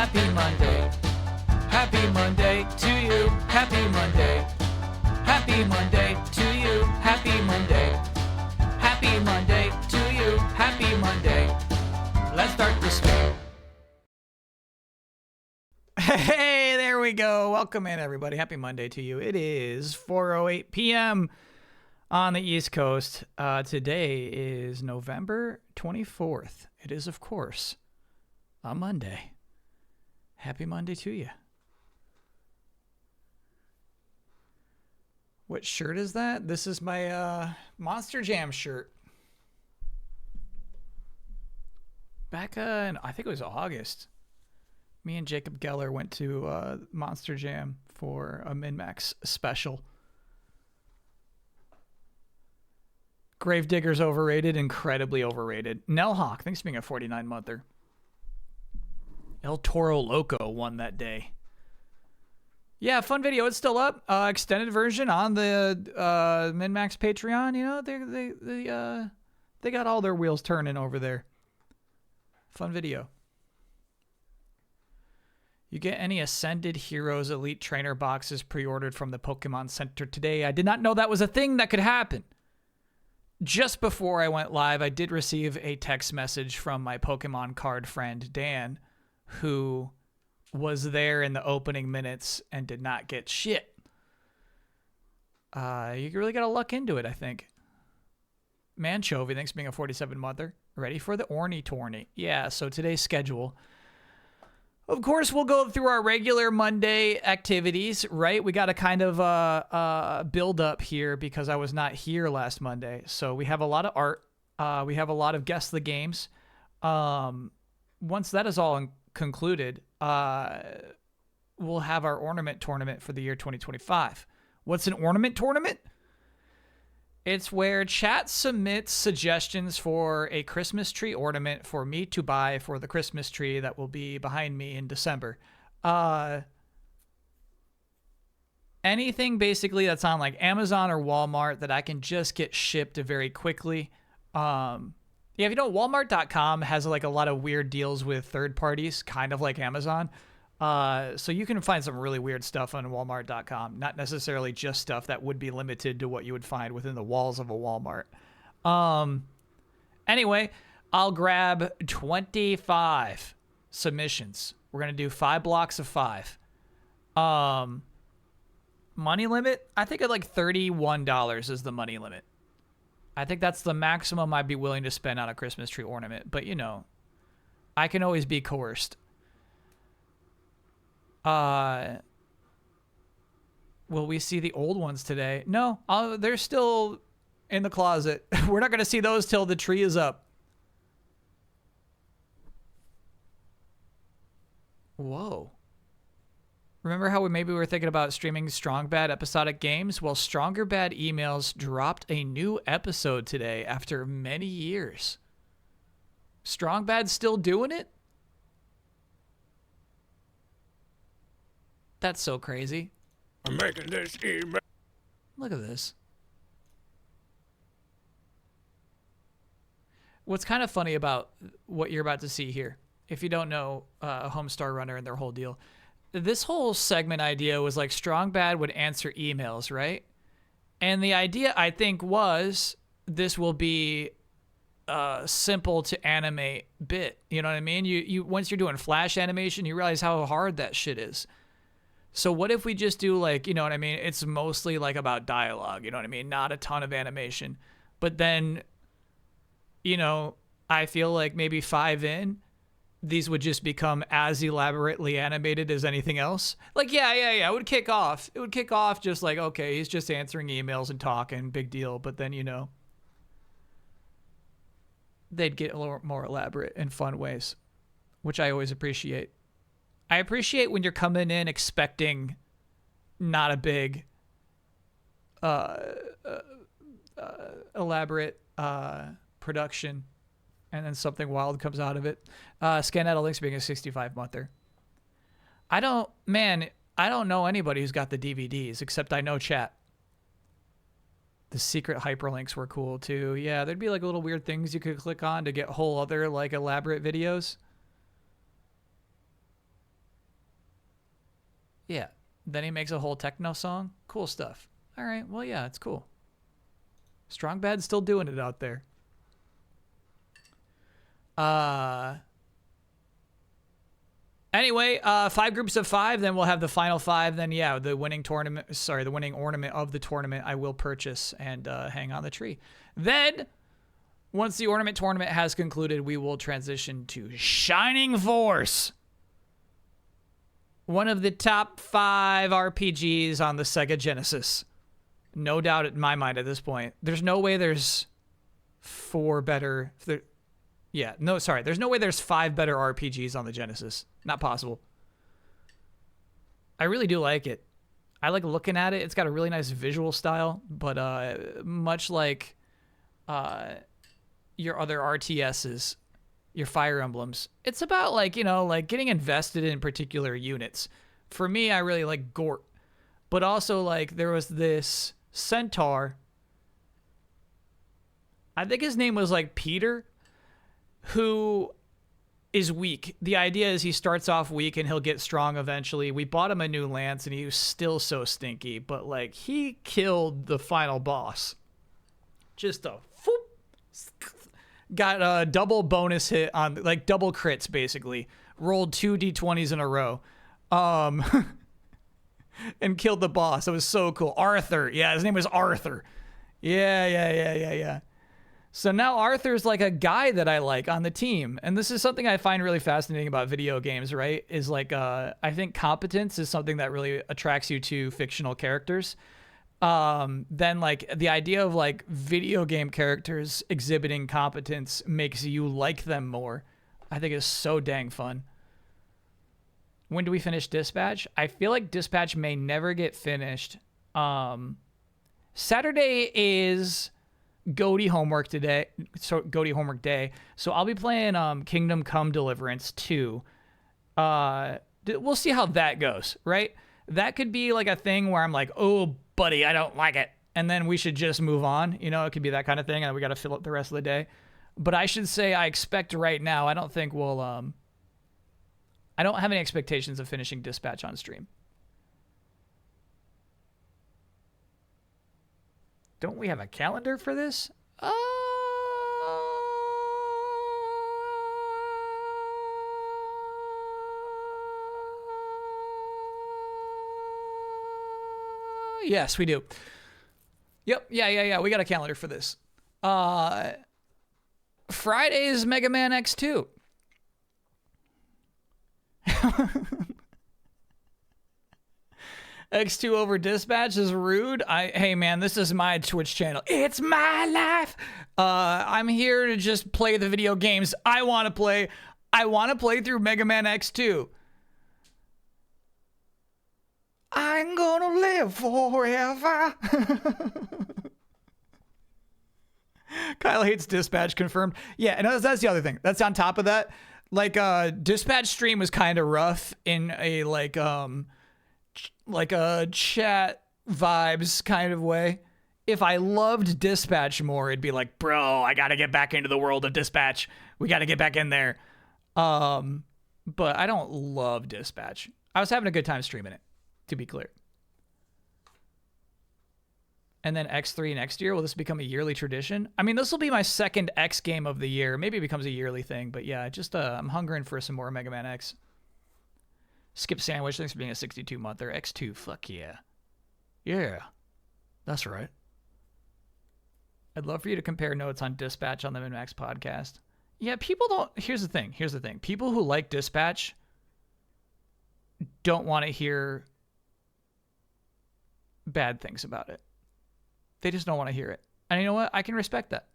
Happy Monday. Happy Monday to you. Happy Monday. Happy Monday to you. Happy Monday. Happy Monday to you. Happy Monday. Let's start the show. Hey, there we go. Welcome in, everybody. Happy Monday to you. It is 4:08 p.m. on the East Coast. Today is November 24th. It is, of course, a Monday. Happy Monday to you. What shirt is that? This is my Monster Jam shirt. Back in, I think it was August, me and Jacob Geller went to Monster Jam for a Min-Max special. Gravedigger's overrated, incredibly overrated. Nell Hawk, thanks for being a 49-monther. El Toro Loco won that day. Yeah, fun video. It's still up. Extended version on the Min-Max Patreon. You know, they got all their wheels turning over there. Fun video. You get any Ascended Heroes Elite Trainer boxes pre-ordered from the Pokemon Center today. I did not know that was a thing that could happen. Just before I went live, I did receive a text message from my Pokemon card friend, Dan, who was there in the opening minutes and did not get shit. You really got to luck into it, I think. Manchovy, thanks for being a 47-monther. Ready for the Orny Tourney. Yeah, so today's schedule. Of course, we'll go through our regular Monday activities, right? We got to kind of build up here because I was not here last Monday. So we have a lot of art. We have a lot of Guess the Games. Once that is all concluded, we'll have our Ornament tournament for the year 2025. What's an Ornament tournament? It's where chat submits suggestions for a Christmas tree ornament for me to buy for the Christmas tree that will be behind me in December. Anything basically that's on like Amazon or Walmart that I can just get shipped very quickly. Yeah, if you know, Walmart.com has like a lot of weird deals with third parties, kind of like Amazon. So you can find some really weird stuff on Walmart.com, not necessarily just stuff that would be limited to what you would find within the walls of a Walmart. Anyway, I'll grab 25 submissions. We're going to do 5 blocks of 5. Money limit, I think at like $31 is the money limit. I think that's the maximum I'd be willing to spend on a Christmas tree ornament. But, you know, I can always be coerced. Will we see the old ones today? No, they're still in the closet. We're not going to see those till the tree is up. Whoa. Remember how we were thinking about streaming Strong Bad episodic games? Well, Stronger Bad Emails dropped a new episode today after many years. Strong Bad's still doing it? That's so crazy. I'm making this email. Look at this. What's kind of funny about what you're about to see here, if you don't know Homestar Runner and their whole deal, this whole segment idea was like Strong Bad would answer emails, right? And the idea, I think, was this will be simple to animate bit. You know what I mean? You once you're doing Flash animation, you realize how hard that shit is. So what if we just do like, you know what I mean? It's mostly like about dialogue, you know what I mean? Not a ton of animation. But then, you know, I feel like maybe 5 in, these would just become as elaborately animated as anything else. Like, yeah. It would kick off. It would kick off just like, okay, he's just answering emails and talking, big deal. But then, you know, they'd get a little more elaborate in fun ways, which I always appreciate. I appreciate when you're coming in expecting not a big, elaborate production, and then something wild comes out of it. Scanetta Links being a 65-monther. I don't know anybody who's got the DVDs, except I know chat. The secret hyperlinks were cool too. Yeah, there'd be like little weird things you could click on to get whole other like elaborate videos. Yeah. Then he makes a whole techno song. Cool stuff. All right. Well, yeah, it's cool. Strong Bad's still doing it out there. Anyway, 5 groups of 5. Then we'll have the final 5. Then yeah, the winning ornament of the tournament I will purchase and hang on the tree. Then, once the ornament tournament has concluded, we will transition to Shining Force, one of the top 5 RPGs on the Sega Genesis. No doubt in my mind at this point. There's no way there's 4 better. There's no way there's 5 better RPGs on the Genesis. Not possible. I really do like it. I like looking at it. It's got a really nice visual style, but much like your other RTSs, your Fire Emblems, it's about like getting invested in particular units. For me, I really like Gort, but also like there was this centaur. I think his name was like Peter, who is weak. The idea is he starts off weak and he'll get strong eventually. We bought him a new lance and he was still so stinky, but like he killed the final boss. Just a whoop. Got a double bonus hit on, like double crits basically. Rolled 2 d20s in a row. And killed the boss. It was so cool. Arthur. Yeah, his name was Arthur. Yeah. So now Arthur's like a guy that I like on the team. And this is something I find really fascinating about video games, right? Is like, I think competence is something that really attracts you to fictional characters. Then like the idea of like video game characters exhibiting competence makes you like them more. I think is so dang fun. When do we finish Dispatch? I feel like Dispatch may never get finished. Saturday is Goaty homework today. So Goaty homework day. So I'll be playing Kingdom Come Deliverance 2. We'll see how that goes, right? That could be like a thing where I'm like, oh, buddy, I don't like it. And then we should just move on. It could be that kind of thing. And we got to fill up the rest of the day. But I should say I expect right now, I don't think we'll... I don't have any expectations of finishing Dispatch on stream. Don't we have a calendar for this? Yes, we do. Yep. Yeah. We got a calendar for this. Friday is Mega Man X2. X2 over Dispatch is rude. Hey man, this is my Twitch channel. It's my life. I'm here to just play the video games I want to play. I want to play through Mega Man X2. I'm gonna live forever. Kyle hates Dispatch, confirmed. Yeah, and that's the other thing. That's on top of that. Like, Dispatch stream was kind of rough in a, like a chat vibes kind of way. If I loved Dispatch more, it'd be like, bro, I gotta get back into the world of Dispatch. We gotta get back in there. But I don't love Dispatch. I was having a good time streaming it, to be clear. And then X3 next year, will this become a yearly tradition? I mean, this will be my second X game of the year. Maybe it becomes a yearly thing, but yeah, just I'm hungering for some more Mega Man X. Skip Sandwich, thanks for being a 62-monther. X2, fuck yeah. Yeah, that's right. I'd love for you to compare notes on Dispatch on the MinMax podcast. Yeah, people don't... Here's the thing. People who like Dispatch don't want to hear bad things about it. They just don't want to hear it. And you know what? I can respect that.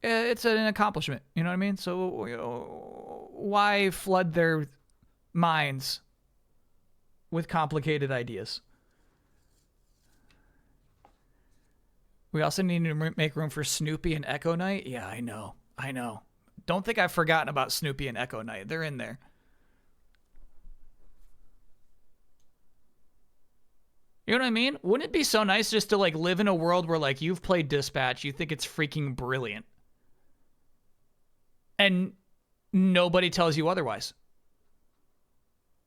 It's an accomplishment. You know what I mean? So why flood their minds with complicated ideas? We also need to make room for Snoopy and Echo Knight. Yeah, I know. Don't think I've forgotten about Snoopy and Echo Knight. They're in there. You know what I mean? Wouldn't it be so nice just to like live in a world where like you've played Dispatch, you think it's freaking brilliant, and nobody tells you otherwise?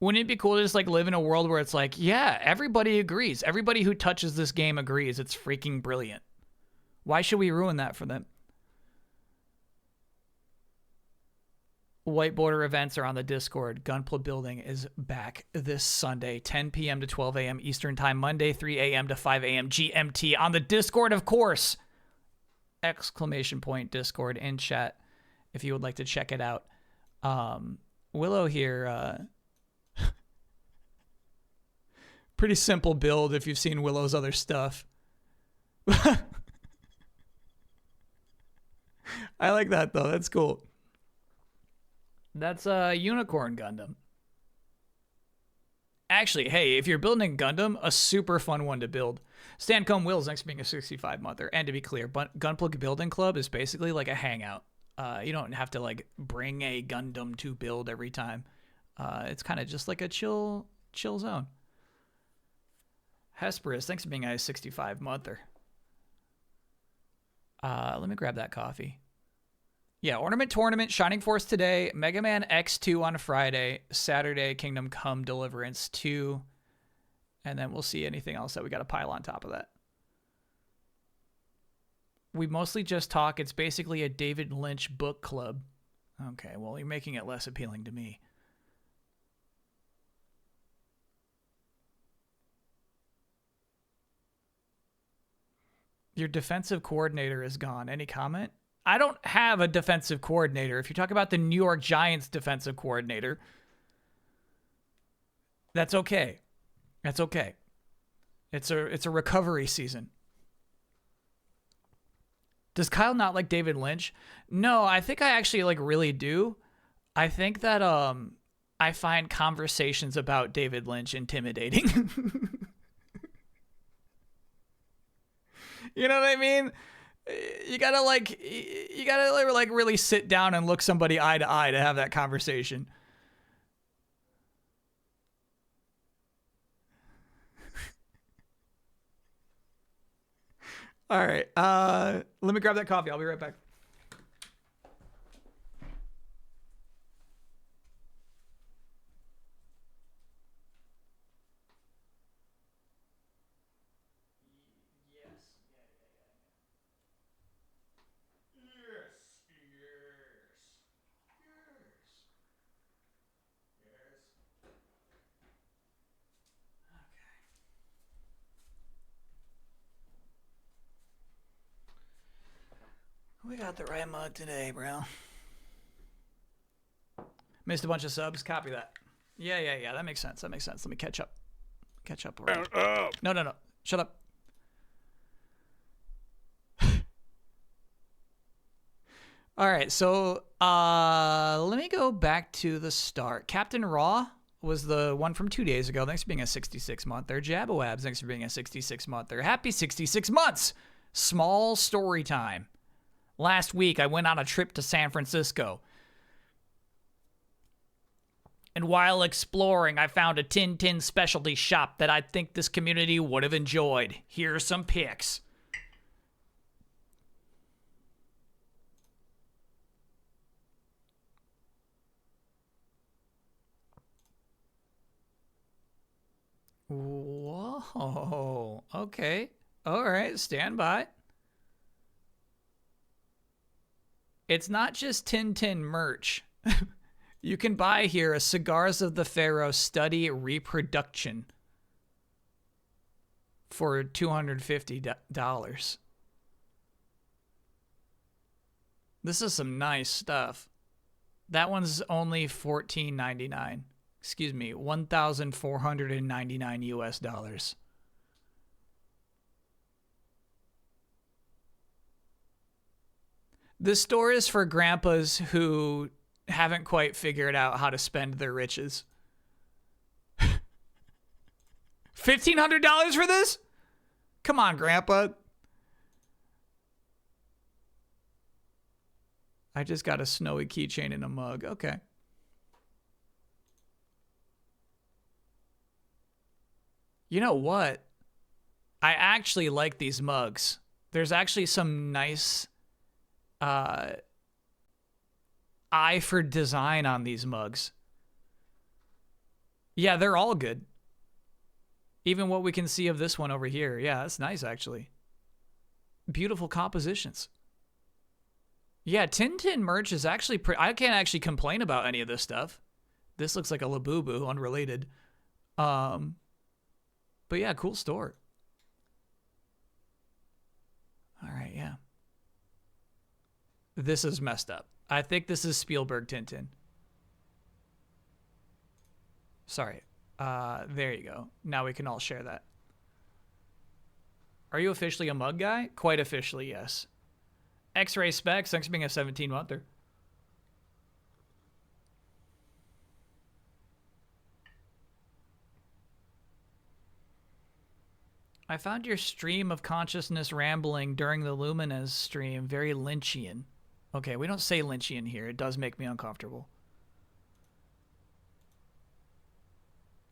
Wouldn't it be cool to just like live in a world where it's like, yeah, everybody agrees. Everybody who touches this game agrees. It's freaking brilliant. Why should we ruin that for them? White Border events are on the Discord. Gunpla Building is back this Sunday, 10 p.m. to 12 a.m. Eastern Time, Monday, 3 a.m. to 5 a.m. GMT on the Discord, of course. ! Discord in chat if you would like to check it out. Willow here, pretty simple build if you've seen Willow's other stuff. I like that, though. That's cool. That's a Unicorn Gundam. Actually, hey, if you're building a Gundam, a super fun one to build. Stancombe Wills next to being a 65-monther. And to be clear, Gunpla Building Club is basically like a hangout. You don't have to like bring a Gundam to build every time. It's kind of just like a chill zone. Hesperus, thanks for being a 65-monther. Let me grab that coffee. Yeah, Ornament Tournament, Shining Force today, Mega Man X2 on Friday, Saturday, Kingdom Come Deliverance 2, and then we'll see anything else that we got to pile on top of that. We mostly just talk. It's basically a David Lynch book club. Okay, well, you're making it less appealing to me. Your defensive coordinator is gone. Any comment? I don't have a defensive coordinator. If you talk about the New York Giants defensive coordinator, that's okay. That's okay. It's a recovery season. Does Kyle not like David Lynch? No, I think I actually like really do. I think that I find conversations about David Lynch intimidating. You know what I mean? You gotta like really sit down and look somebody eye to eye to have that conversation. All right. Let me grab that coffee. I'll be right back. We got the right mug today, bro. Missed a bunch of subs. Copy that. Yeah. That makes sense. Let me catch up. No. Shut up. All right, so let me go back to the start. Captain Raw was the one from 2 days ago. Thanks for being a 66-monther. Jabawabs, thanks for being a 66-monther. Happy 66 months. Small story time. Last week, I went on a trip to San Francisco. And while exploring, I found a Tin specialty shop that I think this community would have enjoyed. Here are some pics. Whoa. Okay. All right. Stand by. It's not just Tin merch. You can buy here a Cigars of the Pharaoh study reproduction for $250. This is some nice stuff. That one's only $14.99. Excuse me, $1,499 US. This store is for grandpas who haven't quite figured out how to spend their riches. $1,500 for this? Come on, grandpa. I just got a snowy keychain in a mug. Okay. You know what? I actually like these mugs. There's actually some nice eye for design on these mugs. Yeah, they're all good. Even what we can see of this one over here. Yeah, that's nice, actually. Beautiful compositions. Yeah, Tintin merch is actually I can't actually complain about any of this stuff. This looks like a Labubu, unrelated. Um, but yeah, cool store. All right, yeah. This is messed up. I think this is Spielberg Tintin. Sorry. There you go. Now we can all share that. Are you officially a mug guy? Quite officially, yes. X-Ray Specs, thanks for being a 17-monther. I found your stream of consciousness rambling during the Luminez stream very Lynchian. Okay, we don't say Lynchian here. It does make me uncomfortable.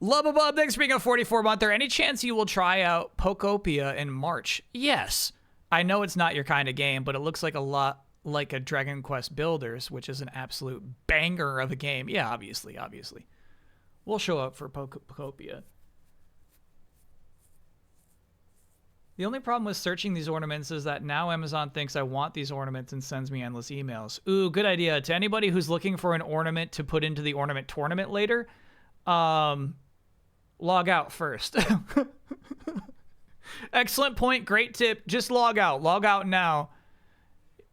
Lubba thanks for being a 44-monther. Any chance you will try out Pokopia in March? Yes. I know it's not your kind of game, but it looks like a lot like a Dragon Quest Builders, which is an absolute banger of a game. Yeah, obviously. We'll show up for Pokopia. The only problem with searching these ornaments is that now Amazon thinks I want these ornaments and sends me endless emails. Ooh, good idea. To anybody who's looking for an ornament to put into the ornament tournament later, log out first. Excellent point. Great tip. Just log out. Log out now.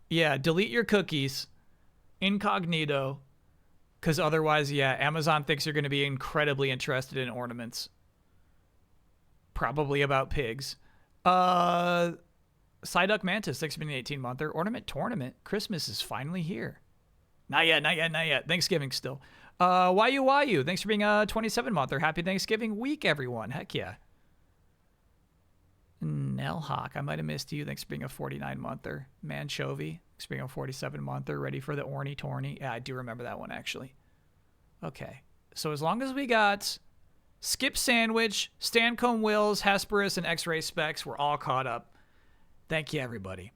Yeah, delete your cookies. Incognito. Because otherwise, yeah, Amazon thinks you're going to be incredibly interested in ornaments. Probably about pigs. Psyduck Mantis, 618-monther. Ornament tournament. Christmas is finally here. Not yet. Thanksgiving still. YU. Thanks for being a 27-monther. Happy Thanksgiving week, everyone. Heck yeah. Nelhawk, I might have missed you. Thanks for being a 49-monther. Manchovy, thanks for being a 47-monther. Ready for the Orny Torny. Yeah, I do remember that one, actually. Okay. So as long as we got Skip Sandwich, Stancomb Wills, Hesperus, and X-Ray Specs, we're all caught up. Thank you, everybody.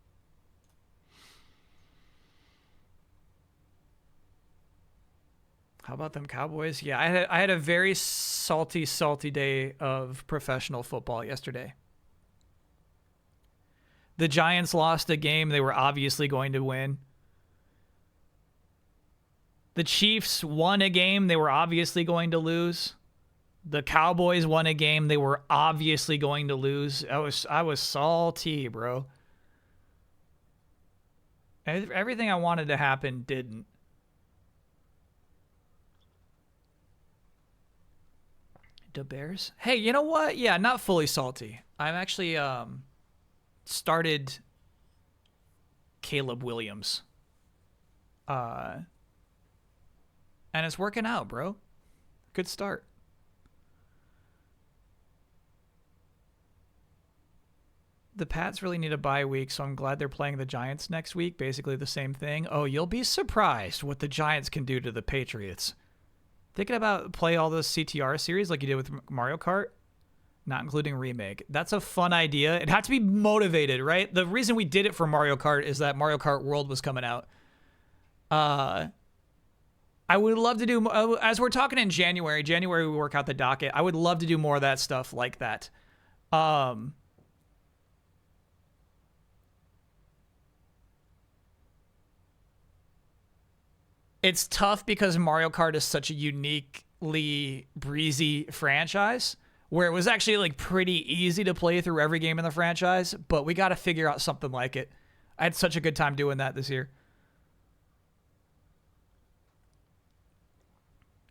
How about them Cowboys? Yeah, I had a very salty day of professional football yesterday. The Giants lost a game they were obviously going to win. The Chiefs won a game they were obviously going to lose. The Cowboys won a game they were obviously going to lose. I was salty, bro. Everything I wanted to happen didn't. The Bears? Hey, you know what? Yeah, not fully salty. I'm actually started Caleb Williams. And it's working out, bro. Good start. The Pats really need a bye week, so I'm glad they're playing the Giants next week. Basically the same thing. Oh, you'll be surprised what the Giants can do to the Patriots. Thinking about play all those CTR series like you did with Mario Kart, not including remake. That's a fun idea. It had to be motivated, right? The reason we did it for Mario Kart is that Mario Kart World was coming out. I would love to do, as we're talking in January we work out the docket. I would love to do more of that stuff like that. It's tough because Mario Kart is such a uniquely breezy franchise where it was actually like pretty easy to play through every game in the franchise, but we got to figure out something like it. I had such a good time doing that this year.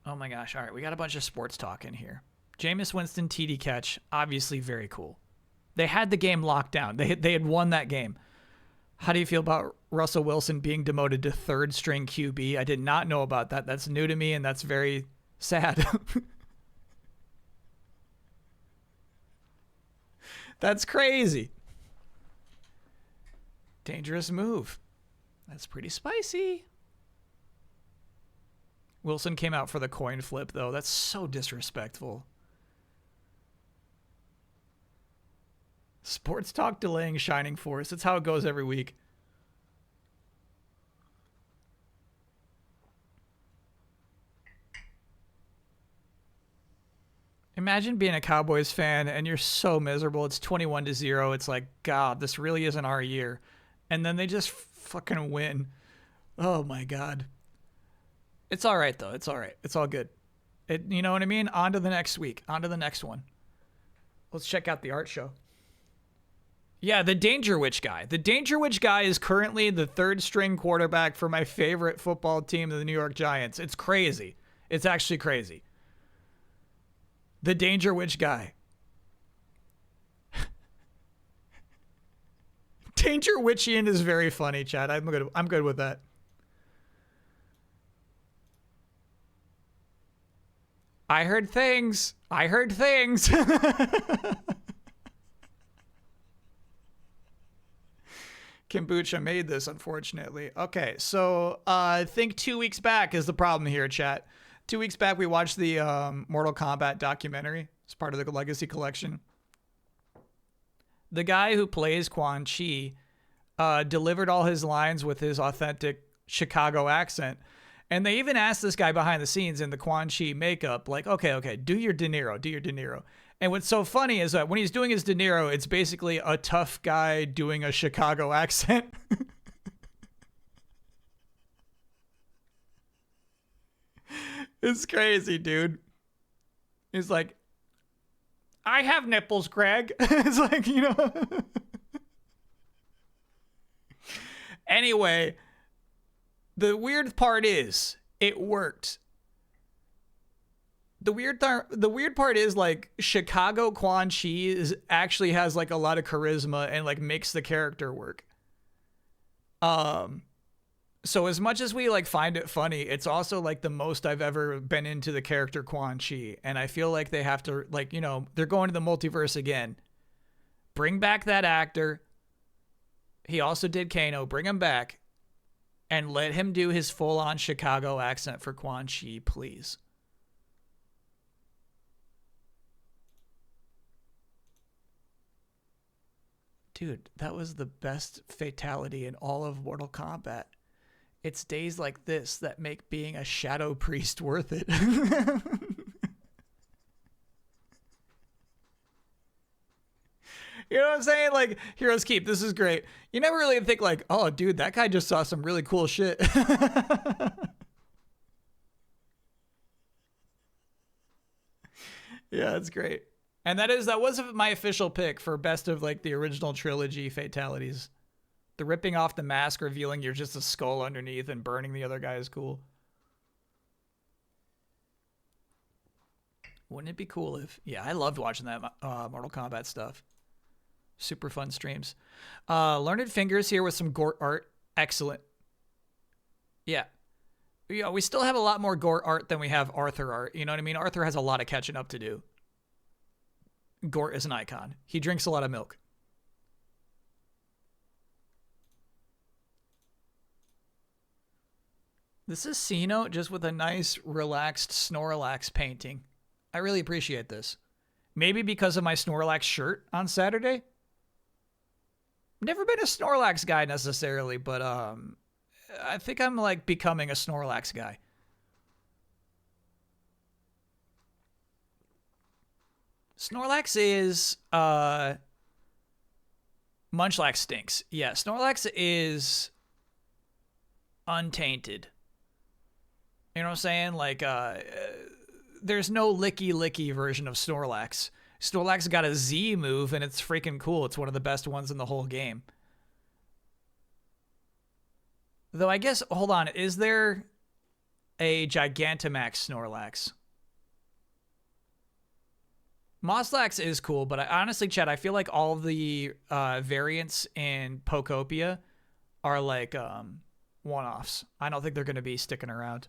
Oh my gosh. All right. We got a bunch of sports talk in here. Jameis Winston TD catch. Obviously very cool. They had the game locked down. They had won that game. How do you feel about Russell Wilson being demoted to third string QB? I did not know about that. That's new to me, and that's very sad. That's crazy. Dangerous move. That's pretty spicy. Wilson came out for the coin flip, though. That's so disrespectful. Sports talk delaying Shining Force. That's how it goes every week. Imagine being a Cowboys fan and you're so miserable. It's 21-0. It's like, God, this really isn't our year. And then they just fucking win. Oh my God. It's all right though. It's all right. It's all good. You know what I mean? On to the next week. On to the next one. Let's check out the art show. Yeah, the Danger Witch guy. The Danger Witch guy is currently the third string quarterback for my favorite football team, the New York Giants. It's crazy. It's actually crazy. The Danger Witch guy. Danger Witchian is very funny, Chad. I'm good with that. I heard things. Kombucha made this, unfortunately. Okay, so I think 2 weeks back is the problem here, chat. 2 weeks back, we watched the Mortal Kombat documentary. It's part of the Legacy Collection. The guy who plays Quan Chi delivered all his lines with his authentic Chicago accent. And they even asked this guy behind the scenes in the Quan Chi makeup, like, okay, do your De Niro. And what's so funny is that when he's doing his De Niro, it's basically a tough guy doing a Chicago accent. It's crazy, dude. He's like, I have nipples, Greg. It's like, you know. Anyway, the weird part is it worked. The weird part is like Chicago Quan Chi actually has like a lot of charisma and like makes the character work. So as much as we like find it funny, it's also like the most I've ever been into the character Quan Chi, and I feel like they have to, like, you know, they're going to the multiverse again. Bring back that actor. He also did Kano. Bring him back and let him do his full-on Chicago accent for Quan Chi, please. Dude, that was the best fatality in all of Mortal Kombat. It's days like this that make being a shadow priest worth it. You know what I'm saying? Like, Heroes Keep, this is great. You never really think like, oh, dude, that guy just saw some really cool shit. Yeah, it's great. And that was my official pick for best of like the original trilogy fatalities. The ripping off the mask, revealing you're just a skull underneath, and burning the other guy is cool. Wouldn't it be cool if... Yeah, I loved watching that Mortal Kombat stuff. Super fun streams. Learned Fingers here with some Gort art. Excellent. Yeah. Yeah, we still have a lot more Gort art than we have Arthur art. You know what I mean? Arthur has a lot of catching up to do. Gort is an icon. He drinks a lot of milk. This is C-Note just with a nice, relaxed Snorlax painting. I really appreciate this. Maybe because of my Snorlax shirt on Saturday. Never been a Snorlax guy necessarily, but I think I'm like becoming a Snorlax guy. Snorlax is Munchlax stinks. Yeah, Snorlax is untainted. You know what I'm saying? Like, there's no licky version of Snorlax. Snorlax got a Z move, and it's freaking cool. It's one of the best ones in the whole game. Though I guess, hold on, is there a Gigantamax Snorlax? Moslax is cool, but honestly, Chad, I feel like all the variants in Pokopia are like one-offs. I don't think they're going to be sticking around.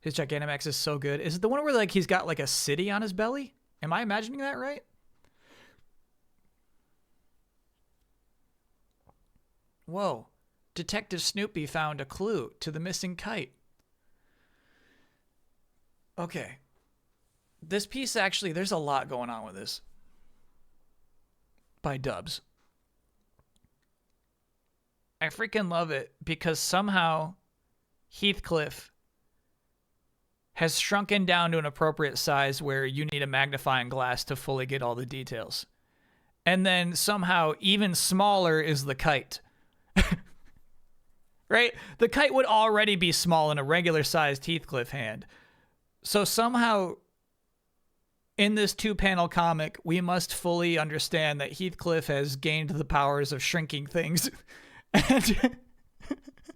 His Gigantamax is so good. Is it the one where like he's got like a city on his belly? Am I imagining that right? Whoa. Detective Snoopy found a clue to the missing kite. Okay. This piece actually, there's a lot going on with this. By Dubs. I freaking love it because somehow Heathcliff has shrunken down to an appropriate size where you need a magnifying glass to fully get all the details. And then somehow even smaller is the kite. Right? The kite would already be small in a regular sized Heathcliff hand. So somehow in this 2-panel comic, we must fully understand that Heathcliff has gained the powers of shrinking things. And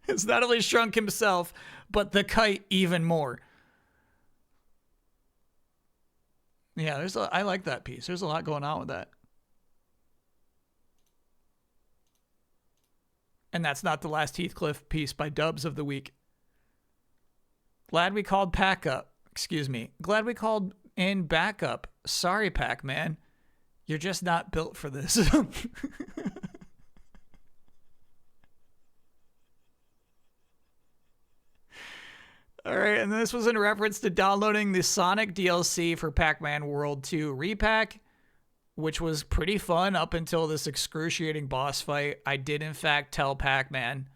it's not only shrunk himself, but the kite even more. Yeah, I like that piece. There's a lot going on with that. And that's not the last Heathcliff piece by Dubs of the week. Glad we called Pack Up. Excuse me. Glad we called in backup. Sorry, Pac-Man. You're just not built for this. All right, and this was in reference to downloading the Sonic DLC for Pac-Man World 2 Repack, which was pretty fun up until this excruciating boss fight. I did, in fact, tell Pac-Man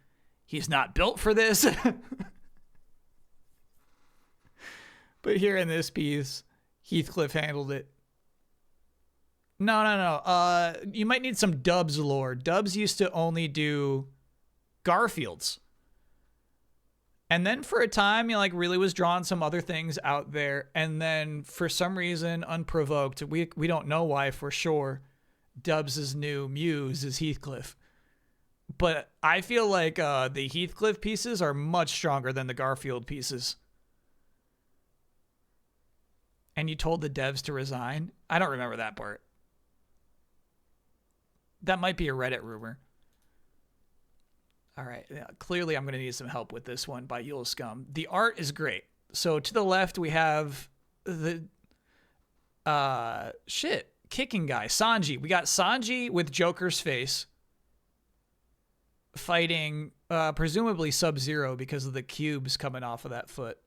he's not built for this. But here in this piece, Heathcliff handled it. No. You might need some Dubs lore. Dubs used to only do Garfields. And then for a time, he really was drawing some other things out there. And then for some reason, unprovoked, we don't know why for sure, Dubs' new muse is Heathcliff. But I feel like the Heathcliff pieces are much stronger than the Garfield pieces. And you told the devs to resign? I don't remember that part. That might be a Reddit rumor. All right. Yeah, clearly, I'm going to need some help with this one by Yule Scum. The art is great. So to the left, we have the kicking guy, Sanji. We got Sanji with Joker's face fighting presumably Sub-Zero because of the cubes coming off of that foot.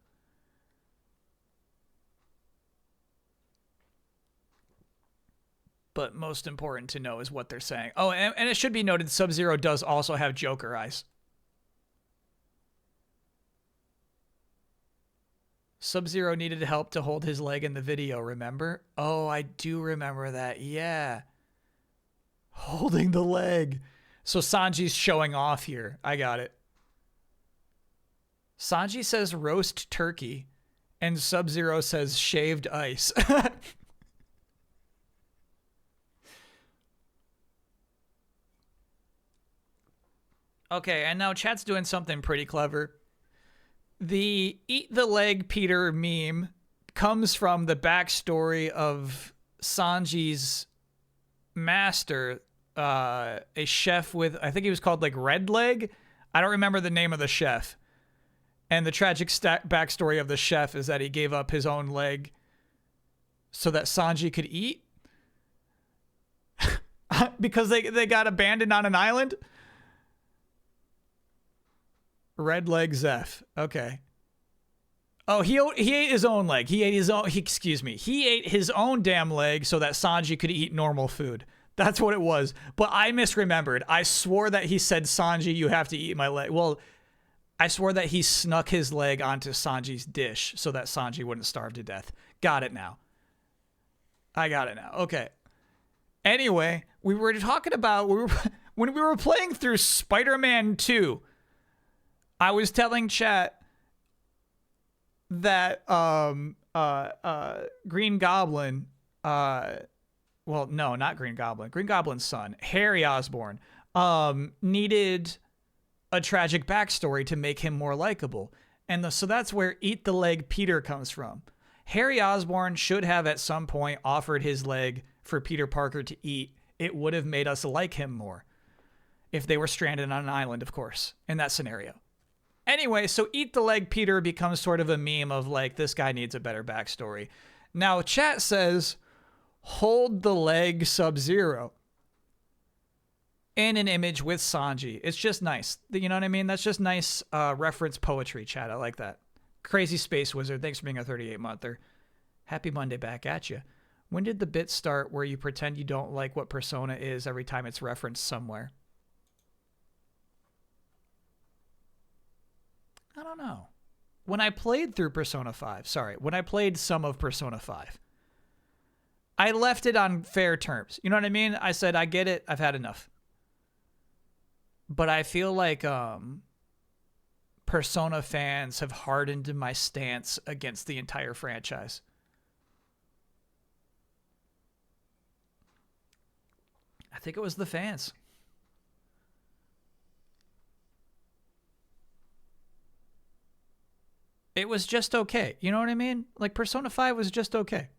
But most important to know is what they're saying. Oh, and it should be noted, Sub-Zero does also have Joker eyes. Sub-Zero needed help to hold his leg in the video, remember? Oh, I do remember that. Yeah. Holding the leg. So Sanji's showing off here. I got it. Sanji says roast turkey, and Sub-Zero says shaved ice. Okay, and now chat's doing something pretty clever. The eat the leg Peter meme comes from the backstory of Sanji's master, a chef with, I think he was called Red Leg. I don't remember the name of the chef. And the tragic backstory of the chef is that he gave up his own leg so that Sanji could eat. Because they got abandoned on an island. Red Leg Zeph. Okay. Oh, he ate his own leg. He ate his own damn leg so that Sanji could eat normal food. That's what it was. But I misremembered. I swore that he said, Sanji, you have to eat my leg. Well, I swore that he snuck his leg onto Sanji's dish so that Sanji wouldn't starve to death. Got it now. I got it now. Okay. Anyway, we were talking about when we were playing through Spider-Man 2. I was telling chat that Green Goblin, well, no, not Green Goblin. Green Goblin's son, Harry Osborn, needed a tragic backstory to make him more likable. And so that's where Eat the Leg Peter comes from. Harry Osborn should have at some point offered his leg for Peter Parker to eat. It would have made us like him more. If they were stranded on an island, of course, in that scenario. Anyway, so Eat the Leg Peter becomes sort of a meme of this guy needs a better backstory. Now, chat says, hold the leg Sub-Zero in an image with Sanji. It's just nice. You know what I mean? That's just nice reference poetry, chat. I like that. Crazy Space Wizard, thanks for being a 38-monther. Happy Monday back at you. When did the bit start where you pretend you don't like what Persona is every time it's referenced somewhere? I don't know. when I played through Persona 5, when I played some of Persona 5, I left it on fair terms. You know what I mean? I said, I get it. I've had enough. But I feel like Persona fans have hardened my stance against the entire franchise. I think it was the fans. It was just okay. You know what I mean? Like, Persona 5 was just okay.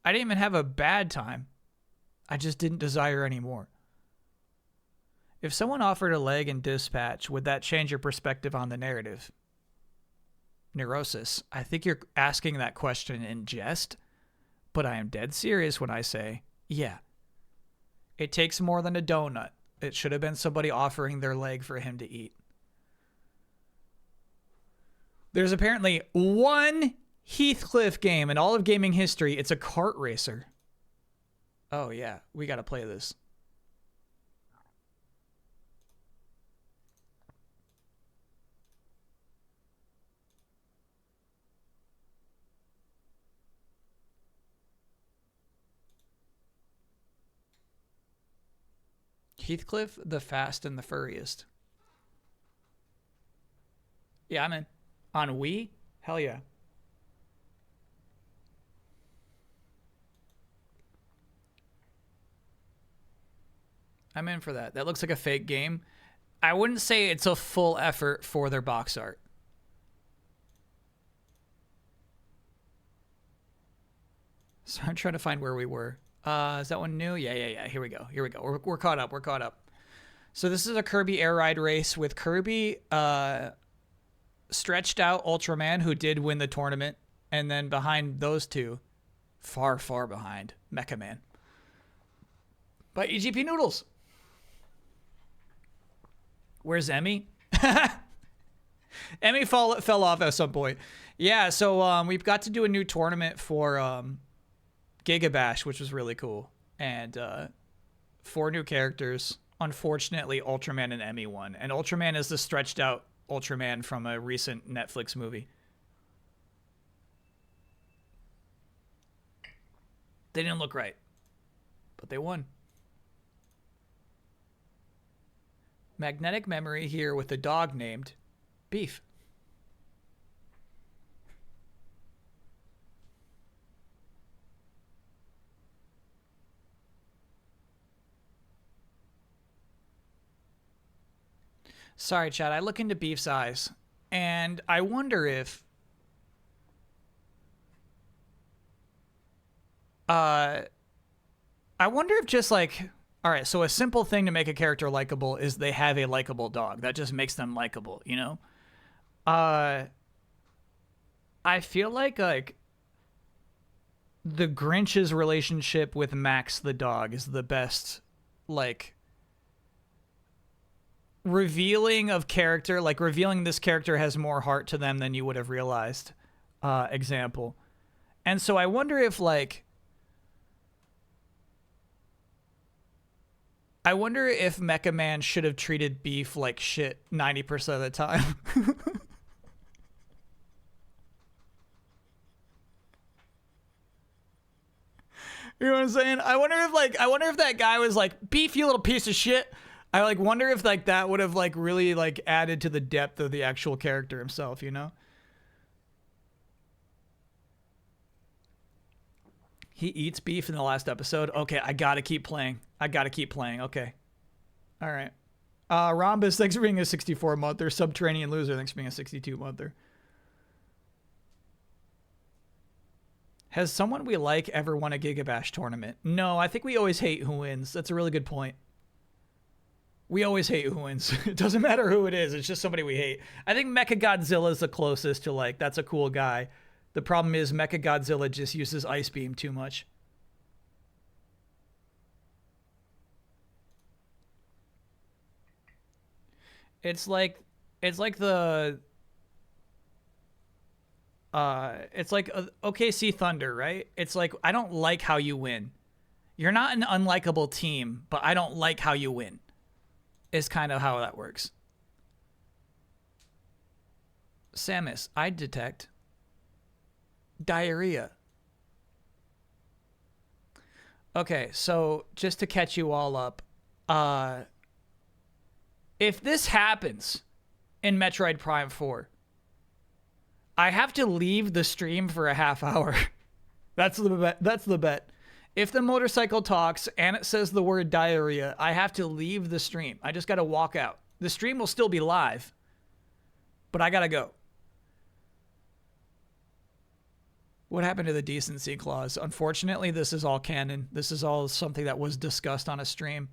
I didn't even have a bad time. I just didn't desire any more. If someone offered a leg in Dispatch, would that change your perspective on the narrative? Neurosis, I think you're asking that question in jest, but I am dead serious when I say, yeah. It takes more than a donut. It should have been somebody offering their leg for him to eat. There's apparently one Heathcliff game in all of gaming history. It's a kart racer. Oh, yeah. We got to play this. Heathcliff, the fast and the furriest. Yeah, I'm in. On Wii? Hell yeah. I'm in for that. That looks like a fake game. I wouldn't say it's a full effort for their box art. So I'm trying to find where we were. Is that one new? Yeah. Here we go. We're caught up. So this is a Kirby Air Ride race with Kirby, stretched out Ultraman, who did win the tournament, and then behind those two, far behind, Mecha Man. By EGP Noodles. Where's Emmy? Emmy fell off at some point. Yeah, so we've got to do a new tournament for Gigabash, which was really cool. And 4 new characters. Unfortunately, Ultraman and Emmy won. And Ultraman is the stretched out Ultraman from a recent Netflix movie. They didn't look right, but they won. Magnetic memory here with a dog named Beef. Sorry, Chad. I look into Beef's eyes, and I wonder if just like, all right, so a simple thing to make a character likable is they have a likable dog. That just makes them likable, you know? I feel like the Grinch's relationship with Max the dog is the best, like, revealing of character, like revealing this character has more heart to them than you would have realized, example. And so I wonder if, like, Mecha Man should have treated Beef like shit 90% of the time. You know what I'm saying? I wonder if that guy was like, Beef, you little piece of shit. I like wonder if like that would have like really like added to the depth of the actual character himself, you know? He eats beef in the last episode. Okay, I gotta keep playing. Okay. All right. Rhombus, thanks for being a 64-monther. Subterranean Loser, thanks for being a 62-monther. Has someone we like ever won a Gigabash tournament? No, I think we always hate who wins. That's a really good point. We always hate who wins. It doesn't matter who it is. It's just somebody we hate. I think Mechagodzilla is the closest to, like, that's a cool guy. The problem is Mechagodzilla just uses Ice Beam too much. It's like OKC Thunder, right? It's like, I don't like how you win. You're not an unlikable team, but I don't like how you win. Is kind of how that works. Samus, I detect diarrhea. Okay, so just to catch you all up, if this happens in Metroid Prime 4, I have to leave the stream for a half hour. That's the bet. That's the bet. If the motorcycle talks and it says the word diarrhea, I have to leave the stream. I just got to walk out. The stream will still be live, but I got to go. What happened to the decency clause? Unfortunately, this is all canon. This is all something that was discussed on a stream.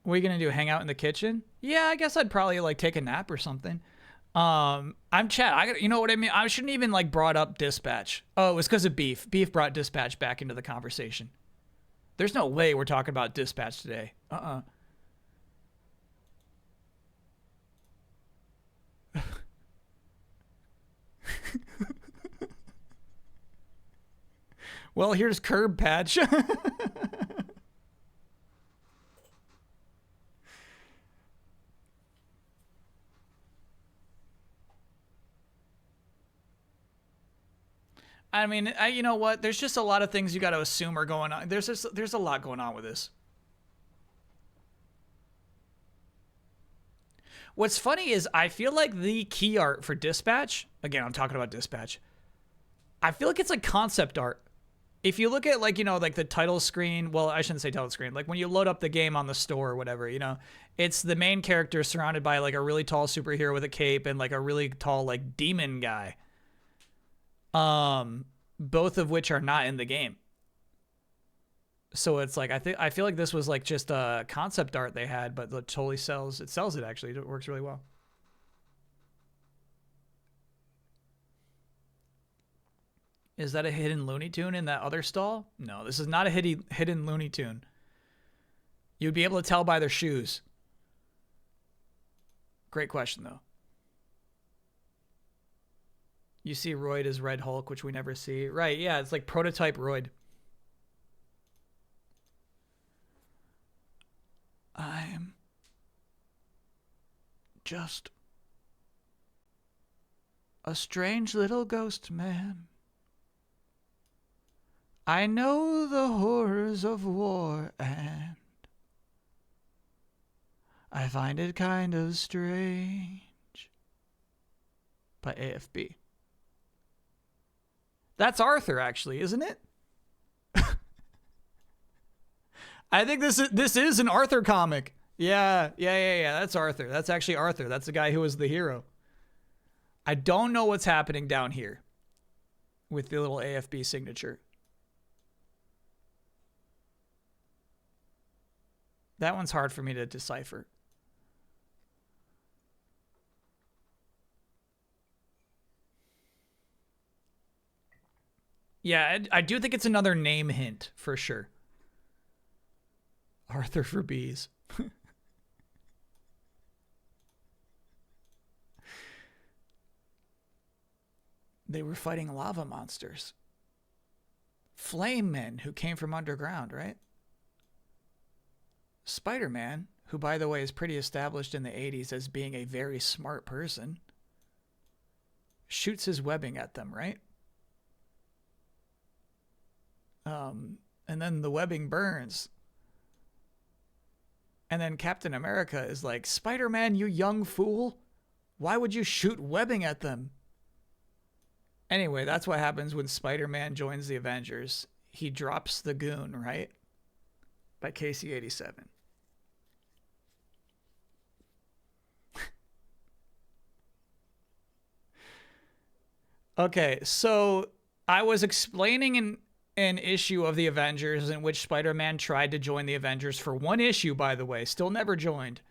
What are you gonna do? Hang out in the kitchen? Yeah, I guess I'd probably like take a nap or something. I'm Chad. You know what I mean? I shouldn't even like brought up dispatch. Oh, it was because of beef. Beef brought dispatch back into the conversation. There's no way we're talking about dispatch today. Well, here's Curb Patch. I mean, you know what? There's just a lot of things you got to assume are going on. There's a lot going on with this. What's funny is I feel like the key art for Dispatch, again, I'm talking about Dispatch, I feel like it's like concept art. If you look at like, you know, like the title screen, well, I shouldn't say title screen, like when you load up the game on the store or whatever, you know, it's the main character surrounded by like a really tall superhero with a cape and like a really tall like demon guy. Both of which are not in the game. So it's like I feel like this was like just a concept art they had, but it totally sells it actually. It works really well. Is that a hidden Looney Tune in that other stall? No, this is not a hidden Looney Tune. You'd be able to tell by their shoes. Great question though. You see Royd as Red Hulk, which we never see. Right, yeah, it's like prototype Royd. I'm just a strange little ghost man. I know the horrors of war and I find it kind of strange. By AFB. That's Arthur, actually, isn't it? I think this is an Arthur comic. Yeah. That's Arthur. That's actually Arthur. That's the guy who was the hero. I don't know what's happening down here with the little AFB signature. That one's hard for me to decipher. Yeah, I do think it's another name hint for sure. Arthur for bees. They were fighting lava monsters. Flame men who came from underground, right? Spider-Man, who by the way is pretty established in the 80s as being a very smart person, shoots his webbing at them, right? And then the webbing burns. And then Captain America is like, Spider-Man, you young fool. Why would you shoot webbing at them? Anyway, that's what happens when Spider-Man joins the Avengers. He drops the goon, right? By KC-87. Okay, so I was explaining an issue of the Avengers in which Spider-Man tried to join the Avengers for one issue, by the way, still never joined.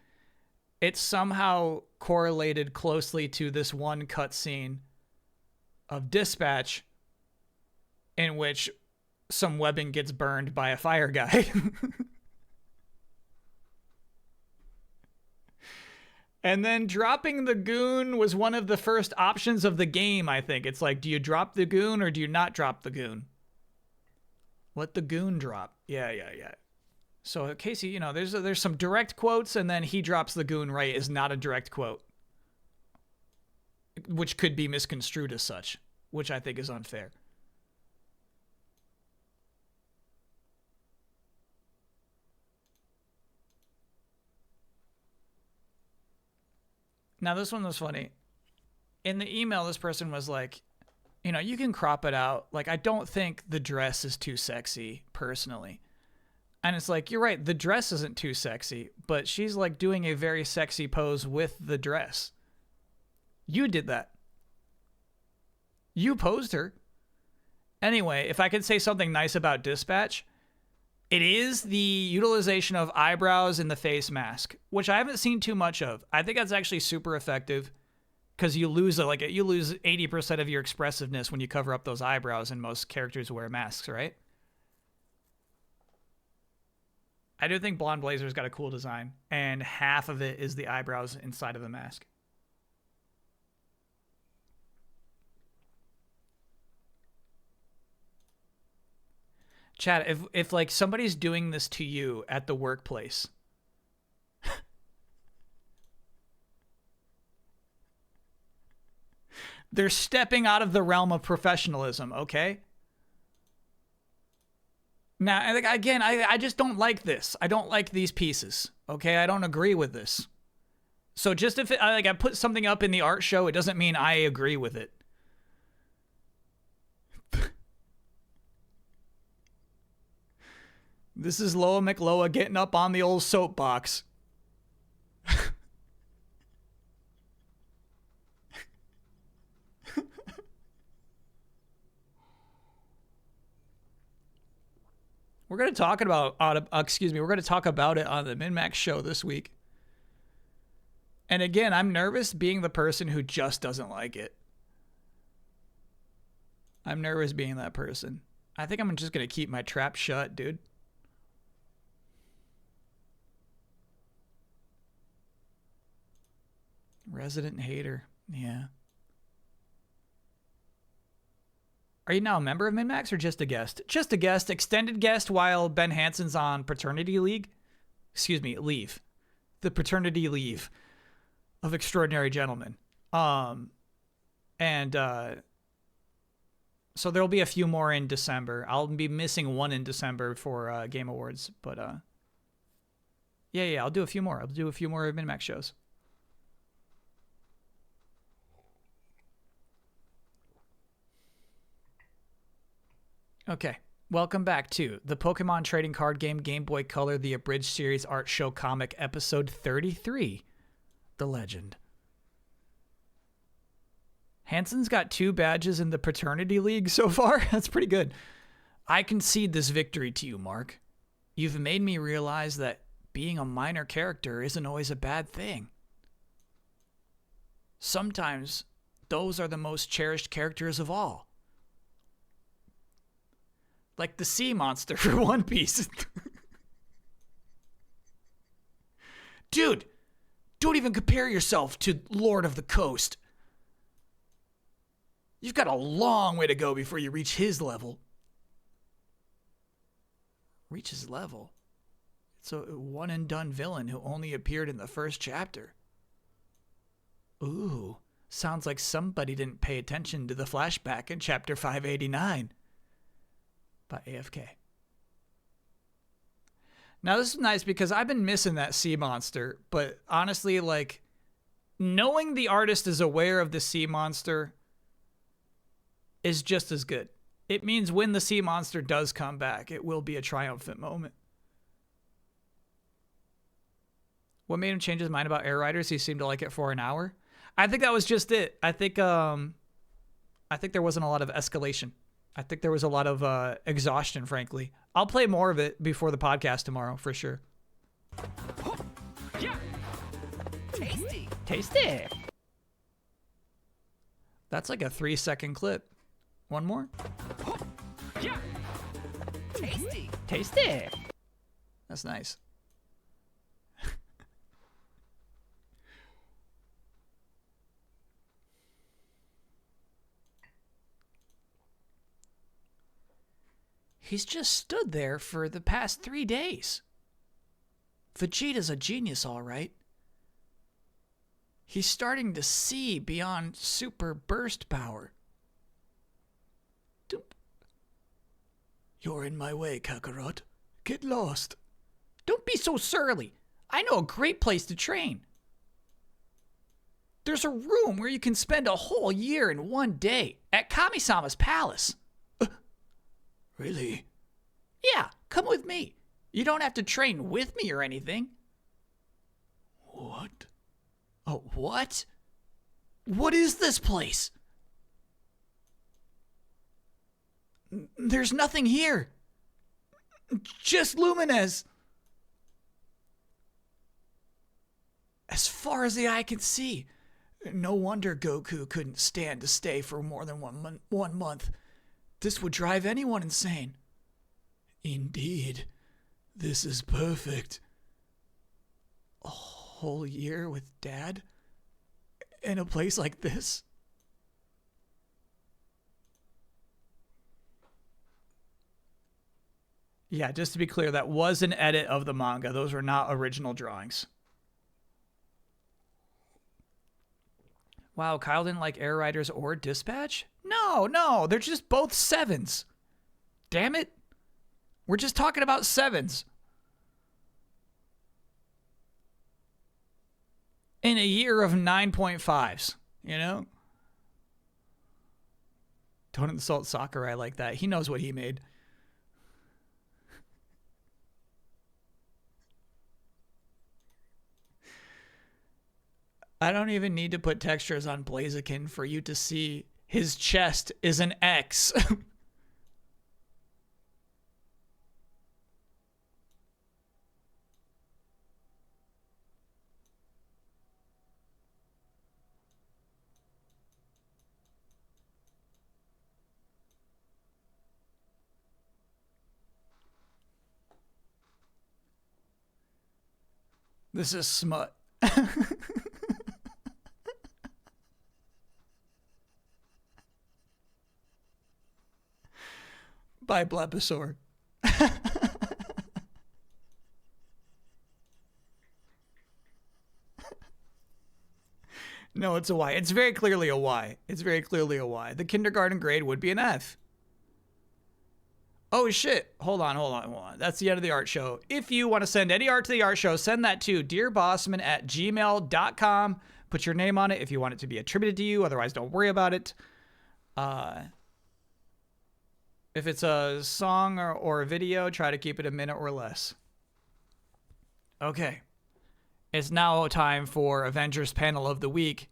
It somehow correlated closely to this one cutscene of Dispatch in which some webbing gets burned by a fire guy. And then dropping the goon was one of the first options of the game, I think. It's like, do you drop the goon or do you not drop the goon? Let the goon drop. Yeah. So Casey, you know, there's some direct quotes, and then he drops the goon right is not a direct quote, which could be misconstrued as such, which I think is unfair. Now, this one was funny. In the email, this person was like, you know, you can crop it out. Like, I don't think the dress is too sexy, personally. And it's like, you're right, the dress isn't too sexy, but she's like doing a very sexy pose with the dress. You did that. You posed her. Anyway, if I could say something nice about Dispatch, it is the utilization of eyebrows in the face mask, which I haven't seen too much of. I think that's actually super effective because you lose 80% of your expressiveness when you cover up those eyebrows, and most characters wear masks, right? I do think Blonde Blazer's got a cool design, and half of it is the eyebrows inside of the mask. Chad, if like somebody's doing this to you at the workplace, they're stepping out of the realm of professionalism, okay? Now, again, I just don't like this. I don't like these pieces, okay? I don't agree with this. So just if I put something up in the art show, it doesn't mean I agree with it. This is Loa McLoa getting up on the old soapbox. We're going to talk about we're going to talk about it on the MinMax show this week. And again, I'm nervous being the person who just doesn't like it. I'm nervous being that person. I think I'm just going to keep my trap shut, dude. Resident hater. Yeah. Are you now a member of MinMax or just a guest? Just a guest. Extended guest while Ben Hansen's on paternity leave. The paternity leave of Extraordinary Gentlemen. So there'll be a few more in December. I'll be missing one in December for Game Awards. But yeah, I'll do a few more. I'll do a few more MinMax shows. Okay, welcome back to the Pokemon Trading Card Game Game Boy Color The Abridged Series Art Show Comic Episode 33, The Legend. Hansen's got 2 badges in the Paternity League so far. That's pretty good. I concede this victory to you, Mark. You've made me realize that being a minor character isn't always a bad thing. Sometimes those are the most cherished characters of all. Like the sea monster for One Piece. Dude, don't even compare yourself to Lord of the Coast. You've got a long way to go before you reach his level. Reach his level? It's a one-and-done villain who only appeared in the first chapter. Ooh, sounds like somebody didn't pay attention to the flashback in chapter 589. By AFK. Now this is nice because I've been missing that sea monster, but honestly, like, knowing the artist is aware of the sea monster is just as good. It means when the sea monster does come back, it will be a triumphant moment. What made him change his mind about Air Riders? He seemed to like it for an hour. I think that was just it. I think there wasn't a lot of escalation. I think there was a lot of exhaustion, frankly. I'll play more of it before the podcast tomorrow, for sure. Yeah. Tasty. Tasty. That's like a 3-second clip. One more. Yeah. Tasty. Tasty. That's nice. He's just stood there for the past 3 days. Vegeta's a genius, all right. He's starting to see beyond super burst power. You're in my way, Kakarot. Get lost. Don't be so surly. I know a great place to train. There's a room where you can spend a whole year in 1 day at Kami-sama's palace. Really? Yeah, come with me. You don't have to train with me or anything. What? Oh, what? What is this place? There's nothing here. Just Lumines. As far as the eye can see. No wonder Goku couldn't stand to stay for more than 1 month. This would drive anyone insane. Indeed. This is perfect. A whole year with Dad? In a place like this? Yeah, just to be clear, that was an edit of the manga. Those were not original drawings. Wow, Kyle didn't like Air Riders or Dispatch? No, they're just both 7s. Damn it. We're just talking about 7s. In a year of 9.5s, you know? Don't insult Sakurai like that. He knows what he made. I don't even need to put textures on Blaziken for you to see his chest is an X. This is smut. By Blepisaur. No, it's a Y. It's very clearly a Y. It's very clearly a Y. The kindergarten grade would be an F. Oh, shit. Hold on. That's the end of the art show. If you want to send any art to the art show, send that to dearbossman@gmail.com. Put your name on it if you want it to be attributed to you. Otherwise, don't worry about it. If it's a song or a video, try to keep it a minute or less. Okay. It's now time for Avengers Panel of the Week.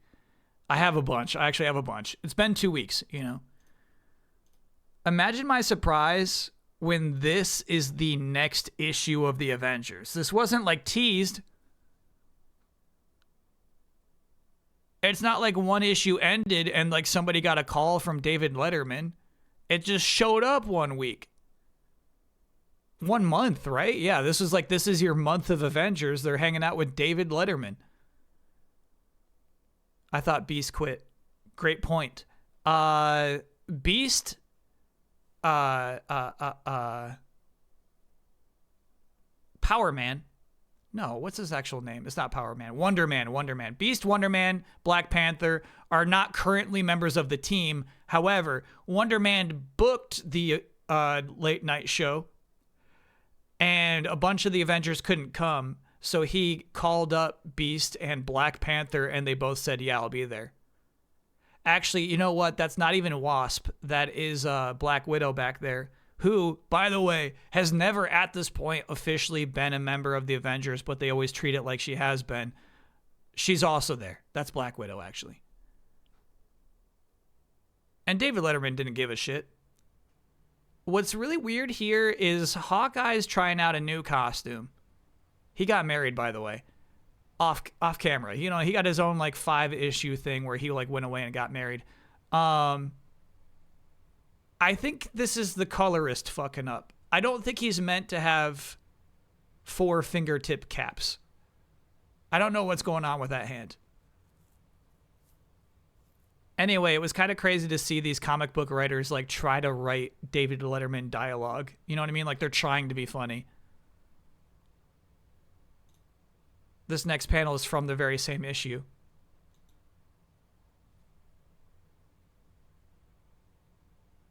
I have a bunch. I actually have a bunch. It's been 2 weeks, you know. Imagine my surprise when this is the next issue of the Avengers. This wasn't like teased. It's not like one issue ended and like somebody got a call from David Letterman. It just showed up 1 week. 1 month, right? Yeah, this is your month of Avengers. They're hanging out with David Letterman. I thought Beast quit. Great point. Beast Power Man. No, what's his actual name? It's not Power Man. Wonder Man. Beast, Wonder Man, Black Panther are not currently members of the team. However, Wonder Man booked the late night show, and a bunch of the Avengers couldn't come, so he called up Beast and Black Panther, and they both said, yeah, I'll be there. Actually, you know what? That's not even Wasp. That is Black Widow back there, who, by the way, has never at this point officially been a member of the Avengers, but they always treat it like she has been. She's also there. That's Black Widow, actually. And David Letterman didn't give a shit. What's really weird here is Hawkeye's trying out a new costume. He got married, by the way. Off camera. You know, he got his own like 5-issue thing where he like went away and got married. I think this is the colorist fucking up. I don't think he's meant to have 4 fingertip caps. I don't know what's going on with that hand. Anyway, it was kind of crazy to see these comic book writers like try to write David Letterman dialogue. You know what I mean? Like they're trying to be funny. This next panel is from the very same issue.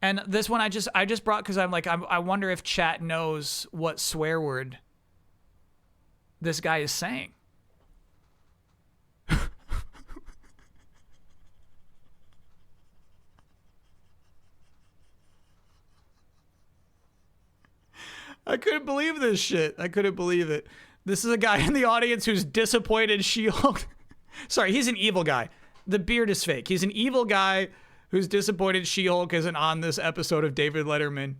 And this one I just brought because I'm like, I wonder if chat knows what swear word this guy is saying. I couldn't believe this shit. I couldn't believe it. This is a guy in the audience who's disappointed She-Hulk. Sorry, he's an evil guy. The beard is fake. He's an evil guy who's disappointed She-Hulk isn't on this episode of David Letterman.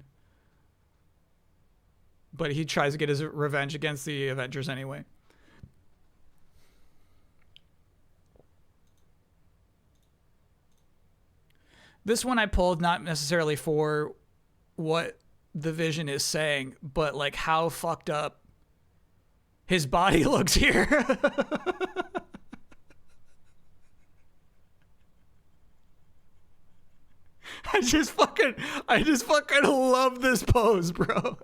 But he tries to get his revenge against the Avengers anyway. This one I pulled not necessarily for what the Vision is saying, but like how fucked up his body looks here. I just fucking love this pose, bro.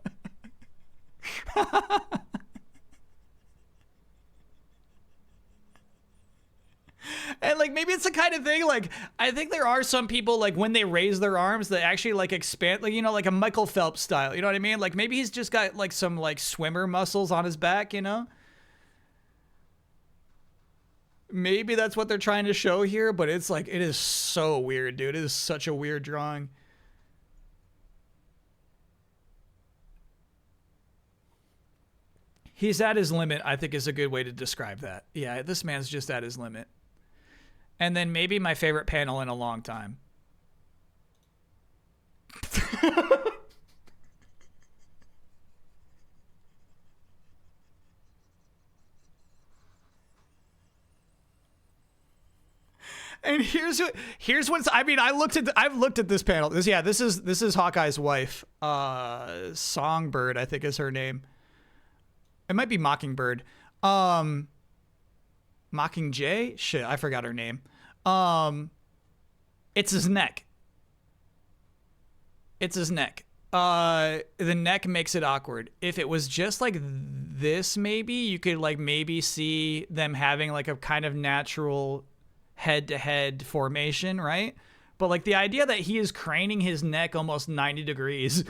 And like maybe it's the kind of thing like I think there are some people like when they raise their arms they actually like expand, like, you know, like a Michael Phelps style, you know what I mean? Like maybe he's just got like some like swimmer muscles on his back, you know? Maybe that's what they're trying to show here, but it's like it is so weird, dude. It is such a weird drawing. He's at his limit, I think is a good way to describe that. Yeah, this man's just at his limit. And then maybe my favorite panel in a long time. And here's what's, I mean, I've looked at this panel. This is Hawkeye's wife. Songbird, I think is her name. It might be Mockingbird. Mockingjay? Shit, I forgot her name. It's his neck. It's his neck. The neck makes it awkward. If it was just like this, maybe you could like maybe see them having like a kind of natural head-to-head formation, right? But like the idea that he is craning his neck almost 90 degrees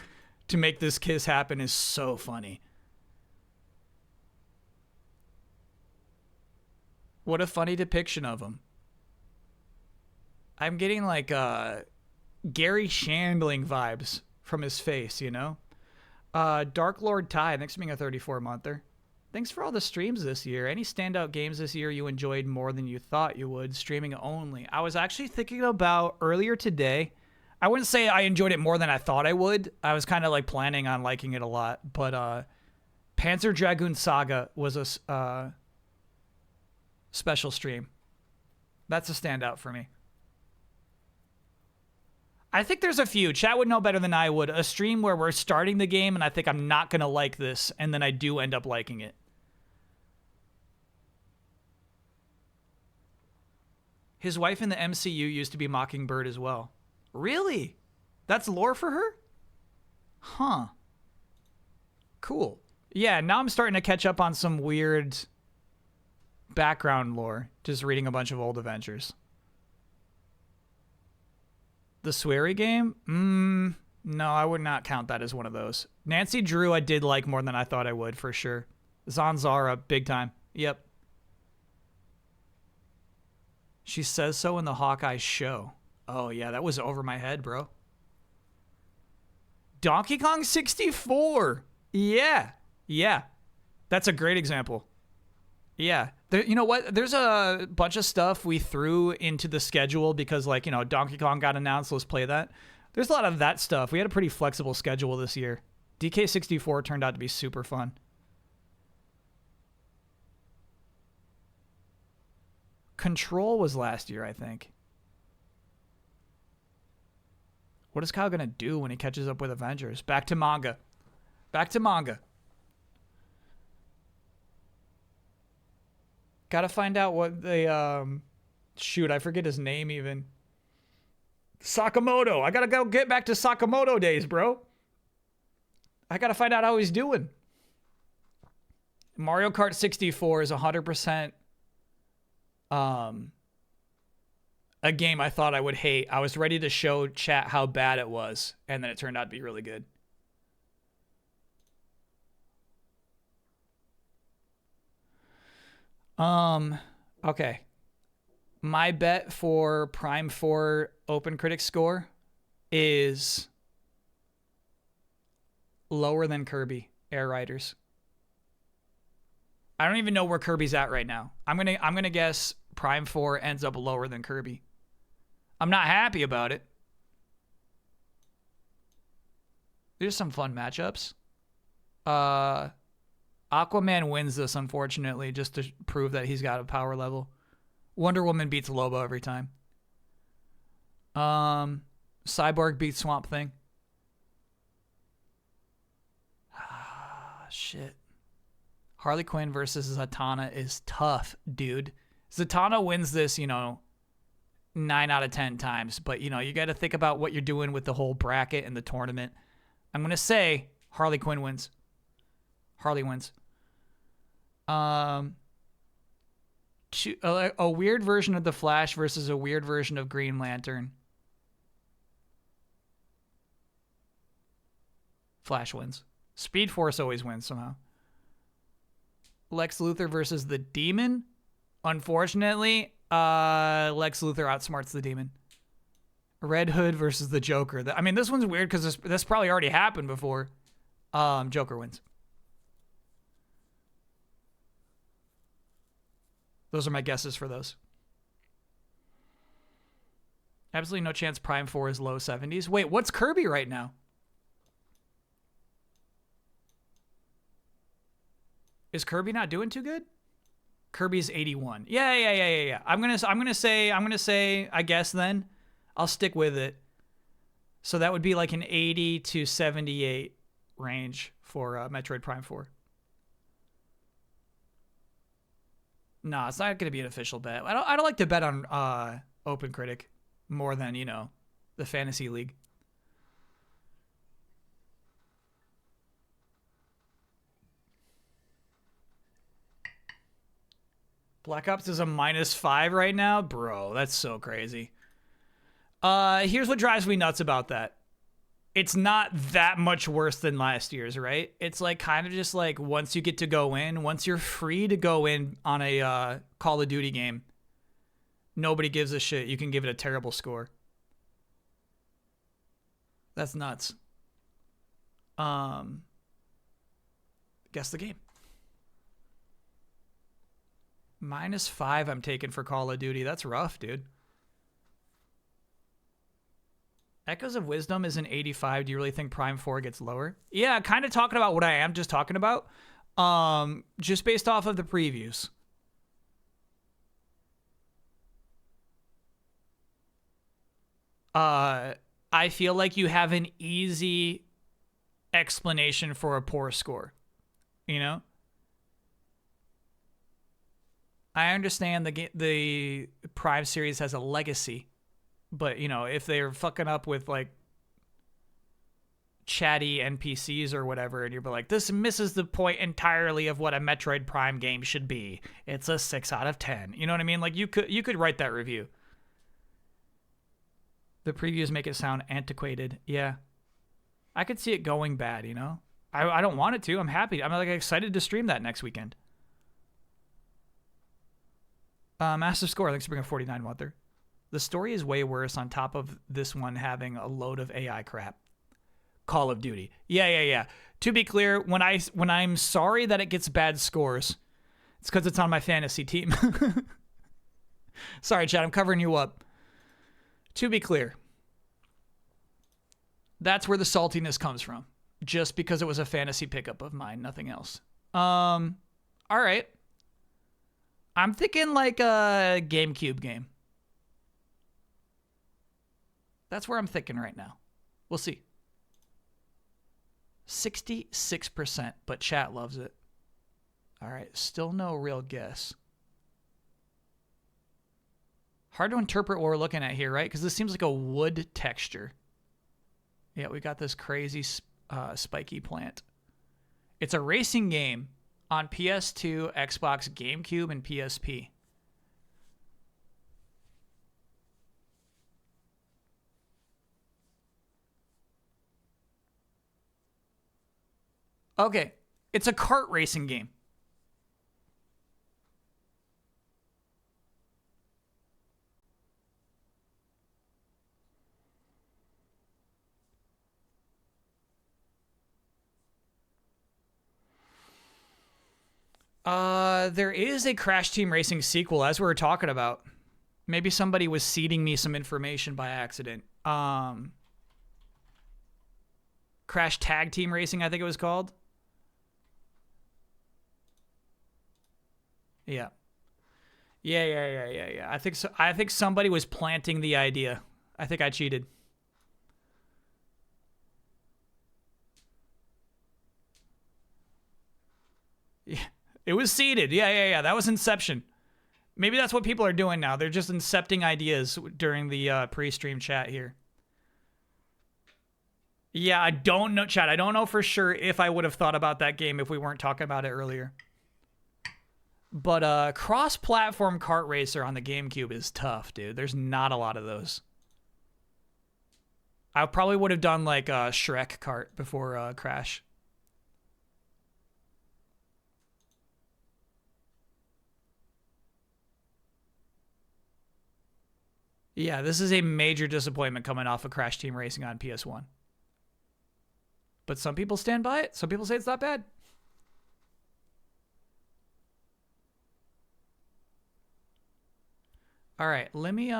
to make this kiss happen is so funny. What a funny depiction of him. I'm getting like Gary Shandling vibes from his face, you know? Dark Lord Ty, thanks for being a 34-monther. Thanks for all the streams this year. Any standout games this year you enjoyed more than you thought you would, streaming only? I was actually thinking about earlier today. I wouldn't say I enjoyed it more than I thought I would. I was kind of like planning on liking it a lot. But Panzer Dragoon Saga was a special stream. That's a standout for me. I think there's a few. Chat would know better than I would. A stream where we're starting the game and I think I'm not going to like this, and then I do end up liking it. His wife in the MCU used to be Mockingbird as well. Really? That's lore for her? Huh. Cool. Yeah, now I'm starting to catch up on some weird background lore, just reading a bunch of old Avengers. The Sweary game? No, I would not count that as one of those. Nancy Drew I did like more than I thought I would, for sure. Zanzara, big time. Yep. She says so in the Hawkeye show. Oh, yeah, that was over my head, bro. Donkey Kong 64. Yeah. Yeah. That's a great example. Yeah. You know what? There's a bunch of stuff we threw into the schedule because, like, you know, Donkey Kong got announced. Let's play that. There's a lot of that stuff. We had a pretty flexible schedule this year. DK64 turned out to be super fun. Control was last year, I think. What is Kyle going to do when he catches up with Avengers? Back to manga. Back to manga. Gotta find out what they, shoot, I forget his name even. Sakamoto. I gotta go get back to Sakamoto days, bro. I gotta find out how he's doing. Mario Kart 64 is 100% a game I thought I would hate. I was ready to show chat how bad it was, and then it turned out to be really good. Okay. My bet for Prime 4 Open Critic score is lower than Kirby Air Riders. I don't even know where Kirby's at right now. I'm gonna guess Prime 4 ends up lower than Kirby. I'm not happy about it. There's some fun matchups. Aquaman wins this, unfortunately, just to prove that he's got a power level. Wonder Woman beats Lobo every time. Cyborg beats Swamp Thing. Shit. Harley Quinn versus Zatanna is tough, dude. Zatanna wins this, 9 out of 10 times. But, you got to think about what you're doing with the whole bracket and the tournament. I'm going to say Harley Quinn wins. Harley wins. A weird version of The Flash versus a weird version of Green Lantern. Flash wins. Speed Force always wins somehow. Lex Luthor versus the Demon. Unfortunately, Lex Luthor outsmarts the Demon. Red Hood versus the Joker. I mean, this one's weird because this probably already happened before. Joker wins. Those are my guesses for those. Absolutely no chance Prime 4 is low 70s. Wait, what's Kirby right now? Is Kirby not doing too good? Kirby's 81. Yeah. I'm gonna say, I guess then. I'll stick with it. So that would be like an 80 to 78 range for Metroid Prime 4. No, it's not gonna be an official bet. I don't like to bet on Open Critic more than, the Fantasy League. Black Ops is a -5 right now? Bro, that's so crazy. Here's what drives me nuts about that. It's not that much worse than last year's, right? It's like kind of just like once you get to go in, once you're free to go in on a Call of Duty game, nobody gives a shit. You can give it a terrible score. That's nuts. Guess the game. -5 I'm taking for Call of Duty. That's rough, dude. Echoes of Wisdom is an 85. Do you really think Prime 4 gets lower? Yeah, kind of talking about what I am just talking about. Just based off of the previews. I feel like you have an easy explanation for a poor score. I understand the Prime series has a legacy, but if they're fucking up with like chatty NPCs or whatever, and you're like, this misses the point entirely of what a Metroid Prime game should be. It's a 6 out of 10. You know what I mean? Like you could write that review. The previews make it sound antiquated. Yeah, I could see it going bad. I don't want it to. I'm happy. I'm like excited to stream that next weekend. Massive score. Thanks for bringing 49, Wather. The story is way worse on top of this one having a load of AI crap. Call of Duty. Yeah. To be clear, when I'm sorry that it gets bad scores, it's because it's on my fantasy team. Sorry, Chad. I'm covering you up. To be clear, that's where the saltiness comes from. Just because it was a fantasy pickup of mine, nothing else. All right. I'm thinking like a GameCube game. That's where I'm thinking right now. We'll see. 66%, but chat loves it. All right, still no real guess. Hard to interpret what we're looking at here, right? Because this seems like a wood texture. Yeah, we got this crazy spiky plant. It's a racing game on PS2, Xbox, GameCube, and PSP. Okay, it's a kart racing game. There is a Crash Team Racing sequel, as we were talking about. Maybe somebody was seeding me some information by accident. Crash Tag Team Racing, I think it was called. Yeah. Yeah. I think so. I think somebody was planting the idea. I think I cheated. Yeah. It was seeded. Yeah. That was Inception. Maybe that's what people are doing now. They're just incepting ideas during the pre-stream chat here. Yeah, I don't know, chat. I don't know for sure if I would have thought about that game if we weren't talking about it earlier. But cross-platform kart racer on the GameCube is tough, dude. There's not a lot of those. I probably would have done like Shrek kart before Crash. Yeah, this is a major disappointment coming off of Crash Team Racing on PS1. But some people stand by it. Some people say it's not bad. All right, let me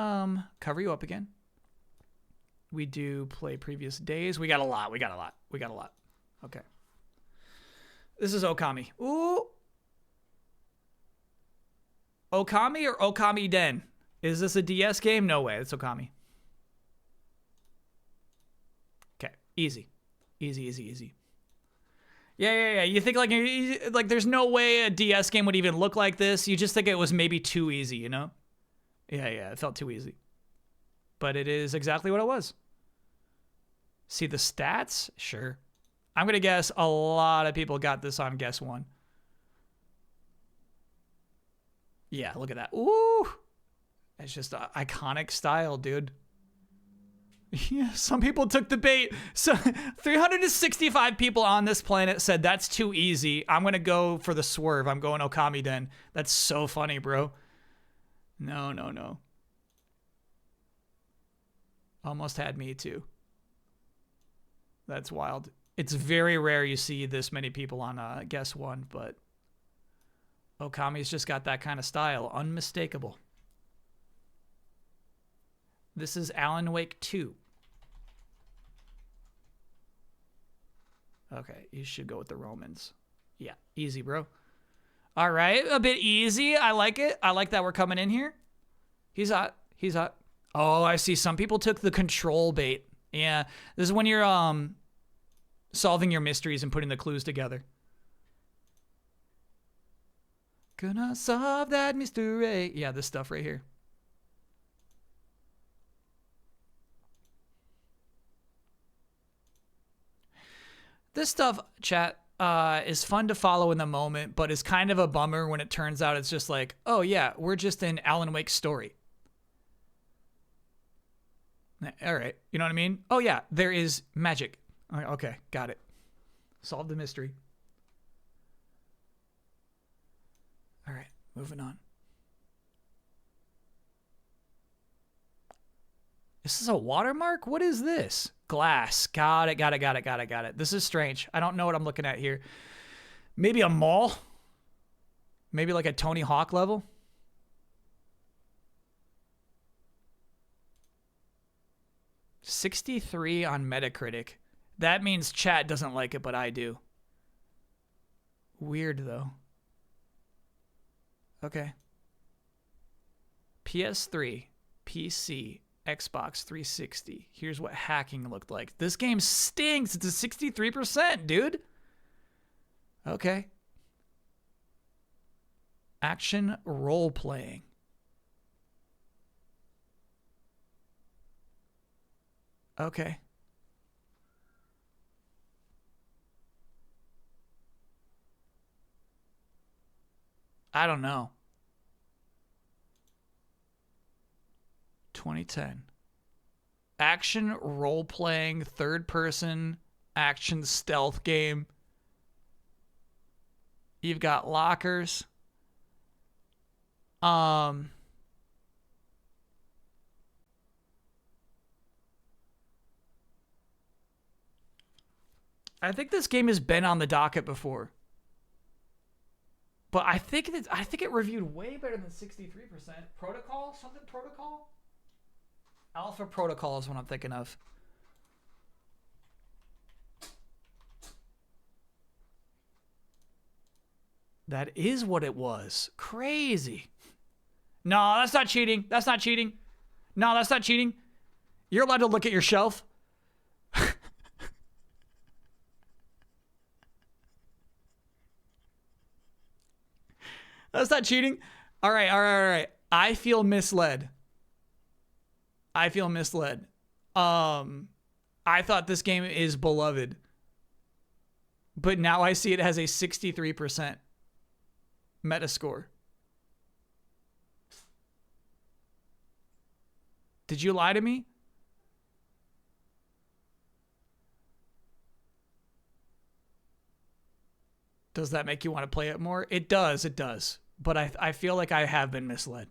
cover you up again. We do play previous days. We got a lot. Okay. This is Okami. Ooh. Okami or Okami Den? Is this a DS game? No way. It's Okami. Okay. Easy. Yeah. You think like there's no way a DS game would even look like this. You just think it was maybe too easy, you know? Yeah. It felt too easy. But it is exactly what it was. See the stats? Sure. I'm going to guess a lot of people got this on guess one. Yeah, look at that. Ooh. It's just an iconic style, dude. Yeah, some people took the bait. So 365 people on this planet said that's too easy. I'm going to go for the swerve. I'm going Okami Den. That's so funny, bro. No. Almost had me too. That's wild. It's very rare you see this many people on guess one, but Okami's just got that kind of style. Unmistakable. This is Alan Wake 2. Okay, you should go with the Romans. Yeah, easy, bro. All right, a bit easy. I like it. I like that we're coming in here. He's hot. Oh, I see. Some people took the control bait. Yeah, this is when you're solving your mysteries and putting the clues together. Gonna solve that mystery. Yeah, this stuff right here. This stuff, chat, is fun to follow in the moment, but is kind of a bummer when it turns out it's just like, oh yeah, we're just in Alan Wake's story. All right, you know what I mean? Oh yeah, there is magic. Okay, got it. Solve the mystery. All right, moving on. This is a watermark? What is this? Glass. Got it. This is strange. I don't know what I'm looking at here. Maybe a mall? Maybe like a Tony Hawk level? $63 on Metacritic. That means chat doesn't like it, but I do. Weird, though. Okay. PS3, PC, Xbox 360. Here's what hacking looked like. This game stinks. It's a 63%, dude. Okay. Action role-playing. Okay. I don't know. 2010. Action role-playing third-person action stealth game. You've got lockers. I think this game has been on the docket before. But I think it reviewed way better than 63%. Protocol? Something Protocol? Alpha Protocol is what I'm thinking of. That is what it was. Crazy. No, that's not cheating. That's not cheating. No, that's not cheating. You're allowed to look at your shelf. That's not cheating. All right, all right, all right. I feel misled. I feel misled. I thought this game is beloved. But now I see it has a 63% Metascore. Did you lie to me? Does that make you want to play it more? It does, it does. But I feel like I have been misled.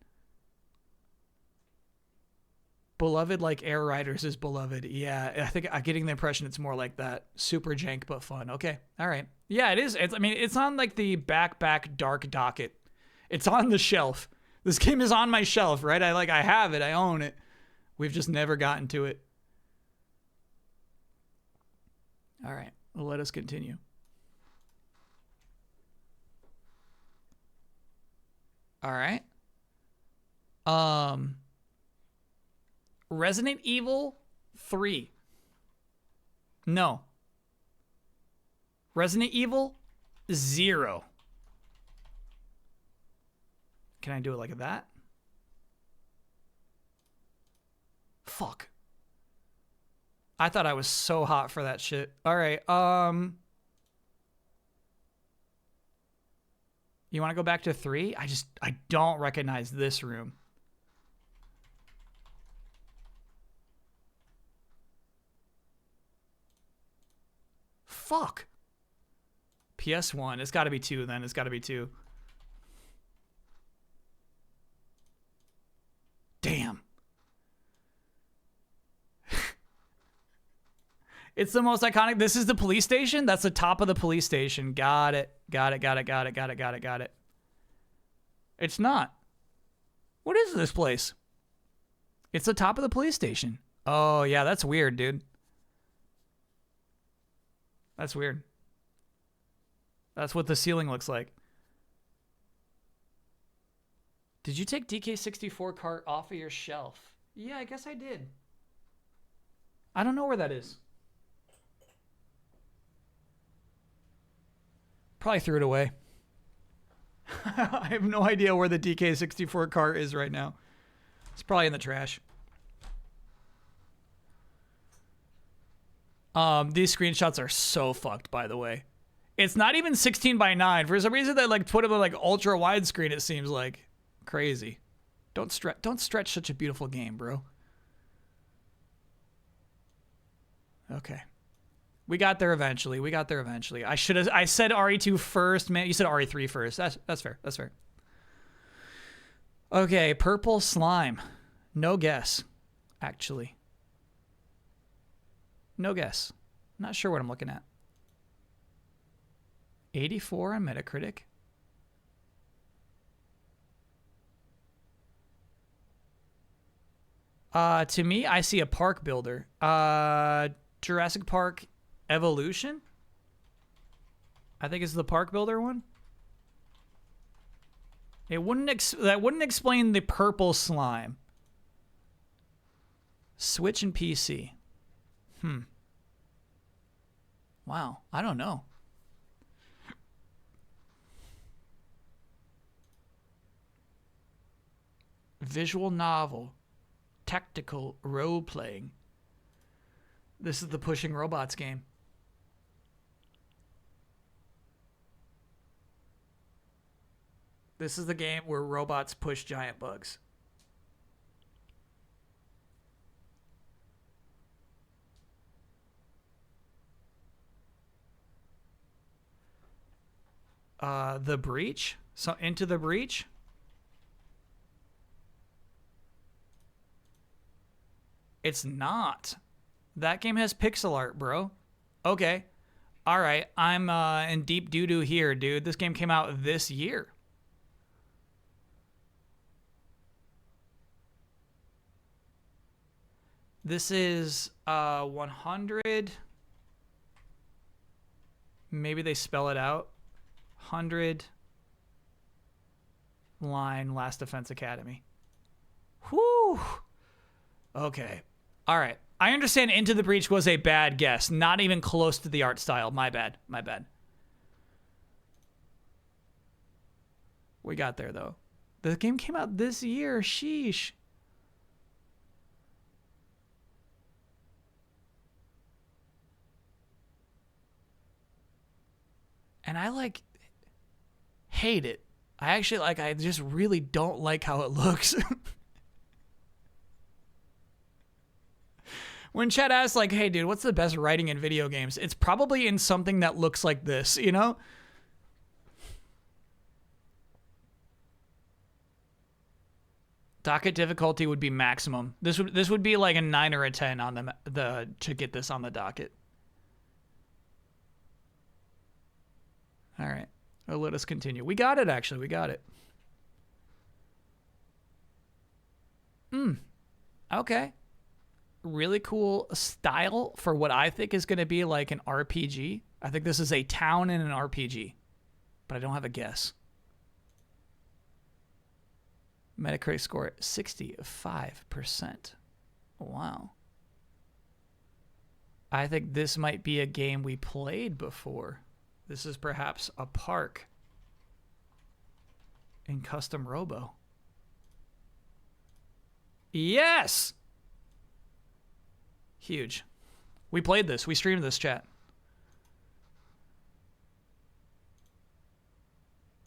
Beloved like Air Riders is beloved. Yeah, I think I'm getting the impression it's more like that. Super jank but fun. Okay, all right. Yeah, it is. I mean, it's on like the back dark docket. It's on the shelf. This game is on my shelf, right? I have it. I own it. We've just never gotten to it. All right, well, let us continue. All right. Resident Evil 3. No. Resident Evil 0. Can I do it like that? Fuck. I thought I was so hot for that shit. All right. You want to go back to 3? I don't recognize this room. Fuck. PS1. It's got to be 2 then. It's got to be 2. Damn. It's the most iconic. This is the police station? That's the top of the police station. Got it. Got it. It's not. What is this place? It's the top of the police station. Oh, yeah, that's weird, dude. That's weird. That's what the ceiling looks like. Did you take DK64 cart off of your shelf? Yeah, I guess I did. I don't know where that is. Probably threw it away. I have no idea where the DK64 cart is right now. It's probably in the trash. These screenshots are so fucked, by the way. It's not even 16:9. For some reason, they like put them in like ultra widescreen. It seems like crazy. Don't stretch such a beautiful game, bro. Okay. We got there eventually. I said RE2 first, man. You said RE3 first. That's fair. That's fair. Okay, purple slime. No guess, actually. No guess. Not sure what I'm looking at. 84 on Metacritic. To me, I see a park builder. Jurassic Park Evolution? I think it's the park builder one. That wouldn't explain the purple slime. Switch and PC. Wow, I don't know. Visual novel. Tactical role-playing. This is the pushing robots game. This is the game where robots push giant bugs. The Breach? So Into the Breach? It's not. That game has pixel art, bro. Okay. All right. I'm in deep doo-doo here, dude. This game came out this year. This is 100. Maybe they spell it out. 100 line Last Defense Academy. Whew. Okay. All right. I understand Into the Breach was a bad guess. Not even close to the art style. My bad. My bad. We got there, though. The game came out this year. Sheesh. And I, like, hate it. I just really don't like how it looks. When chat asks, like, hey, dude, what's the best writing in video games? It's probably in something that looks like this, you know? Docket difficulty would be maximum. This would be like a 9 or a 10 on the to get this on the docket. All right. Oh, let us continue. We got it, actually. We got it. Okay. Really cool style for what I think is going to be like an RPG. I think this is a town in an RPG, but I don't have a guess. Metacritic score 65%. Wow. I think this might be a game we played before. This is perhaps a park in Custom Robo. Yes! Huge. We played this. We streamed this, chat.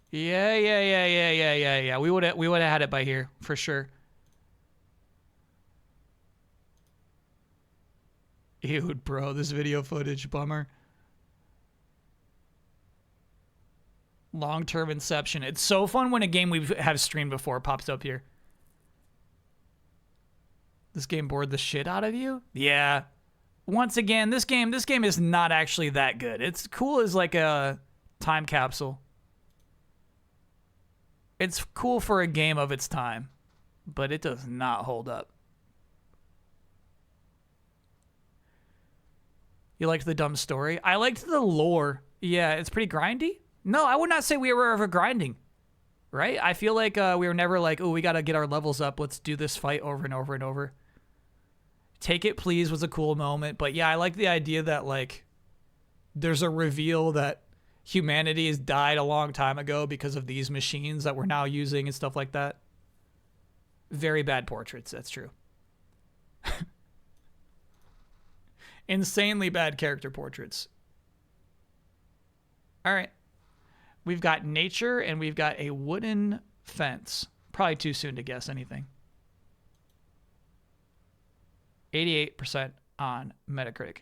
Yeah. We would have had it by here for sure. Ew, bro, this video footage, bummer. Long-term Inception. It's so fun when a game we have streamed before pops up here. This game bored the shit out of you? Yeah. Once again, this game is not actually that good. It's cool as like a time capsule. It's cool for a game of its time, but it does not hold up. You liked the dumb story? I liked the lore. Yeah, it's pretty grindy. No, I would not say we were ever grinding, right? I feel like we were never like, oh, we got to get our levels up. Let's do this fight over and over and over. Take It Please was a cool moment. But yeah, I like the idea that like there's a reveal that humanity has died a long time ago because of these machines that we're now using and stuff like that. Very bad portraits, that's true. Insanely bad character portraits. All right. We've got nature and we've got a wooden fence. Probably too soon to guess anything. 88% on Metacritic.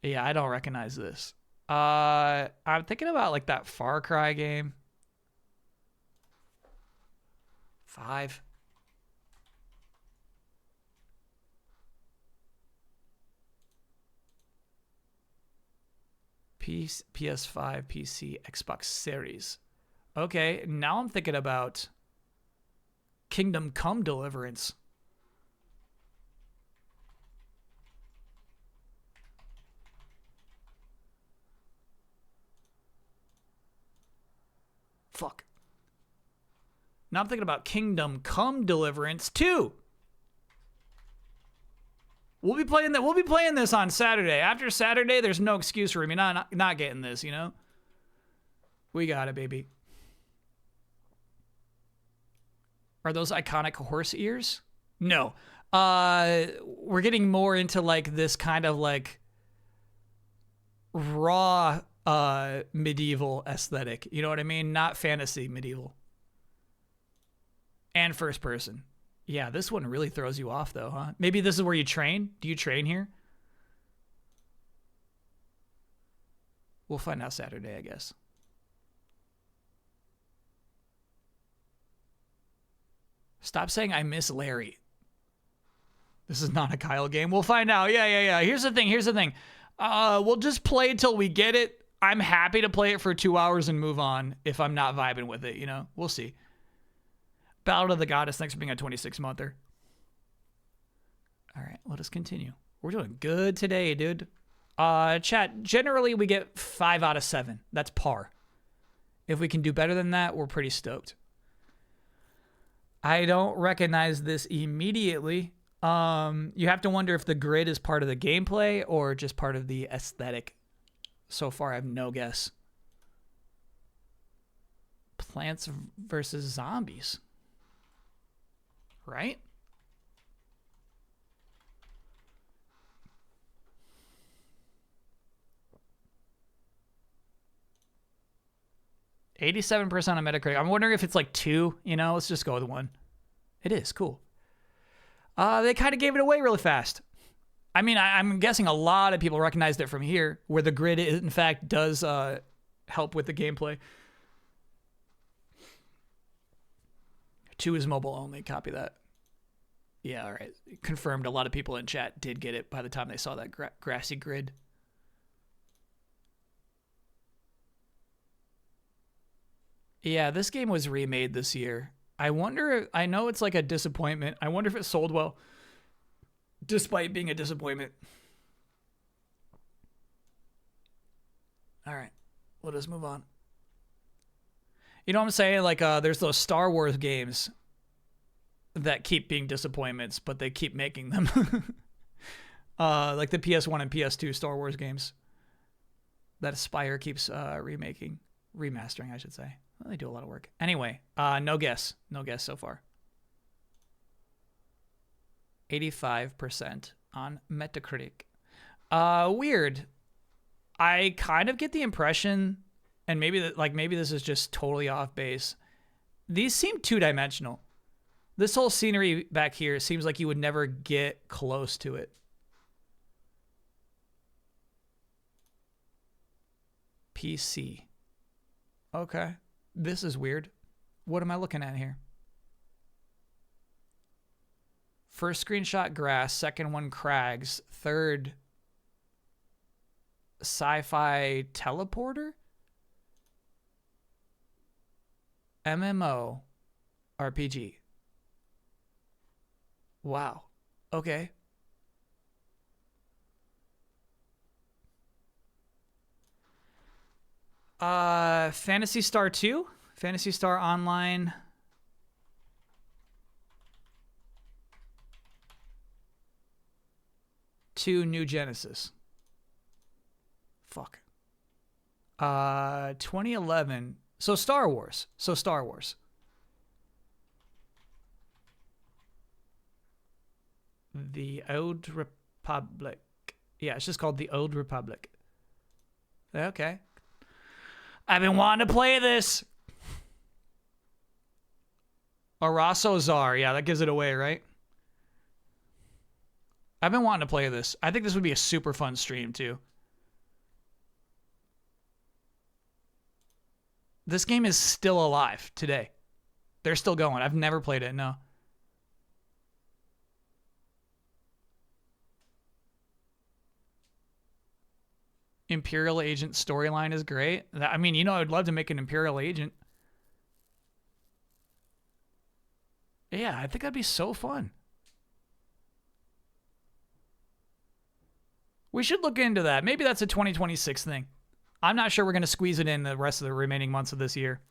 Yeah, I don't recognize this. I'm thinking about like that Far Cry game. 5. PS5, PC, Xbox Series. Okay, now I'm thinking about Kingdom Come Deliverance. Fuck. Now I'm thinking about Kingdom Come Deliverance 2. We'll be playing that. We'll be playing this on Saturday. After Saturday, there's no excuse for me not getting this, you know? We got it, baby. Are those iconic horse ears? No. We're getting more into like this kind of like raw medieval aesthetic. You know what I mean? Not fantasy medieval. And first person. Yeah, this one really throws you off though, huh? Maybe this is where you train? Do you train here? We'll find out Saturday, I guess. Stop saying I miss Larry. This is not a Kyle game. We'll find out. Yeah. Here's the thing. We'll just play till we get it. I'm happy to play it for 2 hours and move on if I'm not vibing with it, you know? We'll see. Battle of the Goddess, thanks for being a 26-monther. All right, let us continue. We're doing good today, dude. Chat, generally we get 5 out of 7. That's par. If we can do better than that, we're pretty stoked. I don't recognize this immediately. You have to wonder if the grid is part of the gameplay or just part of the aesthetic. So far, I have no guess. Plants versus Zombies. Right? $87% on Metacritic. I'm wondering if it's like 2, you know? Let's just go with 1. It is, cool. They kind of gave it away really fast. I mean, I'm guessing a lot of people recognized it from here, where the grid, in fact, does help with the gameplay. 2 is mobile only. Copy that. Yeah, all right. Confirmed. A lot of people in chat did get it by the time they saw that grassy grid. Yeah, this game was remade this year. I wonder, I know it's like a disappointment. I wonder if it sold well, despite being a disappointment. All right, let us move on. You know what I'm saying? Like, there's those Star Wars games that keep being disappointments, but they keep making them. Like the PS1 and PS2 Star Wars games that Spire keeps remastering, I should say. Well, they do a lot of work. Anyway, no guess. No guess so far. 85% on Metacritic. Weird. I kind of get the impression, and maybe this is just totally off base. These seem two-dimensional. This whole scenery back here seems like you would never get close to it. PC. Okay. This is weird. What am I looking at here? First screenshot grass, second one crags, third sci-fi teleporter? MMO RPG. Wow. Okay. Phantasy Star 2? Phantasy Star Online. To New Genesis. Fuck. 2011. So Star Wars. The Old Republic. Yeah, it's just called The Old Republic. Okay. I've been wanting to play this. Araso Czar. Yeah, that gives it away, right? I've been wanting to play this. I think this would be a super fun stream, too. This game is still alive today. They're still going. I've never played it, no. Imperial Agent storyline is great. I mean, you know, I'd love to make an Imperial Agent. Yeah, I think that'd be so fun. We should look into that. Maybe that's a 2026 thing. I'm not sure we're going to squeeze it in the rest of the remaining months of this year.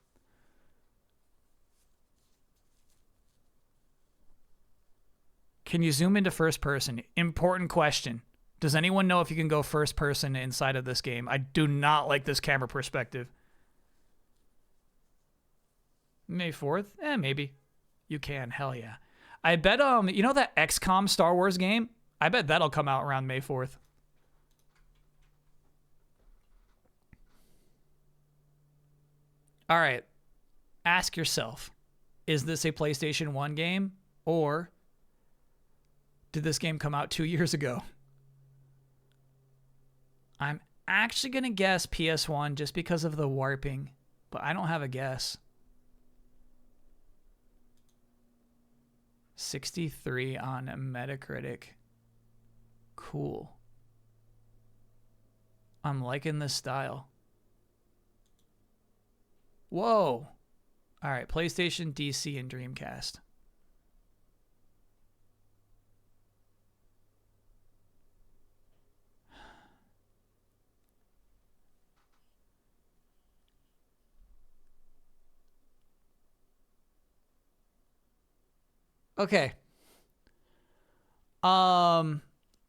Can you zoom into first person? Important question. Does anyone know if you can go first person inside of this game? I do not like this camera perspective. May 4th? Maybe. You can. Hell yeah. I bet you know that XCOM Star Wars game? I bet that'll come out around May 4th. All right. Ask yourself, is this a PlayStation 1 game or did this game come out 2 years ago? I'm actually going to guess PS1 just because of the warping, but I don't have a guess. 63 on Metacritic. Cool. I'm liking this style. Whoa. All right, PlayStation, DC, and Dreamcast. Okay.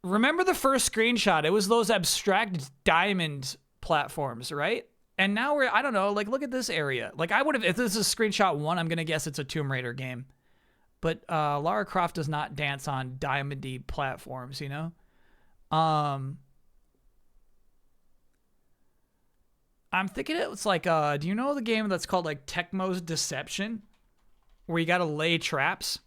Remember the first screenshot? It was those abstract diamond platforms, right? And now we're, I don't know, like, look at this area. Like, I would have, if this is screenshot 1, I'm going to guess it's a Tomb Raider game. But Lara Croft does not dance on diamondy platforms, you know? I'm thinking it's like, do you know the game that's called, like, Tecmo's Deception? Where you got to lay traps?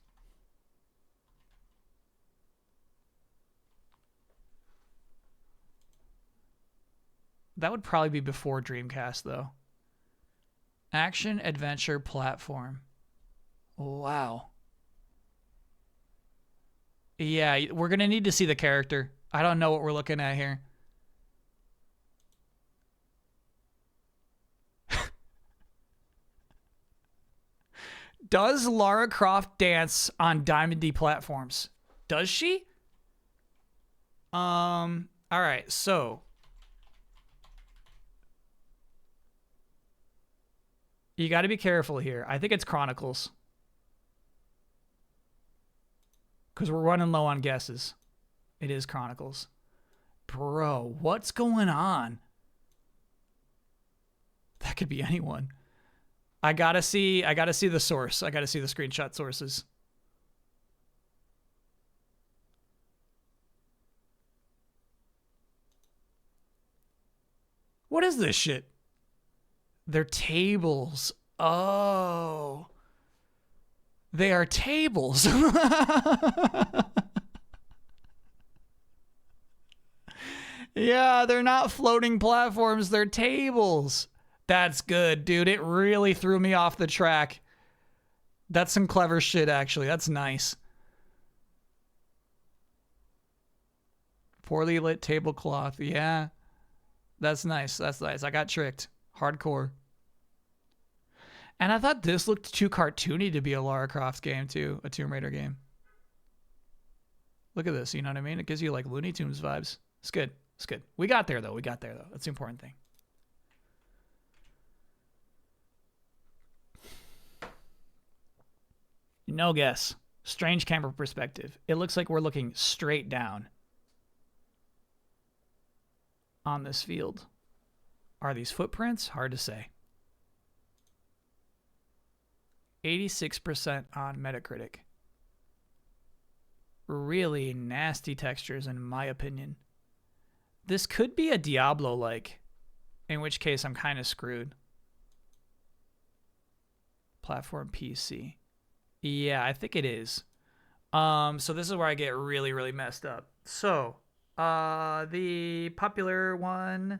That would probably be before Dreamcast, though. Action, adventure, platform. Wow. Yeah, we're going to need to see the character. I don't know what we're looking at here. Does Lara Croft dance on diamondy platforms? Does she? All right, so you got to be careful here. I think it's Chronicles. Because we're running low on guesses. It is Chronicles. Bro, what's going on? That could be anyone. I gotta see the source. I gotta see the screenshot sources. What is this shit? They're tables. Oh. They are tables. Yeah, they're not floating platforms. They're tables. That's good, dude. It really threw me off the track. That's some clever shit, actually. That's nice. Poorly lit tablecloth. Yeah. That's nice. That's nice. I got tricked. Hardcore. And I thought this looked too cartoony to be a Lara Croft game, too. A Tomb Raider game. Look at this. You know what I mean? It gives you, like, Looney Tunes vibes. It's good. It's good. We got there, though. We got there, though. That's the important thing. No guess. Strange camera perspective. It looks like we're looking straight down on this field. Are these footprints? Hard to say. 86% on Metacritic. Really nasty textures, in my opinion. This could be a Diablo-like, in which case I'm kind of screwed. Platform PC. Yeah, I think it is. So this is where I get really, really messed up. So, the popular one.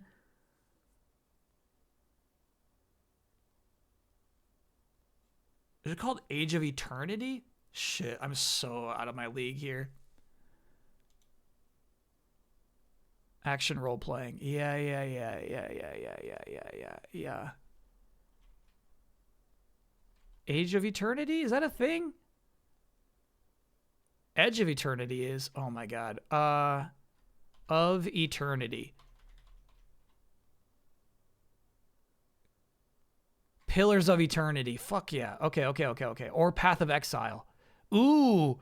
Is it called Age of Eternity? Shit, I'm so out of my league here. Action role playing. Yeah. Age of Eternity? Is that a thing? Edge of Eternity is. Oh my god. Of Eternity. Pillars of Eternity. Fuck yeah. Okay. Or Path of Exile. Ooh.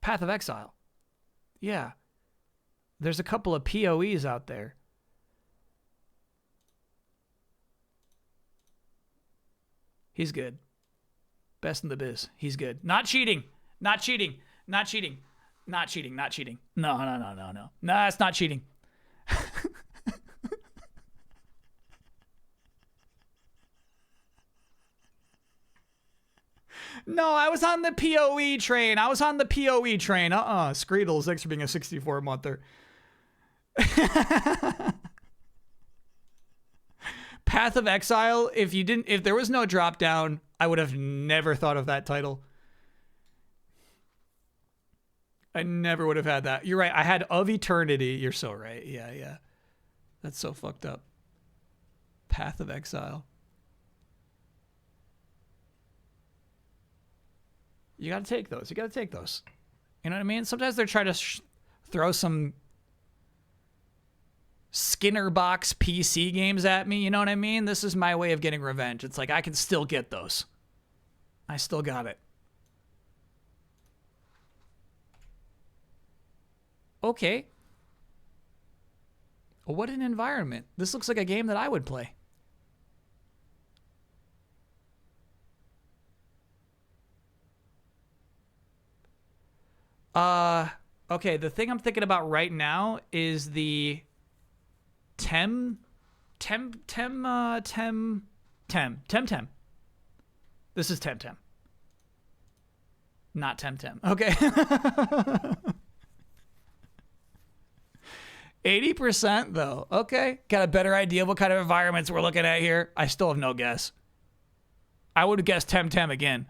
Path of Exile. Yeah. There's a couple of PoEs out there. He's good. Best in the biz. He's good. Not cheating. Not cheating. Not cheating. Not cheating. Not cheating. No. No, that's not cheating. No, I was on the PoE train. I was on the PoE train. Screedles, thanks for being a 64-monther. Path of Exile, if there was no drop down, I would have never thought of that title. I never would have had that. You're right. I had Of Eternity. You're so right. Yeah. That's so fucked up. Path of Exile. You got to take those. You got to take those. You know what I mean? Sometimes they're trying to throw some Skinner box PC games at me. You know what I mean? This is my way of getting revenge. It's like I can still get those. I still got it. Okay. What an environment. This looks like a game that I would play. Okay, the thing I'm thinking about right now is the Tem. This is Tem. Not Tem. Okay. 80% though. Okay. Got a better idea of what kind of environments we're looking at here. I still have no guess. I would have guessed Tem again.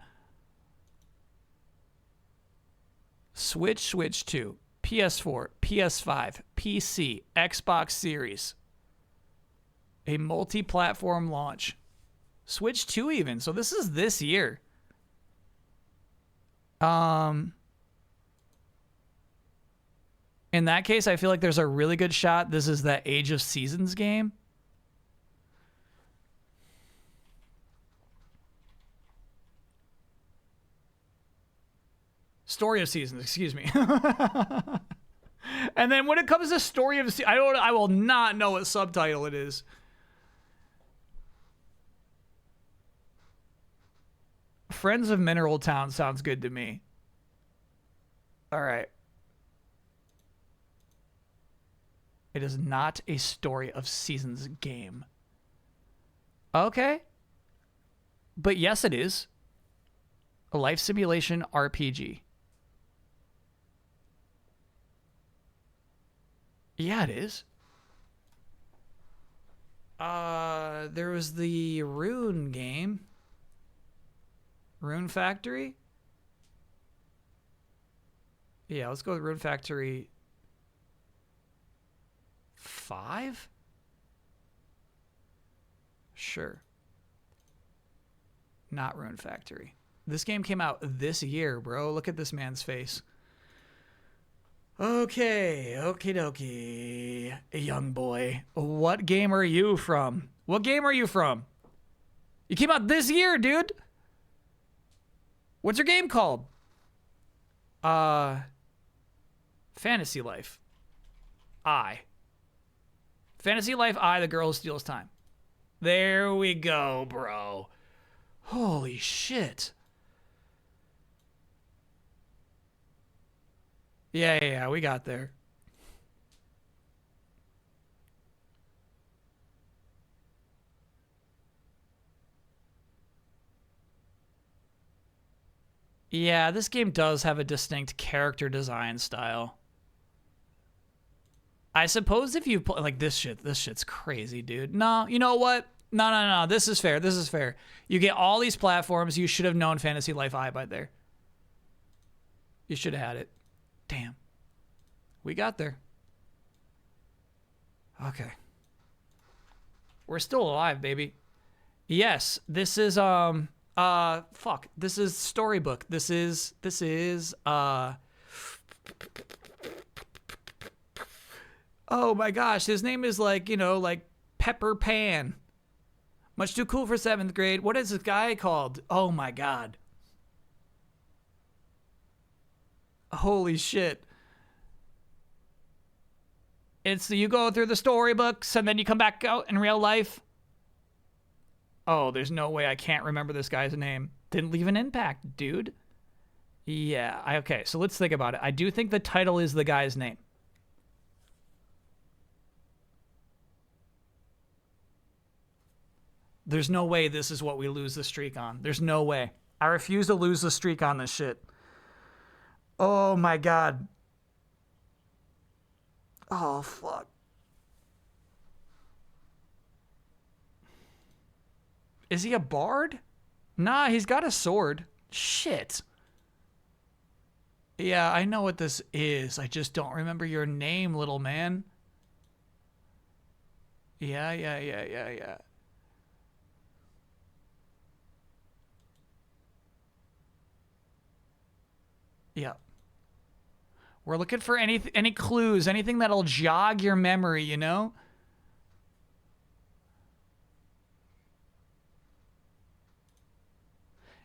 Switch 2, PS4, PS5, PC, Xbox Series. A multi-platform launch. Switch 2 even. So this is this year. In that case, I feel like there's a really good shot this is that Age of Seasons game. Story of Seasons, excuse me. And then when it comes to Story of Seasons, I will not know what subtitle it is. Friends of Mineral Town sounds good to me. All right. It is not a Story of Seasons game. Okay. But yes, it is. A life simulation RPG. Yeah, it is. There was the Rune game. Rune Factory? Yeah, let's go with Rune Factory 5? Sure. Not Rune Factory. This game came out this year, bro. Look at this man's face. Okay, okie dokie, young boy. What game are you from? What game are you from? You came out this year, dude. What's your game called? Fantasy Life. Fantasy Life I, the girl who steals time. There we go, bro. Holy shit. Yeah, we got there. Yeah, this game does have a distinct character design style. I suppose if you play, like, this shit's crazy, dude. No, you know what? No. This is fair. This is fair. You get all these platforms. You should have known Fantasy Life I by there. You should have had it. Damn. We got there. Okay. We're still alive, baby. Yes, this is fuck. This is Storybook. This is oh my gosh, his name is like, like Pepper Pan. Much too cool for 7th grade. What is this guy called? Oh my god. Holy shit. It's you go through the storybooks and then you come back out in real life. Oh, there's no way I can't remember this guy's name. Didn't leave an impact, dude. Yeah, okay, so let's think about it. I do think the title is the guy's name. There's no way this is what we lose the streak on. There's no way. I refuse to lose the streak on this shit. Oh my god. Oh, fuck. Is he a bard? Nah, he's got a sword. Shit. Yeah, I know what this is. I just don't remember your name, little man. Yeah. Yeah. We're looking for any clues, anything that'll jog your memory, you know?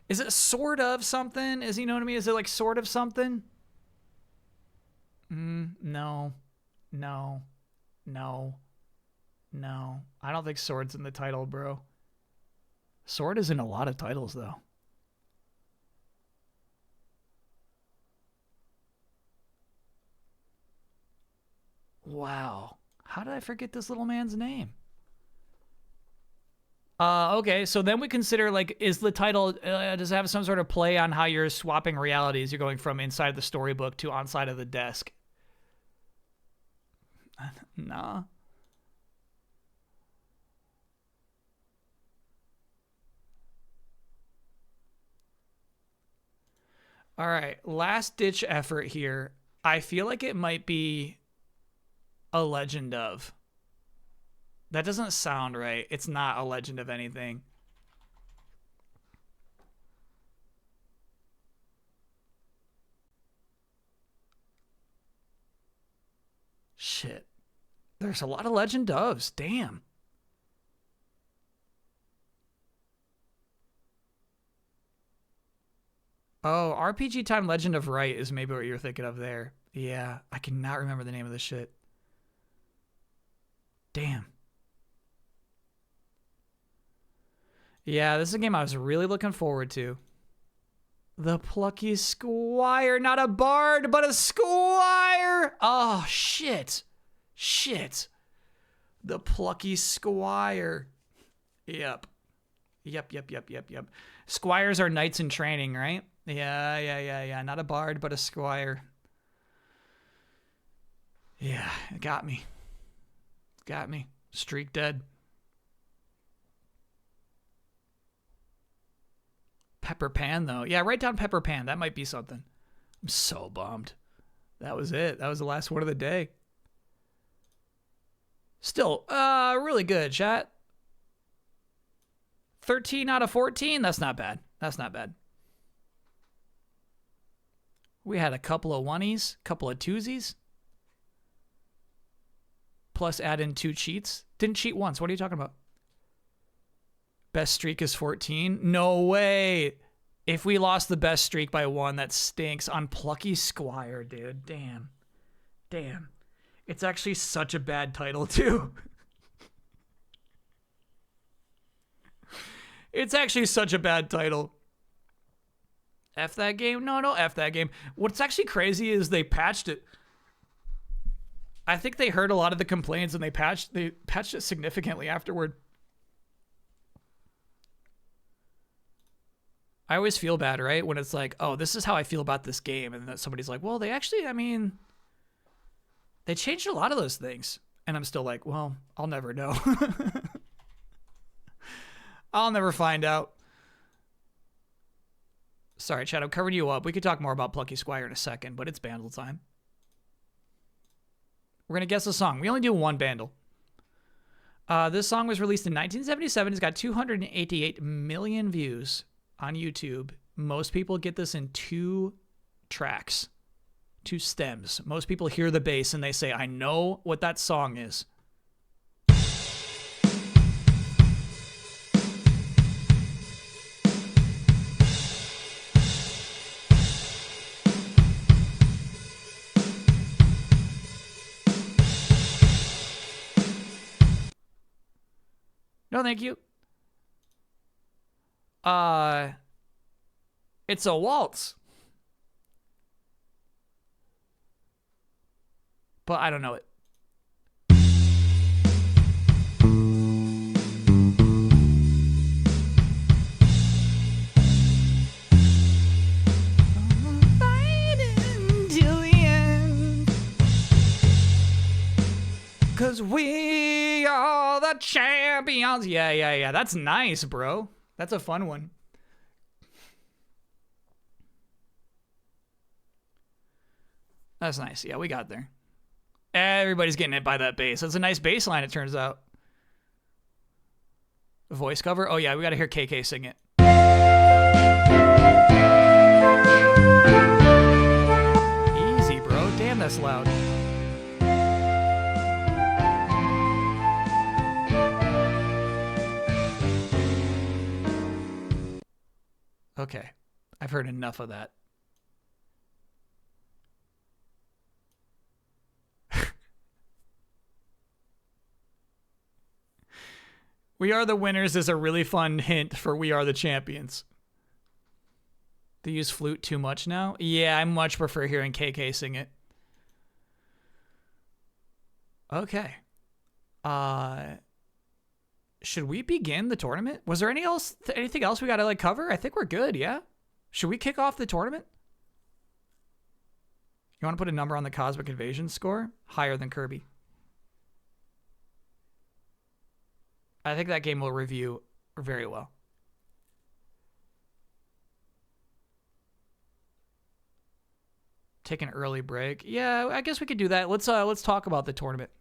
Is it sort of something? Is you know what I mean? Is it like sort of something? No. No. No. No. I don't think sword's in the title, bro. Sword is in a lot of titles, though. Wow. How did I forget this little man's name? Okay, so then we consider, like, is the title, does it have some sort of play on how you're swapping realities? You're going from inside the storybook to on side of the desk. Nah. All right, last ditch effort here. I feel like it might be a legend of. That doesn't sound right. It's not a legend of anything. Shit. There's a lot of legend ofs. Damn. Oh, RPG Time Legend of Right is maybe what you're thinking of there. Yeah, I cannot remember the name of this shit. Damn. Yeah, this is a game I was really looking forward to. The Plucky Squire. Not a bard, but a squire. Oh, shit. Shit. The Plucky Squire. Yep. Yep. Squires are knights in training, right? Yeah. Not a bard, but a squire. Yeah, it got me. Got me. Streak dead. Pepper Pan, though. Yeah, write down Pepper Pan. That might be something. I'm so bummed. That was it. That was the last one of the day. Still, really good, chat. 13 out of 14? That's not bad. That's not bad. We had a couple of oneies, couple of twosies. Plus add in 2 cheats. Didn't cheat once. What are you talking about? Best streak is 14? No way. If we lost the best streak by 1, that stinks. On Plucky Squire, dude. Damn. It's actually such a bad title, too. It's actually such a bad title. F that game? No, F that game. What's actually crazy is they patched it. I think they heard a lot of the complaints and they patched it significantly afterward. I always feel bad, right? When it's like, oh, this is how I feel about this game. And then somebody's like, well, they actually, I mean, they changed a lot of those things. And I'm still like, well, I'll never know. I'll never find out. Sorry, Chad, I'm covering you up. We could talk more about Plucky Squire in a second, but it's Bandle time. We're going to guess a song. We only do one Bandle. This song was released in 1977. It's got 288 million views on YouTube. Most people get this in 2 tracks, 2 stems. Most people hear the bass and they say, I know what that song is. No, thank you. It's a waltz. But I don't know it. Cause we are the champions. Yeah. That's nice, bro. That's a fun one. That's nice. Yeah, we got there. Everybody's getting hit by that bass. That's a nice bass line, it turns out. Voice cover? Oh, yeah, we got to hear KK sing it. Easy, bro. Damn, that's loud. Okay. I've heard enough of that. We are the winners is a really fun hint for we are the champions. They use flute too much now? Yeah, I much prefer hearing KK sing it. Okay. Should we begin the tournament? Was there anything else we got to like cover? I think we're good, yeah? Should we kick off the tournament? You want to put a number on the Cosmic Invasion score? Higher than Kirby. I think that game will review very well. Take an early break. Yeah, I guess we could do that. Let's talk about the tournament.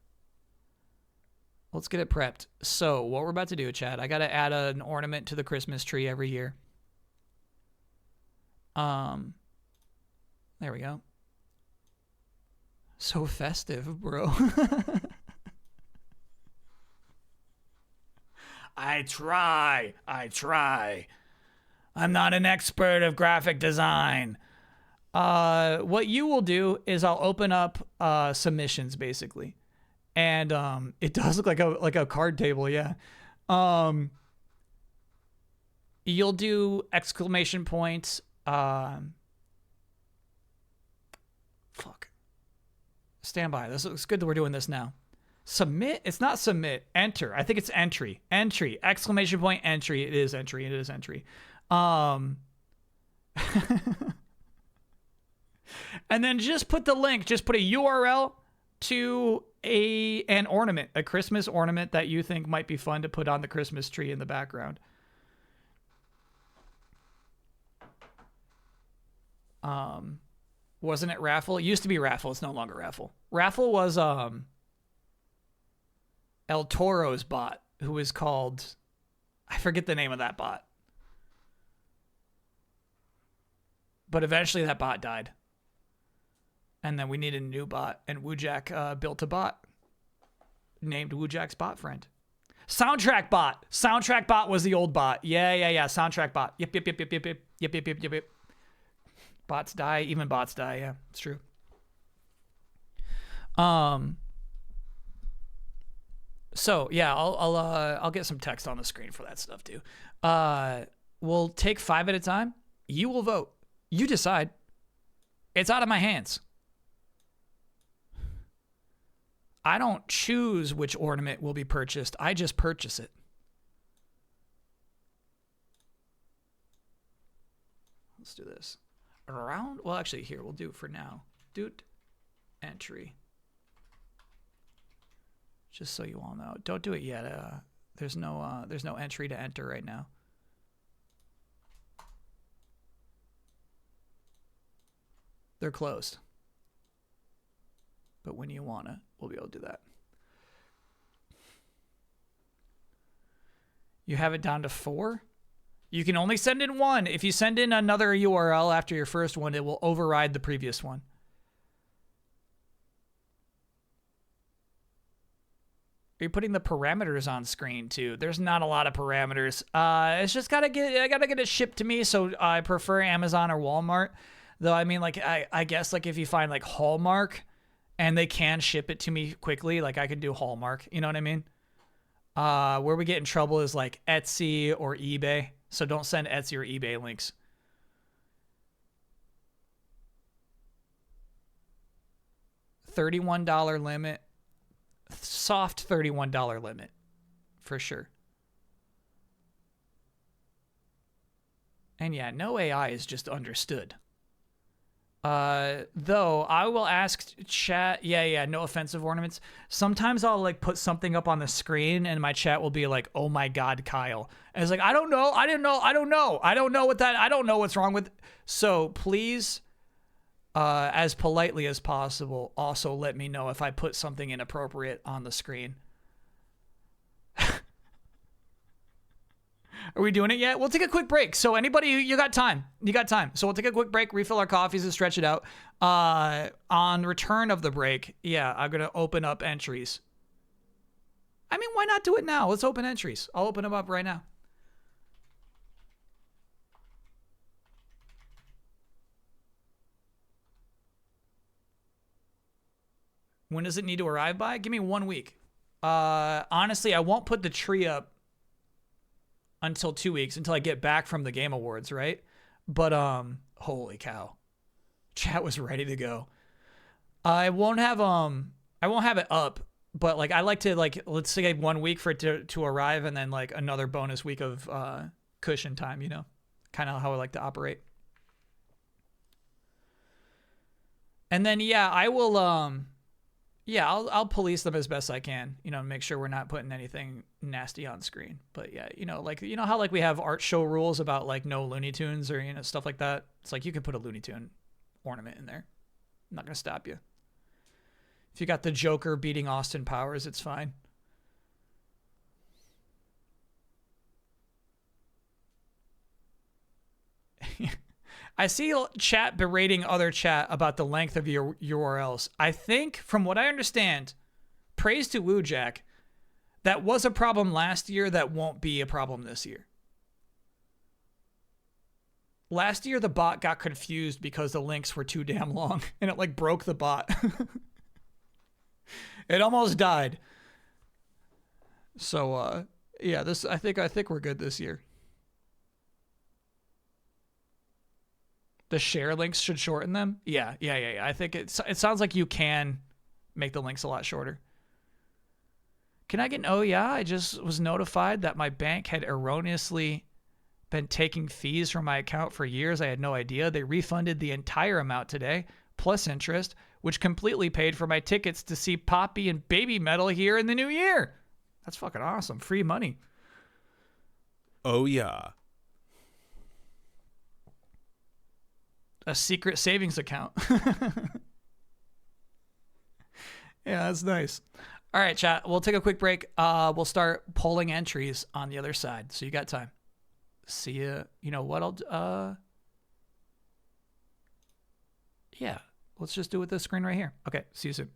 Let's get it prepped. So, what we're about to do, Chad, I got to add an ornament to the Christmas tree every year. There we go. So festive, bro. I try. I'm not an expert of graphic design. What you will do is I'll open up submissions basically. And it does look like a card table, yeah. You'll do exclamation points. Fuck. Stand by. It's good that we're doing this now. Submit? It's not submit. Enter. I think it's entry. Entry. Exclamation point entry. It is entry. It is entry. And then just put the link. Just put a URL to an ornament, a Christmas ornament that you think might be fun to put on the Christmas tree in the background. Wasn't it Raffle? It used to be Raffle. It's no longer Raffle. Raffle was El Toro's bot, who was called, I forget the name of that bot. But eventually that bot died. And then we needed a new bot, and Woojack built a bot named Woojack's Bot Friend. Soundtrack Bot. Soundtrack Bot was the old bot. Yeah. Soundtrack Bot. Yep. Bots die. Even bots die. Yeah, it's true. So yeah, I'll get some text on the screen for that stuff too. We'll take 5 at a time. You will vote. You decide. It's out of my hands. I don't choose which ornament will be purchased. I just purchase it. Let's do this. Around, well, actually, here, we'll do it for now. Doot, entry. Just so you all know. Don't do it yet. There's no entry to enter right now. They're closed. But when you wanna, we'll be able to do that. You have it down to 4? You can only send in 1. If you send in another URL after your first one, it will override the previous one. Are you putting the parameters on screen too? There's not a lot of parameters. It's just I gotta get it shipped to me, so I prefer Amazon or Walmart. Though I mean, like I guess like if you find like Hallmark and they can ship it to me quickly, like I could do Hallmark. You know what I mean? Where we get in trouble is like Etsy or eBay. So don't send Etsy or eBay links. $31 limit. Soft $31 limit. For sure. And yeah, no AI is just understood. Though I will ask chat. Yeah, no offensive ornaments. Sometimes I'll like put something up on the screen and my chat will be like, "Oh my God, Kyle." And it's like, I don't know. I don't know what's wrong with. So please, as politely as possible, also let me know if I put something inappropriate on the screen. Are we doing it yet? We'll take a quick break. So anybody, you got time. So we'll take a quick break, refill our coffees and stretch it out. On return of the break, yeah, I'm going to open up entries. I mean, why not do it now? Let's open entries. I'll open them up right now. When does it need to arrive by? Give me 1 week. Honestly, I won't put the tree up until 2 weeks, until I get back from the Game Awards, right? But holy cow, chat was ready to go. I won't have it up, but like I like to, like, let's say 1 week for it to arrive, and then like another bonus week of cushion time, you know, kind of how I like to operate. And then yeah, I will I'll police them as best I can, you know, make sure we're not putting anything nasty on screen. But yeah, you know, like, you know how like we have art show rules about like no Looney Tunes or, you know, stuff like that. It's like you can put a Looney Tune ornament in there. I'm not gonna stop you. If you got the Joker beating Austin Powers, it's fine. I see chat berating other chat about the length of your URLs. I think, from what I understand, praise to Woojack, that was a problem last year that won't be a problem this year. Last year, the bot got confused because the links were too damn long, and it like broke the bot. It almost died. So, yeah, I think we're good this year. The share links should shorten them. Yeah. I think it sounds like you can make the links a lot shorter. Can I get? Oh yeah, I just was notified that my bank had erroneously been taking fees from my account for years. I had no idea. They refunded the entire amount today, plus interest, which completely paid for my tickets to see Poppy and Baby Metal here in the new year. That's fucking awesome. Free money. Oh yeah. A secret savings account. Yeah, that's nice. All right, chat. We'll take a quick break. We'll start polling entries on the other side. So you got time. See ya. You know what yeah, let's just do it with this screen right here. Okay, see you soon.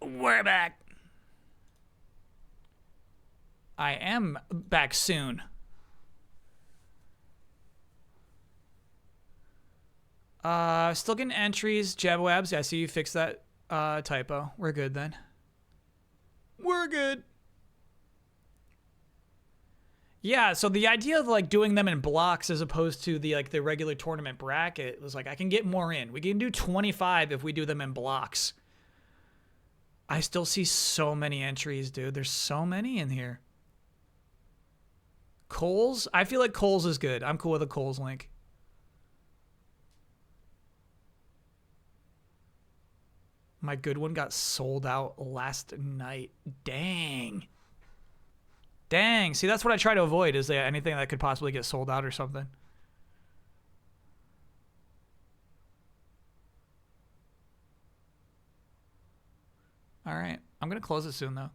We're back. I am back soon. Still getting entries. Jabwabs. I see you fixed that typo. We're good then. We're good. Yeah, so the idea of like doing them in blocks as opposed to the like the regular tournament bracket was like I can get more in. We can do 25 if we do them in blocks. I still see so many entries, dude. There's so many in here. Coles? I feel like Coles is good. I'm cool with a Coles link. My good one got sold out last night. Dang. Dang. See, that's what I try to avoid. Is there anything that could possibly get sold out or something? All right. I'm going to close it soon, though.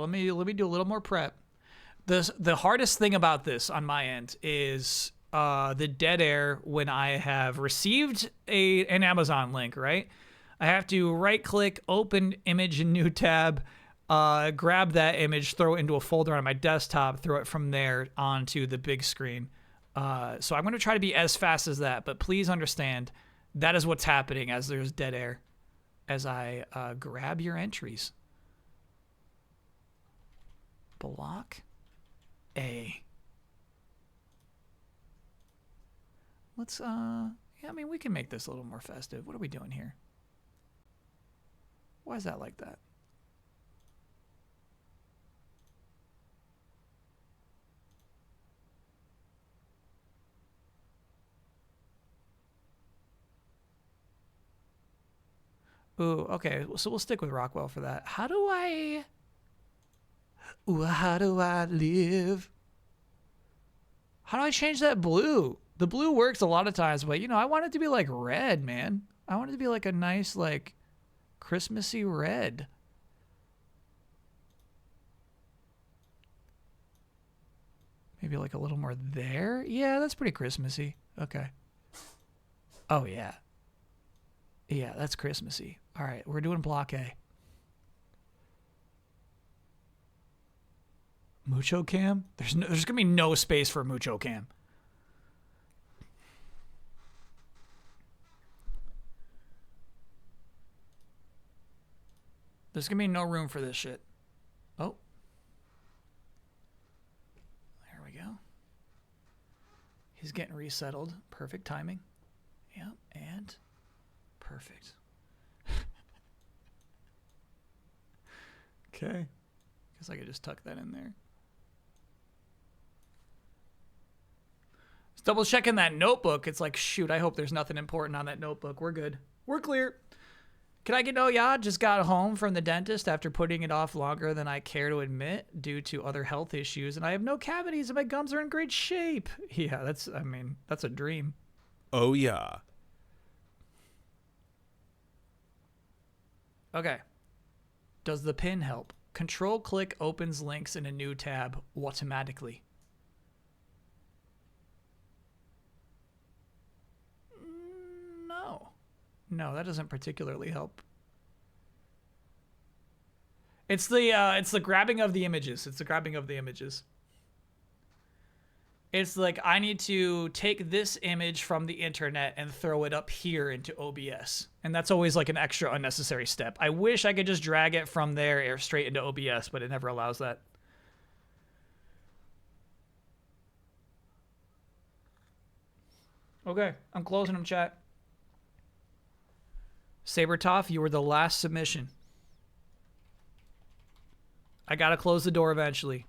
Let me do a little more prep. The hardest thing about this on my end is the dead air when I have received an Amazon link, right? I have to right-click, open image in new tab, grab that image, throw it into a folder on my desktop, throw it from there onto the big screen. So I'm going to try to be as fast as that, but please understand that is what's happening as there's dead air as I grab your entries. Block A. Let's, yeah, I mean, we can make this a little more festive. What are we doing here? Why is that like that? Ooh, okay. So we'll stick with Rockwell for that. How do I live? How do I change that blue? The blue works a lot of times, but you know, I want it to be like red, man. I want it to be like a nice, like, Christmassy red. Maybe like a little more there. Yeah, that's pretty Christmassy. Okay. Oh, yeah. Yeah, that's Christmassy. All right, we're doing block A. Mucho Cam? There's going to be no space for Mucho Cam. There's going to be no room for this shit. Oh. There we go. He's getting resettled. Perfect timing. Yep, and perfect. Okay. Guess I could just tuck that in there. Just double checking that notebook. It's like, shoot, I hope there's nothing important on that notebook. We're good. We're clear. Can I get no yacht? Just got home from the dentist after putting it off longer than I care to admit due to other health issues, and I have no cavities and my gums are in great shape. Yeah, that's a dream. Oh, yeah. Okay. Does the pin help? Control-click opens links in a new tab automatically. No. No, that doesn't particularly help. It's the grabbing of the images. It's the grabbing of the images. It's like I need to take this image from the internet and throw it up here into OBS. And that's always like an extra unnecessary step. I wish I could just drag it from there or straight into OBS, but it never allows that. Okay, I'm closing them, chat. Sabertoff, you were the last submission. I gotta close the door eventually.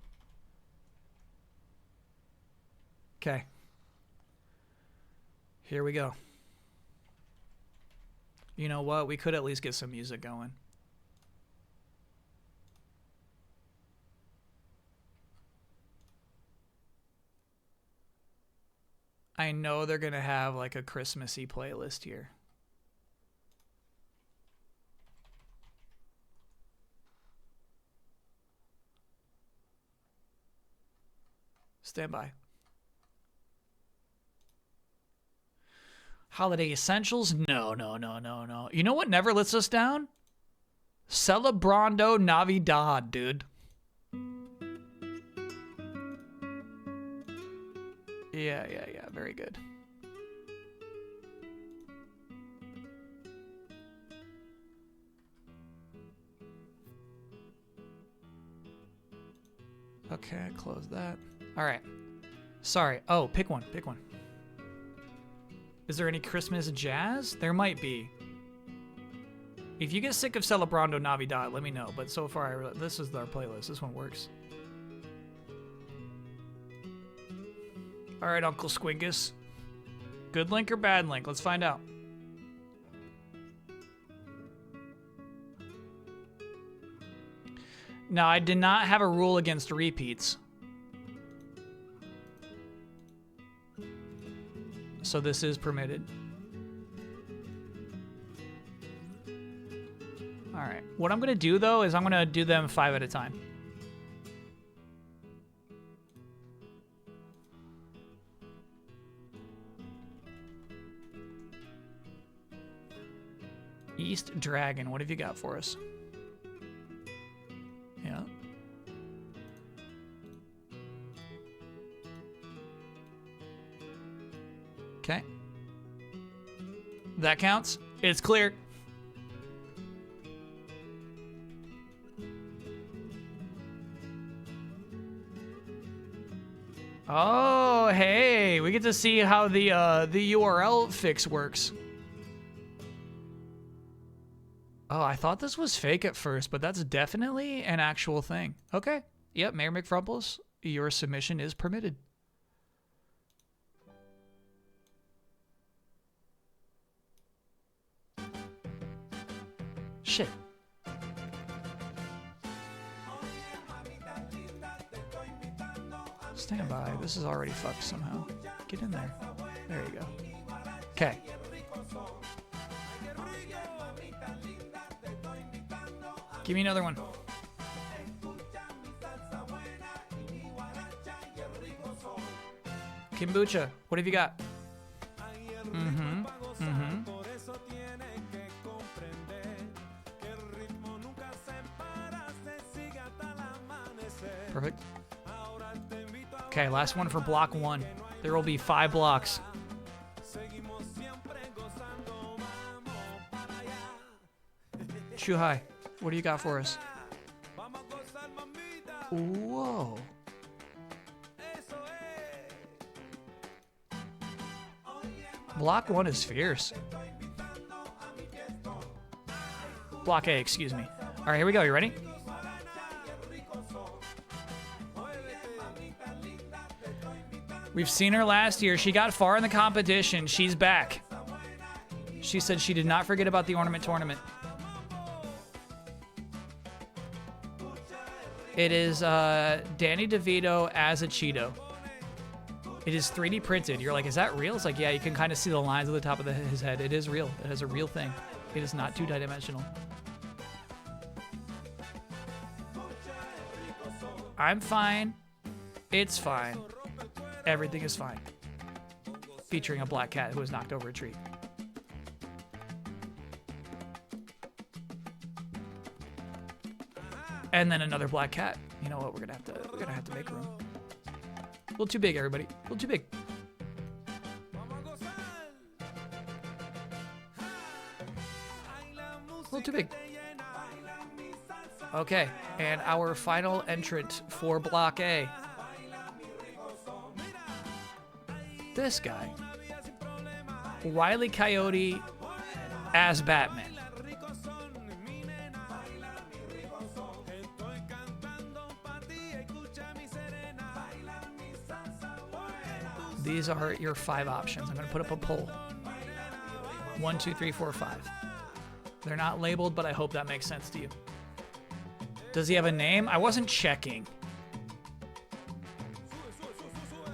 Okay. Here we go. You know what? We could at least get some music going. I know they're gonna have like a Christmassy playlist here. Stand by. Holiday essentials? No, no, no, no, no. You know what never lets us down? Celebrando Navidad, dude. Yeah. Very good. Okay, close that. All right. Sorry. Oh, pick one. Pick one. Is there any Christmas jazz? There might be. If you get sick of Celebrando Navidad, let me know. But so far, this is our playlist. This one works. All right, Uncle Squingus. Good link or bad link? Let's find out. Now, I did not have a rule against repeats. So this is permitted. All right. What I'm going to do, though, is I'm going to do them 5 at a time. East Dragon, what have you got for us? Yeah. Okay. That counts. It's clear. Oh, hey, we get to see how the URL fix works. Oh, I thought this was fake at first, but that's definitely an actual thing. Okay. Yep, Mayor McFrumples, your submission is permitted. Shit. Stand by. This is already fucked somehow. Get in there. There you go. Okay. Give me another one. Kombucha, what have you got? Perfect. Okay, last one for block 1. There will be 5 blocks. Chuhai, what do you got for us? Whoa. Block 1 is fierce. Block A, excuse me. All right, here we go. You ready? We've seen her last year. She got far in the competition. She's back. She said she did not forget about the Ornament tournament. It is Danny DeVito as a Cheeto. It is 3D printed. You're like, is that real? It's like, yeah, you can kind of see the lines at the top of his head. It is real. It is a real thing. It is not two-dimensional. I'm fine. It's fine. Everything is fine. Featuring a black cat who has knocked over a tree. And then another black cat. You know what? We're gonna have to make room. A little too big, everybody. A little too big. A little too big. Okay, and our final entrant for Block A. This guy. Wile E. Coyote as Batman. These are your 5 options. I'm going to put up a poll. 1, 2, 3, 4, 5. They're not labeled, but I hope that makes sense to you. Does he have a name? I wasn't checking.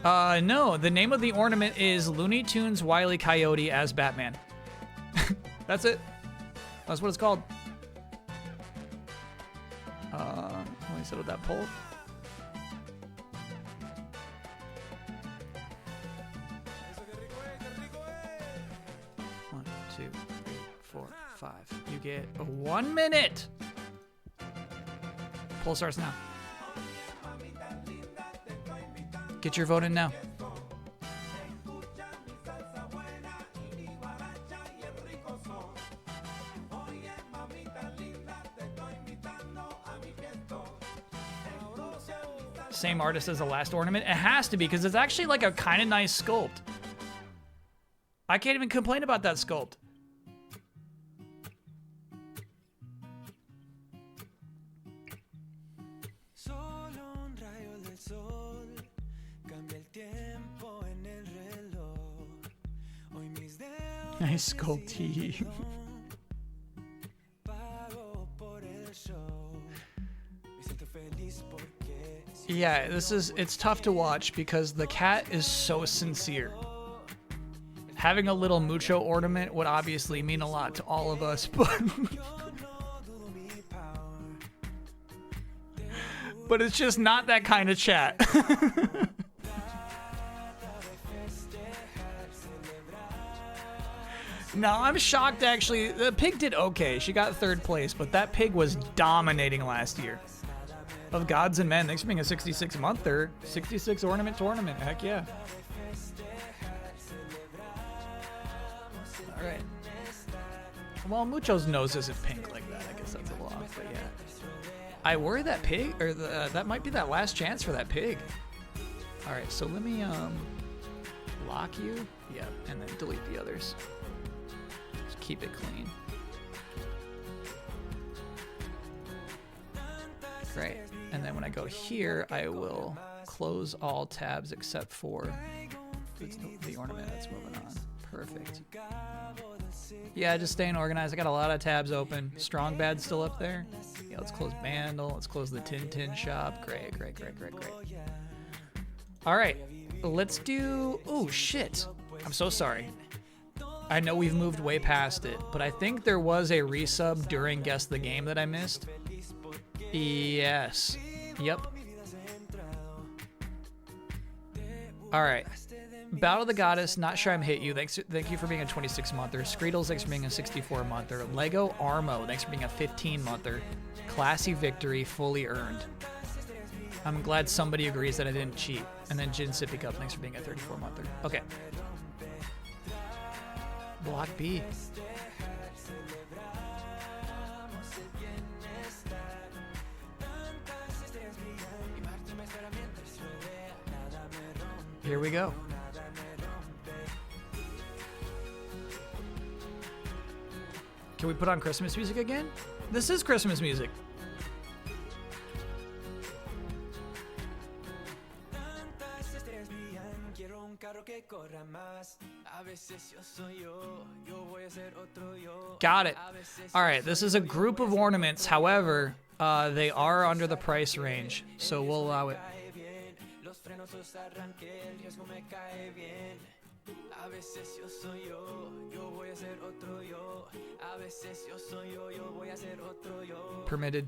No, the name of the ornament is Looney Tunes Wile E. Coyote as Batman. That's it. That's what it's called. Let me settle that poll. One, 2, 3, 4, 5. You get 1 minute. Poll starts now. Get your vote in now. Same artist as the last ornament? It has to be, because it's actually like a kind of nice sculpt. I can't even complain about that sculpt. Nice sculpty. Yeah, it's tough to watch because the cat is so sincere. Having a little mucho ornament would obviously mean a lot to all of us, but it's just not that kind of chat. No, I'm shocked actually. The pig did okay. She got 3rd place, but that pig was dominating last year. Of Gods and Men, thanks for being a 66-monther. 66 ornament tournament, heck yeah. All right. Well, Mucho's nose isn't pink like that. I guess that's a little off, but yeah. I worry that pig, or that might be that last chance for that pig. All right, so let me lock you. Yeah, and then delete the others. Just keep it clean. Great. And then when I go here, I will close all tabs except for the ornament that's moving on. Perfect. Yeah, just staying organized. I got a lot of tabs open. Strong Bad's still up there. Yeah, let's close Bandle. Let's close the Tin shop. Great. All right, let's do... Oh, shit. I'm so sorry. I know we've moved way past it, but I think there was a resub during Guess the Game that I missed. Yes. Yep. All right. Battle of the Goddess, not sure I'm hit you. Thank you for being a 26-monther. Screedles, thanks for being a 64-monther. Lego Armo, thanks for being a 15-monther. Classy Victory, fully earned. I'm glad somebody agrees that I didn't cheat. And then Jin Sippy Cup, thanks for being a 34-monther. Okay. Block B. Here we go. Can we put on Christmas music again? This is Christmas music. Got it. All right, this is a group of ornaments. However, they are under the price range, so we'll allow it. Permitted.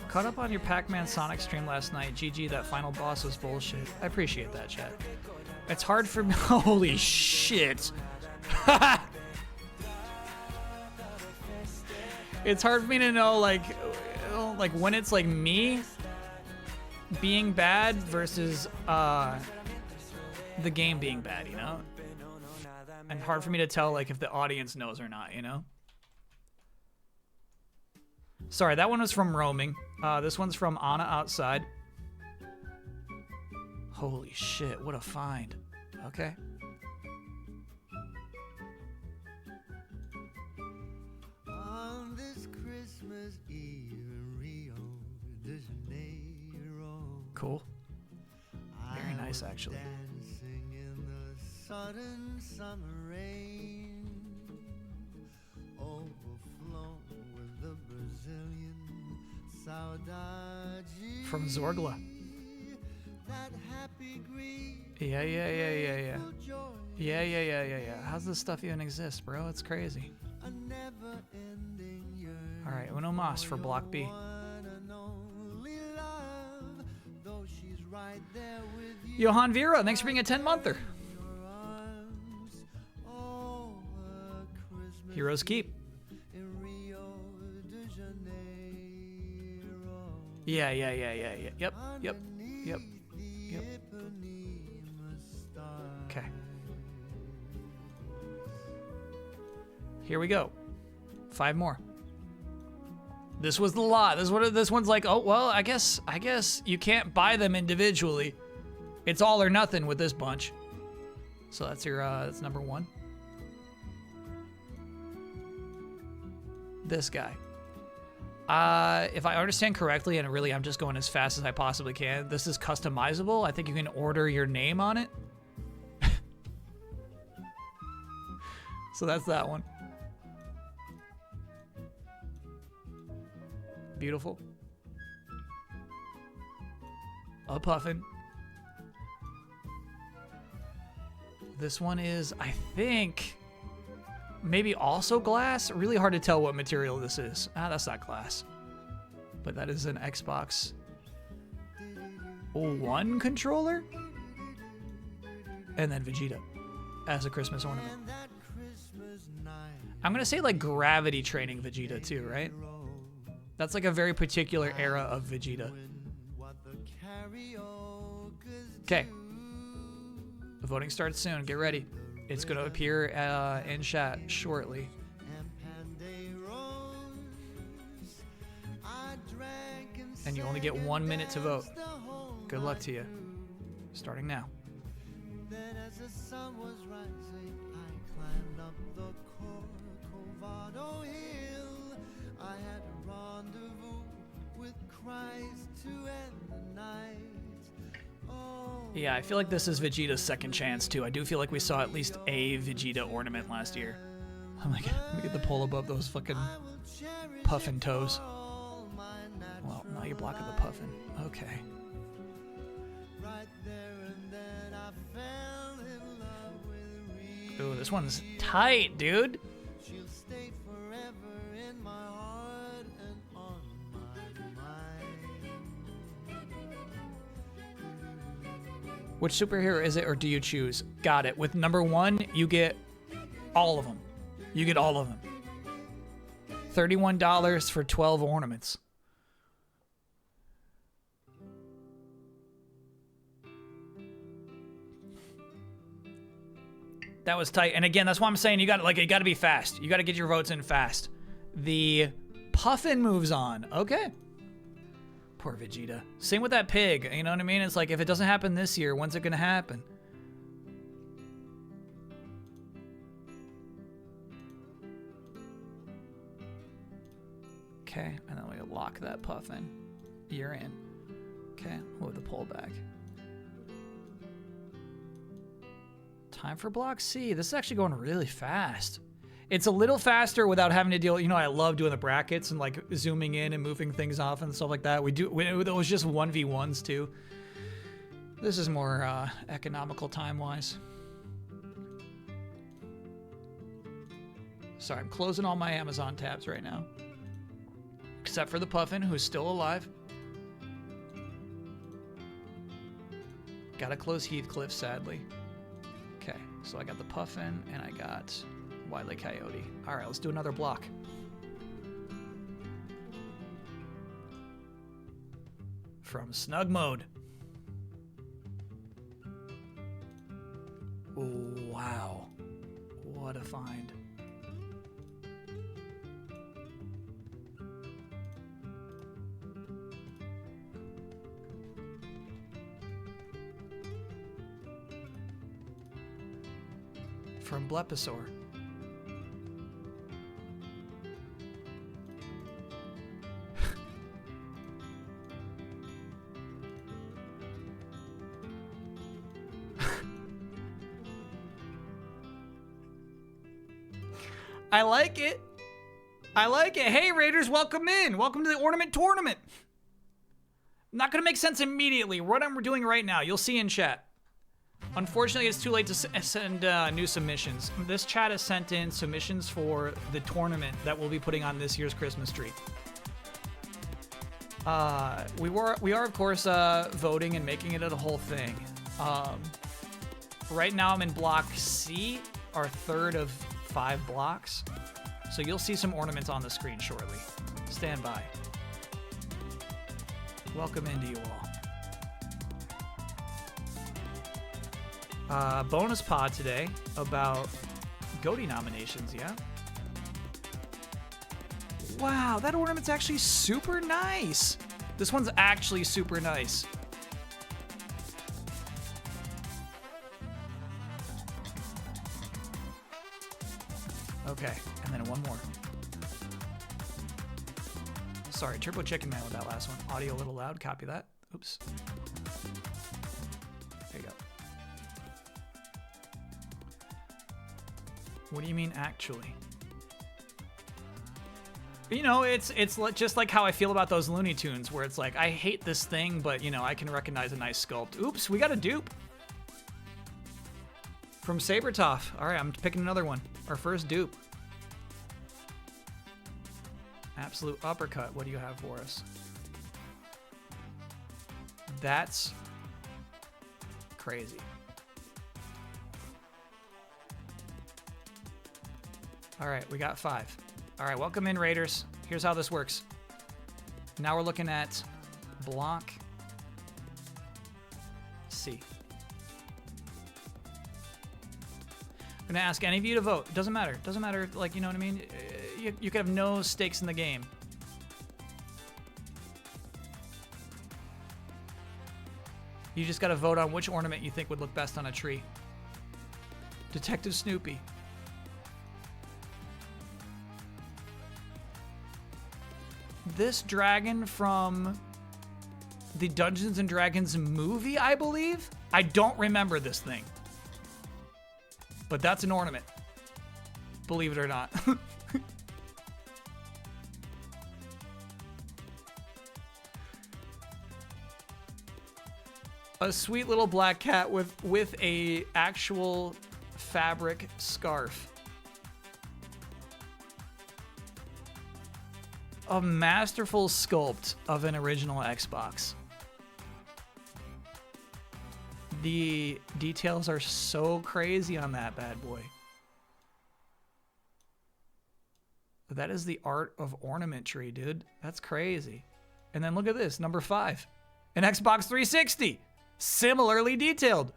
Caught up on your Pac-Man Sonic stream last night. GG, that final boss was bullshit. I appreciate that, chat. It's hard for me. Holy shit. It's hard for me to know, like when it's like me being bad versus the game being bad, you know? And hard for me to tell, like, if the audience knows or not, you know? Sorry, that one was from Roaming. This one's from Anna Outside. Holy shit, what a find. Okay. On this Christmas Eve in Rio de Janeiro. Cool. Very nice, actually. Dancing in the sudden summer rain, overflown with the Brazilian saudade. From Zorgla. That happy greed. Yeah. Joy. Yeah. How's this stuff even exist, bro? It's crazy. A never-ending yearning. All right, Uno Mas for Block B. One and only love, though she's right there with you. Johan Vera, thanks for being a 10-monther. Heroes Keep. In Rio de Janeiro. Yeah. Yep. Okay. Here we go. 5 more. This was the lot. This one's like, oh well, I guess you can't buy them individually. It's all or nothing with this bunch. So that's your that's number 1. This guy. If I understand correctly, and really I'm just going as fast as I possibly can, this is customizable. I think you can order your name on it. So that's that one. Beautiful. A puffin. This one is, I think, maybe also glass. Really hard to tell what material this is. That's not glass. But that is an Xbox One controller. And then Vegeta as a Christmas ornament. I'm going to say like gravity training Vegeta too, right? That's like a very particular era of Vegeta. Okay. The voting starts soon. Get ready. It's going to appear in chat shortly. And you only get 1 minute to vote. Good luck to you. Starting now. Then as the sun was rising, I climbed up the Corcovado hill. I had a rendezvous with Christ to end the night. Oh, Yeah, I feel like this is Vegeta's second chance too. I do feel like we saw at least a Vegeta ornament last year. I'm like, let me get the pull above those fucking puffin toes. Well, now you're blocking the puffin. Okay. right there and then I fell in love with Rita. Ooh, this one's tight, dude. She'll stay forever in my heart and on my mind. Which superhero is it, or do you choose? Got it. With number 1, you get all of them. You get all of them. $31 for 12 ornaments. That was tight. And again, that's why I'm saying you got to be fast. You got to get your votes in fast. The puffin moves on. Okay. Poor Vegeta. Same with that pig. You know what I mean? It's like, if it doesn't happen this year, when's it going to happen? Okay, and then we lock that puff in. You're in. Okay, move the pole back. Time for block C. This is actually going really fast. It's a little faster without having to deal. You know, I love doing the brackets and like zooming in and moving things off and stuff like that. It was just 1v1s too. This is more economical time-wise. Sorry, I'm closing all my Amazon tabs right now. Except for the Puffin, who's still alive. Gotta close Heathcliff, sadly. Okay, so I got the Puffin, and I got Wile E. Coyote. All right, let's do another block. From Snug Mode. Wow. What a find. From Blepisaur. I like it. I like it. Hey, Raiders, welcome in. Welcome to the Ornament Tournament. Not going to make sense immediately. What I'm doing right now, you'll see in chat. Unfortunately, it's too late to send new submissions. This chat has sent in submissions for the tournament that we'll be putting on this year's Christmas tree. We are of course voting and making it a whole thing. Right now I'm in block C, our third of 5 blocks. So you'll see some ornaments on the screen shortly. Stand by. Welcome into you all. Bonus pod today about GOATY nominations, yeah? Wow, that ornament's actually super nice. This one's actually super nice. Okay, and then one more. Sorry, Turbo Chicken Man with that last one. Audio a little loud, copy that. Oops. There you go. What do you mean, actually? You know, it's just like how I feel about those Looney Tunes, where it's like, I hate this thing, but, you know, I can recognize a nice sculpt. Oops, we got a dupe. From Sabertoph. All right, I'm picking another one. Our first dupe. Absolute uppercut. What do you have for us? That's crazy. All right, we got 5. All right, welcome in, Raiders. Here's how this works. Now we're looking at block C. I'm gonna ask any of you to vote. It doesn't matter. It doesn't matter, like, you know what I mean? You could have no stakes in the game. You just gotta vote on which ornament you think would look best on a tree. Detective Snoopy. This dragon from the Dungeons and Dragons movie, I believe? I don't remember this thing. But that's an ornament. Believe it or not. A sweet little black cat with a actual fabric scarf. A masterful sculpt of an original Xbox. The details are so crazy on that bad boy. That is the art of ornamentry, dude. That's crazy. And then look at this, number 5. An Xbox 360. Similarly detailed.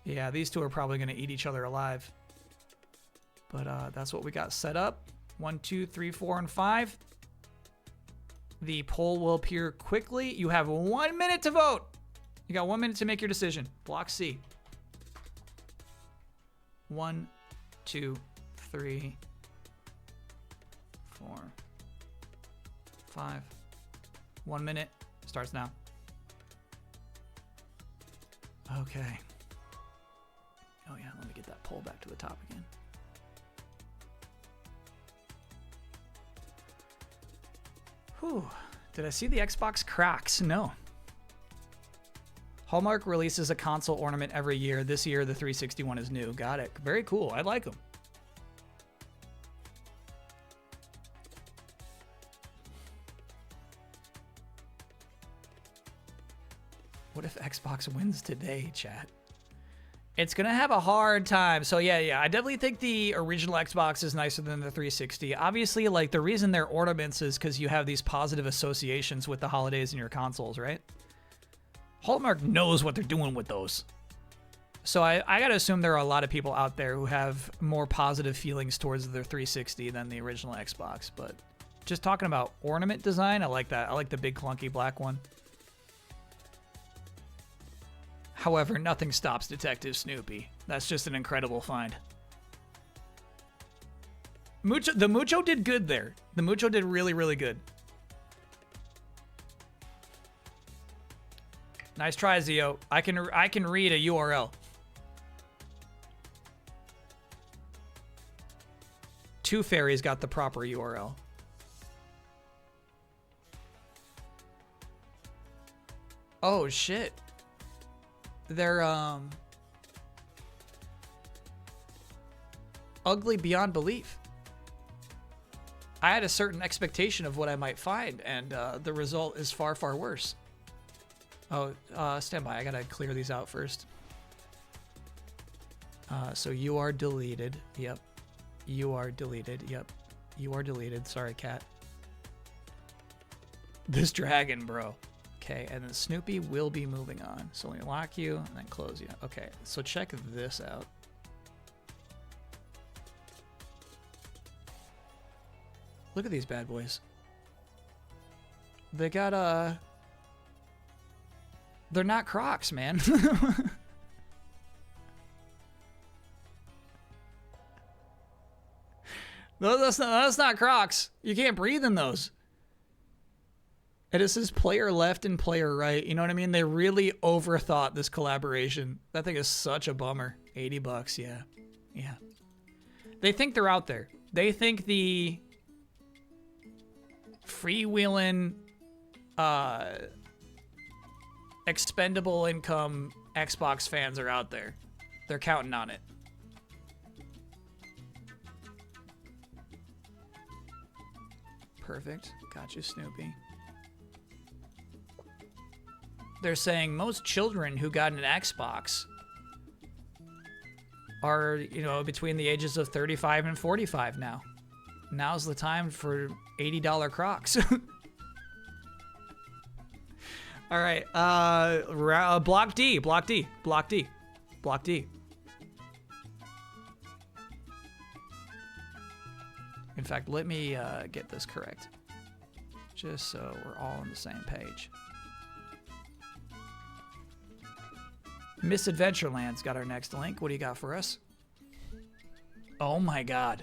Yeah, these two are probably going to eat each other alive. But that's what we got set up. 1, 2, 3, 4, and 5. The poll will appear quickly. You have 1 minute to vote. You got 1 minute to make your decision. Block C. 1, 2, 3, 4, 5. 1 minute starts now. Okay. Oh yeah, let me get that poll back to the top again. Whew. Did I see the Xbox cracks? No. Hallmark releases a console ornament every year. This year, the 361 is new. Got it. Very cool. I like them. What if Xbox wins today, chat? It's going to have a hard time. So yeah, I definitely think the original Xbox is nicer than the 360. Obviously, like, the reason they're ornaments is because you have these positive associations with the holidays in your consoles, right? Hallmark knows what they're doing with those. So I got to assume there are a lot of people out there who have more positive feelings towards their 360 than the original Xbox. But just talking about ornament design, I like that. I like the big clunky black one. However, nothing stops Detective Snoopy. That's just an incredible find. The Mucho did good there. The Mucho did really, really good. Nice try, Zio. I can read a URL. Two Fairies got the proper URL. Oh shit. They're ugly beyond belief. I had a certain expectation of what I might find, and the result is far, far worse. Oh, stand by. I gotta clear these out first. So you are deleted. Yep. You are deleted. Yep. You are deleted. Sorry, cat. This dragon, bro. Okay, and then Snoopy will be moving on. So let me lock you and then close you. Okay, so check this out. Look at these bad boys. They got, they're not Crocs, man. No, that's not Crocs. You can't breathe in those. And it says player left and player right. You know what I mean? They really overthought this collaboration. That thing is such a bummer. $80, yeah. Yeah. They think they're out there. They think the freewheeling, expendable income Xbox fans are out there. They're counting on it. Perfect. Got you, Snoopy. They're saying most children who got an Xbox are, you know, between the ages of 35 and 45 now. Now's the time for $80 Crocs. All right, block D, block D, block D, block D. In fact, let me get this correct, just so we're all on the same page. Miss Adventureland's got our next link. What do you got for us? Oh my God.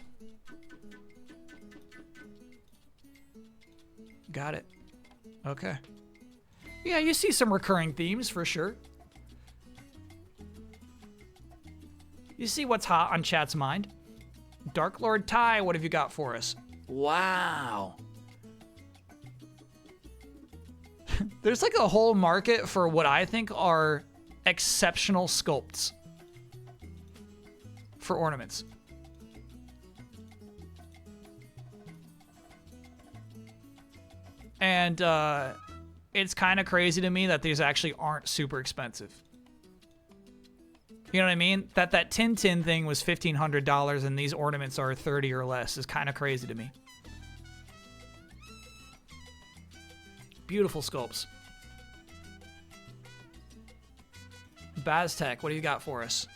Got it. Okay. Yeah, you see some recurring themes for sure. You see what's hot on chat's mind. Dark Lord Ty, what have you got for us? Wow. There's like a whole market for what I think are exceptional sculpts for ornaments. And it's kind of crazy to me that these actually aren't super expensive. You know what I mean? That Tintin thing was $1,500 and these ornaments are 30 or less is kind of crazy to me. Beautiful sculpts. Baztec, what do you got for us?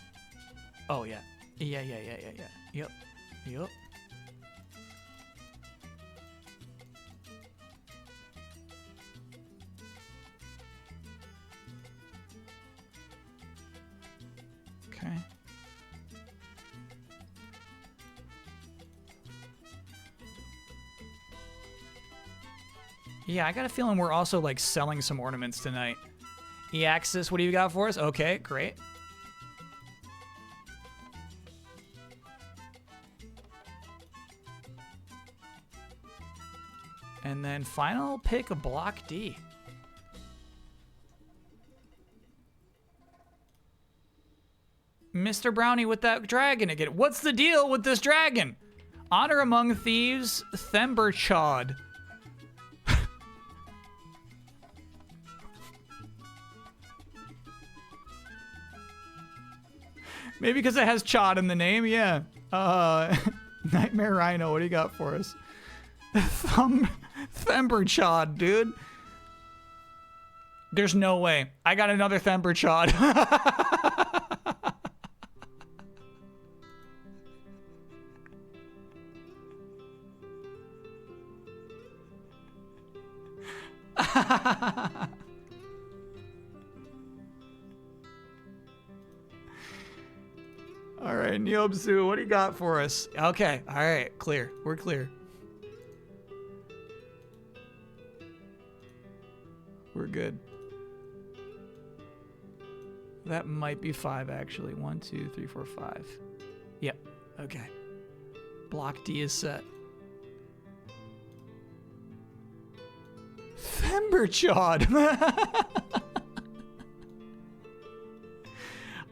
Oh, yeah. Yeah. Yep. Yeah, I got a feeling we're also like selling some ornaments tonight. E-Axis, what do you got for us? Okay, great. And then final pick of Block D. Mr. Brownie with that dragon again. What's the deal with this dragon? Honor Among Thieves, Themberchaud. Maybe because it has Chod in the name, yeah. Nightmare Rhino, what do you got for us? Themberchaud, dude. There's no way. I got another Themberchaud. All right, Neobzu, what do you got for us? Okay, all right, clear. We're clear. We're good. That might be 5, actually. 1, 2, 3, 4, 5. Yep, okay. Block D is set. Themberchaud.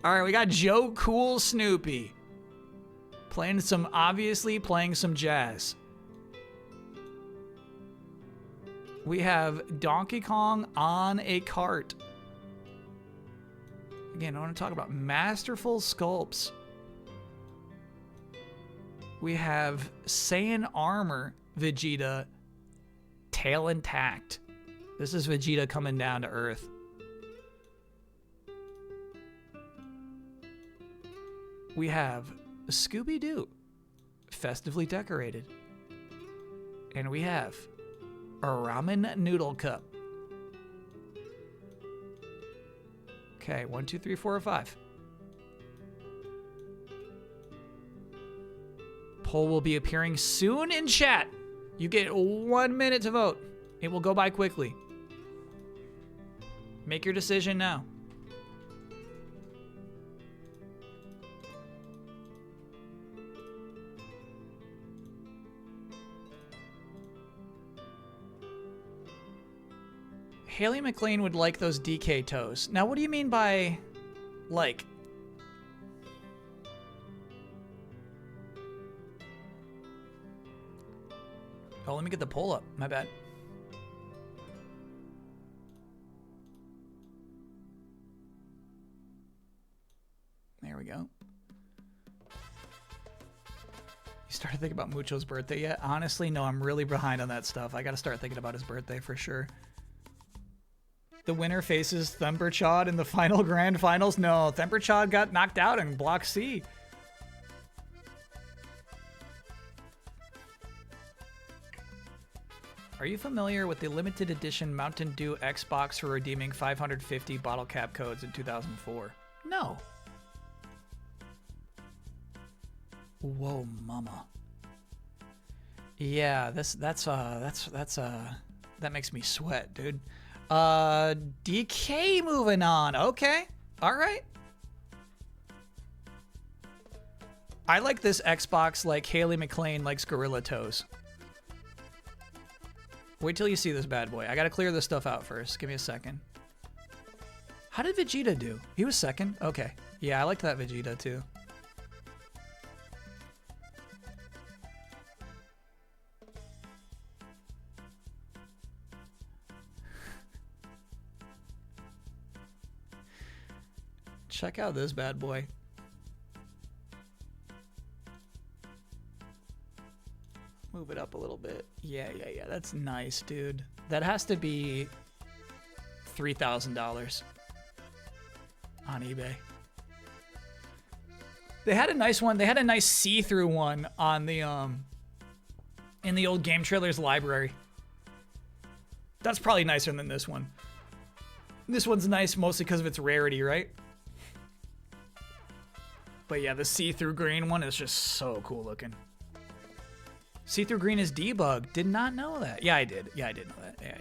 All right, we got Joe Cool Snoopy. Obviously playing some jazz. We have Donkey Kong on a cart. Again, I want to talk about masterful sculpts. We have Saiyan Armor Vegeta, tail intact. This is Vegeta coming down to Earth. We have Scooby-Doo, festively decorated. And we have a ramen noodle cup. Okay, 1, 2, 3, 4, 5. Poll will be appearing soon in chat. You get 1 minute to vote. It will go by quickly. Make your decision now. Haley McLean would like those DK toes. Now, what do you mean by like? Oh, let me get the poll up. My bad. There we go. You started thinking about Mucho's birthday yet? Honestly, no, I'm really behind on that stuff. I gotta start thinking about his birthday for sure. The winner faces Themberchaud in the final grand finals. No, Themberchaud got knocked out in Block C. Are you familiar with the limited edition Mountain Dew Xbox for redeeming 550 bottle cap codes in 2004? No. Whoa, mama. Yeah, that makes me sweat, dude. DK moving on. Okay. All right. I like this Xbox like Haley McLean likes Gorilla Toes. Wait till you see this bad boy. I gotta clear this stuff out first. Give me a second. How did Vegeta do? He was second? Okay. Yeah, I liked that Vegeta too. Check out this bad boy. Move it up a little bit. Yeah. That's nice, dude. That has to be $3,000 on eBay. They had a nice one. They had a nice see-through one on the in the old Game Trailers library. That's probably nicer than this one. This one's nice mostly because of its rarity, right? But yeah, the see-through green one is just so cool looking. See-through green is debug. Did not know that. Yeah, I did. Yeah, I did know that. Yeah.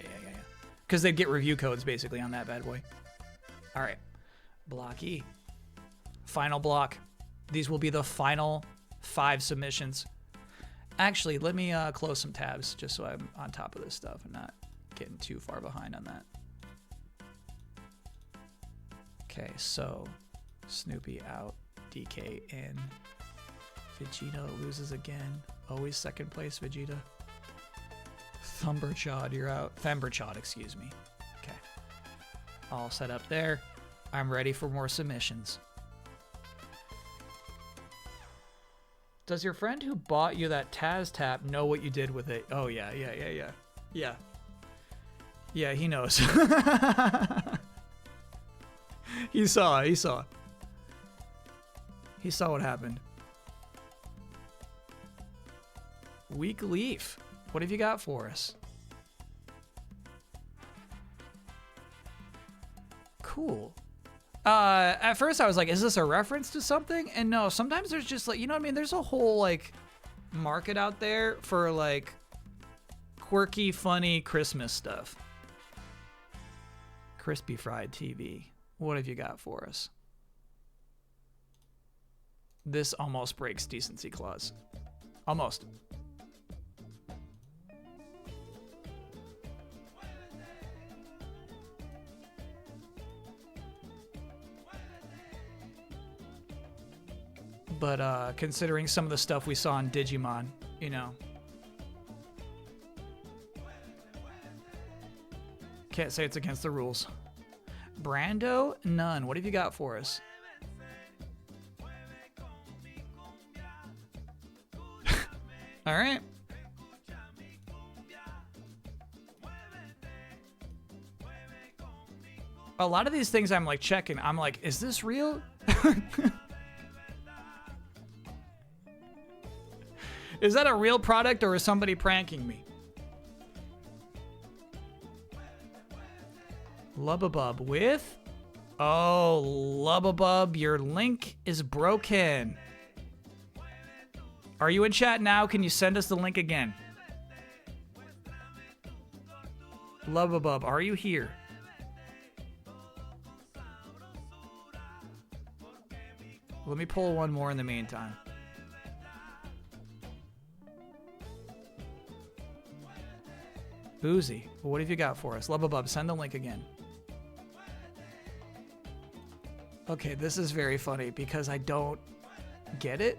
Because they'd get review codes basically on that bad boy. All right. Block E. Final block. These will be the final 5 submissions. Actually, let me close some tabs just so I'm on top of this stuff and not getting too far behind on that. Okay, so Snoopy out, DK in. Vegeta loses again. Always second place, Vegeta. Thumberchod, you're out. Themberchod, excuse me. Okay. All set up there. I'm ready for more submissions. Does your friend who bought you that Taz tap know what you did with it? Oh, yeah. Yeah, he knows. He saw. He saw what happened. Weak Leaf. What have you got for us? Cool. At first I was like, is this a reference to something? And no, sometimes there's just like, you know what I mean? There's a whole like market out there for like quirky, funny Christmas stuff. Crispy Fried TV. What have you got for us? This almost breaks decency clause. Almost. But considering some of the stuff we saw in Digimon, you know. Can't say it's against the rules. Brando? None. What have you got for us? All right. A lot of these things I'm like checking. I'm like, is this real? Is that a real product or is somebody pranking me? Lubbabub with? Oh, Lubbabub, your link is broken. Are you in chat now? Can you send us the link again? Lubbabub, are you here? Let me pull one more in the meantime. Boozy, what have you got for us? Lubbabub, send the link again. Okay, this is very funny because I don't get it.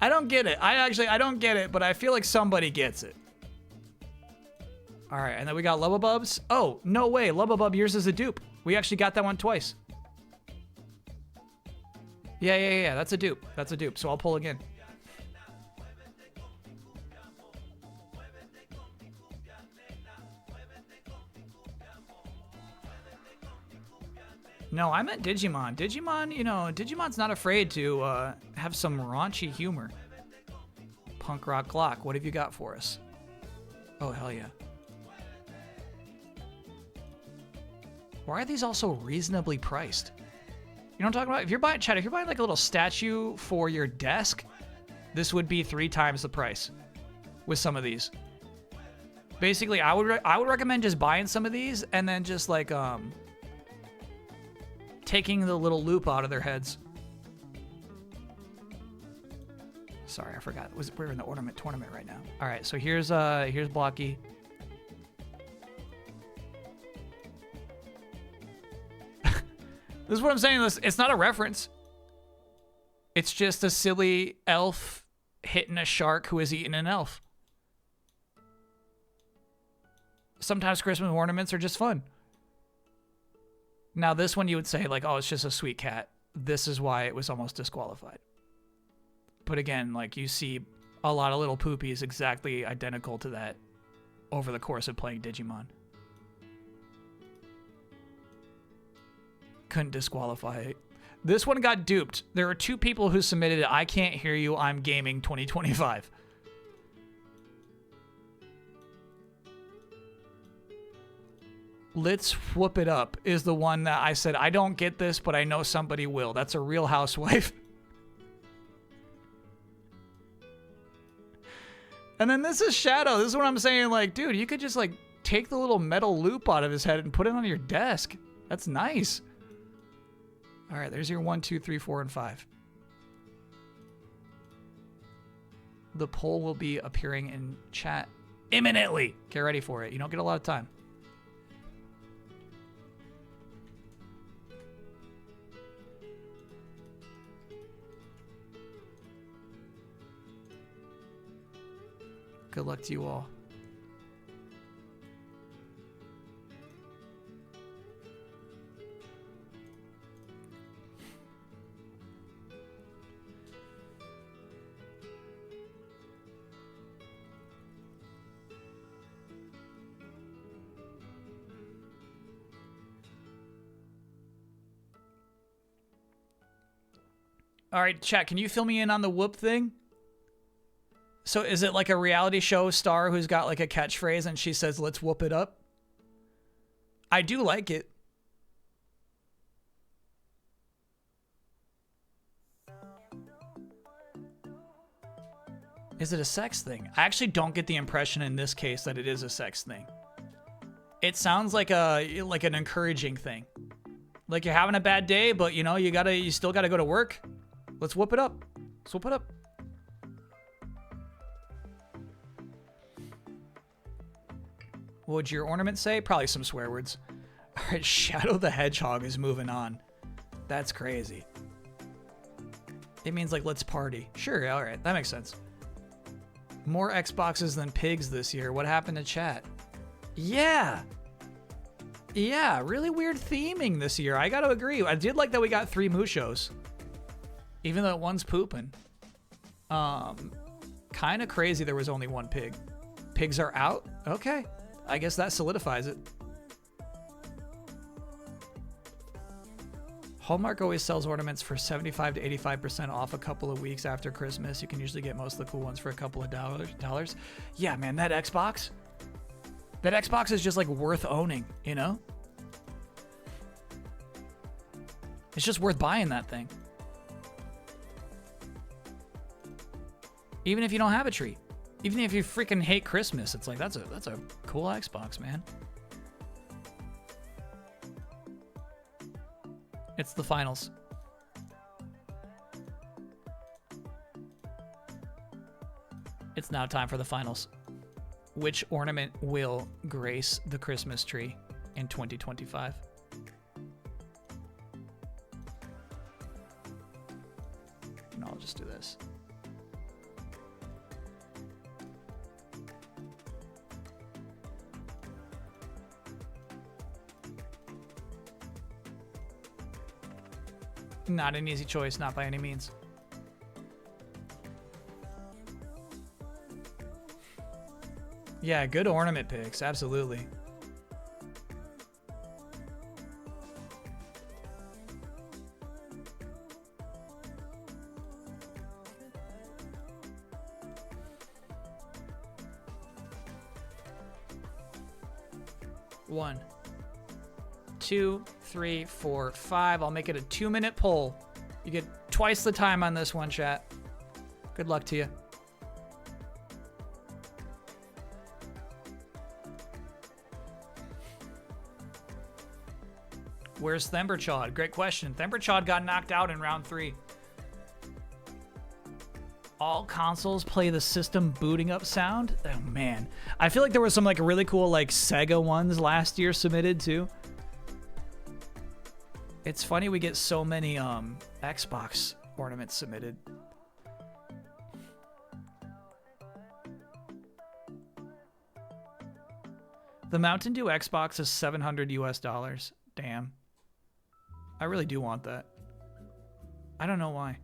I don't get it. I don't get it, but I feel like somebody gets it. All right, and then we got Lubbabubs. Oh, no way. Lubbabub, yours is a dupe. We actually got that one twice. Yeah. That's a dupe. That's a dupe. So I'll pull again. No, I meant Digimon. Digimon, you know, Digimon's not afraid to have some raunchy humor. Punk Rock Glock, what have you got for us? Oh, hell yeah. Why are these also reasonably priced? You know what I'm talking about? If you're buying, Chad, if you're buying like a little statue for your desk, this would be 3 times the price with some of these. Basically, I would recommend just buying some of these and then just like taking the little loop out of their heads. Sorry, I forgot. We're in the Ornament tournament right now. All right, so here's Blocky. This is what I'm saying. It's not a reference. It's just a silly elf hitting a shark who has eaten an elf. Sometimes Christmas ornaments are just fun. Now, this one you would say, like, oh, it's just a sweet cat. This is why it was almost disqualified. But again, like, you see a lot of little poopies exactly identical to that over the course of playing Digimon. Couldn't disqualify it. This one got duped. There are 2 people who submitted it. I can't hear you. I'm gaming 2025. Let's Whoop It Up is the one that I said, I don't get this, but I know somebody will. That's a Real Housewife. And then this is Shadow. This is what I'm saying. Like, dude, you could just like take the little metal loop out of his head and put it on your desk. That's nice. All right, there's your 1, 2, 3, 4, and 5. The poll will be appearing in chat imminently. Get ready for it. You don't get a lot of time. Good luck to you all. All right, chat, can you fill me in on the whoop thing? So is it like a reality show star who's got like a catchphrase and she says, let's whoop it up? I do like it. Is it a sex thing? I actually don't get the impression in this case that it is a sex thing. It sounds like an encouraging thing. Like you're having a bad day, but you know, you still gotta go to work. Let's whoop it up. Let's whoop it up. What would your ornament say? Probably some swear words. All right, Shadow the Hedgehog is moving on. That's crazy. It means like, let's party. Sure, all right, that makes sense. More Xboxes than pigs this year. What happened to chat? Yeah. Yeah, really weird theming this year. I gotta agree. I did like that we got 3 Mushos. Even though one's pooping. Kind of crazy there was only 1 pig. Pigs are out? Okay. I guess that solidifies it. Hallmark always sells ornaments for 75 to 85% off a couple of weeks after Christmas. You can usually get most of the cool ones for a couple of dollars. Yeah, man, that Xbox is just like worth owning, you know? It's just worth buying that thing. Even if you don't have a tree. Even if you freaking hate Christmas, it's like, that's a cool Xbox, man. It's the finals. It's now time for the finals. Which ornament will grace the Christmas tree in 2025? And I'll just do this. Not an easy choice, not by any means. Yeah, good ornament picks, absolutely. One, 2, 3, 4, 5. I'll make it a 2-minute poll. You get twice the time on this one, chat. Good luck to you. Where's Themberchod? Great question. Themberchod got knocked out in round 3. All consoles play the system booting up sound? Oh man. I feel like there was some like really cool like Sega ones last year submitted too. It's funny we get so many Xbox ornaments submitted. The Mountain Dew Xbox is $700 US. Damn. I really do want that. I don't know why.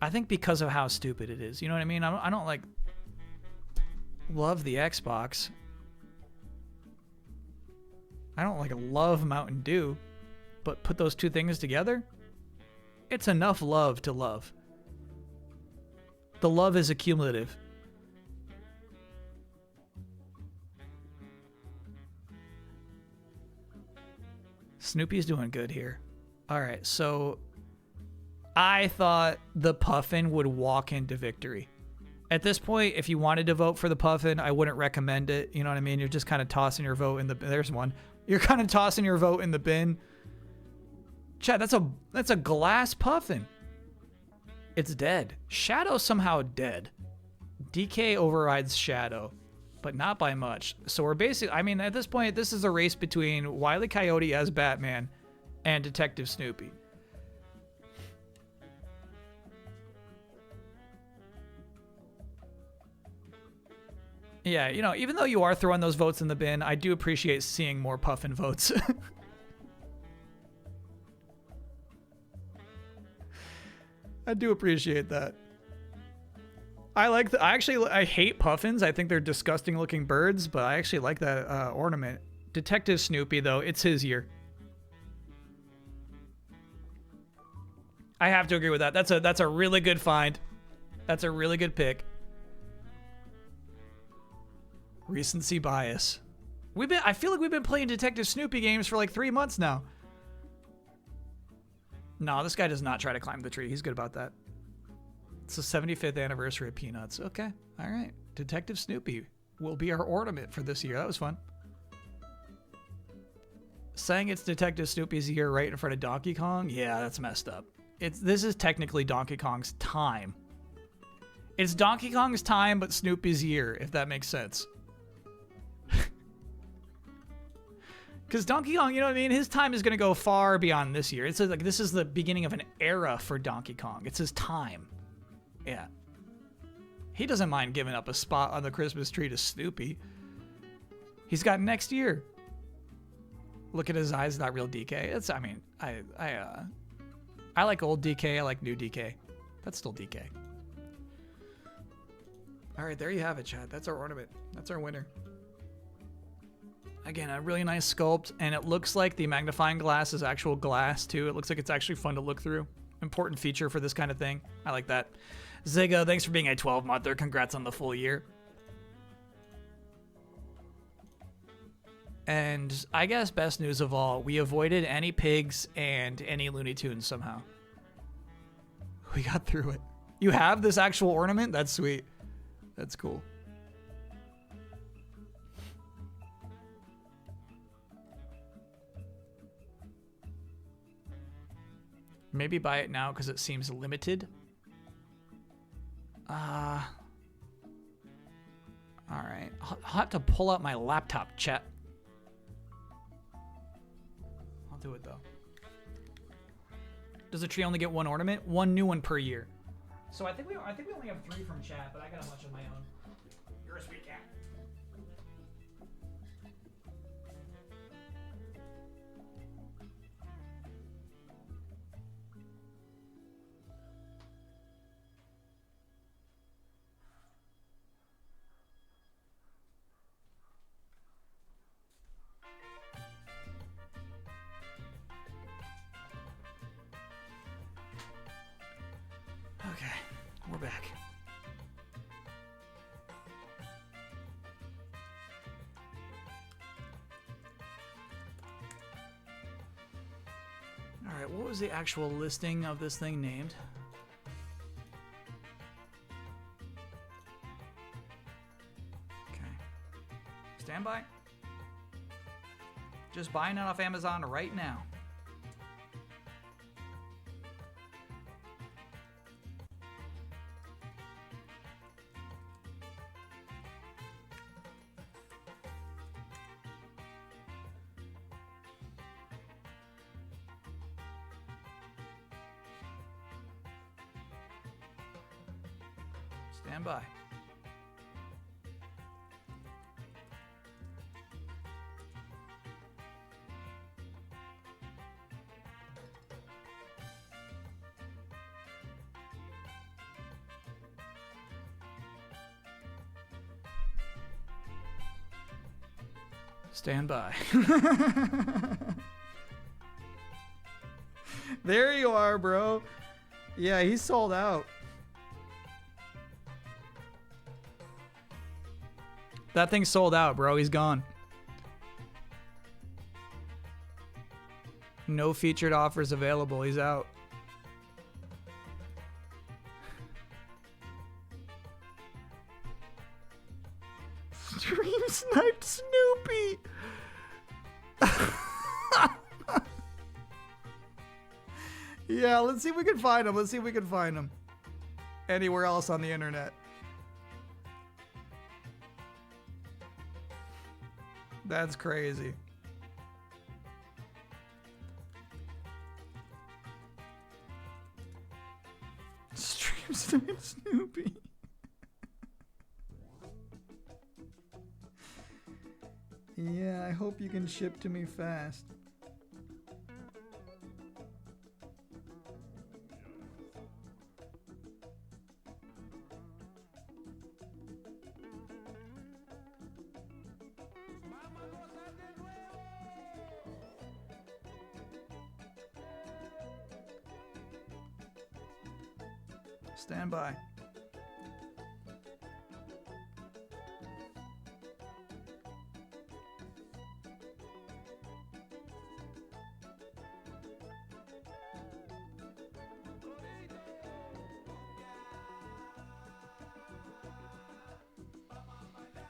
I think because of how stupid it is. You know what I mean? I don't like love the Xbox. I don't like love Mountain Dew, but put those two things together, it's enough love to love. The love is accumulative. Snoopy's doing good here. All right, so I thought the Puffin would walk into victory. At this point, if you wanted to vote for the Puffin, I wouldn't recommend it. You know what I mean? You're just kind of tossing your vote in the... There's one. You're kind of tossing your vote in the bin. Chad, that's a glass Puffin. It's dead. Shadow's somehow dead. DK overrides Shadow, but not by much. So we're basically... I mean, at this point, this is a race between Wile E. Coyote as Batman and Detective Snoopy. Yeah, you know, even though you are throwing those votes in the bin, I do appreciate seeing more Puffin votes. I do appreciate that. I hate Puffins. I think they're disgusting looking birds, but I actually like that ornament. Detective Snoopy, though, it's his year. I have to agree with that. That's a really good find. That's a really good pick. Recency bias. I feel like we've been playing Detective Snoopy games for like 3 months now. No, this guy does not try to climb the tree. He's good about that. It's the 75th anniversary of Peanuts. Okay. All right. Detective Snoopy will be our ornament for this year. That was fun. Saying it's Detective Snoopy's year right in front of Donkey Kong? Yeah, that's messed up. This is technically Donkey Kong's time. It's Donkey Kong's time, but Snoopy's year, if that makes sense. Because Donkey Kong, you know what I mean? His time is going to go far beyond this year. It's like this is the beginning of an era for Donkey Kong. It's his time. Yeah. He doesn't mind giving up a spot on the Christmas tree to Snoopy. He's got next year. Look at his eyes, not real DK. I like old DK. I like new DK. That's still DK. All right, there you have it, Chad. That's our ornament. That's our winner. Again, a really nice sculpt, and it looks like the magnifying glass is actual glass, too. It looks like it's actually fun to look through. Important feature for this kind of thing. I like that. Zigga, thanks for being a 12-monther. Congrats on the full year. And I guess best news of all, we avoided any pigs and any Looney Tunes somehow. We got through it. You have this actual ornament? That's sweet. That's cool. Maybe buy it now because it seems limited. All right. I'll have to pull out my laptop, chat. I'll do it, though. Does the tree only get one ornament? One new one per year. So I think we only have 3 from chat, but I got a bunch of my own. You're a sweet cat. Okay, we're back. All right, what was the actual listing of this thing named? Okay. Stand by. Just buying it off Amazon right now. Stand by. Stand by. There you are, bro. Yeah, he's sold out. That thing's sold out, bro. He's gone. No featured offers available. He's out. Stream sniped Snoopy. Yeah, let's see if we can find him. Let's see if we can find him anywhere else on the internet. That's crazy. Stream sniped Snoopy. Yeah, I hope you can ship to me fast. Stand by.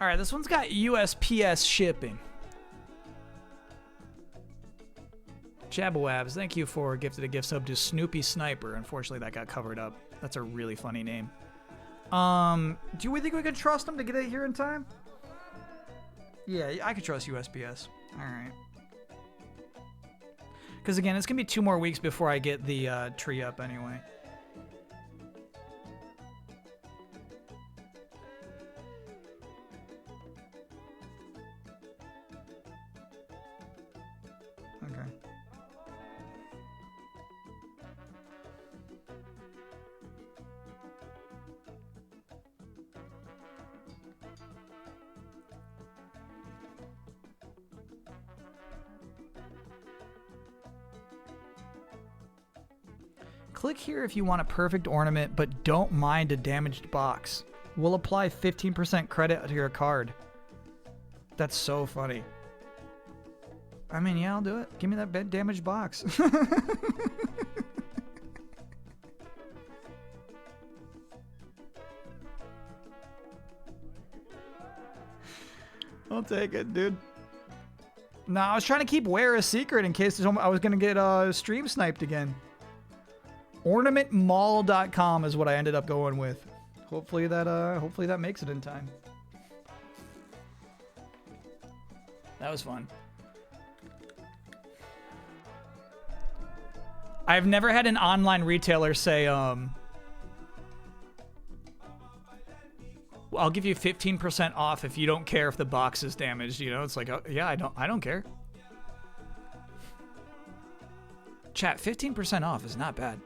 All right, this one's got USPS shipping. Jabawabs, thank you for gifted a gift sub to Snoopy Sniper. Unfortunately, that got covered up. That's a really funny name. Do we think we can trust them to get it here in time? Yeah, I could trust USPS. All right. Because again, it's gonna be 2 more weeks before I get the tree up anyway. Okay. Click here if you want a perfect ornament, but don't mind a damaged box. We'll apply 15% credit to your card. That's so funny. I mean, yeah, I'll do it. Give me that damaged box. I'll take it, dude. No, I was trying to keep Wear a secret in case I was going to get stream sniped again. Ornamentmall.com is what I ended up going with. Hopefully that makes it in time. That was fun. I've never had an online retailer say, I'll give you 15% off if you don't care if the box is damaged. You know, it's like, oh, yeah, I don't care. Chat, 15% off is not bad.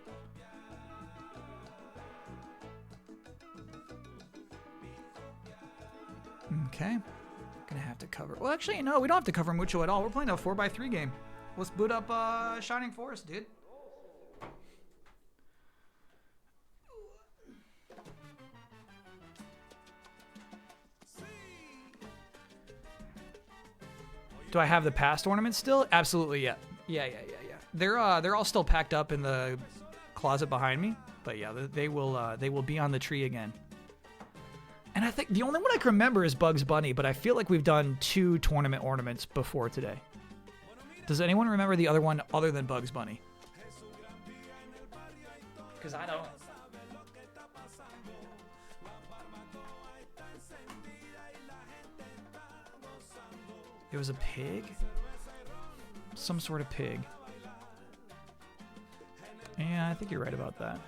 Okay. Gonna have to cover. Well, actually, no, we don't have to cover mucho at all. We're playing a 4x3 game. Let's boot up Shining Forest, dude. Do I have the past ornaments still? Absolutely, yeah. Yeah. They're all still packed up in the closet behind me. But yeah, they will be on the tree again. And I think the only one I can remember is Bugs Bunny, but I feel like we've done 2 tournament ornaments before today. Does anyone remember the other one other than Bugs Bunny? Because I don't. It was a pig? Some sort of pig. Yeah, I think you're right about that.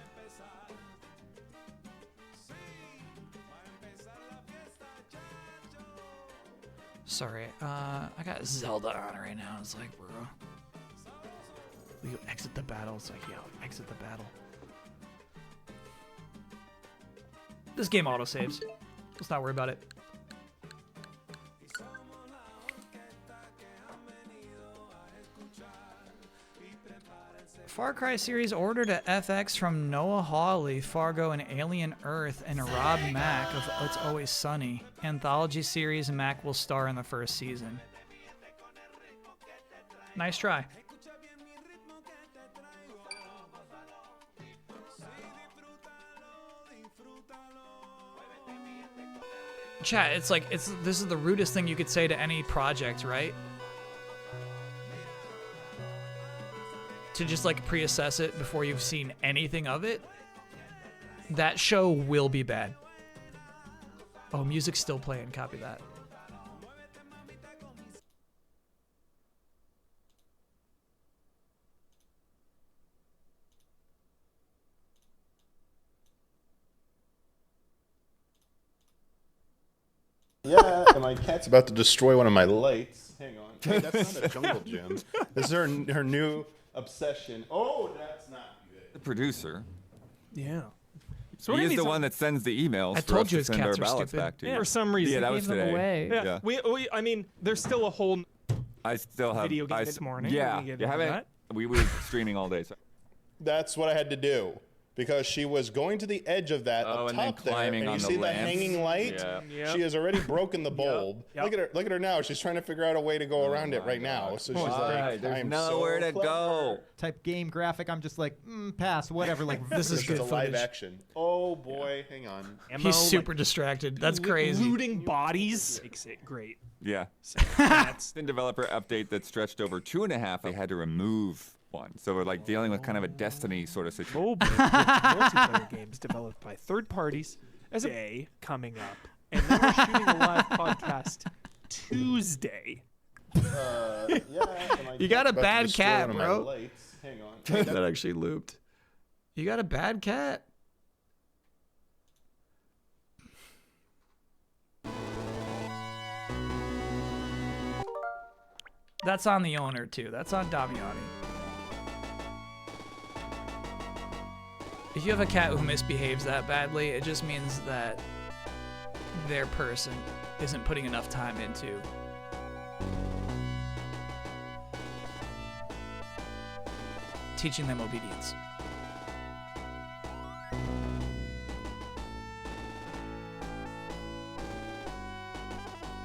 Sorry, I got Zelda on right now. It's like, bro. We exit the battle. It's like, yo, exit the battle. This game autosaves. Let's not worry about it. Far Cry series ordered a FX from Noah Hawley, Fargo, and Alien Earth, and Rob Mack of It's Always Sunny. Anthology series, and Mack will star in the first season. Nice try. Chat, it's like this is the rudest thing you could say to any project, right? To just like pre-assess it before you've seen anything of it. That show will be bad. Oh, music's still playing. Copy that. Yeah, and my cat's about to destroy one of my lights. Hang on. Hey, that's not a jungle gym. This is her new obsession. Oh, that's not good. The producer. Yeah. So he is the one that sends the emails I for told us you to his send our cats are ballots stupid. back to. Yeah, for some reason. Yeah, that He was gave them today. away. Yeah. Yeah. I mean, there's still a whole I still have video game I, this morning. Yeah, We get you into haven't. that. We were streaming all day. So. That's what I had to do because she was going to the edge of that Oh, up and then top there, climbing and on you the see that lamps. hanging light. Yeah. Yep. She has already broken the bulb. Yep. Look at her! Look at her now. She's trying to figure out a way to go around it my right now. God. So she's Why? like, There's "I'm nowhere so to clever." go. Type game graphic. I'm just like, pass, whatever. Like This is This good is a live footage. action. Oh boy, hang on. ammo, He's super distracted. That's crazy. Looting bodies makes it great. Yeah. So that's In developer update that stretched over 2.5, they had to remove one. So we're like dealing with kind of a Destiny sort of situation. mobile multiplayer games developed by third parties as a day coming up. And then we're shooting a live podcast Tuesday. You got a bad cat, bro. Lights. Hang on. That actually looped. You got a bad cat. That's on the owner too. That's on Damiani. If you have a cat who misbehaves that badly, it just means that their person isn't putting enough time into teaching them obedience.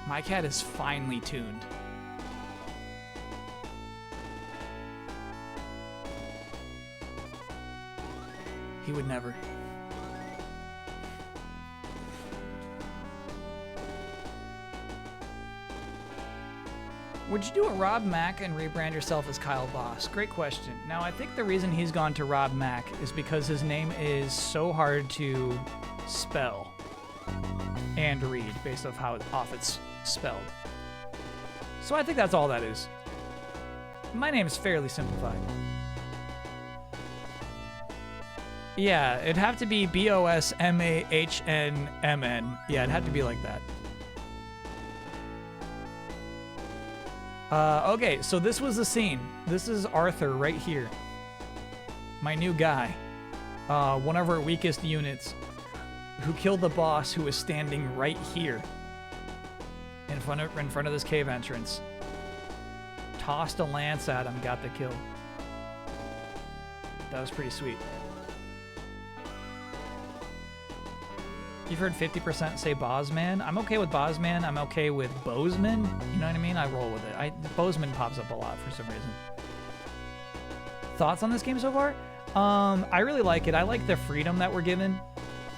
My cat is finely tuned. He would never. Would you do a Rob Mack and rebrand yourself as Kyle Boss? Great question. Now, I think the reason he's gone to Rob Mack is because his name is so hard to spell and read based off how it's spelled. So I think that's all that is. My name is fairly simplified. Yeah, it'd have to be Bosmahnnmn. Yeah, it'd have to be like that. Okay, so this was the scene. This is Arthur right here. My new guy. One of our weakest units who killed the boss who was standing right here in front of this cave entrance. Tossed a lance at him, got the kill. That was pretty sweet. You've heard 50% say Bosman. I'm okay with Bosman. I'm okay with Bozeman. You know what I mean? I roll with it. Bozeman pops up a lot for some reason. Thoughts on this game so far? I really like it. I like the freedom that we're given.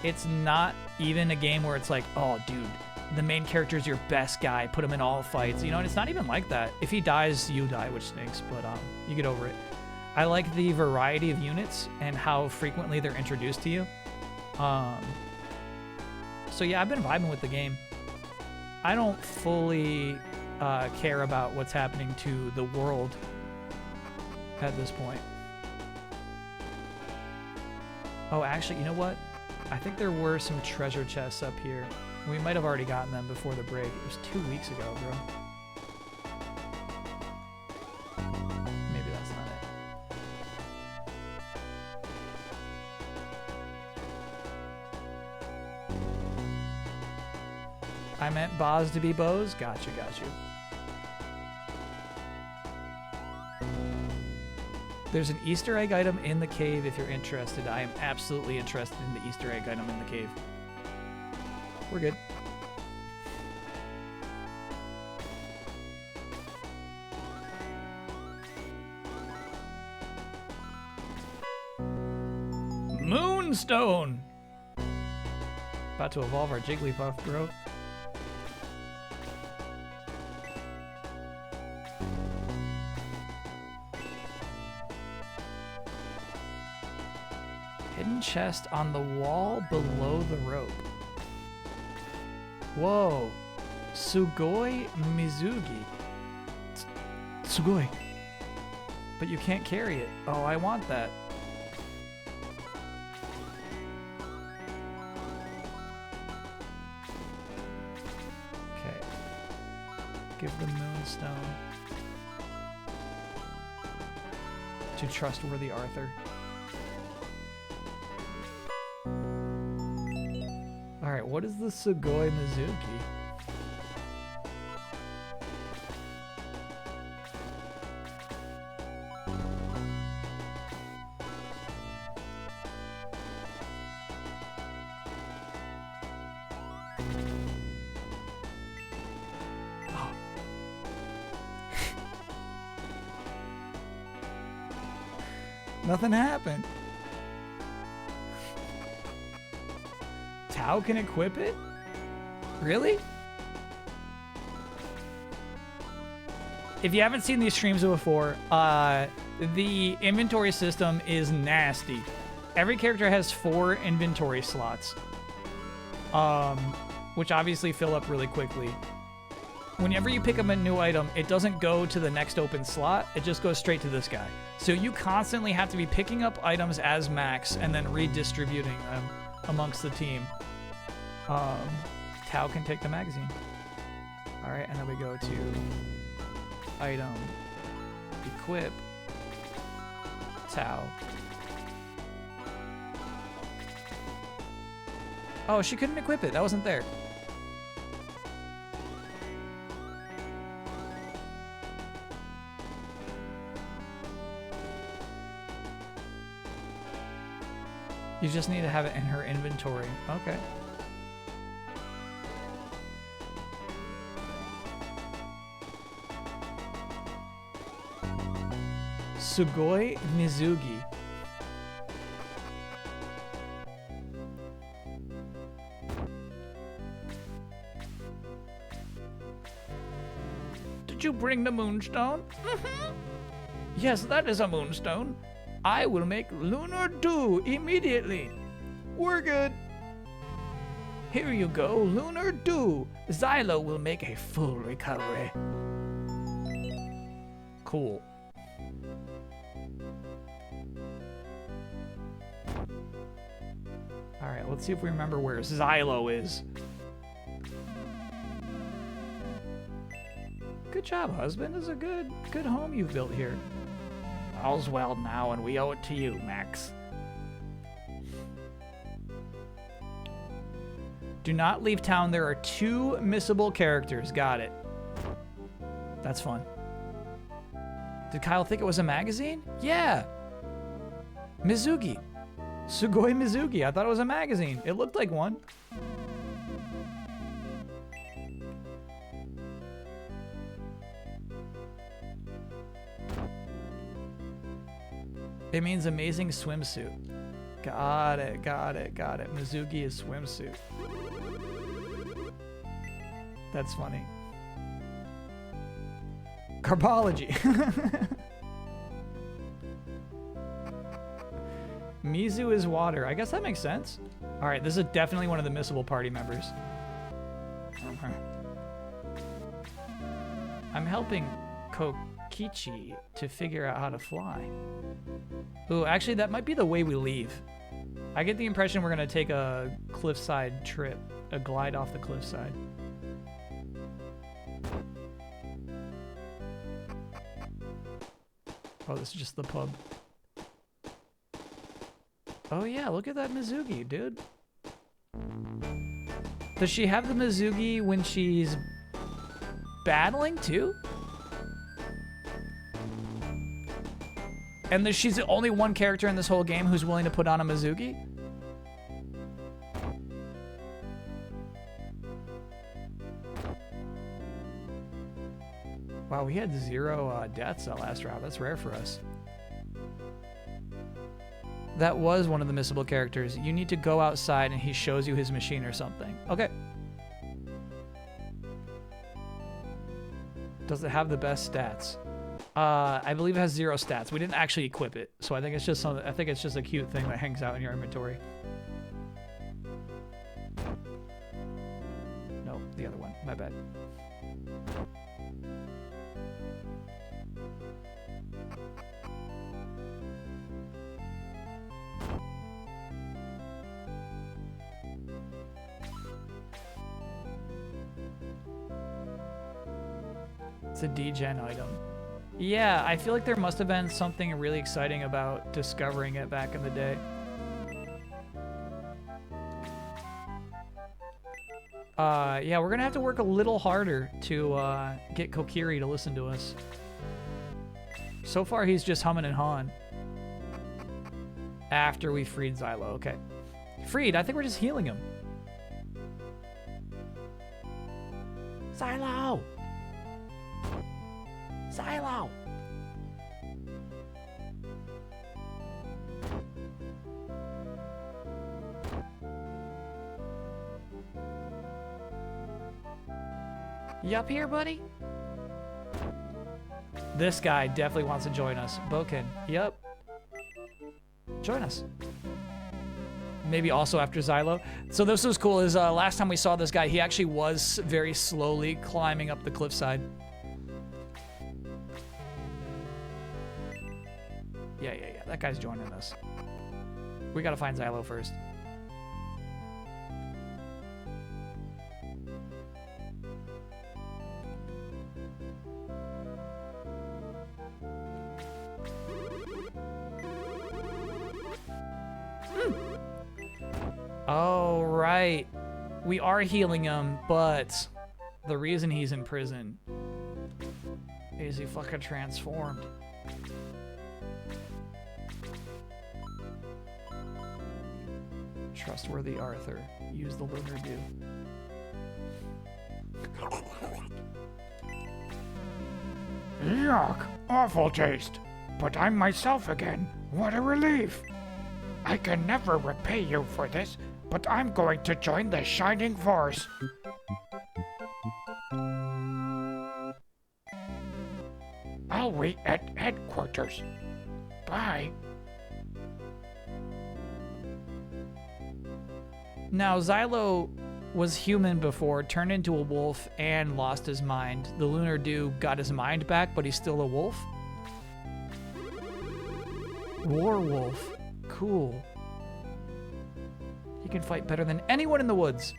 It's not even a game where it's like, oh, dude, the main character is your best guy. Put him in all fights. You know, and it's not even like that. If he dies, you die, which stinks, but you get over it. I like the variety of units and how frequently they're introduced to you. So yeah, I've been vibing with the game. I don't fully care about what's happening to the world at this point. Oh, actually, you know what? I think there were some treasure chests up here. We might have already gotten them before the break. It was 2 weeks ago, bro. Maybe that's not it. I meant Boz to be Boz. Got you. There's an Easter egg item in the cave if you're interested. I am absolutely interested in the Easter egg item in the cave. We're good. Moonstone! About to evolve our Jigglypuff, bro. Hidden chest on the wall below the rope. Whoa. Sugoi Mizugi. Sugoi. But you can't carry it. Oh, I want that. Okay. Give the moonstone to trustworthy Arthur. Alright, what is the Sugoi Mizuki? Nothing happened. Tao can equip it? Really? If you haven't seen these streams before, the inventory system is nasty. Every character has 4 inventory slots, which obviously fill up really quickly. Whenever you pick up a new item, it doesn't go to the next open slot. It just goes straight to this guy. So you constantly have to be picking up items as max and then redistributing them amongst the team. Tao can take the magazine. All right, and then we go to item, equip, Tao. Oh, she couldn't equip it. That wasn't there. You just need to have it in her inventory. Okay. Sugoi Mizugi. Did you bring the moonstone? Yes, that is a moonstone. I will make lunar dew immediately. We're good. Here you go, lunar dew. Xylo will make a full recovery. Cool. All right, let's see if we remember where Xylo is. Good job, husband. This is a good home you've built here. All's well now, and we owe it to you, Max. Do not leave town. There are 2 missable characters. Got it. That's fun. Did Kyle think it was a magazine? Yeah. Mizugi. Sugoi Mizugi. I thought it was a magazine. It looked like one. It means amazing swimsuit. Got it, got it, got it. Mizugi is swimsuit. That's funny. Carbology. Mizu is water. I guess that makes sense. All right, this is definitely one of the missable party members. Okay. I'm helping Kokichi to figure out how to fly. Ooh, actually, that might be the way we leave. I get the impression we're gonna take a cliffside trip, a glide off the cliffside. Oh, this is just the pub. Oh yeah, look at that Mizugi, dude. Does she have the Mizugi when she's battling too? And she's the only one character in this whole game who's willing to put on a Mizugi? Wow, we had 0 deaths that last round. That's rare for us. That was one of the missable characters. You need to go outside and he shows you his machine or something. Okay. Does it have the best stats? I believe it has 0 stats. We didn't actually equip it, so I think it's just something. I think it's just a cute thing that hangs out in your inventory. No, the other one. My bad. It's a degen item. Yeah, I feel like there must have been something really exciting about discovering it back in the day. Yeah, we're gonna have to work a little harder to get Kokiri to listen to us. So far, he's just humming and hawing. After we freed Xylo, okay. Freed, I think we're just healing him. Xylo! Xylo! You up here, buddy? This guy definitely wants to join us. Boken, yep. Join us. Maybe also after Xylo. So this was cool, is last time we saw this guy, he actually was very slowly climbing up the cliffside. Yeah, that guy's joining us. We gotta find Xylo first. Oh, right. We are healing him, but the reason he's in prison is he fucking transformed. Trustworthy Arthur. Use the Lunar Dew. Yuck, awful taste. But I'm myself again. What a relief. I can never repay you for this, but I'm going to join the Shining Force. I'll wait at headquarters. Bye. Now, Xylo was human before, turned into a wolf, and lost his mind. The Lunar Dew got his mind back, but he's still a wolf? Warwolf. Cool. He can fight better than anyone in the woods.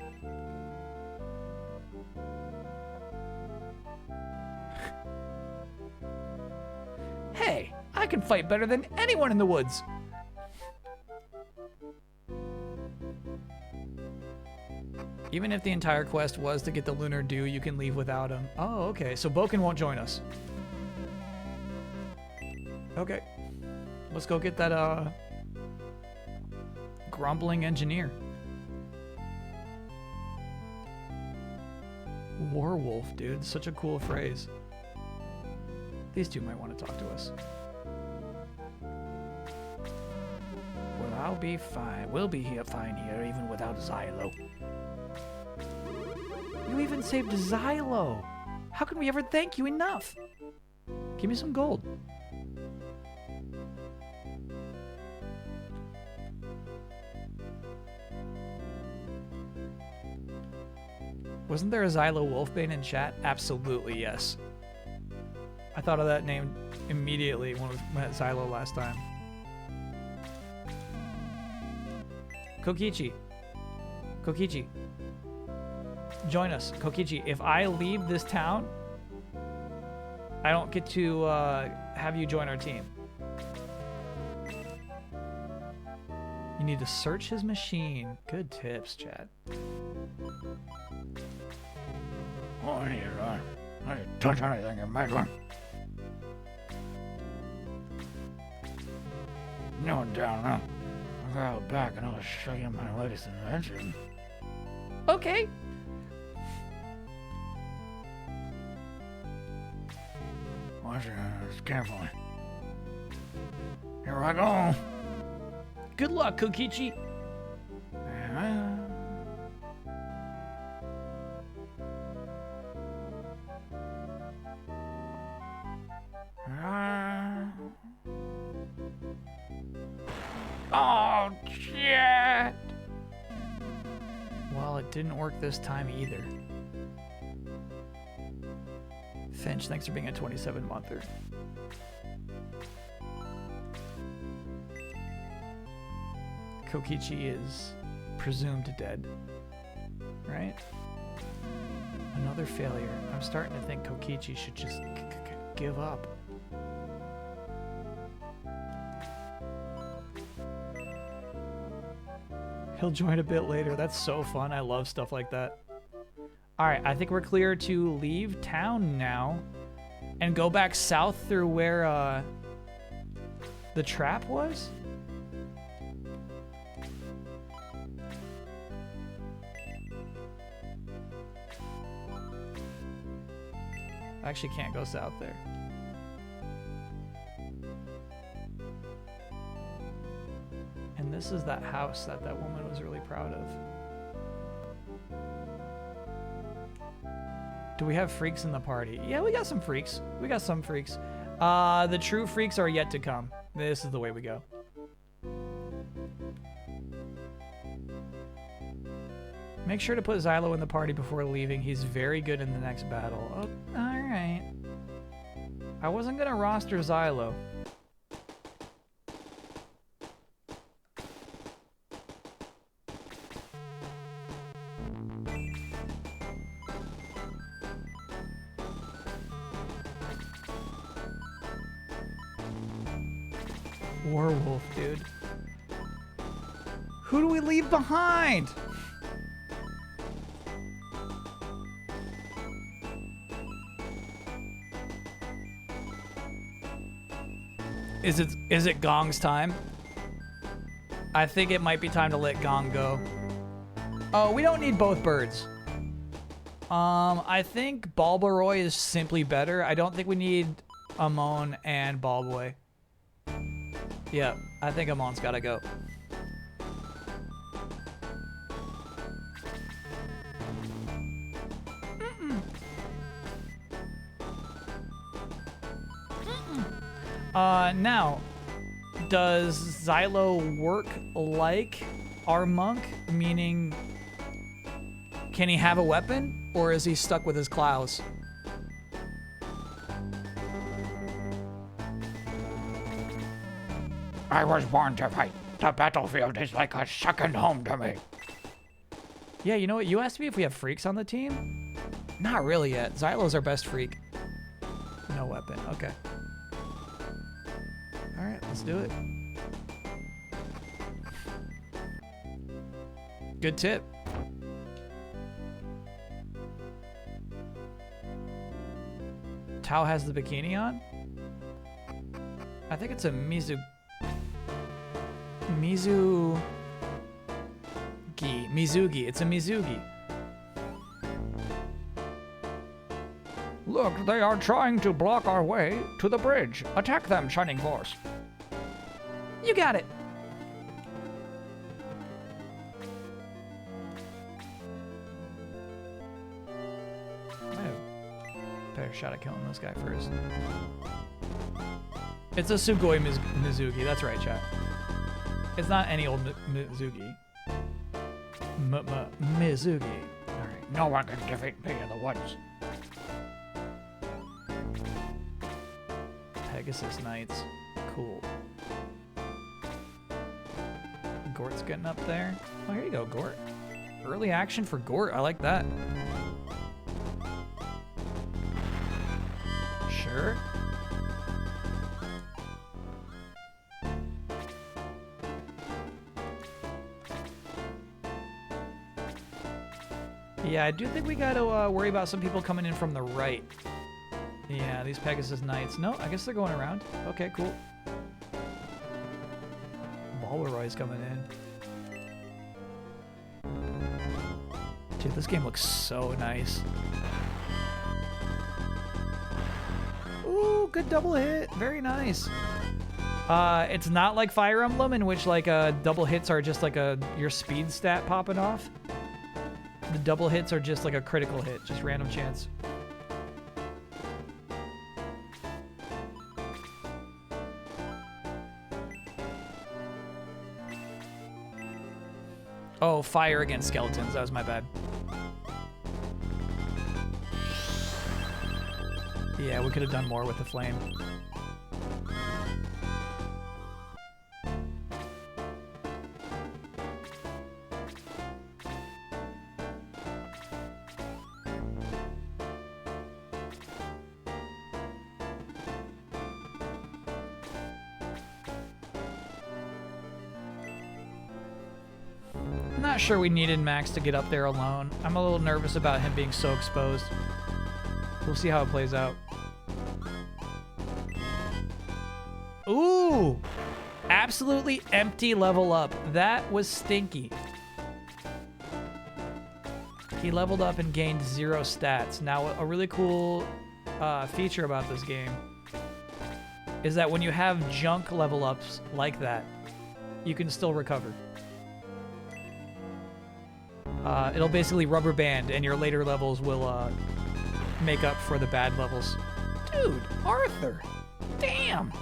Hey, I can fight better than anyone in the woods. Even if the entire quest was to get the Lunar Dew, you can leave without him. Oh, okay. So Boken won't join us. Okay. Let's go get that, grumbling engineer. Warwolf, dude. Such a cool phrase. These two might want to talk to us. Well, I'll be fine. We'll be fine here, even without Xylo. You even saved Xylo. How can we ever thank you enough? Give me some gold. Wasn't there a Xylo Wolfbane in chat? Absolutely, yes. I thought of that name immediately when we met Xylo last time. Kokichi. Kokichi. Join us. Kokichi, if I leave this town, I don't get to have you join our team. You need to search his machine. Good tips, chat. Oh, I didn't touch anything in my one. No down, huh? I'll go back and I'll show you my latest invention. Okay. Watch this carefully. Here I go. Good luck, Kokichi. Don't yet. Well, it didn't work this time either. Finch, thanks for being a 27-monther. Kokichi is presumed dead, right? Another failure. I'm starting to think Kokichi should just give up. He'll join a bit later. That's so fun. I love stuff like that. All right, I think we're clear to leave town now and go back south through where the trap was. I actually can't go south there. And this is that house that that woman was really proud of. Do we have freaks in the party? Yeah, we got some freaks. We got some freaks. The true freaks are yet to come. This is the way we go. Make sure to put Xylo in the party before leaving. He's very good in the next battle. Oh, all right. I wasn't gonna roster Xylo. Werewolf, dude. Who do we leave behind? Is it Gong's time? I think it might be time to let Gong go. Oh, we don't need both birds. I think Balbaroy is simply better. I don't think we need Amon and Balboy. Yeah, I think Amon's gotta go. Now, does Xylo work like our monk? Meaning, can he have a weapon? Or is he stuck with his clows? I was born to fight. The battlefield is like a second home to me. Yeah, you know what? You asked me if we have freaks on the team? Not really yet. Xylo's our best freak. No weapon. Okay. All right, let's do it. Good tip. Tao has the bikini on? I think it's a Mizugi. It's a Mizugi. Look, they are trying to block our way to the bridge. Attack them, Shining Force. You got it. I have a better shot at killing this guy first. It's a Sugoi Mizugi. That's right, chat. It's not any old Mizugi. Mizugi. All right, no one can defeat me in the woods. Pegasus Knights. Cool. Gort's getting up there. Oh, here you go, Gort. Early action for Gort. I like that. Sure. Yeah, I do think we gotta worry about some people coming in from the right. Yeah, these Pegasus Knights. No, I guess they're going around. Okay, cool. Balbaroy's coming in. Dude, this game looks so nice. Ooh, good double hit. Very nice. It's not like Fire Emblem, in which like double hits are just like your speed stat popping off. The double hits are just like a critical hit, just random chance. Oh, fire against skeletons. That was my bad. Yeah, we could have done more with the flame. I'm not sure we needed Max to get up there alone. I'm a little nervous about him being so exposed. We'll see how it plays out. Ooh! Absolutely empty level up. That was stinky. He leveled up and gained 0 stats. Now, a really cool feature about this game is that when you have junk level ups like that, you can still recover. It'll basically rubber band, and your later levels will make up for the bad levels. Dude, Arthur! Damn!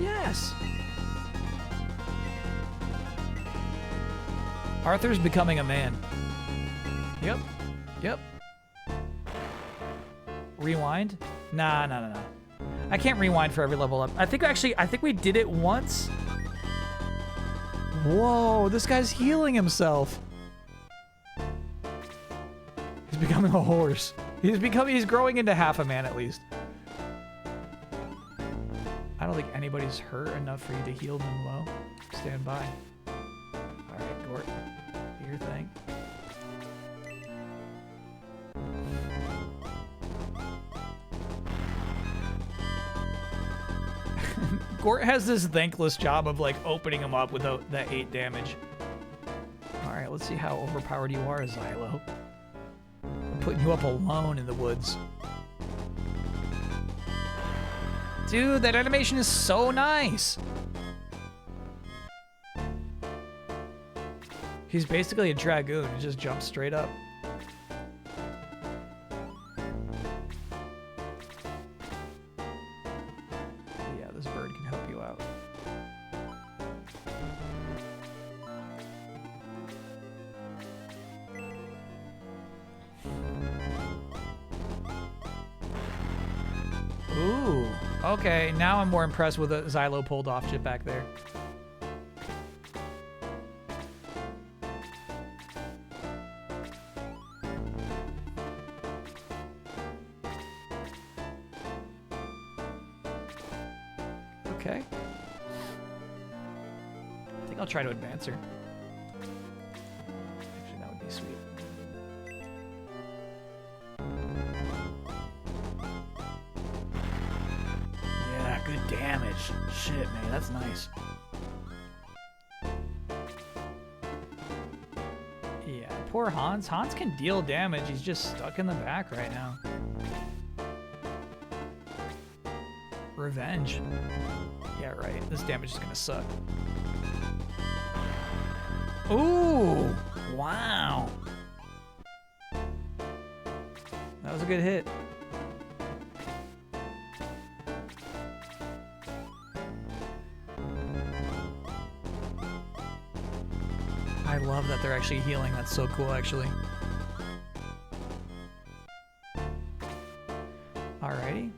Yes! Arthur's becoming a man. Yep. Yep. Rewind? Nah. I can't rewind for every level up. I think we did it once. Whoa, this guy's healing himself. He's becoming a horse. He's growing into half a man at least. I don't think anybody's hurt enough for you to heal them low. Stand by. Alright, Gort. Do your thing. Gort has this thankless job of like opening him up with that 8 damage. Alright, let's see how overpowered you are, Xylo. I'm putting you up alone in the woods. Dude, that animation is so nice. He's basically a dragoon. He just jumps straight up. Yeah, this bird can help you out. Ooh. Okay, now I'm more impressed with the Xylo pulled off shit back there. Okay. I think I'll try to advance her. Actually, that would be sweet. Yeah, good damage. Shit, man, that's nice. Yeah, poor Hans. Hans can deal damage. He's just stuck in the back right now. Revenge. Yeah, right. This damage is gonna suck. Ooh! Wow! That was a good hit. I love that they're actually healing. That's so cool, actually. Alrighty.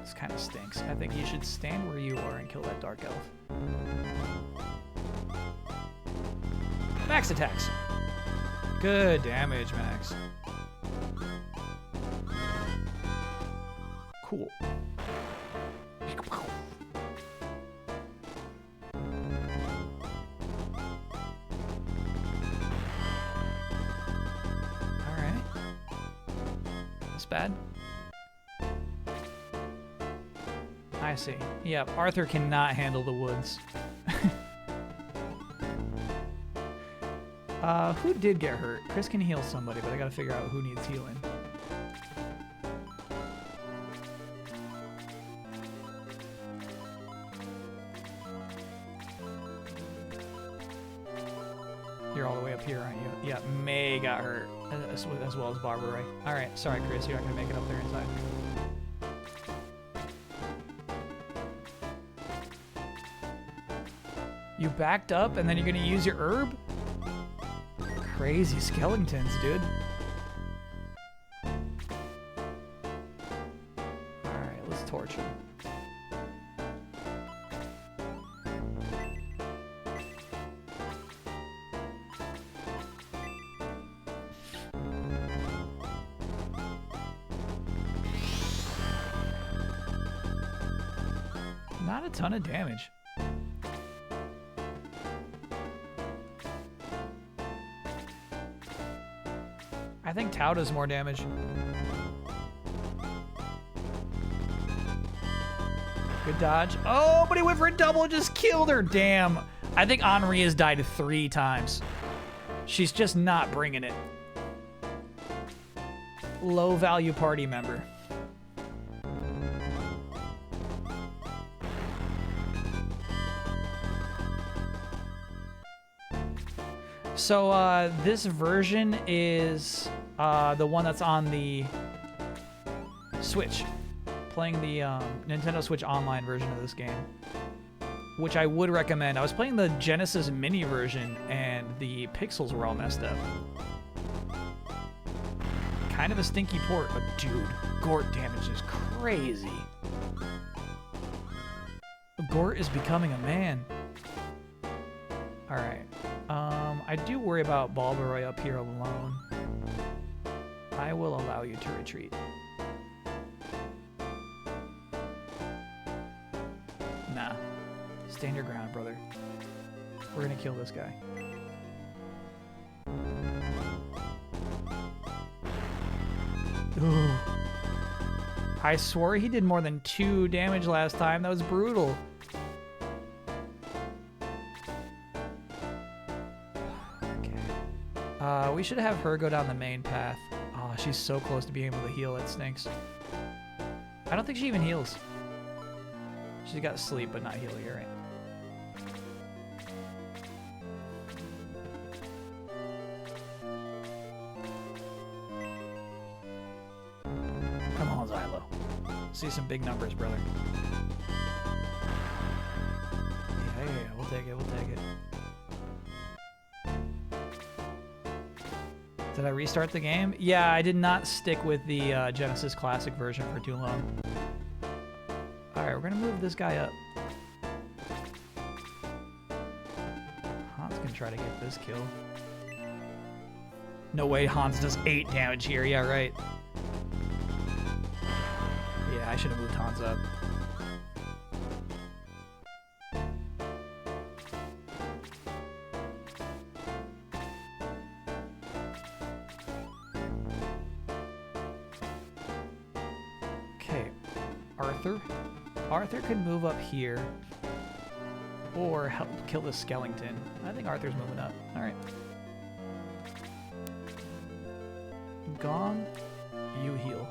This kind of stinks. I think you should stand where you are and kill that dark elf. Max attacks. Good damage, Max. Cool. Alright. That's bad. I see. Yep, Arthur cannot handle the woods. Who did get hurt? Chris can heal somebody, but I gotta figure out who needs healing. You're all the way up here, aren't you? Yeah, May got hurt, as well as Barbara Ray. Alright, sorry Chris, you're not gonna make it up there inside. You backed up and then you're gonna use your herb? Crazy skeletons, dude. Alright, let's torch him. Not a ton of damage. I think Tau does more damage. Good dodge. Oh, but he went for a double and just killed her. Damn. I think Henri has died 3 times. She's just not bringing it. Low value party member. So this version is the one that's on the Switch. Playing the Nintendo Switch Online version of this game, which I would recommend. I was playing the Genesis Mini version, and the pixels were all messed up. Kind of a stinky port, but dude, Gort damage is crazy. Gort is becoming a man. All right. I do worry about Balbaroy up here alone. I will allow you to retreat. Nah. Stand your ground, brother. We're gonna kill this guy. Ooh. I swore he did more than 2 damage last time. That was brutal. We should have her go down the main path. Oh, she's so close to being able to heal. It stinks. I don't think she even heals. She's got sleep, but not heal. You're right. Come on, Xylo. See some big numbers, brother. Yeah, we'll take it. We'll take it. Did I restart the game? Yeah, I did not stick with the Genesis Classic version for too long. Alright, we're gonna move this guy up. Hans gonna try to get this kill. No way Hans does 8 damage here. Yeah, right. Yeah, I should have moved Hans up. Arthur could move up here or help kill the skeleton. I think Arthur's moving up. All right. Gong, you heal.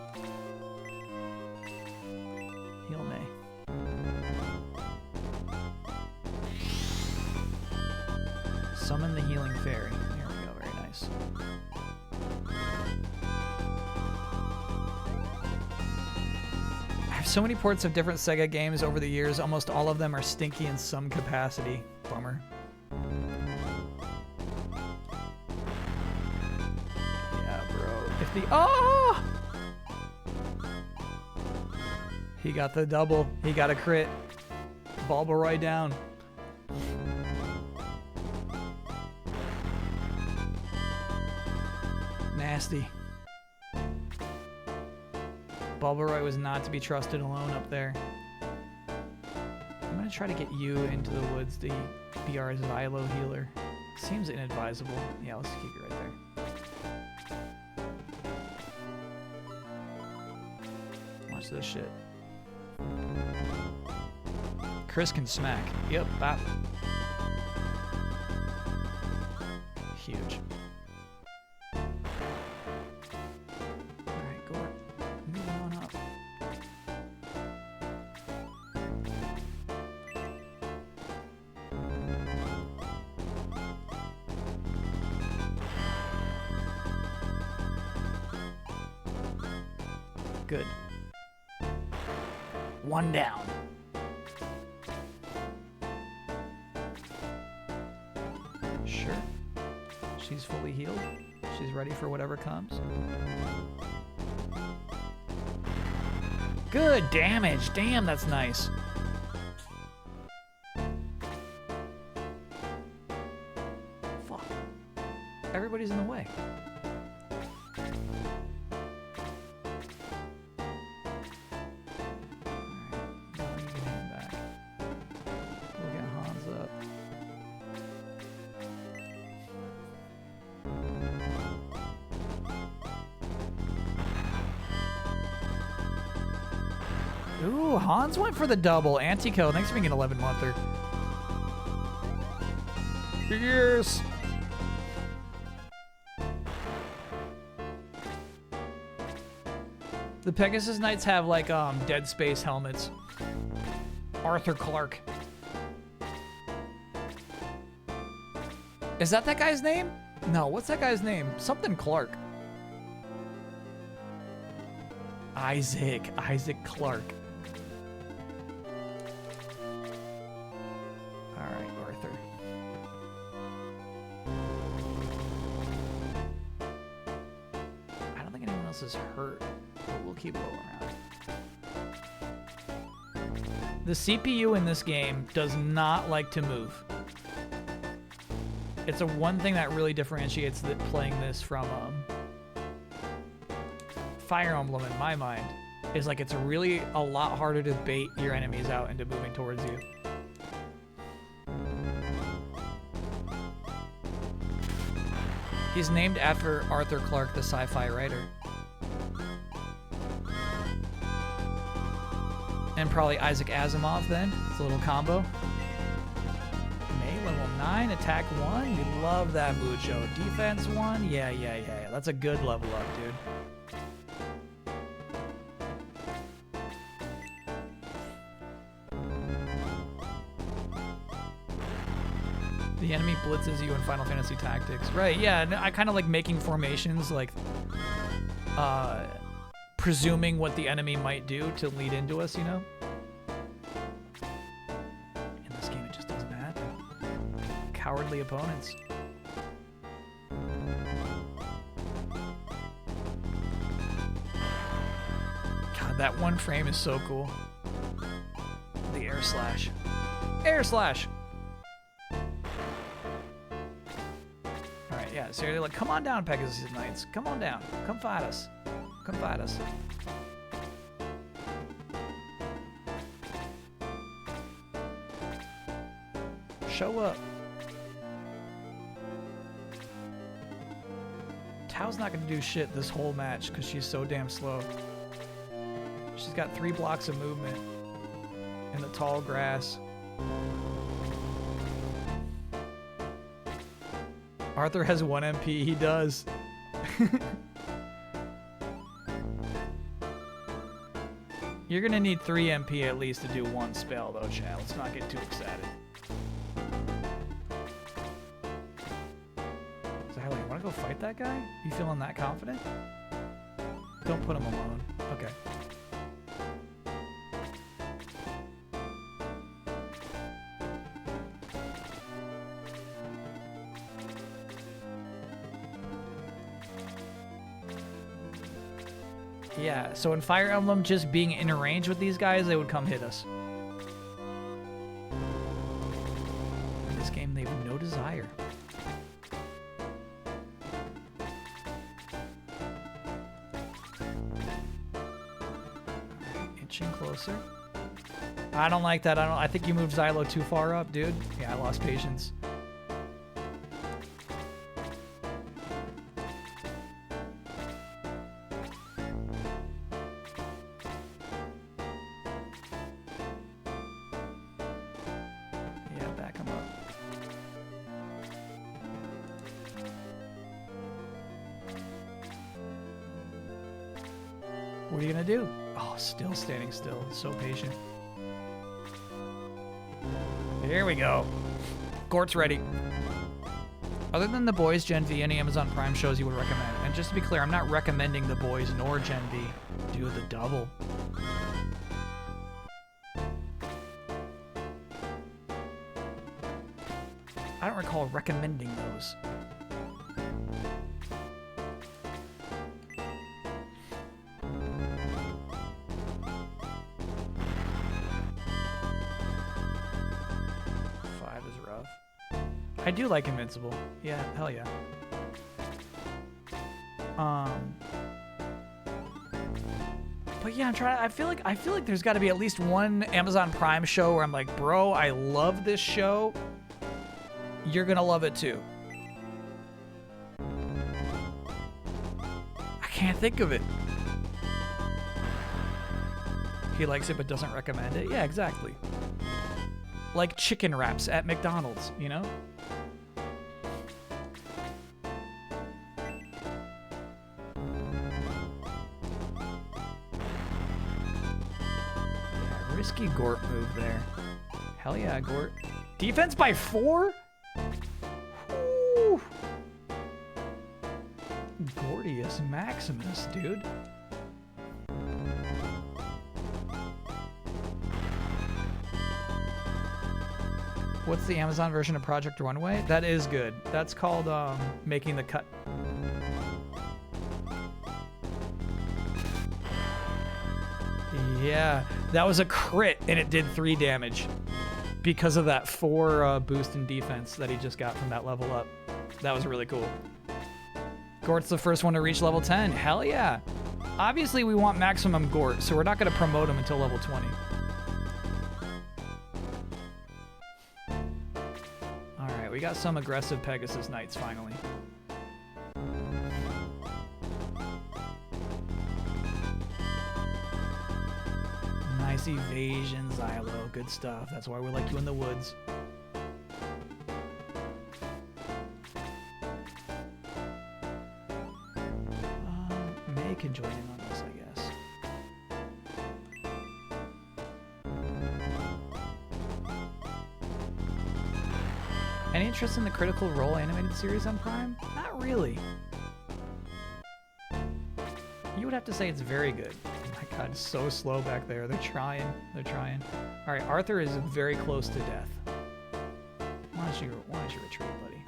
Heal May. Summon the healing fairy. There we go. Very nice. So many ports of different Sega games over the years. Almost all of them are stinky in some capacity. Bummer. Yeah, bro. If the... Oh! He got the double. He got a crit. Balbaroy down. Nasty. Balbaroy was not to be trusted alone up there. I'm gonna try to get you into the woods to be our Xylo healer. Seems inadvisable. Yeah, let's keep you right there. Watch this shit. Chris can smack. Yep, bop. Huge. Good. 1 down. She's fully healed. She's ready for whatever comes. Good damage. Damn, that's nice. Fuck. Everybody's in the way. Ooh, Hans went for the double. Antico, thanks for being an 11-monther. Yes! The Pegasus Knights have, like, Dead Space helmets. Arthur Clarke. Is that guy's name? No, what's that guy's name? Something Clarke. Isaac Clarke. Alright, Arthur. I don't think anyone else is hurt, but we'll keep rolling around. The CPU in this game does not like to move. It's a one thing that really differentiates playing this from Fire Emblem in my mind, is like it's really a lot harder to bait your enemies out into moving towards you. He's named after Arthur Clarke, the sci-fi writer. And probably Isaac Asimov then. It's a little combo. May level 9, attack 1. We love that Mucho. Defense 1. Yeah. That's a good level up, dude. The enemy blitzes you in Final Fantasy Tactics. Right, yeah, I kind of like making formations, like, presuming what the enemy might do to lead into us, you know? In this game, it just doesn't happen. Cowardly opponents. God, that one frame is so cool. The air slash. Air slash! Alright, yeah, so you're like, come on down, Pegasus Knights. Come on down. Come fight us. Come fight us. Show up. Tao's not gonna do shit this whole match because she's so damn slow. She's got 3 blocks of movement in the tall grass. Arthur has 1 MP. He does. You're gonna need 3 MP at least to do 1 spell, though, Chad. Let's not get too excited. Zylo, you wanna go fight that guy? You feeling that confident? Don't put him alone. Okay. Yeah, so in Fire Emblem, just being in range with these guys, they would come hit us. In this game, they have no desire. Inching closer. I don't like that. I think you moved Zylo too far up, dude. Yeah, I lost patience. What are you gonna do? Oh, still standing still. So patient. Here we go. Gort's ready. Other than The Boys, Gen V, any Amazon Prime shows you would recommend? And just to be clear, I'm not recommending The Boys nor Gen V. Do the double. I don't recall recommending those. I do like Invincible. Yeah, hell yeah. But yeah, I'm trying. I feel like there's got to be at least one Amazon Prime show where I'm like, bro, I love this show. You're gonna love it too. I can't think of it. He likes it but doesn't recommend it. Yeah, exactly. Like chicken wraps at McDonald's, you know? Yeah, risky Gort move there. Hell yeah, Gort. Defense by 4? Whew. Gordius Maximus, dude. What's the Amazon version of Project Runway? That is good. That's called Making the Cut. Yeah, that was a crit and it did 3 damage because of that 4 boost in defense that he just got from that level up. That was really cool. Gort's the first one to reach level 10. Hell yeah. Obviously we want maximum Gort, so we're not going to promote him until level 20. Alright, we got some aggressive Pegasus Knights finally. Nice evasion, Xylo. Good stuff. That's why we like you in the woods. May can join in on this, I guess. Any interest in the Critical Role animated series on Prime? Not really. You would have to say it's very good. Oh my god, it's so slow back there. They're trying. They're trying. Alright, Arthur is very close to death. Why don't you retreat, buddy?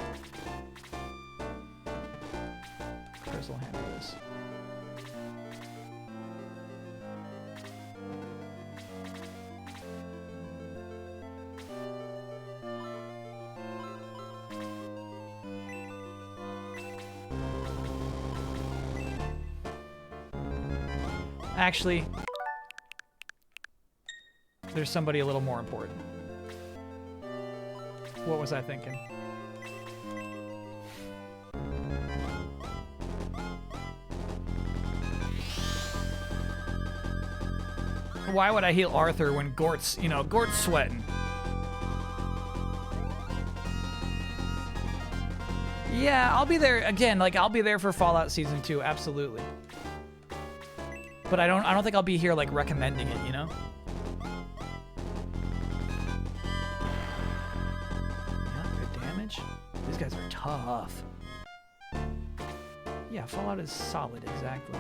Chris will handle this. Actually, there's somebody a little more important. What was I thinking? Why would I heal Arthur when Gort's, Gort's sweating? Yeah, I'll be there again. Like, I'll be there for Fallout Season 2, absolutely. But I don't think I'll be here like recommending it, you know? Yeah, good damage. These guys are tough. Yeah, Fallout is solid, exactly.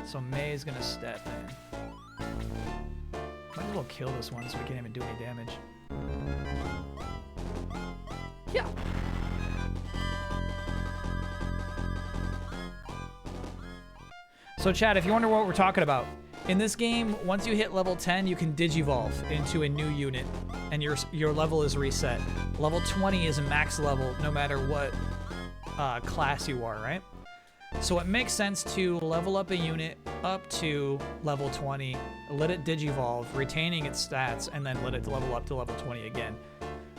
So May's gonna step in. Might as well kill this one so we can't even do any damage. Yeah. So Chad, if you wonder what we're talking about, in this game, once you hit level 10, you can digivolve into a new unit, and your level is reset. Level 20 is a max level, no matter what class you are, right? So it makes sense to level up a unit up to level 20, let it digivolve, retaining its stats, and then let it level up to level 20 again.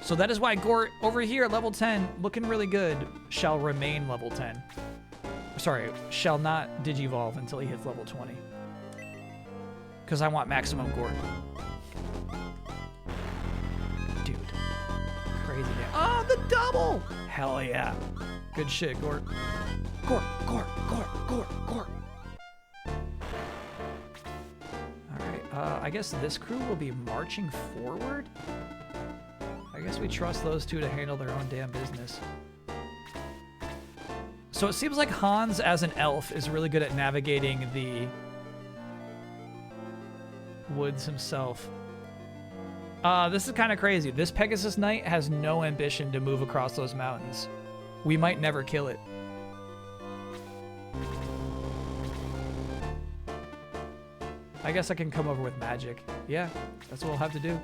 So that is why Gort, over here at level 10, looking really good, shall remain level 10. Sorry, shall not digivolve until he hits level 20. Because I want maximum Gort. Dude. Crazy. Oh, the double! Hell yeah. Good shit, Gort. Gort, Gort, Gort, Gort, Gort. Alright, I guess this crew will be marching forward? I guess we trust those two to handle their own damn business. So it seems like Hans, as an elf, is really good at navigating the woods himself. This is kind of crazy. This Pegasus Knight has no ambition to move across those mountains. We might never kill it. I guess I can come over with magic. Yeah, that's what we'll have to do.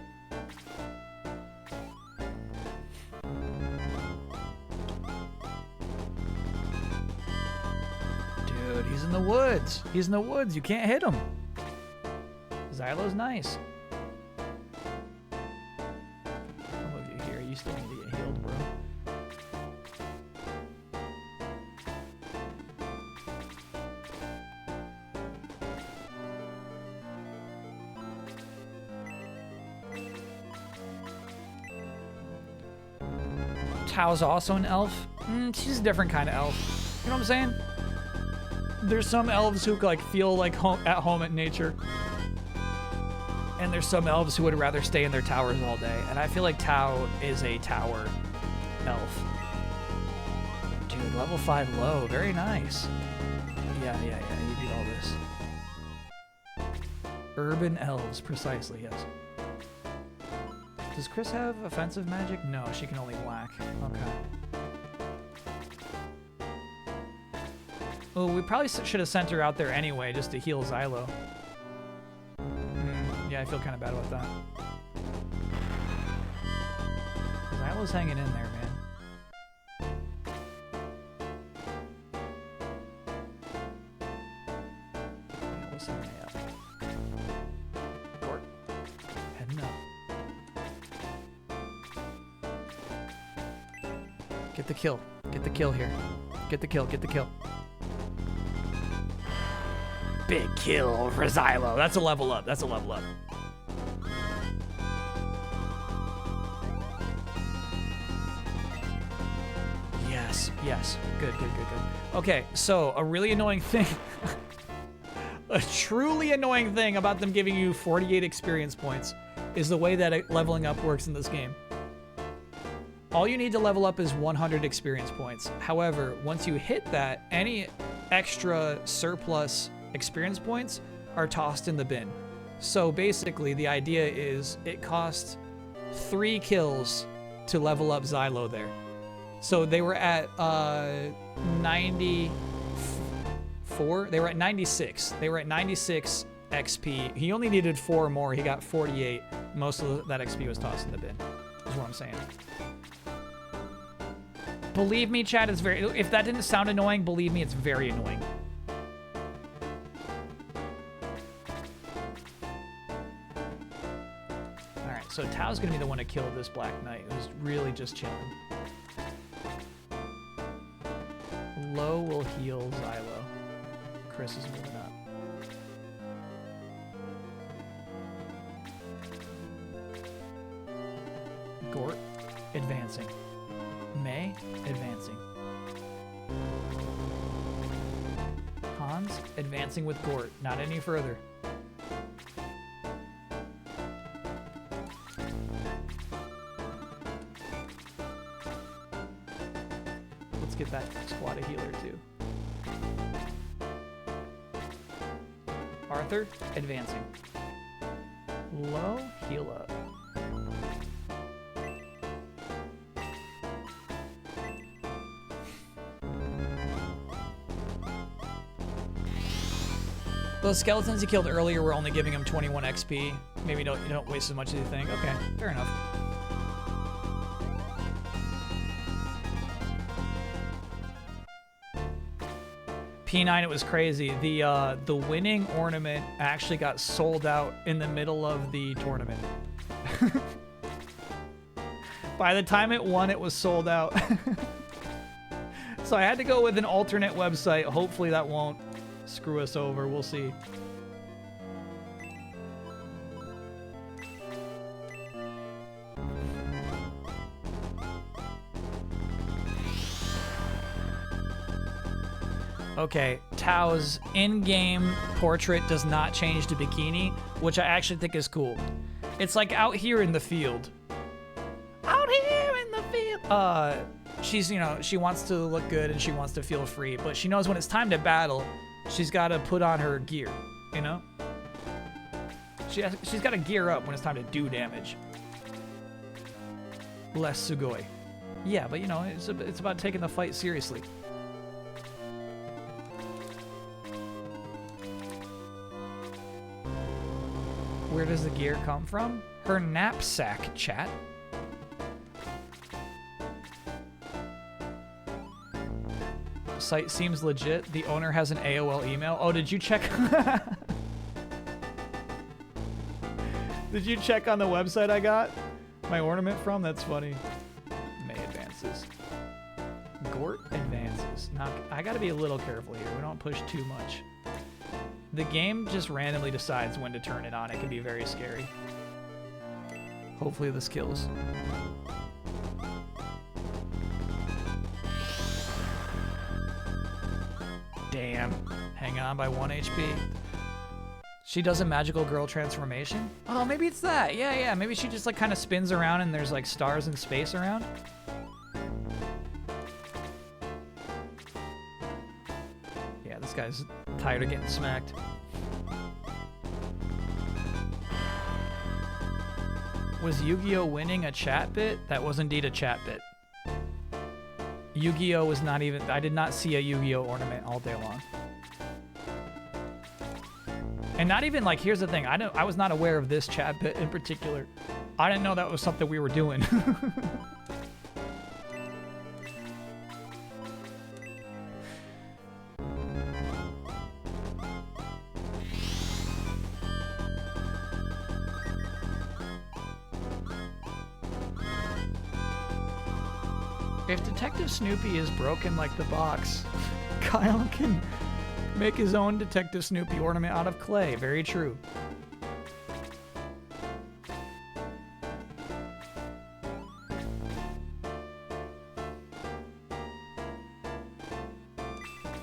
the woods. He's in the woods. You can't hit him. Xylo's nice. I'll move you here. You still need to get healed, bro. Tao's also an elf. She's a different kind of elf. You know what I'm saying? There's some elves who like feel like at home at nature. And there's some elves who would rather stay in their towers all day. And I feel like Tao is a tower elf. Dude, level 5 low. Very nice. Yeah. You beat all this. Urban elves, precisely, yes. Does Chris have offensive magic? No, she can only whack. Okay. Oh, we probably should have sent her out there anyway, just to heal Xylo. Yeah, I feel kind of bad about that. Xylo's hanging in there, man. Yeah, we'll send May up. Gort. Heading up. Get the kill. Get the kill here. Get the kill. Get the kill. Big kill for Xylo. That's a level up. That's a level up. Yes. Good. Okay, so a really annoying thing. A truly annoying thing about them giving you 48 experience points is the way that leveling up works in this game. All you need to level up is 100 experience points. However, once you hit that, any extra surplus experience points are tossed in the bin. So basically, the idea is it costs 3 kills to level up Xylo there. So they were at 94. They were at 96. They were at 96 XP. He only needed 4 more. He got 48. Most of that XP was tossed in the bin. Is what I'm saying. Believe me, chat, it's very... If that didn't sound annoying, believe me, it's very annoying. Alright, so Tao's gonna be the one to kill this Black Knight, who's really just chilling. Low will heal Xylo. Chris is moving up. Gort, advancing. May, advancing. Hans, advancing with Gort. Not any further. Let's get that squad a healer too. Arthur, advancing. Low, heal up. Those skeletons you killed earlier were only giving him 21 XP. Maybe you don't waste as much as you think. Okay, fair enough. P9, it was crazy. The winning ornament actually got sold out in the middle of the tournament. By the time it won, it was sold out. So I had to go with an alternate website. Hopefully that won't screw us over. We'll see. Okay, Tao's in-game portrait does not change to bikini, which I actually think is cool. It's like out here in the field. Out here in the field. She's, she wants to look good and she wants to feel free, but she knows when it's time to battle, she's got to put on her gear, She's got to gear up when it's time to do damage. Less sugoi. Yeah, but it's about taking the fight seriously. Where does the gear come from? Her knapsack, chat. Site seems legit. The owner has an AOL email. Oh, did you check? Did you check on the website I got my ornament from? That's funny. May advances. Gort advances. Now, I gotta be a little careful here. We don't push too much. The game just randomly decides when to turn it on. It can be very scary. Hopefully this kills. Damn. Hang on by 1 HP. She does a magical girl transformation? Oh, maybe it's that. Yeah. Maybe she just like kind of spins around and there's like stars in space around. Yeah, this guy's tired of getting smacked. Was Yu-Gi-Oh winning a chat bit? That was indeed a chat bit. Yu-Gi-Oh was not even, I did not see a Yu-Gi-Oh ornament all day long. And not even like, here's the thing, I was not aware of this chat bit in particular. I didn't know that was something we were doing. If Detective Snoopy is broken like the box, Kyle can make his own Detective Snoopy ornament out of clay. Very true.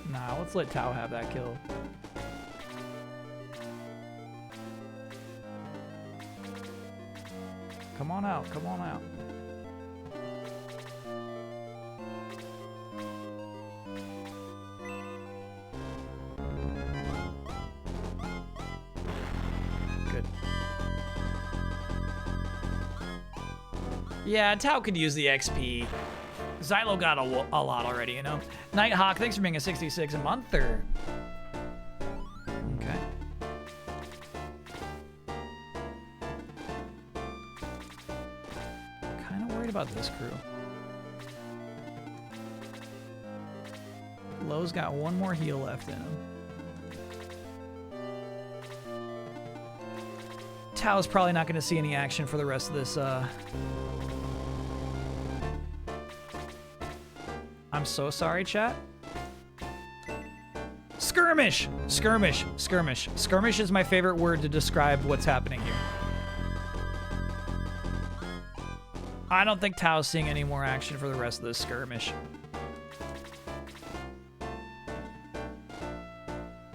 Nah, let's let Tao have that kill. Come on out, come on out. Yeah, Tao could use the XP. Xylo got a lot already, you know? Nighthawk, thanks for being a 66 a month, or... Okay. Kind of worried about this crew. Lowe's got one more heal left in him. Tao's probably not going to see any action for the rest of this, I'm so sorry, chat. Skirmish! Skirmish. Skirmish. Skirmish is my favorite word to describe what's happening here. I don't think Tao's seeing any more action for the rest of this skirmish.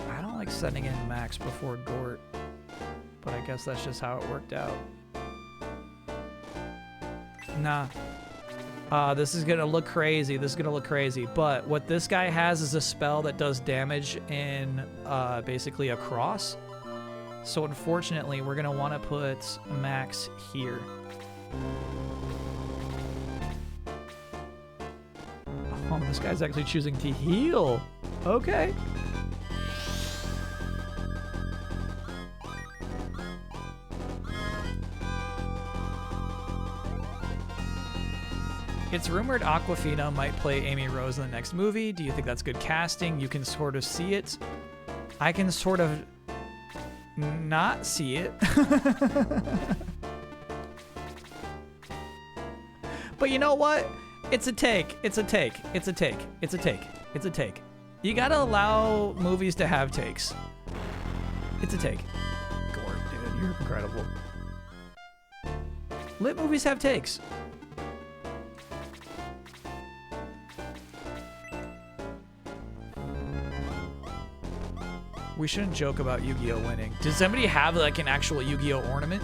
I don't like setting in Max before Gort, but I guess that's just how it worked out. Nah. This is gonna look crazy. This is gonna look crazy. But what this guy has is a spell that does damage in basically a cross. So unfortunately, we're gonna want to put Max here. Oh, this guy's actually choosing to heal. Okay. It's rumored Aquafina might play Amy Rose in the next movie. Do you think that's good casting? You can sort of see it. I can sort of not see it. But you know what? It's a take. It's a take. It's a take. It's a take. It's a take. You gotta allow movies to have takes. It's a take. Gort, dude, you're incredible. Let movies have takes. We shouldn't joke about Yu-Gi-Oh winning. Does somebody have like an actual Yu-Gi-Oh ornament?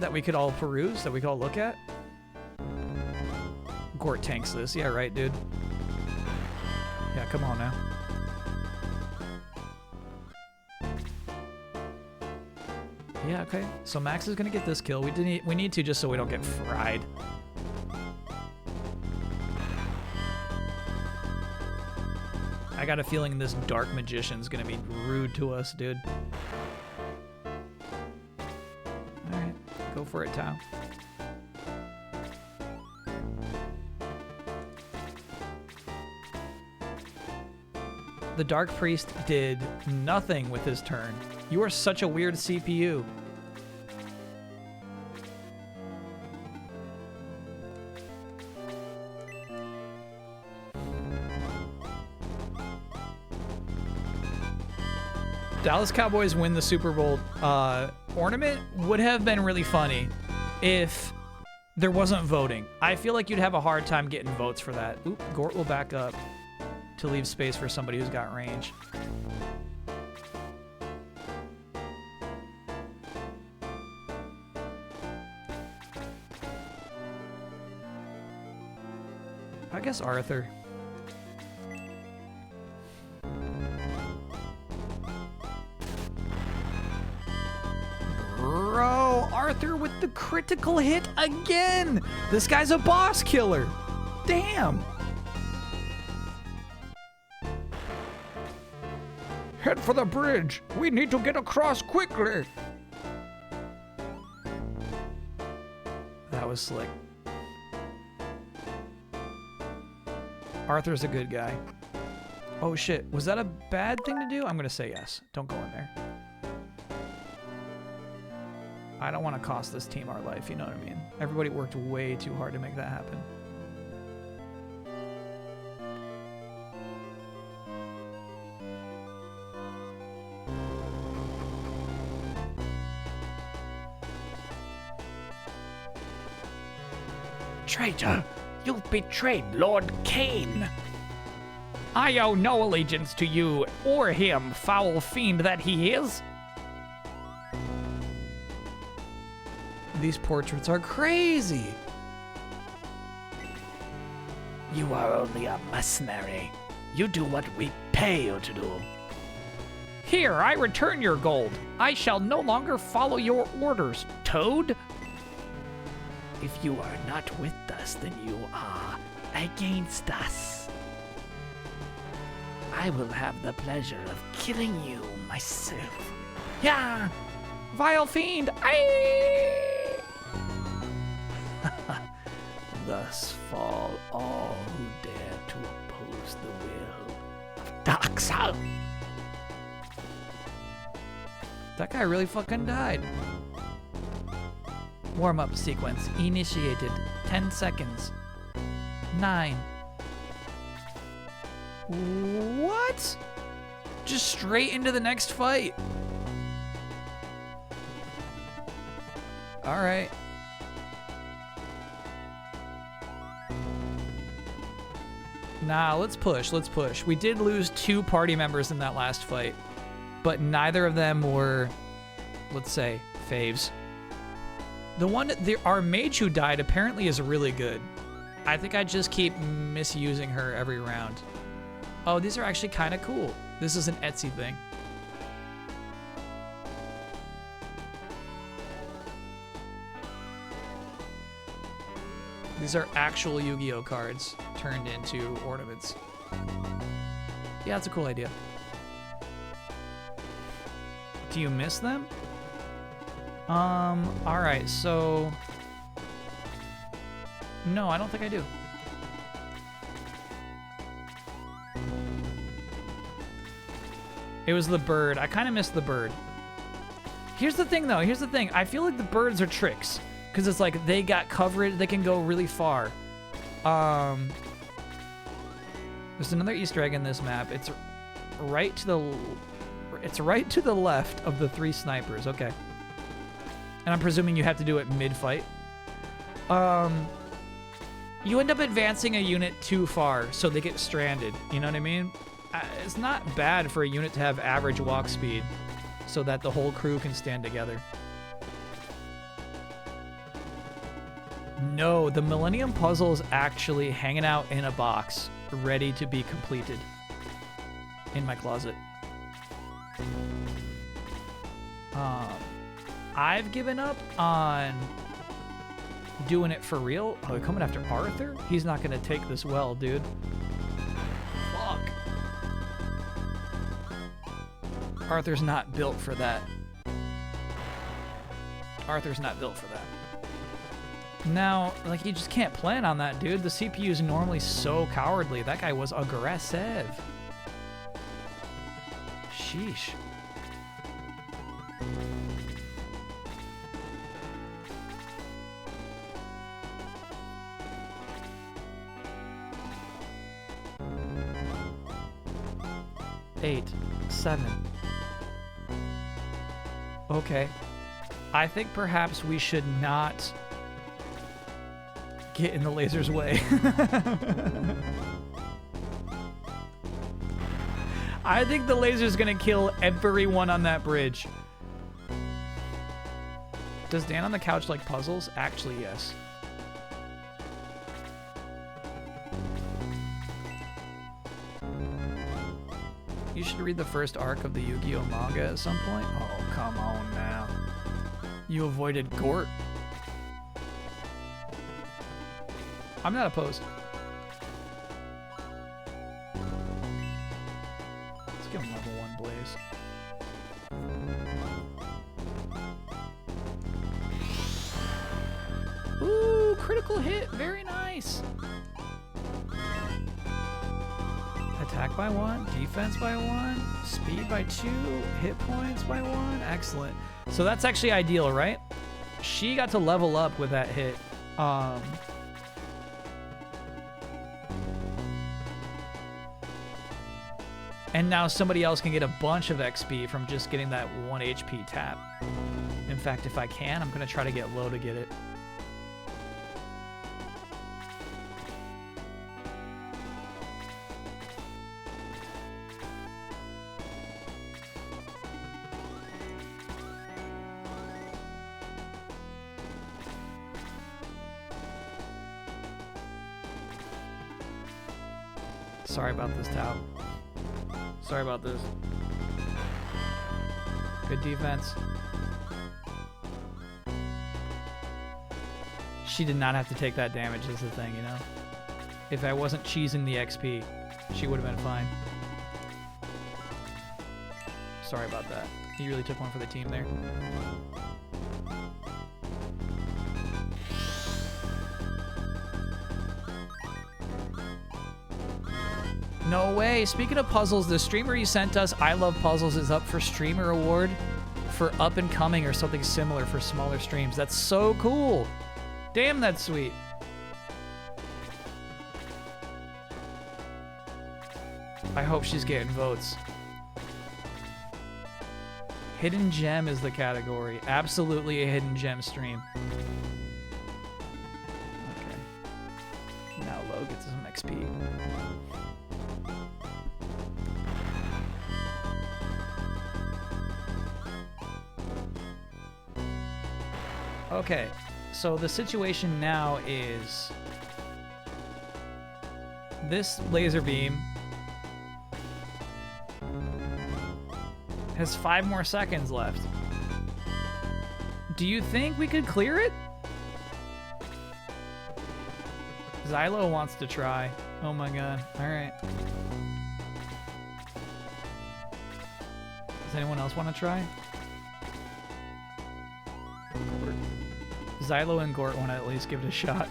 That we could all peruse, that we could all look at? Gort tanks this. Yeah, right, dude. Yeah, come on now. Yeah, okay. So Max is gonna get this kill. We need to just so we don't get fried. I got a feeling this Dark Magician's gonna be rude to us, dude. Alright, go for it, Tao. The Dark Priest did nothing with his turn. You are such a weird CPU. Dallas Cowboys win the Super Bowl. Ornament would have been really funny if there wasn't voting. I feel like you'd have a hard time getting votes for that. Oop, Gort will back up to leave space for somebody who's got range. I guess Arthur. Bro, Arthur with the critical hit again. This guy's a boss killer. Damn. Head for the bridge. We need to get across quickly. That was slick. Arthur's a good guy. Oh shit, was that a bad thing to do? I'm gonna say yes. Don't go in there. I don't want to cost this team our life, you know what I mean? Everybody worked way too hard to make that happen. Traitor, you've betrayed Lord Kane. I owe no allegiance to you or him, foul fiend that he is. These portraits are crazy. You are only a mercenary. You do what we pay you to do. Here, I return your gold. I shall no longer follow your orders, Toad. If you are not with us, then you are against us. I will have the pleasure of killing you myself. Yeah, vile fiend, I. Thus fall all who dare to oppose the will of Darkseid. That guy really fucking died. Warm-up sequence initiated. 10 seconds. 9. What? Just straight into the next fight. All right. Nah, let's push. Let's push. We did lose 2 party members in that last fight, but neither of them were, let's say, faves. Our mage who died apparently is really good. I think I just keep misusing her every round. Oh, these are actually kind of cool. This is an Etsy thing. These are actual Yu-Gi-Oh cards turned into ornaments. Yeah, that's a cool idea. Do you miss them? Alright, so... No, I don't think I do. It was the bird. I kind of missed the bird. Here's the thing, though. Here's the thing. I feel like the birds are tricks. Because it's like they got coverage. They can go really far. There's another Easter egg in this map. It's right to the left of the 3 snipers. Okay. And I'm presuming you have to do it mid-fight. You end up advancing a unit too far, so they get stranded. You know what I mean? It's not bad for a unit to have average walk speed, so that the whole crew can stand together. No, the Millennium Puzzle is actually hanging out in a box, ready to be completed. In my closet. I've given up on doing it for real. Oh, coming after Arthur? He's not gonna take this well, dude. Fuck. Arthur's not built for that. Arthur's not built for that. Now, like, you just can't plan on that, dude. The CPU is normally so cowardly. That guy was aggressive. Sheesh. Eight, 7. Okay. I think perhaps we should not get in the laser's way. I think the laser's gonna kill everyone on that bridge. Does Dan on the couch like puzzles? Actually, yes. You should read the first arc of the Yu-Gi-Oh manga at some point. Oh, come on now. You avoided Gort. I'm not opposed. Let's give him level 1 Blaze. Ooh, critical hit. Very nice. Attack by 1, defense by 1, speed by 2, hit points by 1. Excellent. So that's actually ideal, right? She got to level up with that hit. And now somebody else can get a bunch of XP from just getting that 1 HP tap. In fact, if I can, I'm going to try to get low to get it. Sorry about this, Tao. Sorry about this. Good defense. She did not have to take that damage is the thing, you know? If I wasn't cheesing the XP, she would have been fine. Sorry about that. You really took one for the team there. No way. Speaking of puzzles, the streamer you sent us, I Love Puzzles, is up for Streamer Award for Up and Coming or something similar for smaller streams. That's so cool. Damn, that's sweet. I hope she's getting votes. Hidden Gem is the category. Absolutely a Hidden Gem stream. Okay. Now Lo gets some XP. Okay, so the situation now is this laser beam has 5 more seconds left. Do you think we could clear it? Xylo wants to try. Oh my god. Alright. Does anyone else want to try? Xylo and Gort want to at least give it a shot.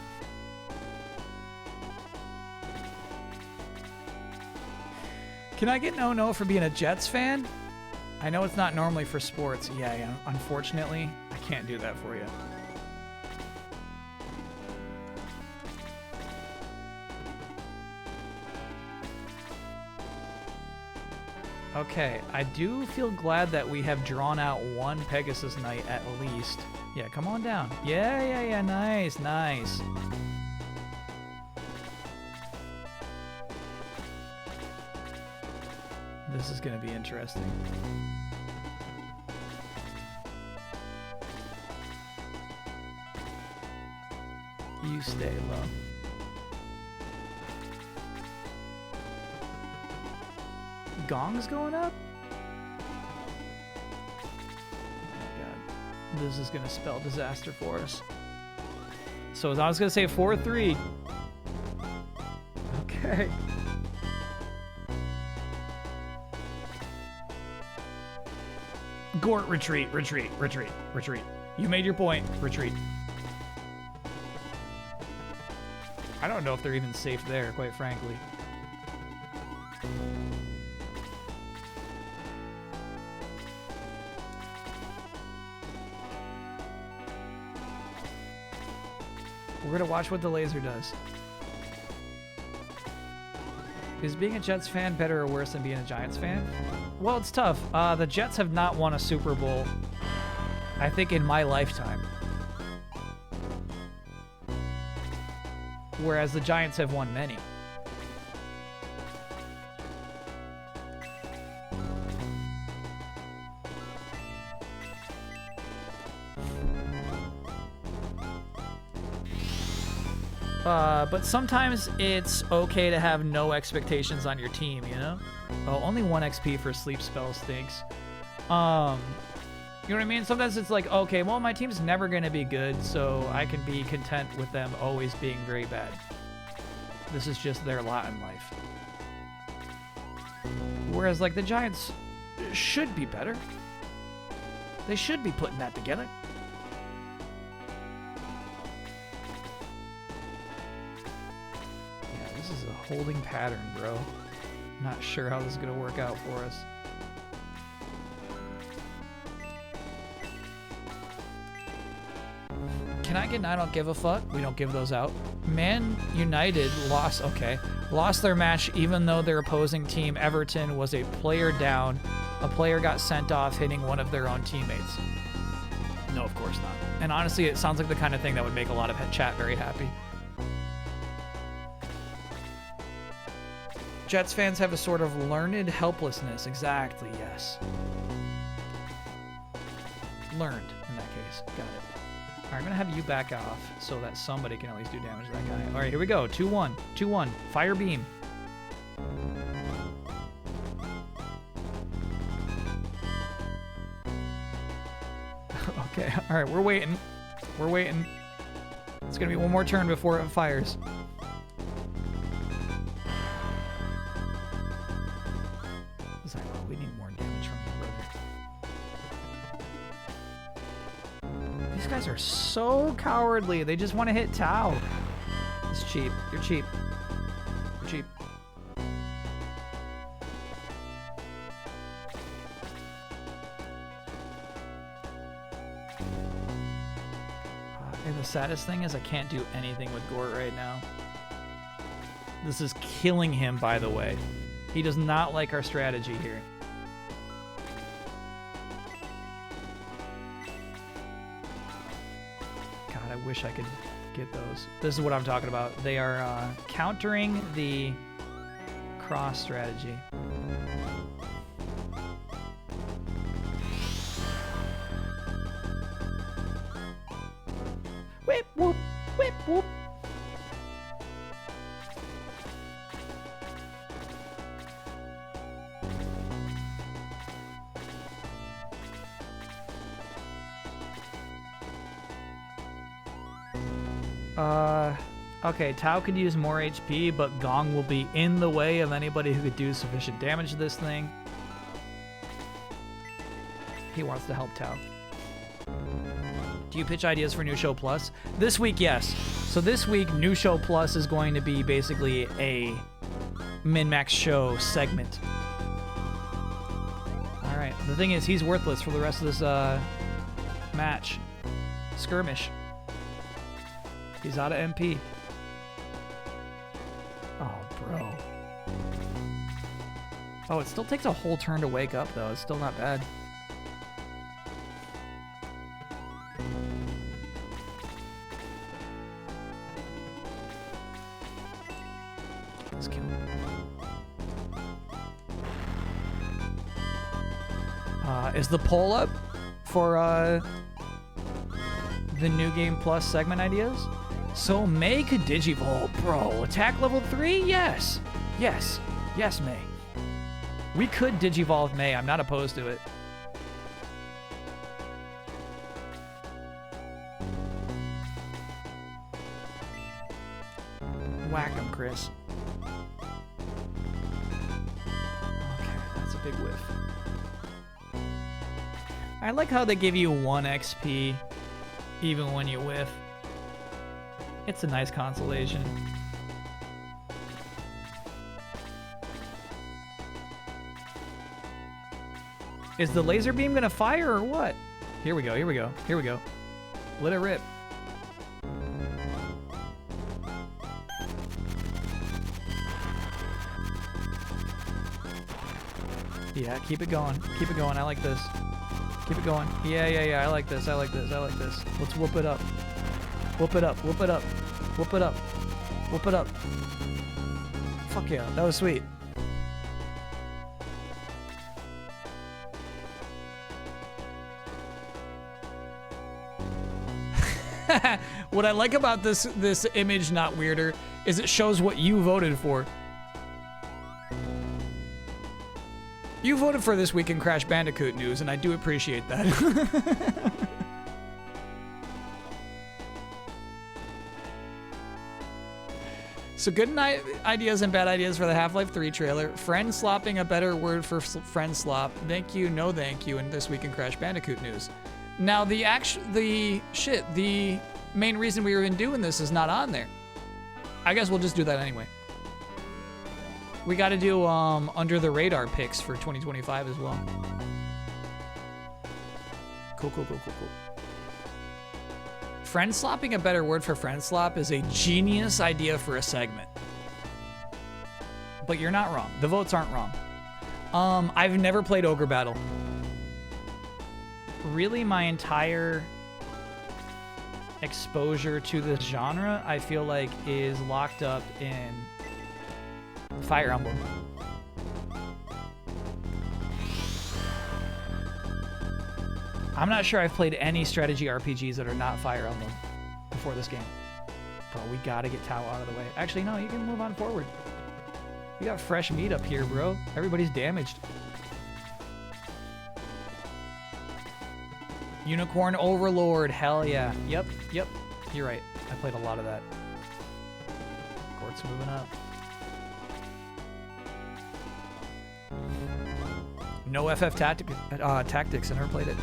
Can I get no for being a Jets fan? I know it's not normally for sports. Yeah, unfortunately, I can't do that for you. Okay, I do feel glad that we have drawn out one Pegasus Knight at least. Yeah, come on down. Yeah, nice, nice. This is gonna be interesting. You stay low. Gong's going up? Oh god. This is gonna spell disaster for us. So I was gonna say 4-3. Okay. Gort, retreat. You made your point. Retreat. I don't know if they're even safe there, quite frankly. We're gonna watch what the laser does. Is being a Jets fan better or worse than being a Giants fan? Well, it's tough. The Jets have not won a Super Bowl, I think, in my lifetime. Whereas the Giants have won many. But sometimes it's okay to have no expectations on your team, you know? Oh, only 1 XP for sleep spell stinks. You know what I mean? Sometimes it's like, okay, well, my team's never going to be good, so I can be content with them always being very bad. This is just their lot in life. Whereas, like, the Giants should be better. They should be putting that together. This is a holding pattern, bro. Not sure how this is going to work out for us. Can I get I don't give a fuck? We don't give those out. Man United lost their match even though their opposing team, Everton, was a player down. A player got sent off hitting one of their own teammates. No, of course not. And honestly, it sounds like the kind of thing that would make a lot of chat very happy. Jets fans have a sort of learned helplessness. Exactly, yes. Learned, in that case. Got it. All right, I'm going to have you back off so that somebody can at least do damage to that guy. All right, here we go. 2-1. 2-1. Fire beam. Okay, all right, we're waiting. We're waiting. It's going to be one more turn before it fires. We need more damage from you, brother. These guys are so cowardly. They just want to hit Tau. It's cheap. You're cheap. You're cheap. And the saddest thing is I can't do anything with Gort right now. This is killing him, by the way. He does not like our strategy here. God, I wish I could get those. This is what I'm talking about. They are countering the cross strategy. Whip, whoop, whip, whoop. Okay, Tau could use more HP, but Gong will be in the way of anybody who could do sufficient damage to this thing. He wants to help Tau. Do you pitch ideas for New Show Plus? This week, yes. So this week, New Show Plus is going to be basically a min-max show segment. All right. The thing is, he's worthless for the rest of this match. Skirmish. He's out of MP. Oh, bro. Oh, it still takes a whole turn to wake up, though. It's still not bad. Let's kill him. Is the poll up for the New Game Plus segment ideas? So May could Digivolve, bro. Attack level 3? Yes. Yes. Yes, May. We could Digivolve May. I'm not opposed to it. Whack him, Chris. Okay, that's a big whiff. I like how they give you 1 XP even when you whiff. It's a nice consolation. Is the laser beam gonna fire or what? Here we go, here we go, here we go. Let it rip. Yeah, keep it going. Keep it going. I like this. Keep it going. Yeah, yeah, yeah. I like this. I like this. I like this. Let's whoop it up. Whoop it up. Whoop it up. Whoop it up. Whoop it up. Fuck yeah. That was sweet. What I like about this image, not weirder, is it shows what you voted for. You voted for this week in Crash Bandicoot news, and I do appreciate that. So good ideas and bad ideas for the Half-Life 3 trailer. Friend slopping, a better word for friend slop. Thank you, no thank you, and this week in Crash Bandicoot news. Now the main reason we were even doing this is not on there. I guess we'll just do that anyway. We got to do under the radar picks for 2025 as well. Cool. Friend slopping, a better word for friend slop, is a genius idea for a segment. But you're not wrong. The votes aren't wrong. I've never played Ogre Battle. Really, my entire exposure to this genre, I feel like, is locked up in Fire Emblem. I'm not sure I've played any strategy RPGs that are not Fire Emblem before this game. Bro, we gotta get Tao out of the way. Actually, no, you can move on forward. We got fresh meat up here, bro. Everybody's damaged. Unicorn Overlord, hell yeah. Yep, you're right. I played a lot of that. Court's moving up. No FF Tactics, I never played it.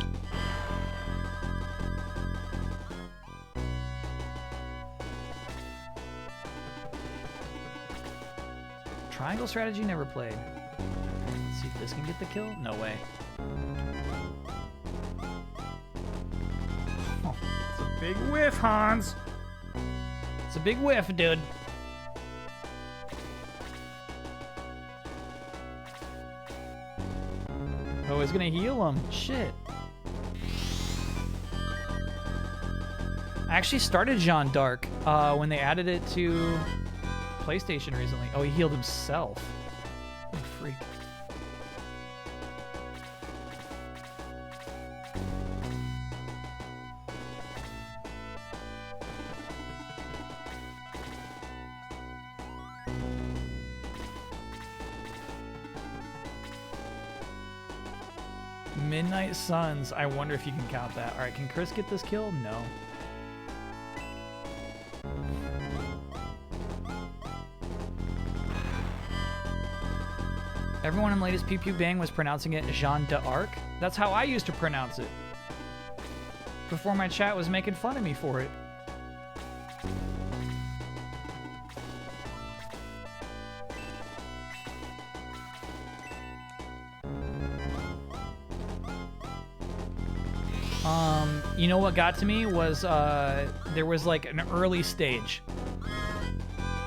Triangle strategy, never played. Let's see if this can get the kill. No way. Oh, it's a big whiff, Hans. It's a big whiff, dude. Oh, it's gonna heal him. Shit. I actually started Jeanne d'Arc when they added it to PlayStation recently. Oh, he healed himself. What a freak. Midnight Suns. I wonder if you can count that. All right, can Chris get this kill? No. Everyone in the latest Pew Pew Bang was pronouncing it Jeanne d'Arc. That's how I used to pronounce it. Before my chat was making fun of me for it. You know what got to me was there was like an early stage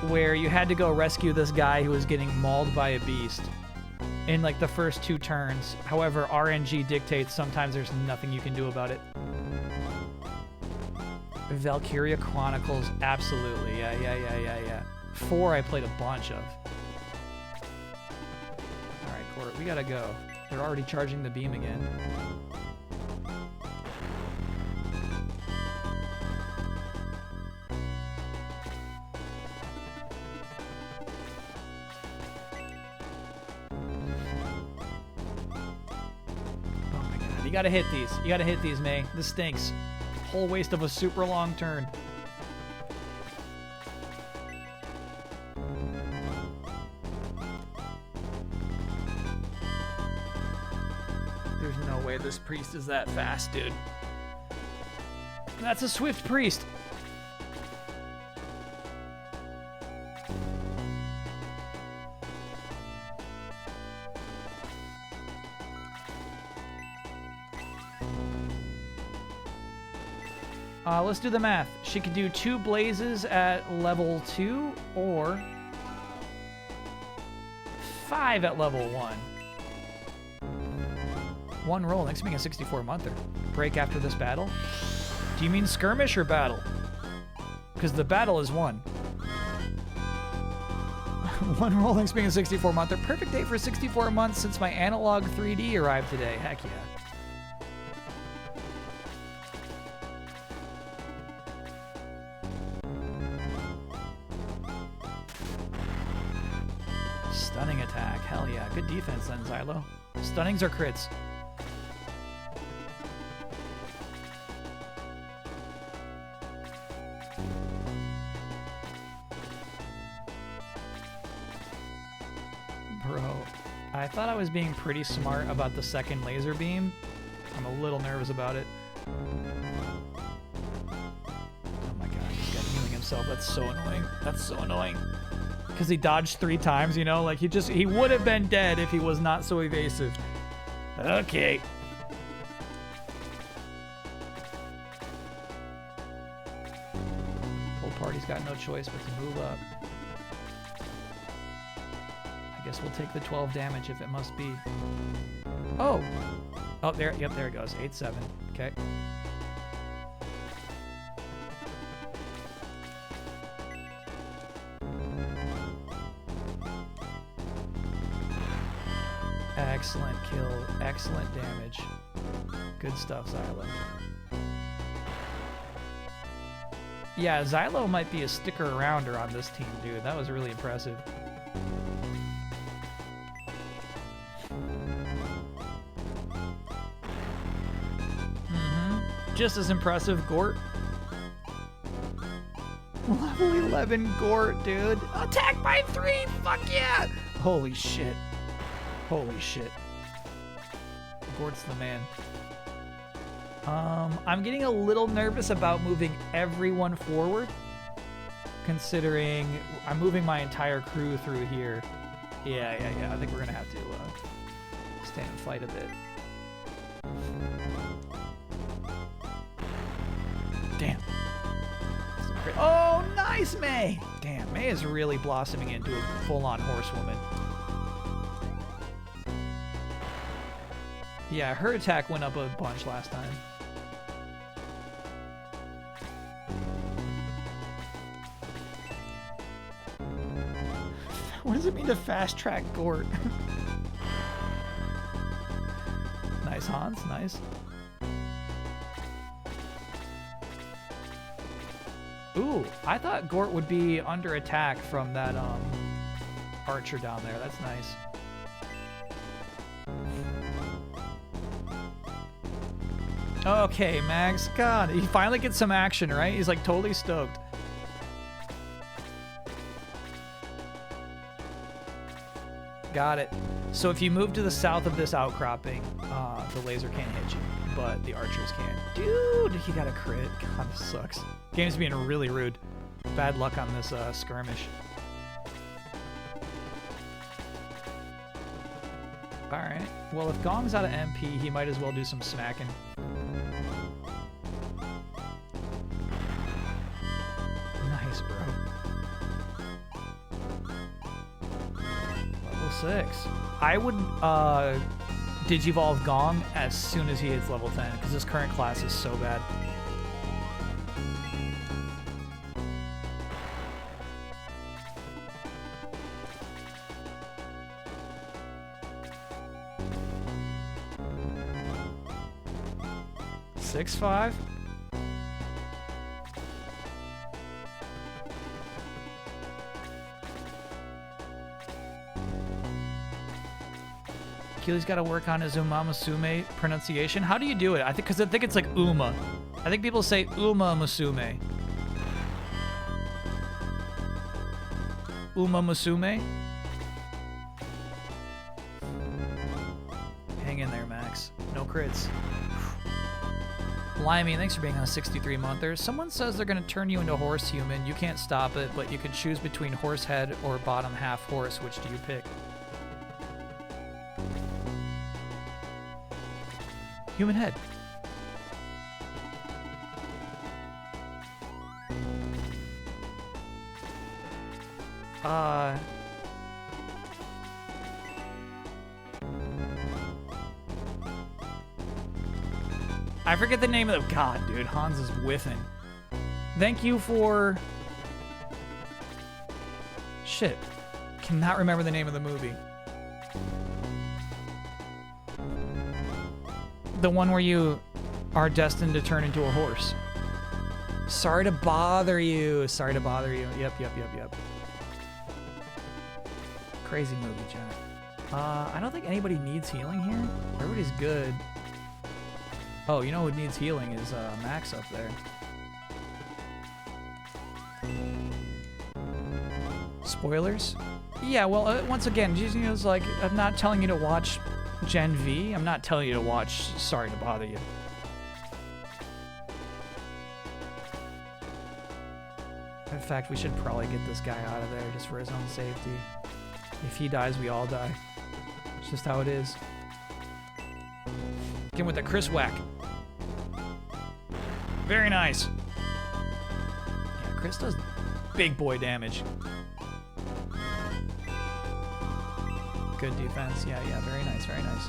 where you had to go rescue this guy who was getting mauled by a beast in like the first 2 turns. However, RNG dictates sometimes there's nothing you can do about it. Valkyria Chronicles, absolutely. Yeah. 4 I played a bunch of. Alright, Court, we gotta go. They're already charging the beam again. You gotta hit these. You gotta hit these, May. This stinks. Whole waste of a super long turn. There's no way this priest is that fast, dude. That's a swift priest. Let's do the math. She could do 2 blazes at level 2 or 5 at level 1. One roll, next being a 64-monther. Break after this battle? Do you mean skirmish or battle? Because the battle is one. One roll, next being a 64-monther. Perfect day for 64 months since my analog 3D arrived today. Heck yeah. Stunning attack. Hell yeah. Good defense then, Xylo. Stunnings or crits? Bro, I thought I was being pretty smart about the second laser beam. I'm a little nervous about it. Oh my god, this guy's healing himself. That's so annoying. That's so annoying. Because he dodged 3 times, you know? Like, he would have been dead if he was not so evasive. Okay. Whole party's got no choice but to move up. I guess we'll take the 12 damage if it must be. Oh! Oh, there, yep, there it goes. 8-7. Okay. Excellent kill. Excellent damage. Good stuff, Xylo. Yeah, Xylo might be a sticker-arounder on this team, dude. That was really impressive. Just as impressive, Gort. Level 11 Gort, dude. Attack by 3! Fuck yeah! Holy shit. Holy shit. Gort's the man. I'm getting a little nervous about moving everyone forward, considering I'm moving my entire crew through here. Yeah. I think we're gonna have to stand and fight a bit. Damn. Oh, nice, May! Damn, May is really blossoming into a full-on horsewoman. Yeah, her attack went up a bunch last time. What does it mean to fast-track Gort? Nice, Hans, nice. Ooh, I thought Gort would be under attack from that archer down there. That's nice. Okay, Max. God, he finally gets some action, right? He's like totally stoked. Got it. So if you move to the south of this outcropping, the laser can't hit you, but the archers can. Dude, he got a crit. God, this sucks. Game's being really rude. Bad luck on this skirmish. Alright. Well, if Gong's out of MP, he might as well do some smacking. Nice, bro. Level 6. I would Digivolve Gong as soon as he hits level 10, because his current class is so bad. Six, 5. Keely's got to work on his Umamasume pronunciation. How do you do it? I think it's like Uma. I think people say Uma Musume. Uma Musume. Hang in there, Max. No crits. Limey, thanks for being on a 63-monther. Someone says they're going to turn you into horse human. You can't stop it, but you can choose between horse head or bottom half horse. Which do you pick? Human head. I forget the name of the... God, dude, Hans is whiffing. Thank you for... Shit. Cannot remember the name of the movie. The one where you are destined to turn into a horse. Sorry to bother you. Sorry to bother you. Yep. Crazy movie, Jack. I don't think anybody needs healing here. Everybody's good. Oh, you know who needs healing is Max up there. Spoilers? Yeah, well, once again, you know, it's like, I'm not telling you to watch Gen V. I'm not telling you to watch Sorry to Bother You. In fact, we should probably get this guy out of there just for his own safety. If he dies, we all die. It's just how it is. Get him with the Chris whack. Very nice. Yeah, Chris does big boy damage. Good defense. Yeah, very nice, very nice.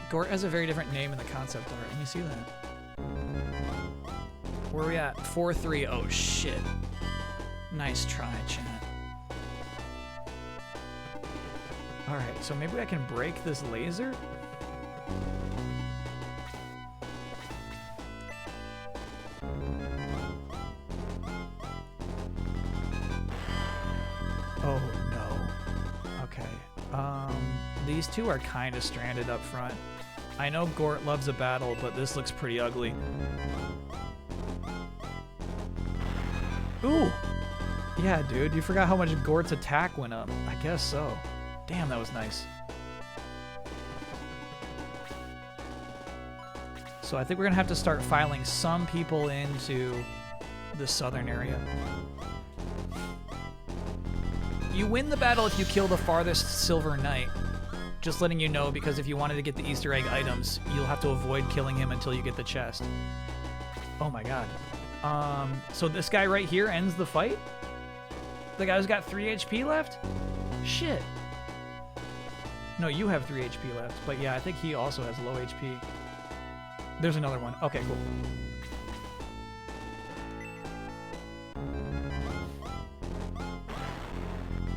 Gort has a very different name in the concept art. Let me see that. Where are we at? 4-3. Oh, shit. Nice try, chat. Alright, so maybe I can break this laser? Oh, no. Okay. These two are kind of stranded up front. I know Gort loves a battle, but this looks pretty ugly. Ooh! Yeah, dude, you forgot how much Gort's attack went up. I guess so. Damn, that was nice. So I think we're gonna have to start filing some people into the southern area. You win the battle if you kill the farthest Silver Knight. Just letting you know, because if you wanted to get the Easter egg items, you'll have to avoid killing him until you get the chest. Oh my god. So this guy right here ends the fight? The guy who's got 3 HP left? Shit. No, you have 3 HP left, but yeah, I think he also has low HP. There's another one. Okay, cool.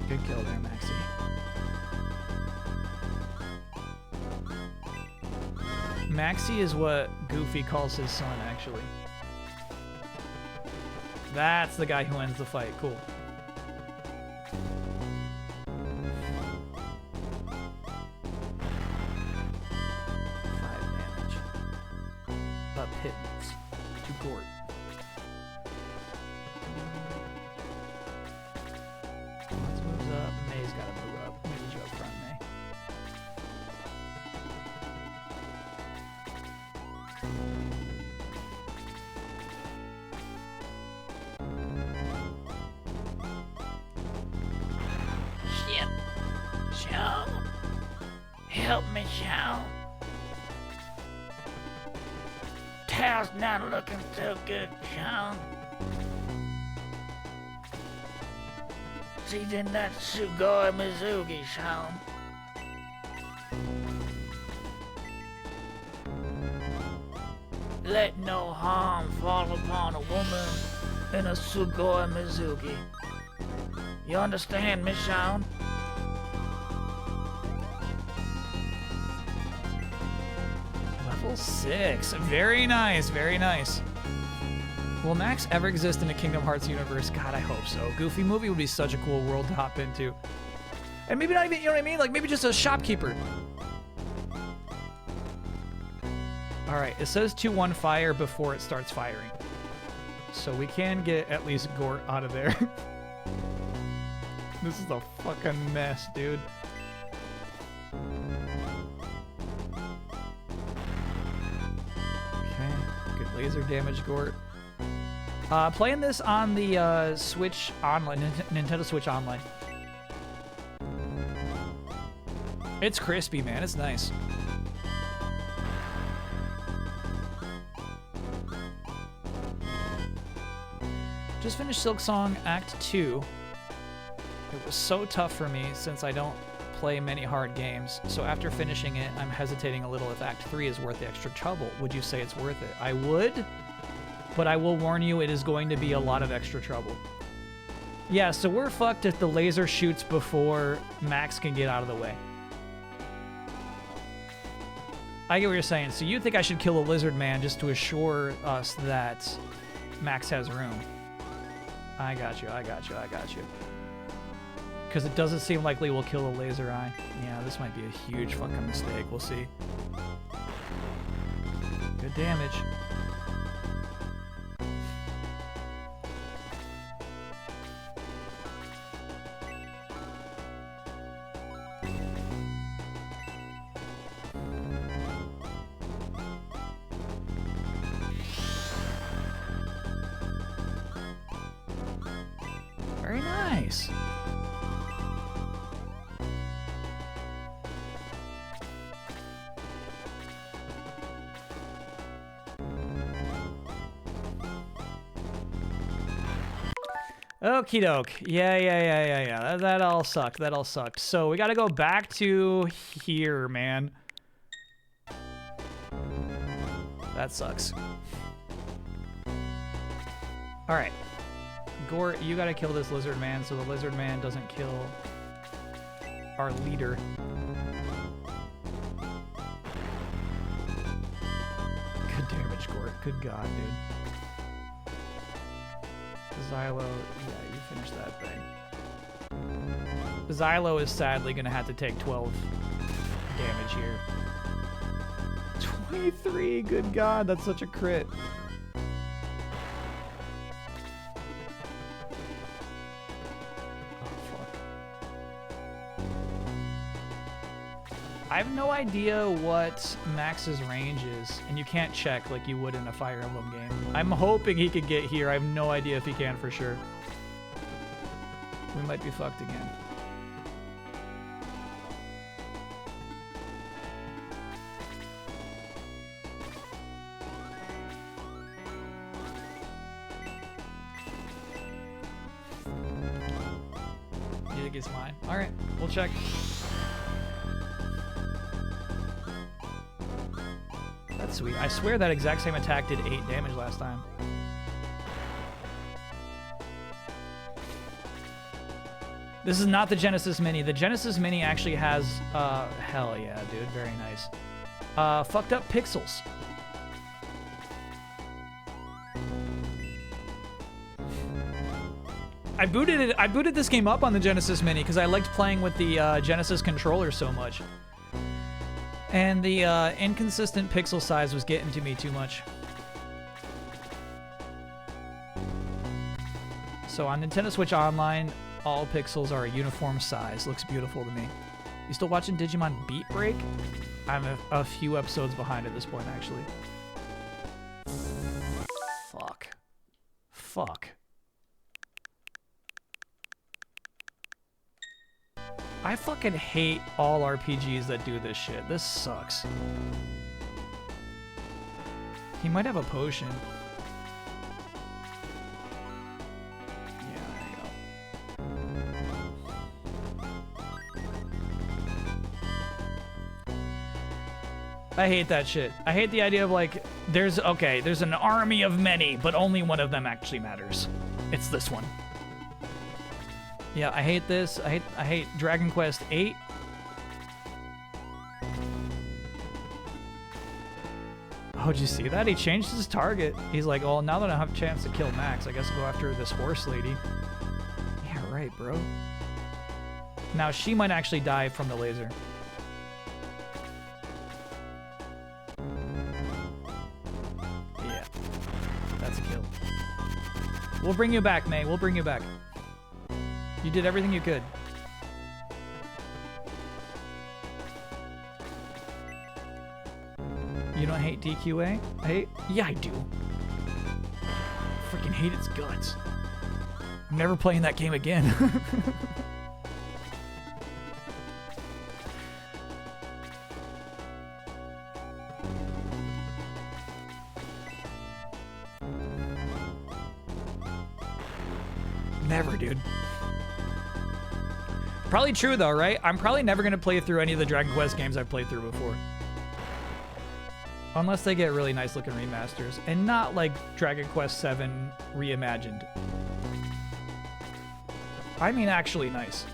Good kill there, Maxie. Maxie is what Goofy calls his son, actually. That's the guy who ends the fight. Cool. Pittance to Gort. Let's move up. May's got to move up. We need you up front, May. Shit. Sean. Help me, Sean. Tail's not looking so good, Sean. She's in that Sugoi Mizugi, Sean. Let no harm fall upon a woman in a Sugoi Mizugi. You understand me, Sean? Level 6. Very nice, very nice. Will Max ever exist in a Kingdom Hearts universe? God, I hope so. Goofy movie would be such a cool world to hop into. And maybe not even, you know what I mean? Like maybe just a shopkeeper. Alright, it says 2-1 fire before it starts firing. So we can get at least Gort out of there. This is a fucking mess, dude. Okay, good laser damage, Gort. Playing this on the Switch Online, Nintendo Switch Online. It's crispy, man. It's nice. Just finished Silk Song Act 2. It was so tough for me since I don't play many hard games, so after finishing it, I'm hesitating a little if Act 3 is worth the extra trouble. Would you say it's worth it? I would, but I will warn you, it is going to be a lot of extra trouble. Yeah, so we're fucked if the laser shoots before Max can get out of the way. I get what you're saying. So you think I should kill a lizard man just to assure us that Max has room? I got you. Because it doesn't seem likely we'll kill a laser eye. Yeah, this might be a huge fucking mistake. We'll see. Good damage. Very nice. Okie doke. Yeah. That all sucked. So we gotta go back to here, man. That sucks. Alright. Gore, you gotta kill this lizard man so the lizard man doesn't kill our leader. Good damage, Gore. Good god, dude. Xylo, yeah, you finish that thing. Xylo is sadly gonna have to take 12 damage here. 23, good god, that's such a crit. I have no idea what Max's range is, and you can't check like you would in a Fire Emblem game. I'm hoping he could get here. I have no idea if he can for sure. We might be fucked again. You think it's mine? Alright, we'll check. That's sweet. I swear that exact same attack did 8 damage last time. This is not the Genesis Mini. The Genesis Mini actually has, hell yeah, dude. Very nice. Fucked up pixels. I booted this game up on the Genesis Mini because I liked playing with the Genesis controller so much. And the inconsistent pixel size was getting to me too much. So on Nintendo Switch Online, all pixels are a uniform size. Looks beautiful to me. You still watching Digimon Beat Break? I'm a few episodes behind at this point, actually. Fuck. I fucking hate all RPGs that do this shit. This sucks. He might have a potion. Yeah, there you go. I hate that shit. I hate the idea of like, there's an army of many, but only one of them actually matters. It's this one. Yeah, I hate this. I hate Dragon Quest VIII. Oh, did you see that? He changed his target. He's like, oh, now that I have a chance to kill Max, I guess I'll go after this horse lady. Yeah, right, bro. Now, she might actually die from the laser. Yeah, that's a kill. We'll bring you back, May. We'll bring you back. You did everything you could. You don't hate DQA? Yeah, I do. Freaking hate its guts. I'm never playing that game again. Never, dude. Probably true though, right? I'm probably never gonna play through any of the Dragon Quest games I've played through before. Unless they get really nice looking remasters. And not like Dragon Quest VII reimagined. I mean actually nice.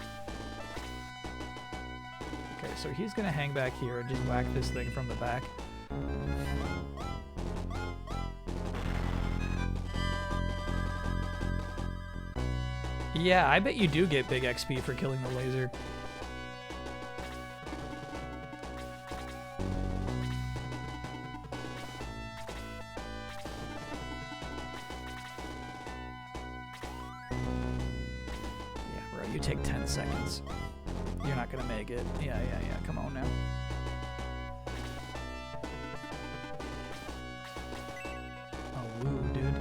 Okay, so he's gonna hang back here and just whack this thing from the back. Yeah, I bet you do get big XP for killing the laser. Yeah, bro, you take 10 seconds. You're not gonna make it. Yeah, come on now. Oh, woo, dude.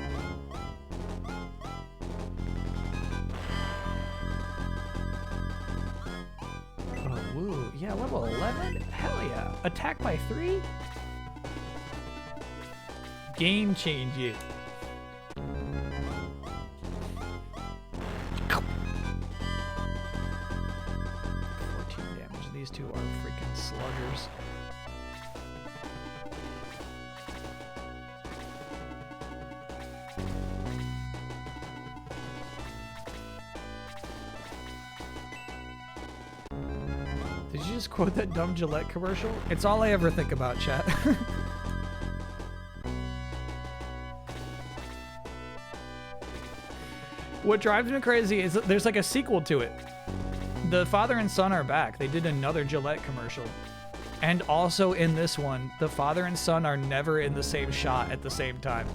Oh, woo. Yeah, level 11? Hell yeah. Attack by 3? Game changing. These two are freaking sluggers. Did you just quote that dumb Gillette commercial? It's all I ever think about, chat. What drives me crazy is that there's like a sequel to it. The father and son are back. They did another Gillette commercial. And also in this one, the father and son are never in the same shot at the same time.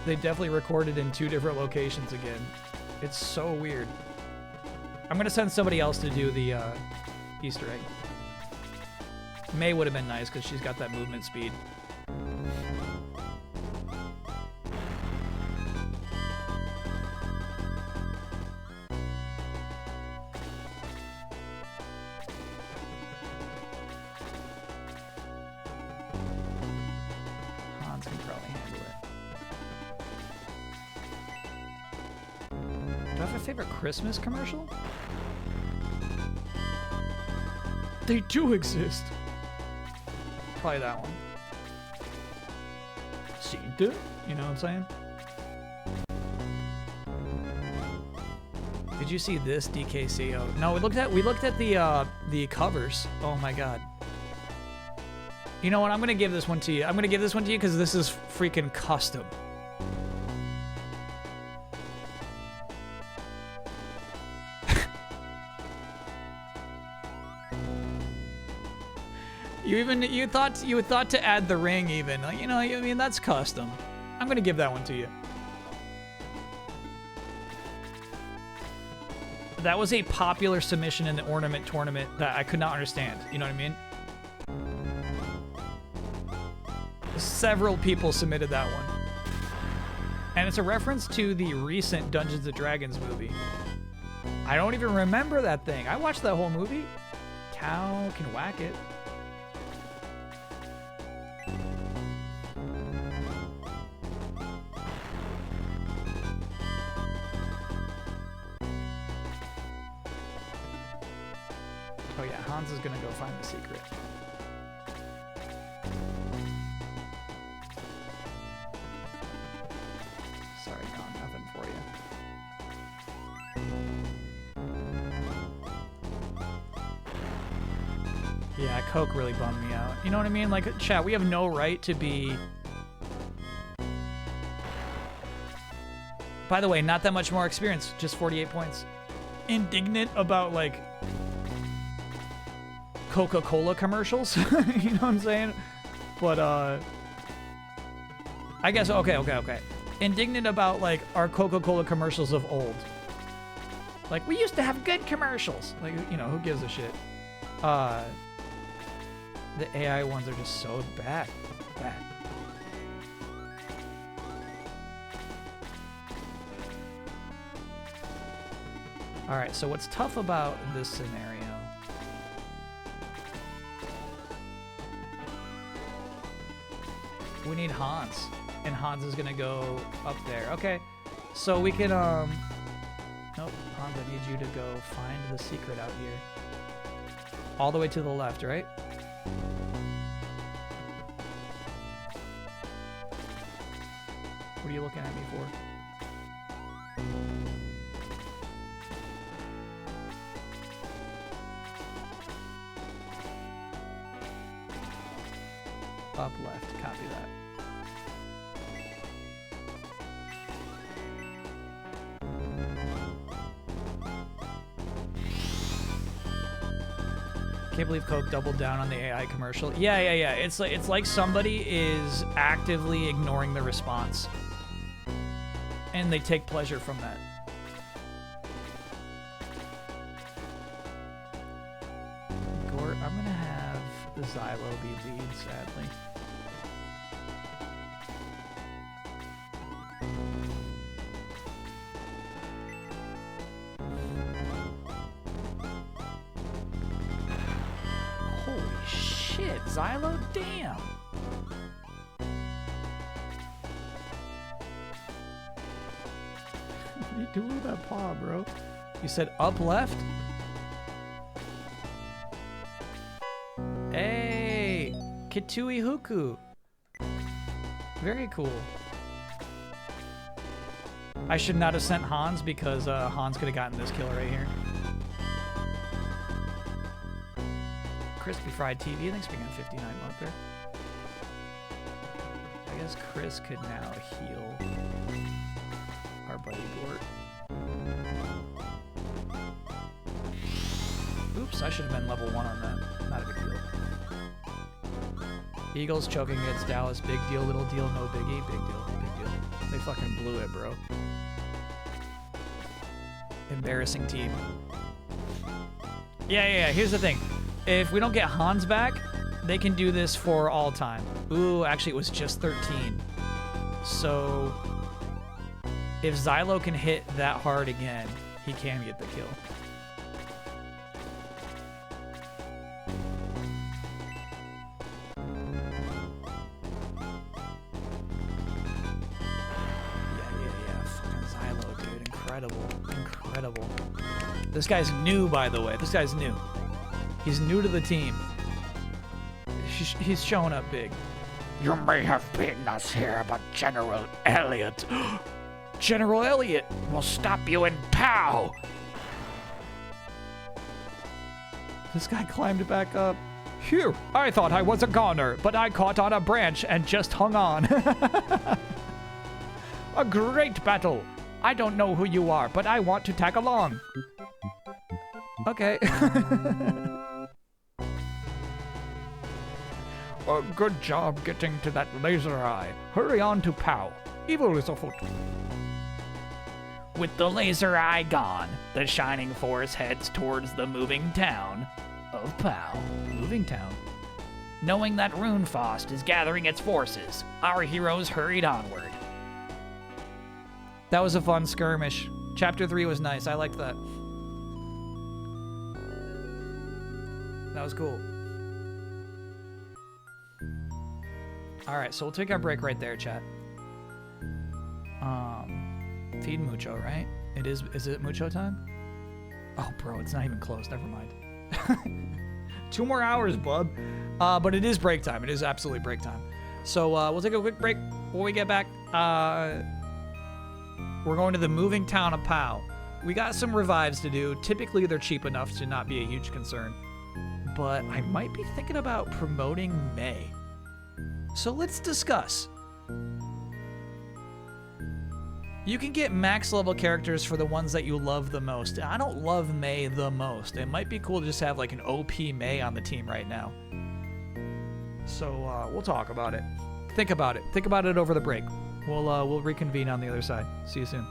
They definitely recorded in 2 different locations again. It's so weird. I'm gonna send somebody else to do the Easter egg. May would have been nice because she's got that movement speed. Hans can probably handle it. Do I have a favorite Christmas commercial? They do exist. Probably that one. Santa? You know what I'm saying? Did you see this DKC? Oh, no, we looked at the covers. Oh my god. You know what? I'm gonna give this one to you. I'm gonna give this one to you because this is freaking custom. You thought to add the ring even. Like, you know, I mean that's custom. I'm gonna give that one to you. That was a popular submission in the Ornament tournament that I could not understand. You know what I mean? Several people submitted that one. And it's a reference to the recent Dungeons & Dragons movie. I don't even remember that thing. I watched that whole movie. Cow can whack it. Oh yeah, Hans is gonna go find the secret. Sorry, no, nothing for you. Yeah, Coke really bummed me out. You know what I mean? Like, chat, we have no right to be... By the way, not that much more experience, just 48 points. Indignant about, like, Coca-Cola commercials. You know what I'm saying? But, I guess, okay. Indignant about, like, our Coca-Cola commercials of old. Like, we used to have good commercials. Like, you know, who gives a shit? The AI ones are just so bad. Bad. Alright, so what's tough about this scenario? We need Hans. And Hans is gonna go up there. Okay. So we can, Nope. Hans, I need you to go find the secret out here. All the way to the left, right? What are you looking at me for? Up left, copy that. Can't believe Coke doubled down on the AI commercial. Yeah. It's like somebody is actively ignoring the response, and they take pleasure from that. Gort, I'm gonna have the Xylo be lead, sadly. Holy shit, Xylo, damn! What are you doing with that paw, bro? You said up left? Hey! Kitui Huku! Very cool. I should not have sent Hans because Hans could have gotten this kill right here. Crispy Fried TV, thanks for being a 59 monther. I guess Chris could now heal our buddy Gort. Oops, I should have been level 1 on that. Not a big deal. Eagles choking against Dallas. Big deal, little deal, no biggie. Big deal, big deal. They fucking blew it, bro. Embarrassing team. Yeah. Here's the thing. If we don't get Hans back, they can do this for all time. Ooh, actually it was just 13. So if Xylo can hit that hard again, he can get the kill. Yeah. Fucking Xylo, dude. Incredible. This guy's new, by the way. This guy's new. He's new to the team. He's showing up big. You may have beaten us here, but General Elliot General Elliot! will stop you in POW! This guy climbed back up. Phew, I thought I was a goner, but I caught on a branch and just hung on. A great battle. I don't know who you are, but I want to tag along. Okay. Good job getting to that laser eye. Hurry on to POW. Evil is afoot. With the laser eye gone, the Shining Force heads towards the moving town of POW. Moving town. Knowing that Runefaust is gathering its forces, our heroes hurried onward. That was a fun skirmish. Chapter 3 was nice. I liked that. That was cool. All right, so we'll take our break right there, chat. Feed Mucho, right? Is it Mucho time? Oh, bro, it's not even close. Never mind. 2 more hours, bub. But it is break time. It is absolutely break time. So we'll take a quick break. When we get back, we're going to the moving town of POW. We got some revives to do. Typically, they're cheap enough to not be a huge concern. But I might be thinking about promoting May. So let's discuss. You can get max level characters for the ones that you love the most. I don't love May the most. It might be cool to just have like an OP May on the team right now. So we'll talk about it. Think about it. Think about it over the break. We'll reconvene on the other side. See you soon.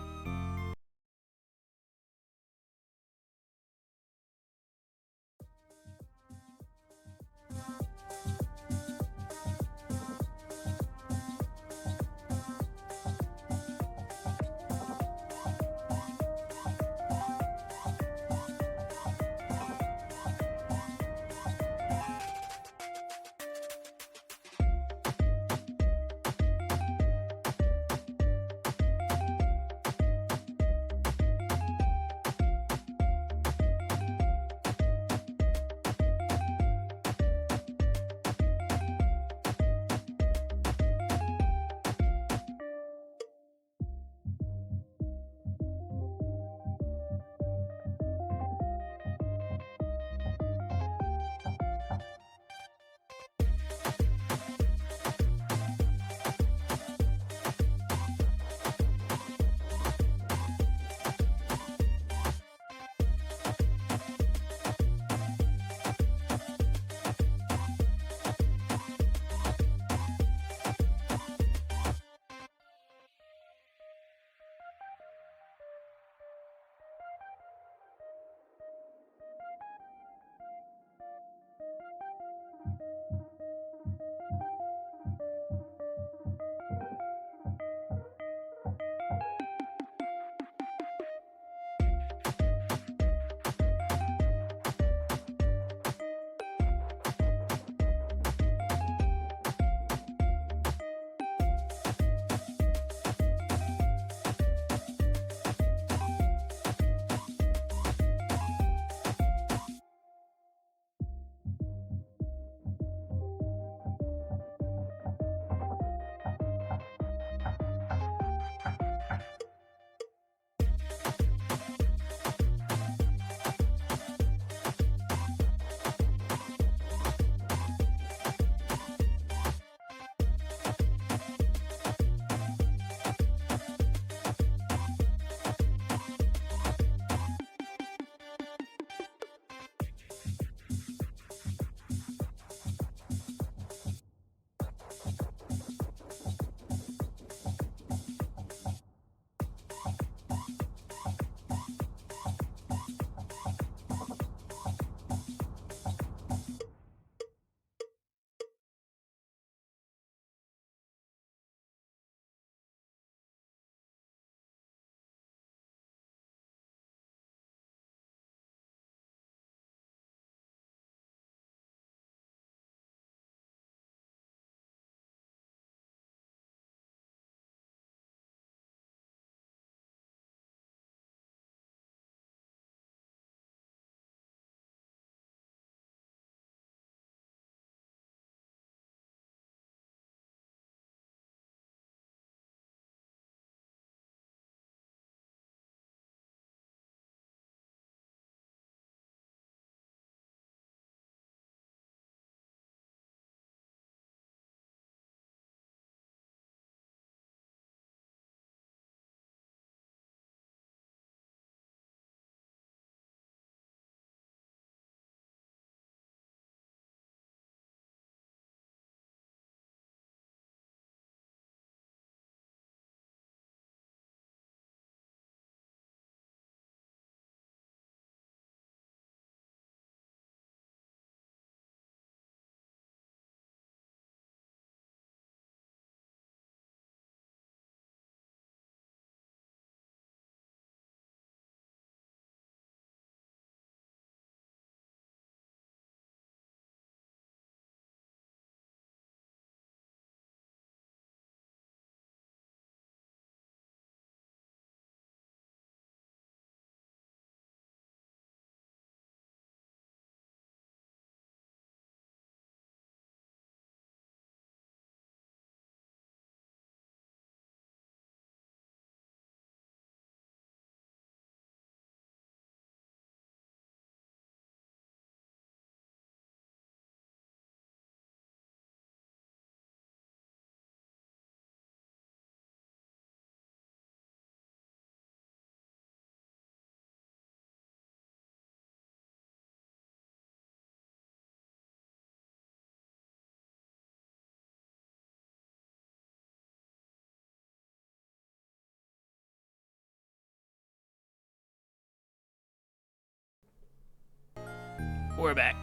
We're back.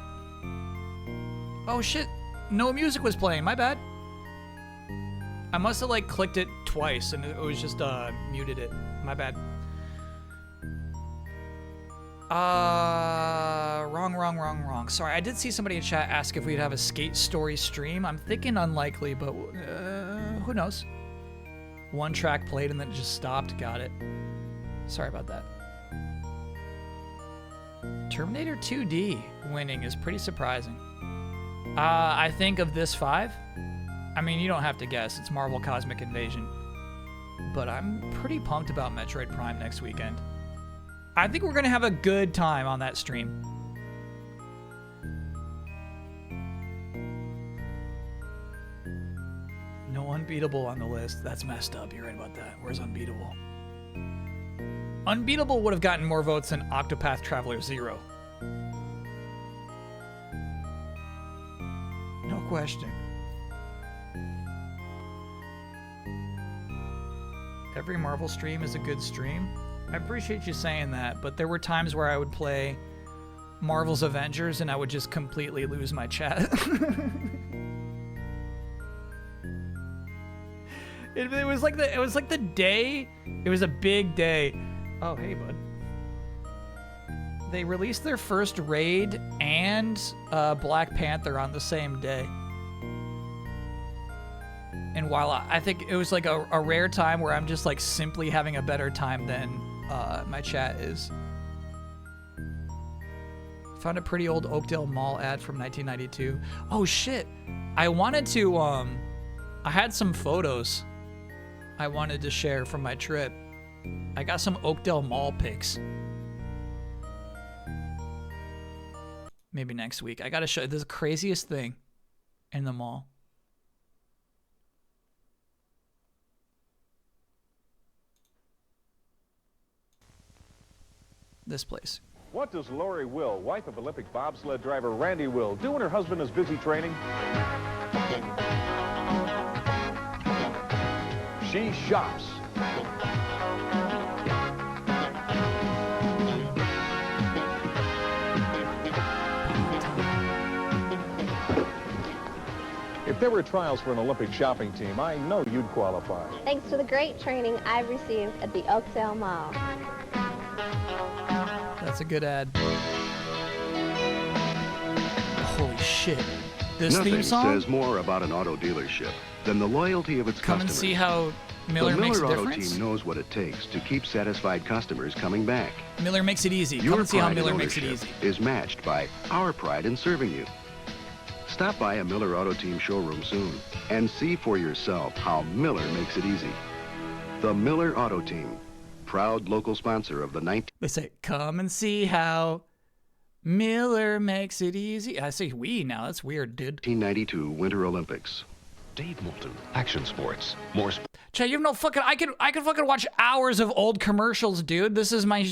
Oh shit, no music was playing, my bad. I must have like clicked it twice and it was just muted it. My bad. Wrong. Sorry, I did see somebody in chat ask if we'd have a skate story stream. I'm thinking unlikely, but who knows? One track played and then it just stopped. Got it. Sorry about that. Terminator 2D winning is pretty surprising. I think of this 5. I mean, you don't have to guess. It's Marvel Cosmic Invasion. But I'm pretty pumped about Metroid Prime next weekend. I think we're going to have a good time on that stream. No Unbeatable on the list. That's messed up. You're right about that. Where's Unbeatable? Unbeatable would have gotten more votes than Octopath Traveler 0. No question. Every Marvel stream is a good stream. I appreciate you saying that, but there were times where I would play Marvel's Avengers and I would just completely lose my chat. It was like the day. It was a big day. Oh, hey, bud. They released their first raid and Black Panther on the same day. And while I think it was like a rare time where I'm just like simply having a better time than my chat is. Found a pretty old Oakdale Mall ad from 1992. Oh shit. I wanted to I had some photos I wanted to share from my trip. I got some Oakdale Mall pics. Maybe next week. I gotta show you the craziest thing in the mall. This place. What does Lori Will, wife of Olympic bobsled driver Randy Will, do when her husband is busy training? She shops. If there were trials for an Olympic shopping team, I know you'd qualify. Thanks to the great training I've received at the Oakdale Mall. That's a good ad. Holy shit. This theme song? Nothing says more about an auto dealership than the loyalty of its Come customers. and see how Miller makes a The Miller Auto difference. Team knows what it takes to keep satisfied customers coming back. Miller makes it easy. Your Come and see how pride in Miller makes it ownership easy. is matched by our pride in serving you. Stop by a Miller Auto Team showroom soon and see for yourself how Miller makes it easy. The Miller Auto Team, proud local sponsor of the 19... They say, come and see how Miller makes it easy. I say we now. That's weird, dude. 1992 Winter Olympics. Dave Moulton, Action Sports. More Chad, you have no fucking. I could fucking watch hours of old commercials, dude. This is my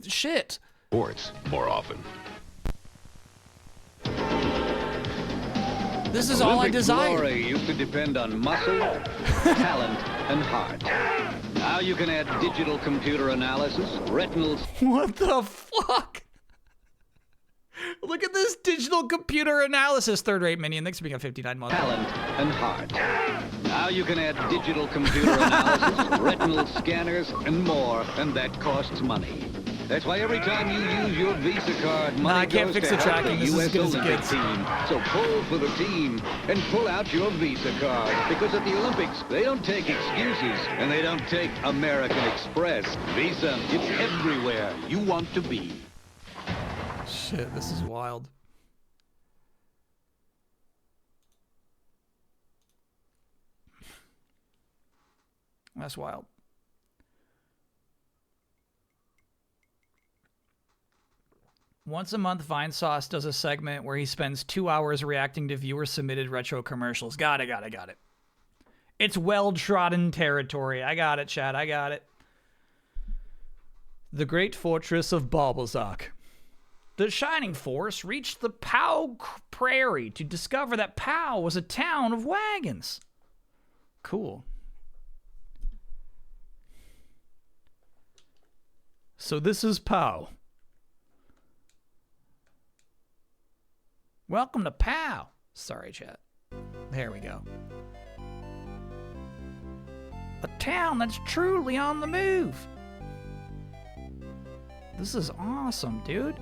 shit. sports more often. This is all I desire. Glory used to depend on muscle, talent, and heart. Now you can add digital computer analysis, retinal... What the fuck? Look at this digital computer analysis. Third-rate minion. Thanks for being a 59 month. Talent and heart. Now you can add digital computer analysis, retinal scanners, and more, and that costs money. That's why every time you use your Visa card, money I can't goes fix to the help tracking. the This is U.S. as good as it Olympic gets. team. So pull for the team and pull out your Visa card, because at the Olympics they don't take excuses and they don't take American Express. Visa, it's everywhere you want to be. Shit, this is wild. That's wild. Once a month, Vinesauce does a segment where he spends 2 hours reacting to viewer-submitted retro commercials. Got it. It's well-trodden territory. I got it, Chad. I got it. The Great Fortress of Baublezak. The Shining Force reached the Pow Prairie to discover that Pow was a town of wagons. Cool. So this is Pow. Welcome to POW. Sorry, chat. There we go. A town that's truly on the move. This is awesome, dude.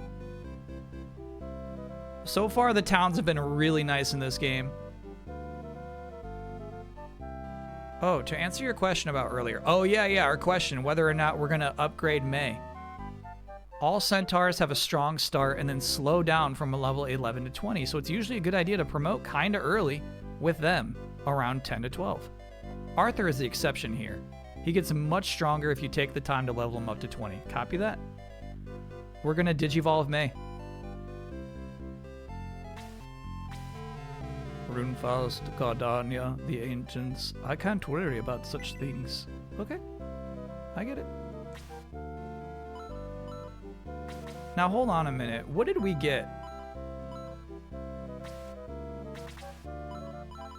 So far, the towns have been really nice in this game. Oh, to answer your question about earlier. Oh, yeah, our question, whether or not we're going to upgrade May. All centaurs have a strong start and then slow down from a level 11 to 20, so it's usually a good idea to promote kind of early with them around 10 to 12. Arthur is the exception here. He gets much stronger if you take the time to level him up to 20. Copy that? We're going to Digivolve May. Runefaust, Gardania, the Ancients. I can't worry about such things. Okay, I get it. Now hold on a minute. What did we get?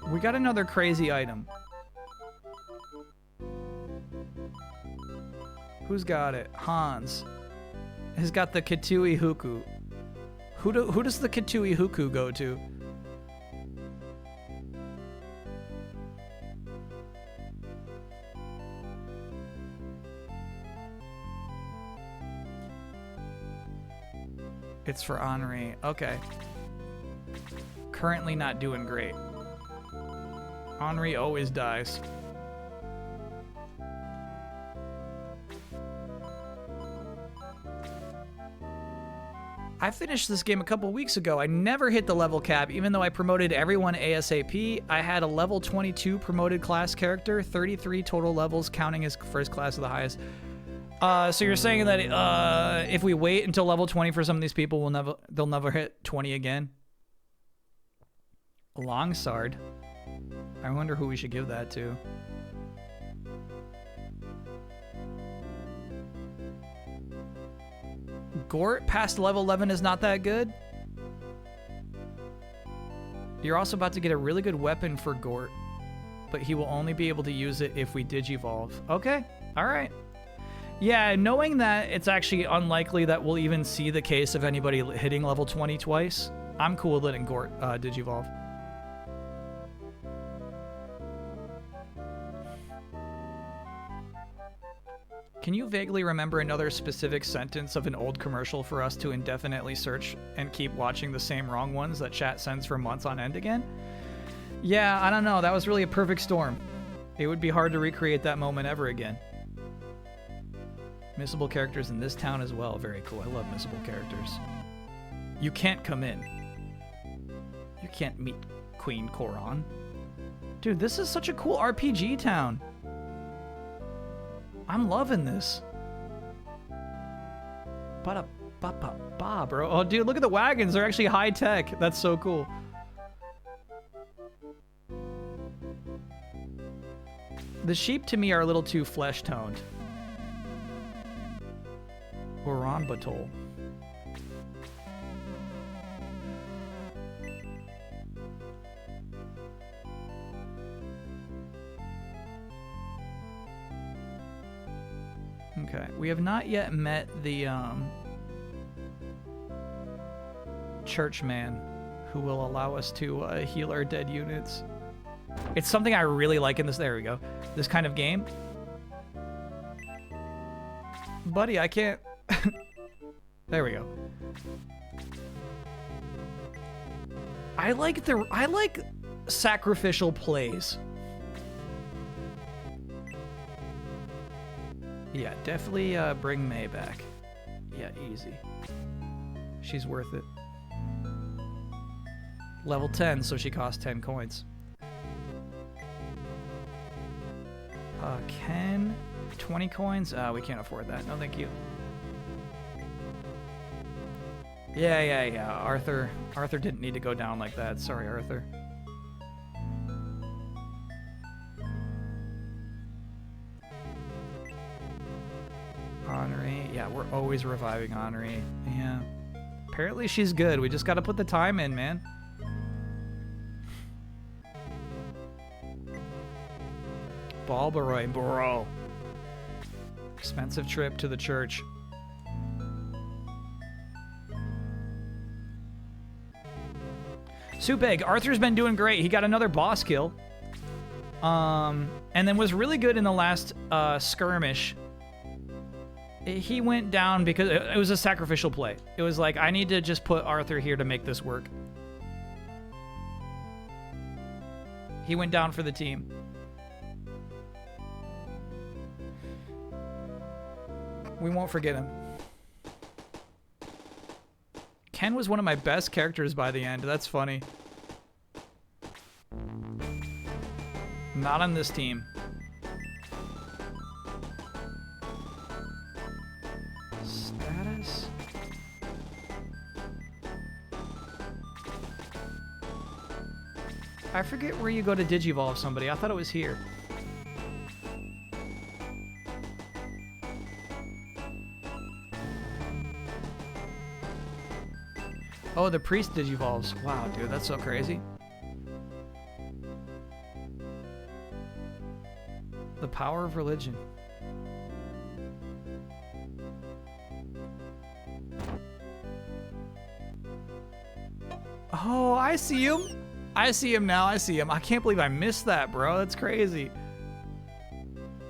We got another crazy item. Who's got it? Hans. Has got the Kitui Huku. Who does the Kitui Huku go to? It's for Henri. Okay. Currently not doing great. Henri always dies. I finished this game a couple weeks ago. I never hit the level cap, even though I promoted everyone ASAP. I had a level 22 promoted class character, 33 total levels, counting as first class of the highest. So you're saying that if we wait until level 20 for some of these people, they'll never hit 20 again? Longsword. I wonder who we should give that to. Gort past level 11 is not that good. You're also about to get a really good weapon for Gort, but he will only be able to use it if we Digivolve. Okay, all right. Yeah, knowing that it's actually unlikely that we'll even see the case of anybody hitting level 20 twice, I'm cool with letting Gort Digivolve. Can you vaguely remember another specific sentence of an old commercial for us to indefinitely search and keep watching the same wrong ones that chat sends for months on end again? Yeah, I don't know. That was really a perfect storm. It would be hard to recreate that moment ever again. Missable characters in this town as well. Very cool. I love missable characters. You can't come in. You can't meet Queen Koron. Dude, this is such a cool RPG town. I'm loving this. Ba-da-ba-ba-ba, bro. Oh, dude, look at the wagons. They're actually high tech. That's so cool. The sheep to me are a little too flesh toned. Oran Batol. Okay, we have not yet met the churchman who will allow us to heal our dead units. It's something I really like in this. There we go. This kind of game. Buddy, I can't. There we go. I like sacrificial plays. Yeah, definitely bring May back. Yeah, easy. She's worth it. Level 10, so she costs 10 coins. Ken, 20 coins? We can't afford that. No, thank you. Yeah. Arthur didn't need to go down like that. Sorry, Arthur. Henri. Yeah, we're always reviving Henri. Yeah. Apparently she's good. We just got to put the time in, man. Balbaroy, bro. Expensive trip to the church. Soup Egg. Arthur's been doing great. He got another boss kill. And then was really good in the last skirmish. He went down because it was a sacrificial play. It was like, I need to just put Arthur here to make this work. He went down for the team. We won't forget him. Ken was one of my best characters by the end. That's funny. Not on this team. Status? I forget where you go to digivolve somebody. I thought it was here. Oh, the priest digivolves. Wow, dude, that's so crazy. The power of religion. Oh, I see him. I see him now. I see him. I can't believe I missed that, bro. That's crazy.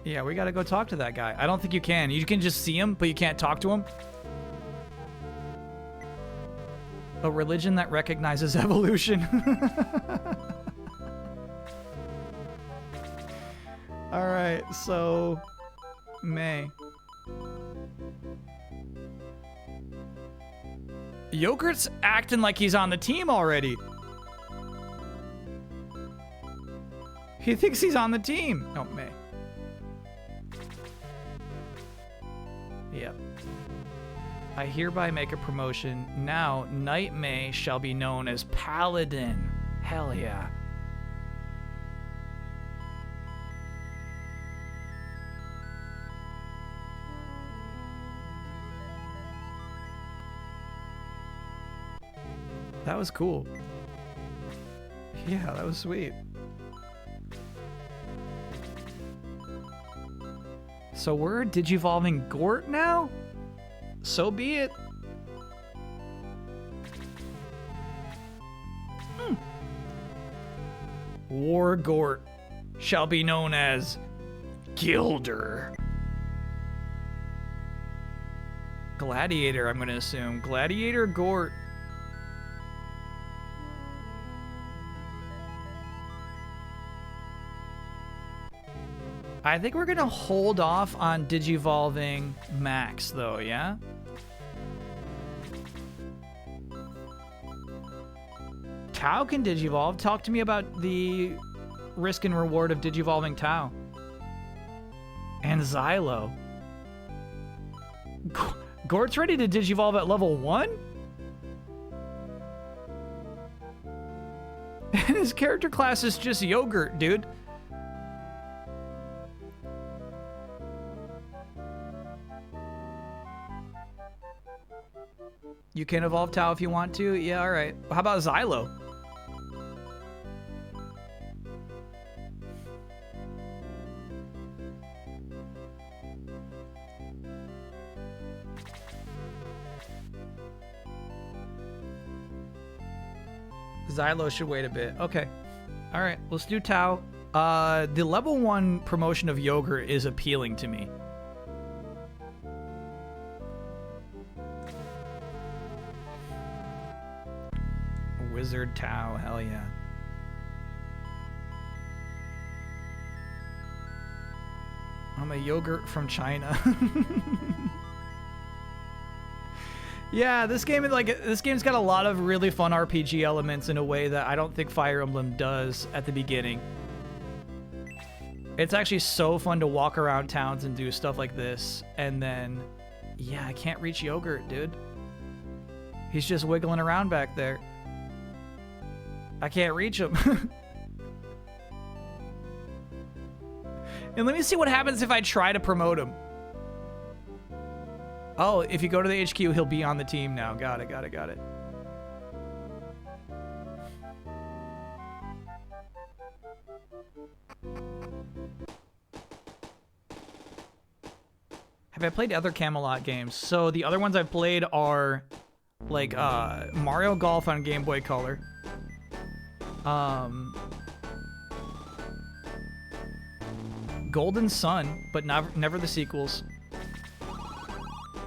Yeah, we gotta go talk to that guy. I don't think you can. You can just see him, but you can't talk to him. A religion that recognizes evolution. All right, so May. Yogurt's acting like he's on the team already. He thinks he's on the team. Oh, May. Yep. I hereby make a promotion. Now, Knight May shall be known as Paladin. Hell yeah. That was cool. Yeah, that was sweet. So we're digivolving Gort now? So be it. War Gort shall be known as Gilder. Gladiator, I'm gonna assume. Gladiator Gort. I think we're gonna hold off on digivolving Max though, yeah? Tau can digivolve. Talk to me about the risk and reward of digivolving Tau. And Xylo. Gort's ready to digivolve at level 1? And his character class is just Yogurt, dude. You can evolve Tau if you want to. Yeah, all right. How about Xylo? Xylo should wait a bit. Okay. All right, let's do Tau. The level 1 promotion of Yogurt is appealing to me. Wizard Tau, hell yeah. I'm a yogurt from China. Yeah, this game's got a lot of really fun RPG elements in a way that I don't think Fire Emblem does at the beginning. It's actually so fun to walk around towns and do stuff like this, and then, yeah, I can't reach Yogurt, dude. He's just wiggling around back there. I can't reach him. And let me see what happens if I try to promote him. Oh, if you go to the HQ, he'll be on the team now. Got it. Have I played other Camelot games? So the other ones I've played are like Mario Golf on Game Boy Color. Golden Sun, but never the sequels.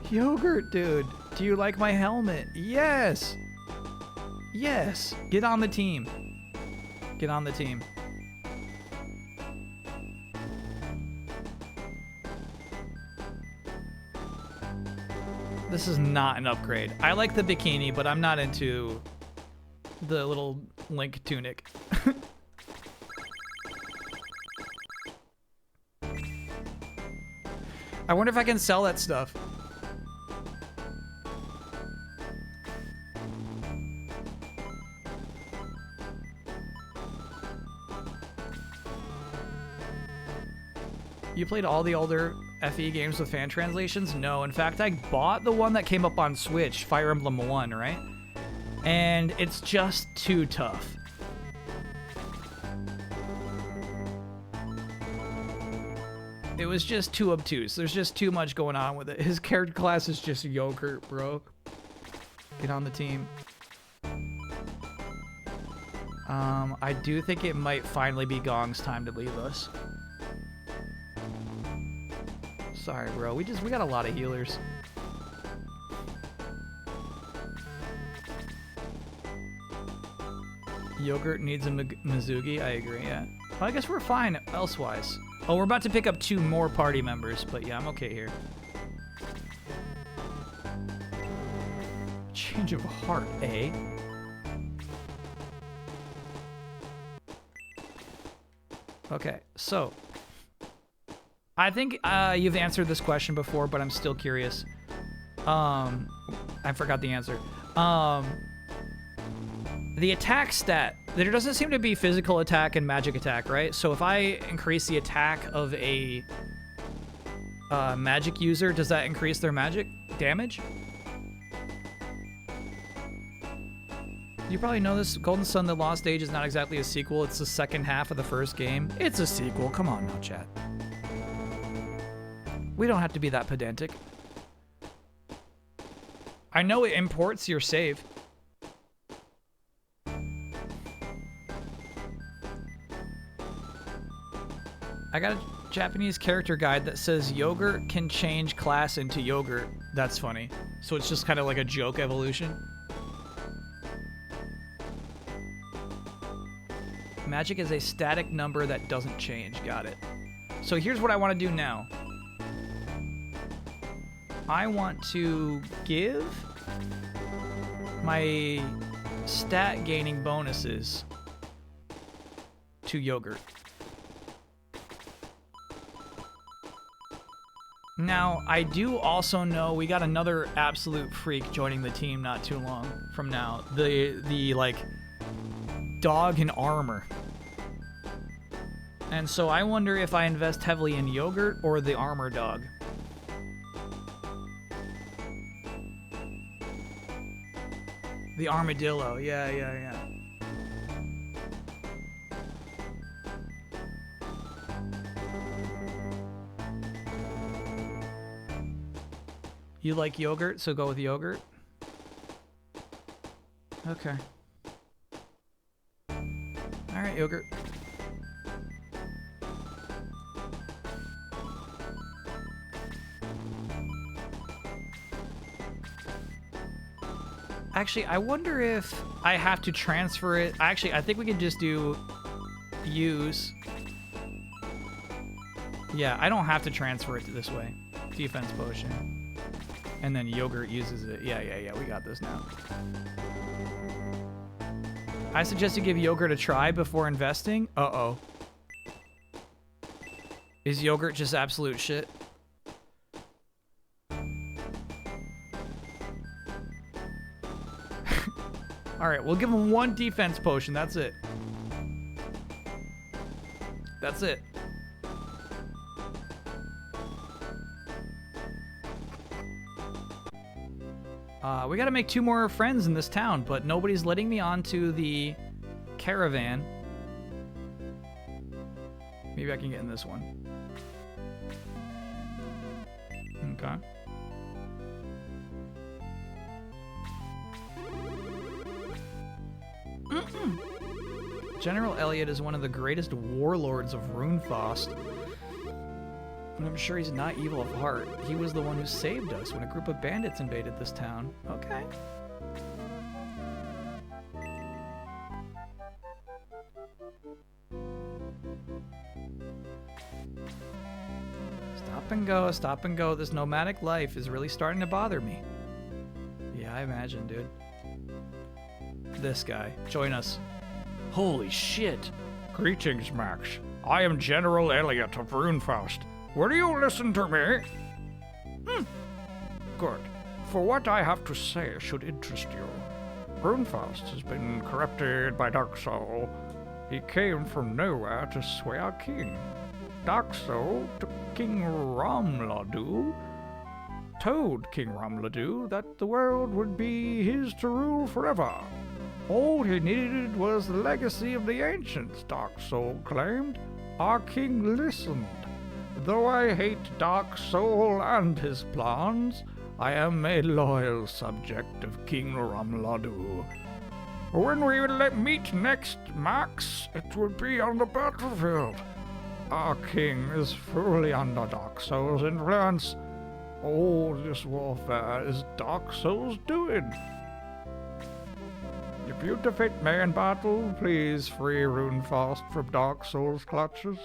Yogurt, dude. Do you like my helmet? Yes. Yes. Get on the team. Get on the team. This is not an upgrade. I like the bikini, but I'm not into the little Link tunic. I wonder if I can sell that stuff. You played all the older FE games with fan translations? No, in fact, I bought the one that came up on Switch, Fire Emblem 1, right? And it's just too tough. It was just too obtuse. There's just too much going on with it. His character class is just yogurt, bro. Get on the team. I do think it might finally be Gong's time to leave us. Sorry, bro. We got a lot of healers. Yogurt needs a Mizugi. I agree, yeah. Well, I guess we're fine elsewise. Oh, we're about to pick up 2 more party members, but yeah, I'm okay here. Change of heart, eh? Okay, so I think you've answered this question before, but I'm still curious. I forgot the answer. The attack stat, there doesn't seem to be physical attack and magic attack, right? So if I increase the attack of a magic user, does that increase their magic damage? You probably know this. Golden Sun, The Lost Age is not exactly a sequel. It's the second half of the first game. It's a sequel. Come on now, chat. We don't have to be that pedantic. I know it imports your save. I got a Japanese character guide that says yogurt can change class into yogurt. That's funny. So it's just kind of like a joke evolution. Magic is a static number that doesn't change. Got it. So here's what I want to do now. I want to give my stat gaining bonuses to yogurt. Now, I do also know we got another absolute freak joining the team not too long from now. The like dog in armor. And so I wonder if I invest heavily in yogurt or the armor dog. The armadillo, yeah. You like yogurt, so go with yogurt? Okay. Alright, yogurt. Actually, I wonder if I have to transfer it. Actually, I think we can just do use. Yeah, I don't have to transfer it this way. Defense potion. And then yogurt uses it. Yeah, we got this now. I suggest you give yogurt a try before investing. Uh-oh. Is yogurt just absolute shit? Alright, we'll give him 1 defense potion. That's it. That's it. We gotta make 2 more friends in this town, but nobody's letting me onto the caravan. Maybe I can get in this one. Okay. General Elliot is one of the greatest warlords of Runefaust. And I'm sure he's not evil of heart. He was the one who saved us when a group of bandits invaded this town. Okay. Stop and go, stop and go. This nomadic life is really starting to bother me. Yeah, I imagine, dude. This guy. Join us. Holy shit. Greetings, Max. I am General Elliot of Runefaust. Will you listen to me? Good. For what I have to say should interest you. Runefaust has been corrupted by Dark Soul. He came from nowhere to sway our king. Dark Soul took King Ramladu, told King Ramladu that the world would be his to rule forever. All he needed was the legacy of the ancients, Dark Soul claimed. Our king listened. Though I hate Dark Soul and his plans, I am a loyal subject of King Ramladu. When we meet next, Max, it will be on the battlefield. Our king is fully under Dark Soul's influence. All this warfare is Dark Soul's doing. If you defeat me in battle, please free Runefaust from Dark Soul's clutches.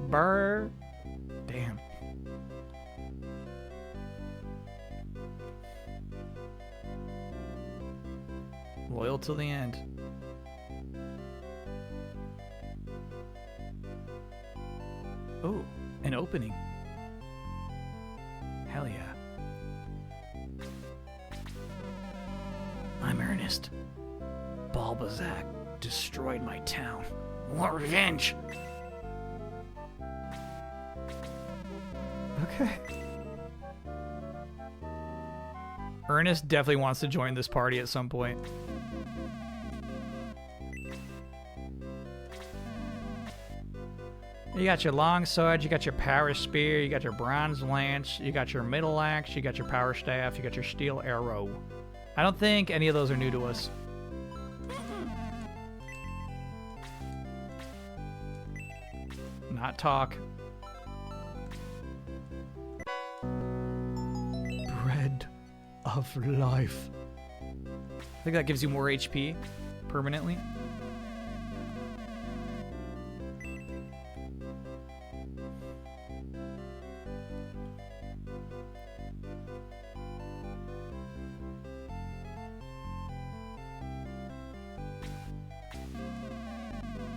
Brr. Damn. Loyal till the end. Oh, an opening. Hell yeah. I'm Ernest. Balbazak destroyed my town. Want revenge? Okay. Ernest definitely wants to join this party at some point. You got your long sword, you got your power spear, you got your bronze lance, you got your middle axe, you got your power staff, you got your steel arrow. I don't think any of those are new to us. Not talk. Bread of life. I think that gives you more HP permanently.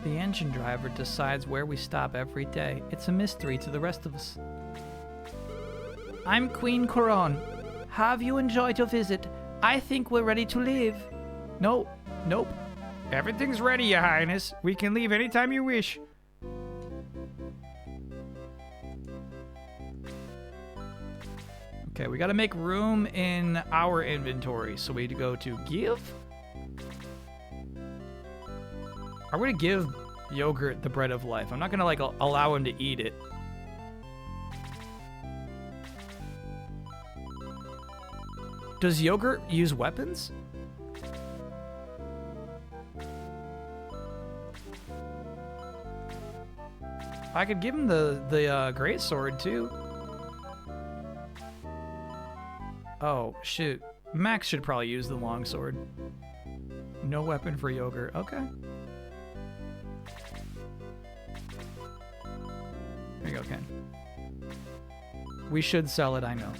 The engine driver decides where we stop every day. It's a mystery to the rest of us. I'm Queen Coron. Have you enjoyed your visit? I think we're ready to leave. No, nope. Everything's ready, Your Highness. We can leave anytime you wish. Okay, we gotta make room in our inventory. So we go to give. I'm gonna give Yogurt the bread of life. I'm not gonna like allow him to eat it. Does Yogurt use weapons? I could give him the great sword too. Oh shoot, Max should probably use the long sword. No weapon for Yogurt. Okay. There you go, Ken. We should sell it, I know.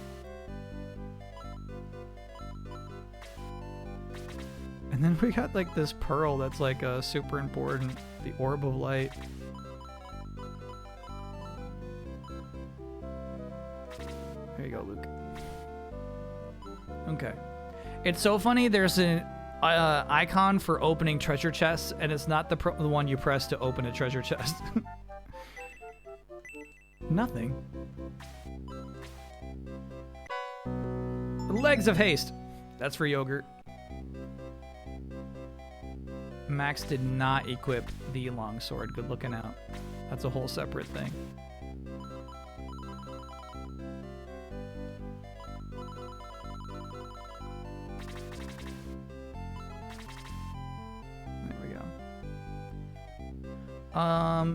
And then we got like this pearl that's like super important. The Orb of Light. There you go, Luke. Okay. It's so funny, there's an icon for opening treasure chests, and it's not the one you press to open a treasure chest. Nothing. Legs of Haste. That's for Yogurt. Max did not equip the longsword. Good looking out. That's a whole separate thing. There we go.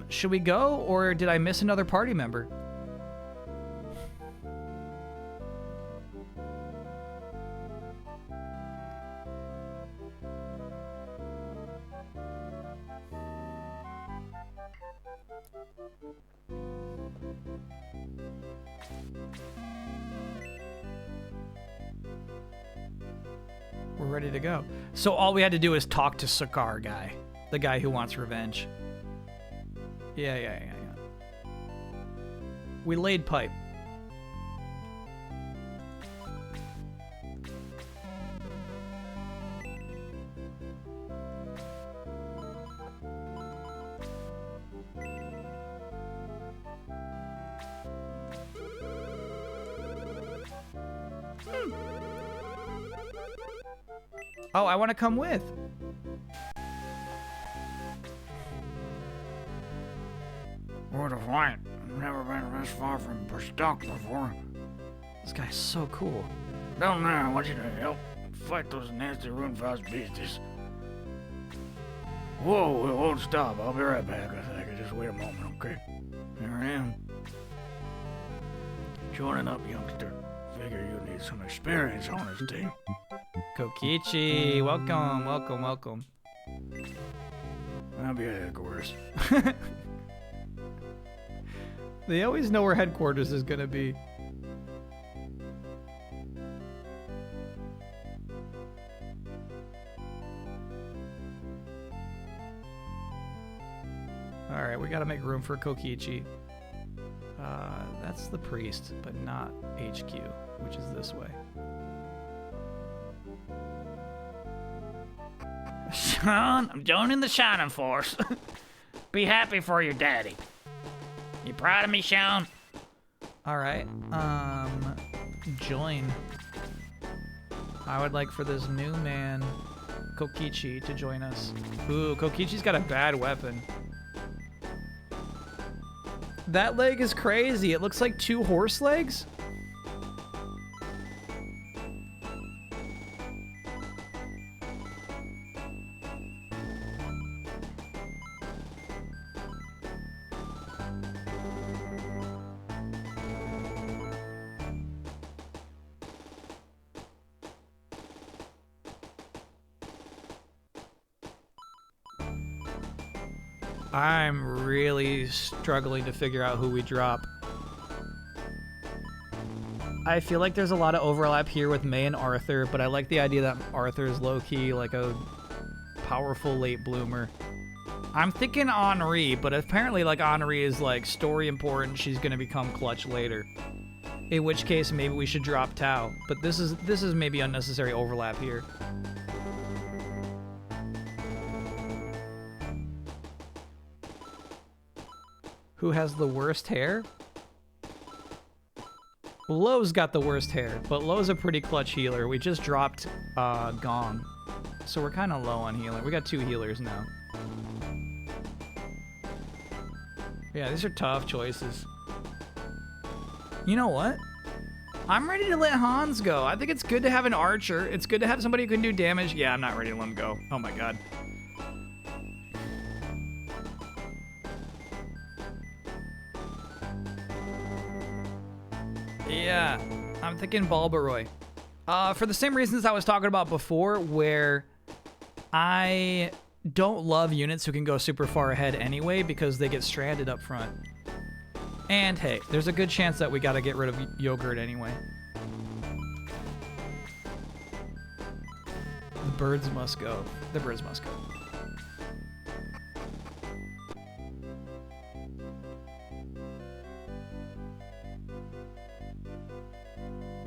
Should we go, or did I miss another party member? We're ready to go. So all we had to do is talk to Sakar guy, the guy who wants revenge. Yeah. We laid pipe. Oh, I want to come with. What a fight. I've never been this far from Bustock before. This guy's so cool. Down there, I want you to help fight those nasty Runefaust beasties. Whoa, it won't stop. I'll be right back. I think. Just wait a moment, okay? Here I am. Joining up, youngster. Figure you need some experience on this team. Kokichi, welcome. I'll be at headquarters. They always know where headquarters is gonna be. Alright, we gotta make room for Kokichi. That's the priest, but not HQ, which is this way. Sean, I'm joining the Shining Force. Be happy for your daddy. You proud of me, Sean? Alright, join. I would like for this new man, Kokichi, to join us. Ooh, Kokichi's got a bad weapon. That leg is crazy. It looks like 2 horse legs. I'm really struggling to figure out who we drop. I feel like there's a lot of overlap here with May and Arthur, but I like the idea that Arthur is low-key like a powerful late bloomer. I'm thinking Henri, but apparently like Henri is like story important. She's gonna become clutch later. In which case maybe we should drop Tao. But this is maybe unnecessary overlap here. Who has the worst hair? Lowe's got the worst hair, but Lowe's a pretty clutch healer. We just dropped Gong, so we're kind of low on healing. We got 2 healers now. Yeah, these are tough choices. You know what? I'm ready to let Hans go. I think it's good to have an archer. It's good to have somebody who can do damage. Yeah, I'm not ready to let him go. Oh my god. Yeah, I'm thinking Balbaroy. For the same reasons I was talking about before, where I don't love units who can go super far ahead anyway because they get stranded up front. And hey, there's a good chance that we gotta get rid of Yogurt anyway. The birds must go. The birds must go.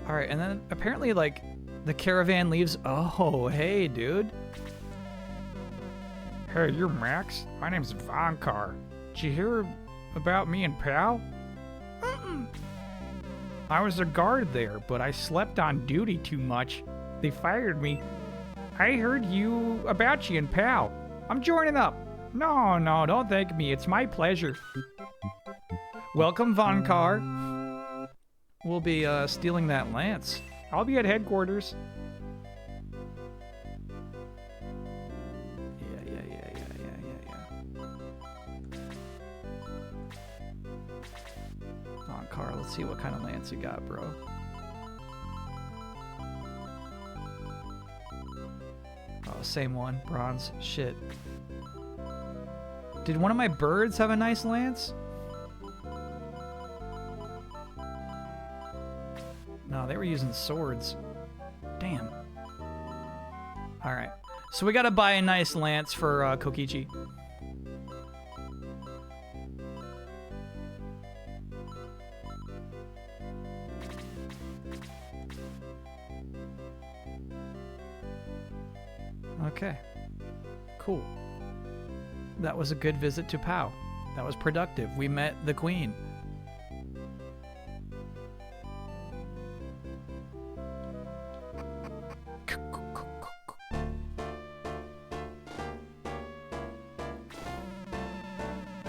Alright, and then apparently, like, the caravan leaves. Oh, hey, dude. Hey, you're Max? My name's Vonkar. Did you hear about me and Pal? I was a guard there, but I slept on duty too much. They fired me. I heard about you and Pal. I'm joining up. No, don't thank me. It's my pleasure. Welcome, Vonkar. We'll be stealing that lance. I'll be at headquarters. Yeah. let's see what kind of lance you got, bro. Oh, same one. Bronze. Shit. Did one of my birds have a nice lance? No, they were using swords. Damn. Alright. So we gotta buy a nice lance for Kokichi. Okay. Cool. That was a good visit to Pau. That was productive. We met the queen.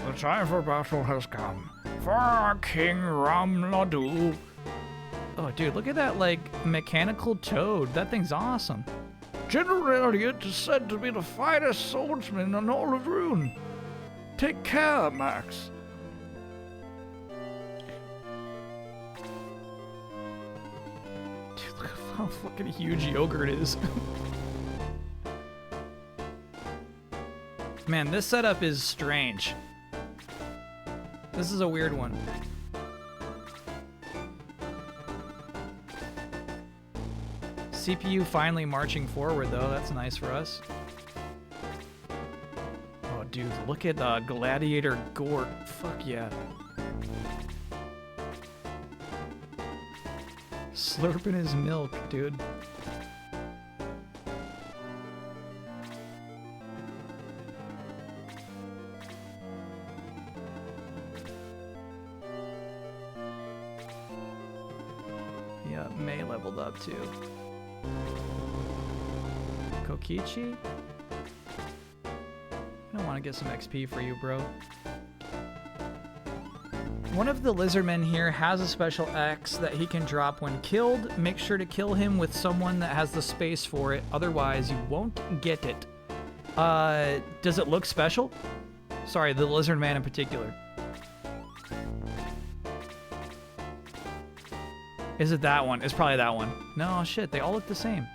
The time for battle has come. For King Ramladu. Oh, dude, look at that, like, mechanical toad. That thing's awesome. General Elliot is said to be the finest swordsman in all of Rune. Take care, Max. Dude, look at how fucking huge Yogurt is. Man, this setup is strange. This is a weird one. CPU finally marching forward, though. That's nice for us. Oh, dude, look at Gladiator Gort. Fuck yeah. Slurping his milk, dude. Yeah, May leveled up too. Kokichi? I want to get some XP for you, bro. One of the lizardmen here has a special X that he can drop when killed. Make sure to kill him with someone that has the space for it, otherwise you won't get it. Does it look special? Sorry, the lizardman in particular. Is it that one? It's probably that one. No, shit, they all look the same.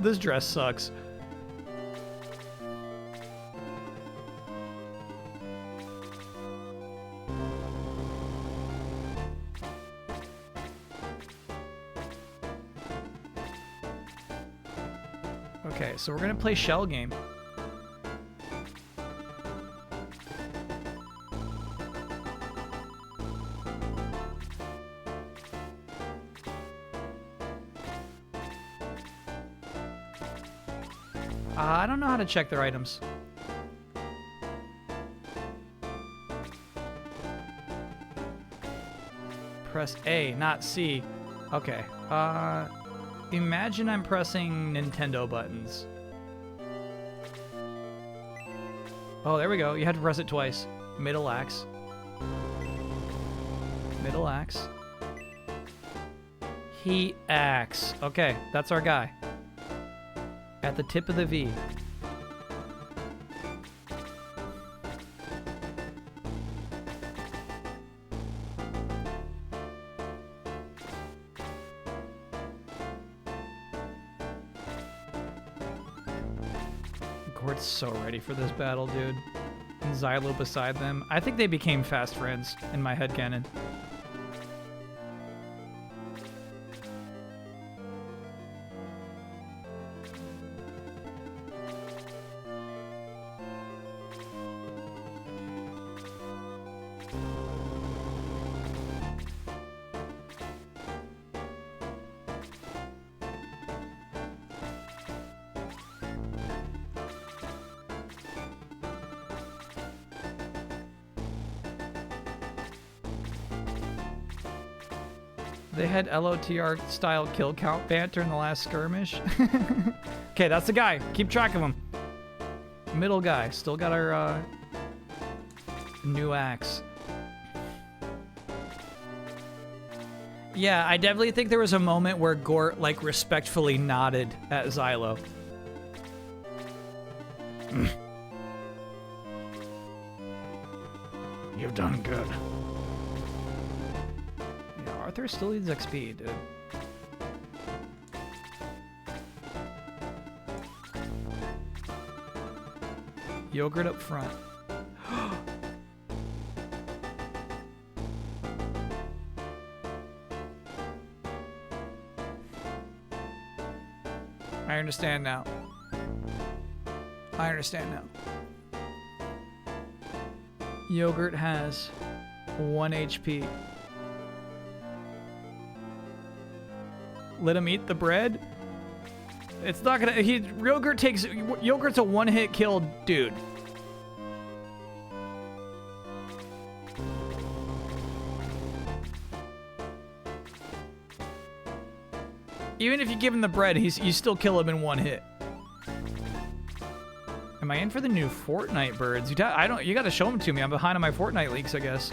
This dress sucks. Okay, so we're gonna play shell game. I don't know how to check their items. Press A, not C. Okay. Imagine I'm pressing Nintendo buttons. Oh, there we go. You had to press it twice. Middle axe. Middle axe. Heat axe. Okay, that's our guy. At the tip of the V. Gort's so ready for this battle, dude. And Xylo beside them. I think they became fast friends in my headcanon. They had LOTR style kill count banter in the last skirmish. Okay, that's the guy. Keep track of him. Middle guy. Still got our new axe. Yeah, I definitely think there was a moment where Gort like respectfully nodded at Xylo. done good. Yeah, Arthur still needs XP, dude. Yogurt up front. I understand now. I understand now. Yogurt has 1 HP. Let him eat the bread? It's not gonna... Yogurt's a one-hit kill dude. Even if you give him the bread, you still kill him in 1 hit. Am I in for the new Fortnite birds? You gotta show them to me. I'm behind on my Fortnite leaks, I guess.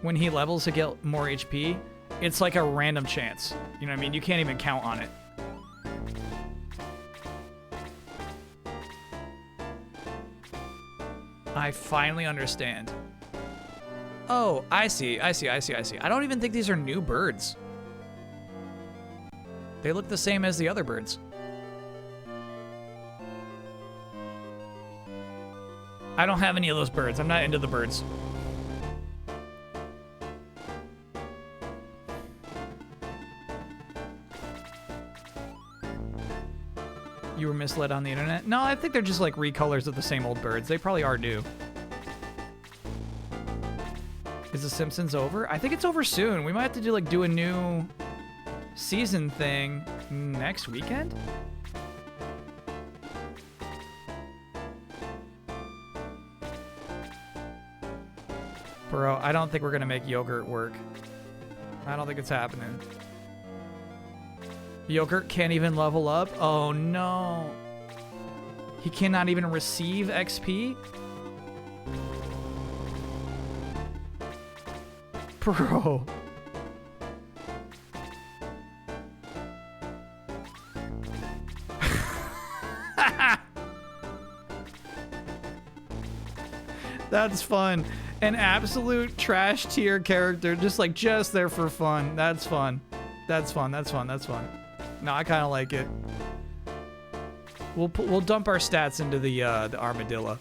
When he levels to get more HP, it's like a random chance. You know what I mean? You can't even count on it. I finally understand. Oh, I see. I don't even think these are new birds. They look the same as the other birds. I don't have any of those birds. I'm not into the birds. You were misled on the internet? No, I think they're just like recolors of the same old birds. They probably are new. Is The Simpsons over? I think it's over soon. We might have to do a new season thing next weekend? Bro, I don't think we're gonna make Yogurt work. I don't think it's happening. Yogurt can't even level up? Oh no. He cannot even receive XP? Bro. That's fun. An absolute trash tier character, just there for fun. That's fun. That's fun. No, I kind of like it. We'll dump our stats into the armadillo.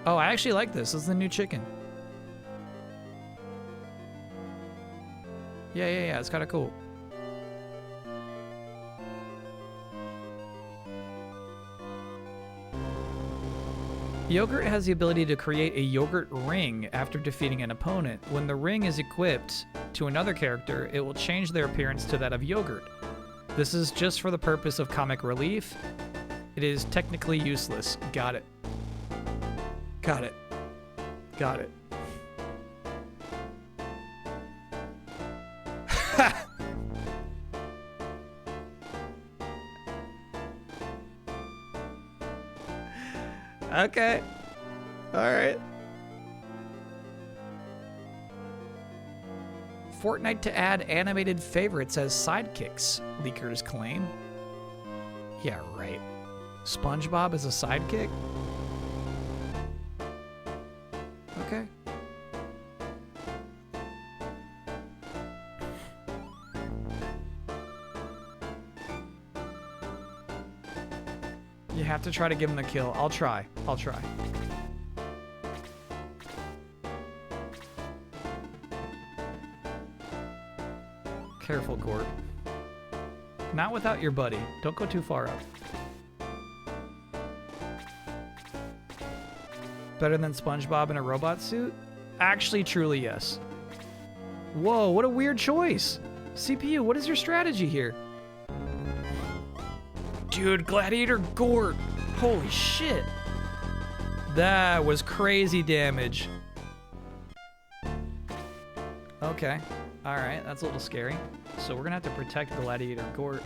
Oh, I actually like this. This is the new chicken. Yeah. It's kind of cool. Yogurt has the ability to create a yogurt ring after defeating an opponent. When the ring is equipped to another character, it will change their appearance to that of Yogurt. This is just for the purpose of comic relief. It is technically useless. Got it. Okay. All right. Fortnite to add animated favorites as sidekicks, leakers claim. Yeah, right. SpongeBob as a sidekick? Okay. You have to try to give him the kill. I'll try. Careful, Gort. Not without your buddy. Don't go too far up. Better than SpongeBob in a robot suit? Actually, truly, yes. Whoa, what a weird choice. CPU, what is your strategy here? Dude, Gladiator Gort. Holy shit. That was crazy damage. Okay. Alright, that's a little scary. So we're gonna have to protect Gladiator Gort.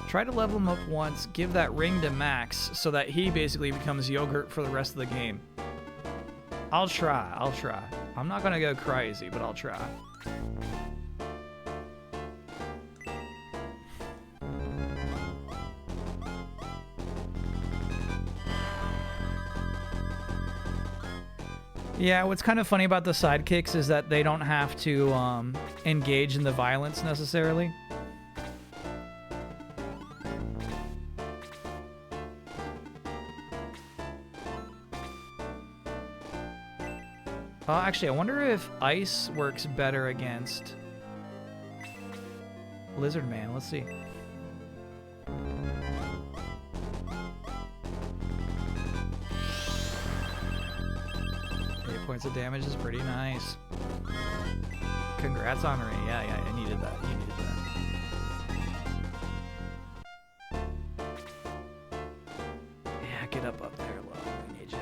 Try to level him up once, give that ring to Max, so that he basically becomes Yogurt for the rest of the game. I'll try. I'm not gonna go crazy, but I'll try. Yeah, what's kind of funny about the sidekicks is that they don't have to engage in the violence necessarily. Actually, I wonder if ice works better against Lizard Man. Let's see. 8 points of damage is pretty nice. Congrats, Henri. Yeah, I needed that. You needed that. Yeah, get up there, low. I need you.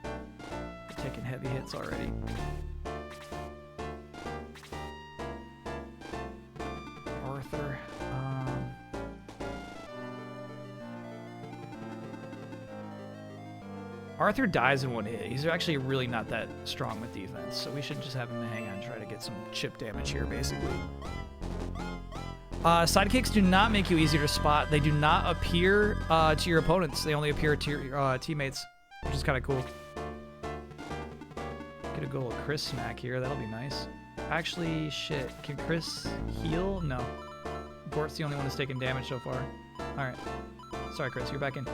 You're taking heavy hits already. Arthur. Arthur dies in one hit. He's actually really not that strong with defense, so we should just have him hang on and try to get some chip damage here, basically. Sidekicks do not make you easier to spot. They do not appear to your opponents. They only appear to your teammates, which is kind of cool. Get a good old Chris smack here. That'll be nice. Actually, shit. Can Chris heal? No. Gort's the only one that's taken damage so far. All right. Sorry, Chris. You're back in.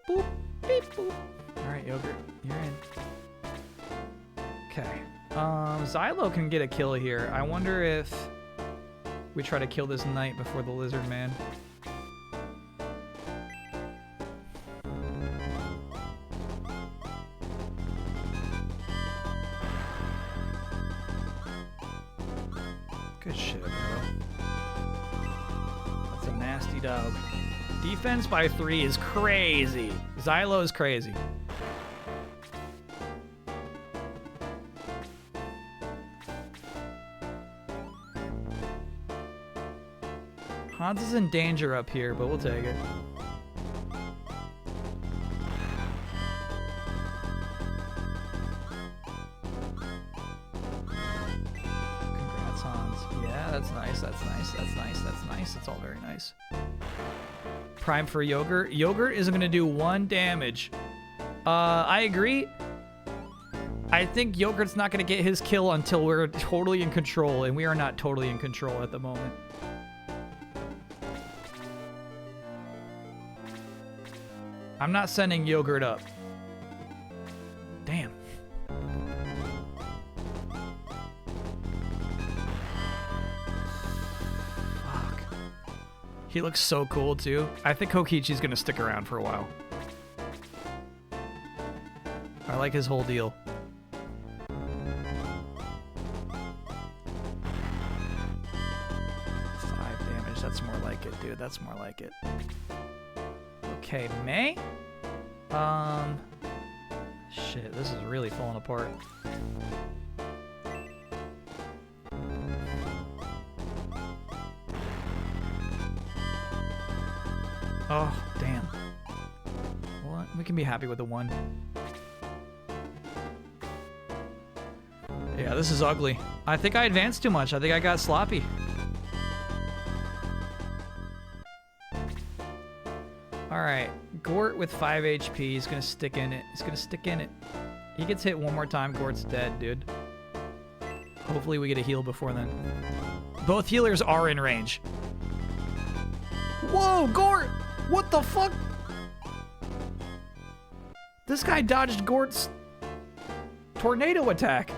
Boop, beep, boop. All right, Yogurt, you're in. Okay. Xylo can get a kill here. I wonder if we try to kill this knight before the Lizard Man. Good shit, bro. That's a nasty dog. Defense by 3 is crazy. Xylo is crazy. Hans is in danger up here, but we'll take it. Congrats, Hans. Yeah, that's nice, that's nice, that's nice, that's nice. It's all very nice. Prime for Yogurt. Yogurt is going to do 1 damage. I agree. I think Yogurt's not going to get his kill until we're totally in control, and we are not totally in control at the moment. I'm not sending Yogurt up. Damn. He looks so cool, too. I think Kokichi's going to stick around for a while. I like his whole deal. 5 damage. That's more like it, dude. That's more like it. Okay, May? Shit, this is really falling apart. Oh, damn. Well, we can be happy with the 1. Yeah, this is ugly. I think I advanced too much. I think I got sloppy. Alright. Gort with 5 HP. He's going to stick in it. He's going to stick in it. He gets hit one more time. Gort's dead, dude. Hopefully we get a heal before then. Both healers are in range. Whoa, Gort! What the fuck? This guy dodged Gort's tornado attack.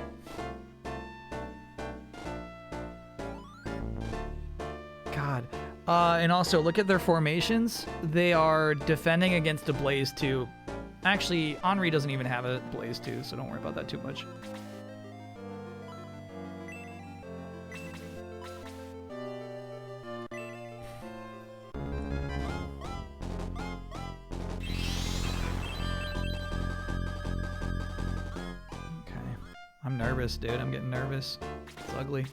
God. And also, look at their formations. They are defending against a Blaze 2. Actually, Henri doesn't even have a Blaze 2, so don't worry about that too much. I'm nervous, dude. I'm getting nervous. It's ugly.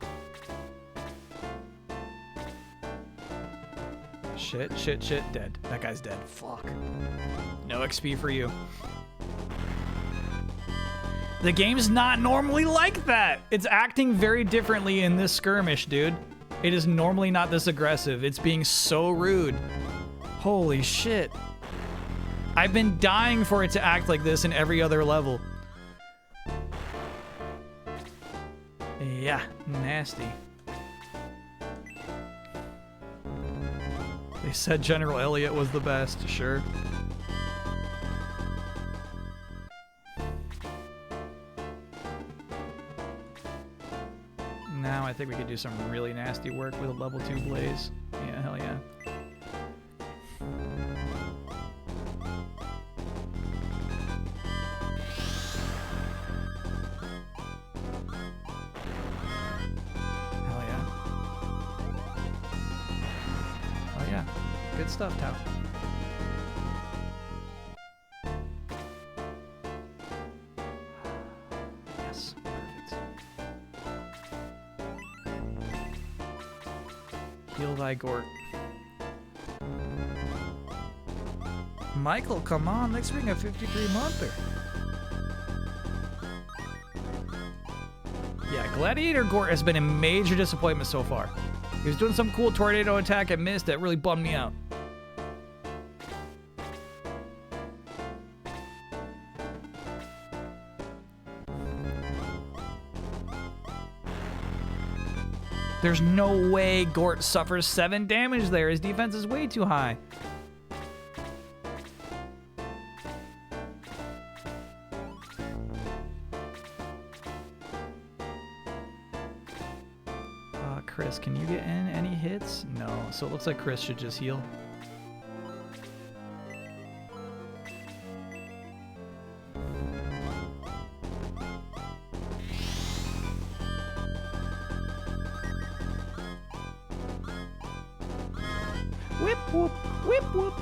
Shit, dead. That guy's dead. Fuck. No XP for you. The game's not normally like that. It's acting very differently in this skirmish, dude. It is normally not this aggressive. It's being so rude. Holy shit. I've been dying for it to act like this in every other level. Yeah, nasty. They said General Elliot was the best, sure. Now I think we could do some really nasty work with a level 2 blaze. Yeah, hell yeah. Hell yeah. Oh yeah. Good stuff, Tau. Yes, perfect. Heal thy Gort. Michael, come on, let's bring a 53-monther. Yeah, Gladiator Gort has been a major disappointment so far. He was doing some cool tornado attack and missed that really bummed me out. There's no way Gort suffers 7 damage there. His defense is way too high. Chris, can you get in any hits? No, so it looks like Chris should just heal. Whip whoop, whip whoop.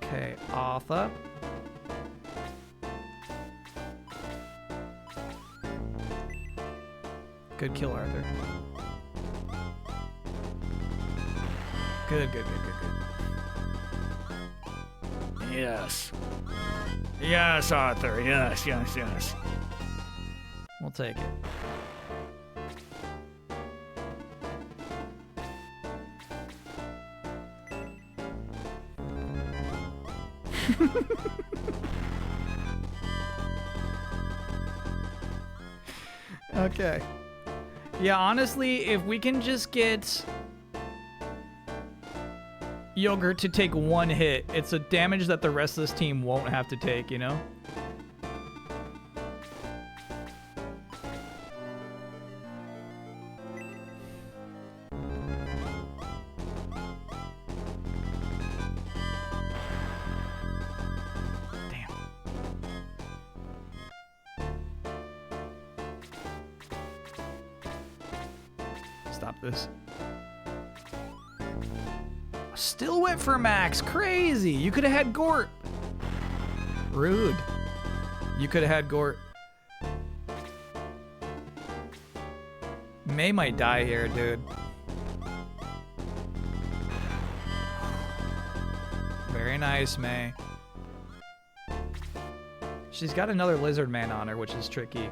Okay, Arthur. Good kill, Arthur. Good. Yes. Yes, Arthur. Yes. We'll take it. Okay. Yeah, honestly, if we can just get Yogurt to take 1 hit, it's a damage that the rest of this team won't have to take, you know? Stop this. Still went for Max. Crazy. You could have had Gort. Rude. You could have had Gort. May might die here, dude. Very nice, May. She's got another lizard man on her, which is tricky.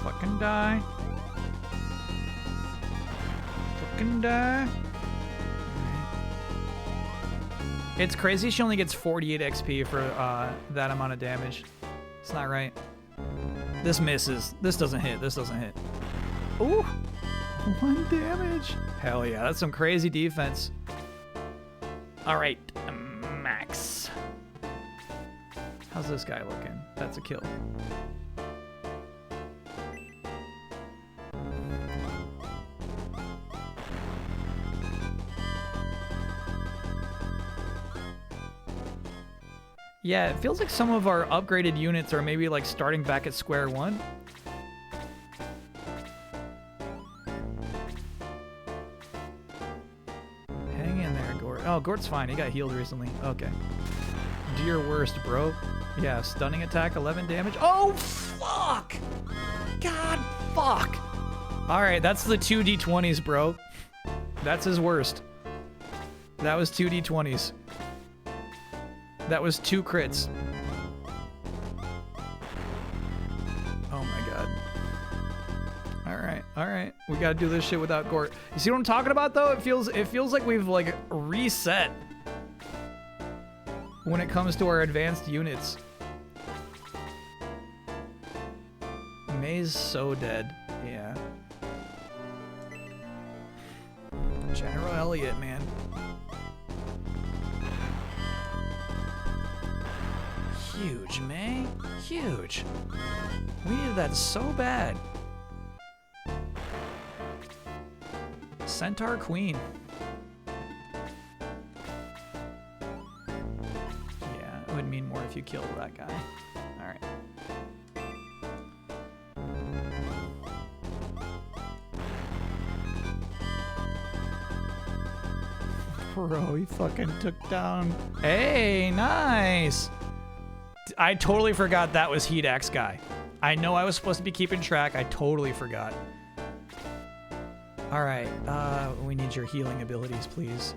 Fucking die. Fucking die. It's crazy she only gets 48 XP for that amount of damage. It's not right. This misses. This doesn't hit. This doesn't hit. Ooh. 1 damage. Hell yeah. That's some crazy defense. All right. Max. How's this guy looking? That's a kill. Yeah, it feels like some of our upgraded units are maybe like starting back at square one. Hang in there, Gort. Oh, Gort's fine. He got healed recently. Okay. Do your worst, bro. Yeah, stunning attack, 11 damage. Oh, fuck! God, fuck! Alright, that's the 2d20s, bro. That's his worst. That was 2d20s. That was 2 crits. Oh my god. Alright, alright. We gotta do this shit without Gort. You see what I'm talking about, though? It feels like we've, like, reset when it comes to our advanced units. May's so dead. Yeah. General Elliott, man. Huge, May. Huge. We needed that so bad. Centaur Queen. Yeah, it would mean more if you killed that guy. Alright. Bro, he fucking took down... Hey, nice! I totally forgot that was Heat Axe guy. I know I was supposed to be keeping track. I totally forgot. Alright, we need your healing abilities, please.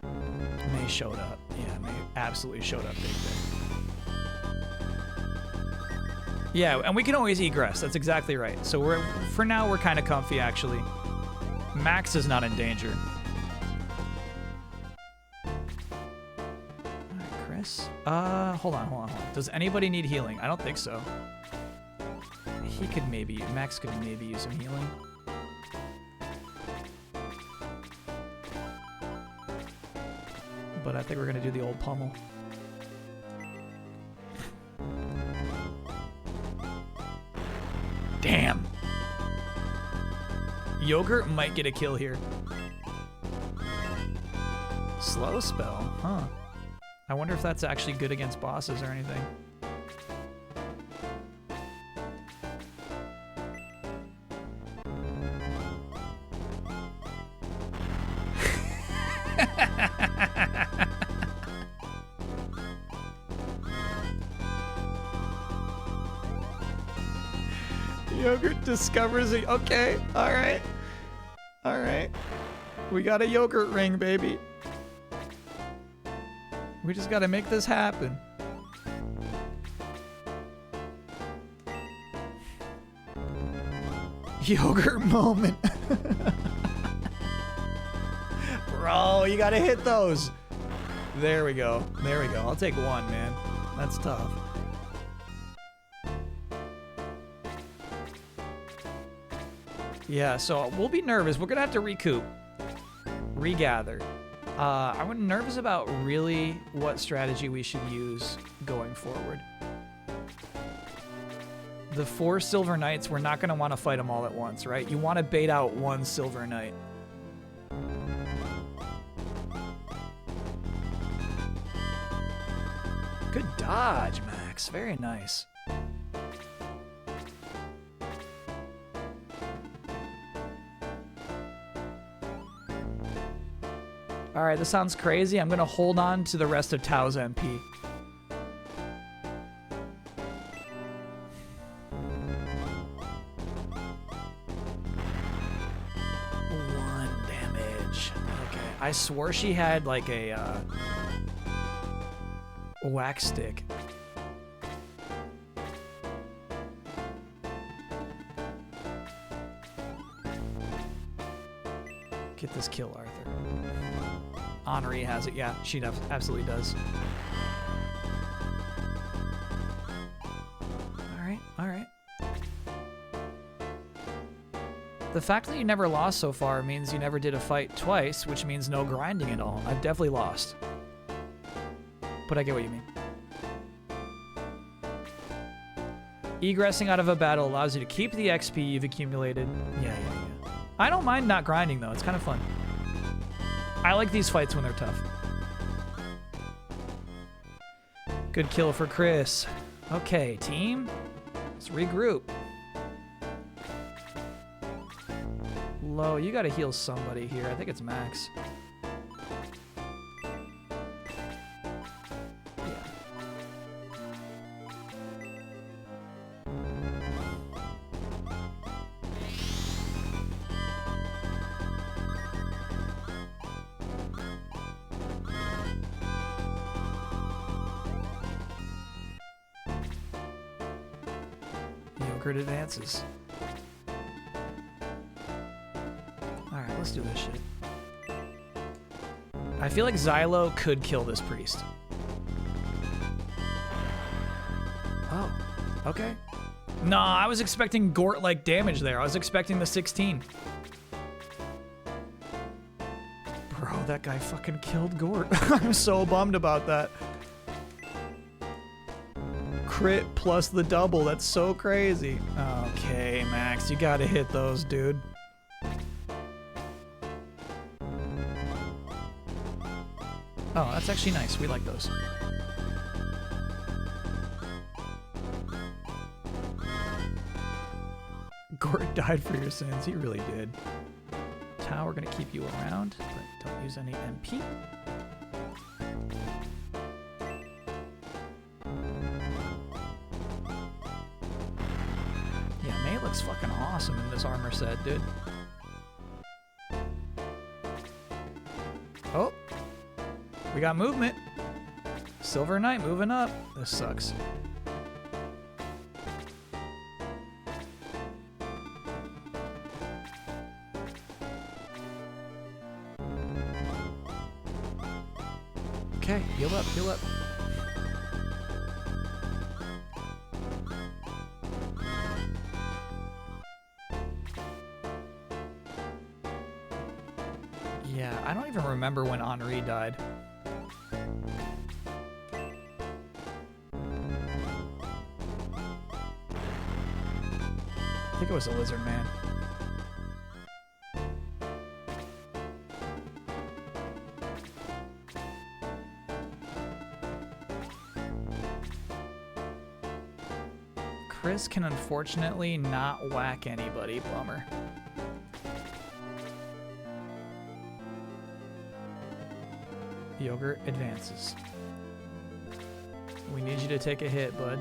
May showed up. Yeah, May absolutely showed up big time. Yeah, and we can always egress. That's exactly right. So for now, we're kind of comfy, actually. Max is not in danger. Alright, Chris. Hold on. Does anybody need healing? I don't think so. Max could maybe use some healing. But I think we're gonna do the old pummel. Damn. Yogurt might get a kill here. Slow spell, huh? I wonder if that's actually good against bosses or anything. Yogurt discovers it. Okay, alright. Alright. We got a yogurt ring, baby. We just gotta make this happen. Yogurt moment. Bro, you gotta hit those. There we go. There we go. I'll take one, man. That's tough. Yeah, so we'll be nervous. We're gonna have to recoup. Regather. I'm nervous about really what strategy we should use going forward. The 4 Silver Knights, we're not going to want to fight them all at once, right? You want to bait out 1 Silver Knight. Good dodge, Max. Very nice. All right, this sounds crazy. I'm going to hold on to the rest of Tao's MP. I swore she had like a wax stick. Get this kill, Arthur. Honoree has it. Yeah, she absolutely does. All right. The fact that you never lost so far means you never did a fight twice, which means no grinding at all. I've definitely lost. But I get what you mean. Egressing out of a battle allows you to keep the XP you've accumulated. Yeah. I don't mind not grinding, though. It's kind of fun. I like these fights when they're tough. Good kill for Chris. Okay, team. Let's regroup. Low, you gotta heal somebody here. I think it's Max. Yogurt advances. Alright, let's do this shit. I feel like Xylo could kill this priest. Oh, okay. Nah, I was expecting Gort-like damage there. I was expecting the 16. Bro, that guy fucking killed Gort. I'm so bummed about that. Crit plus the double. That's so crazy. Okay, Max, you gotta hit those, dude. Oh, that's actually nice. We like those. Gort died for your sins. He really did. Tau, we're gonna keep you around, but don't use any MP. Yeah, May looks fucking awesome in this armor set, dude. Oh, we got movement. Silver Knight moving up. This sucks. Okay, heal up, heal up. Yeah, I don't even remember when Henri died. I think it was a lizard man. Chris can unfortunately not whack anybody, bummer. Yogurt advances. We need you to take a hit, bud.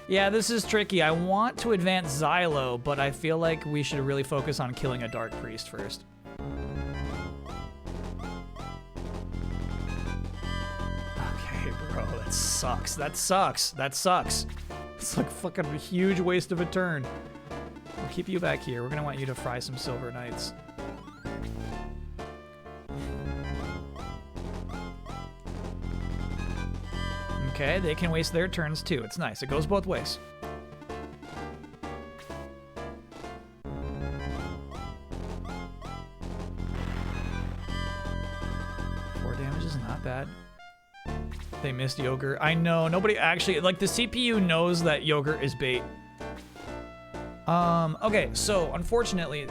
Yeah, this is tricky. I want to advance Xylo, but I feel like we should really focus on killing a Dark Priest first. Okay, bro, that sucks. That sucks. That sucks. It's like fucking a huge waste of a turn. We'll keep you back here. We're gonna want you to fry some Silver Knights. Okay, they can waste their turns too. It's nice. It goes both ways. Four damage is not bad. They missed Yogurt. I know. Nobody actually... Like, the CPU knows that Yogurt is bait. Okay, so, unfortunately,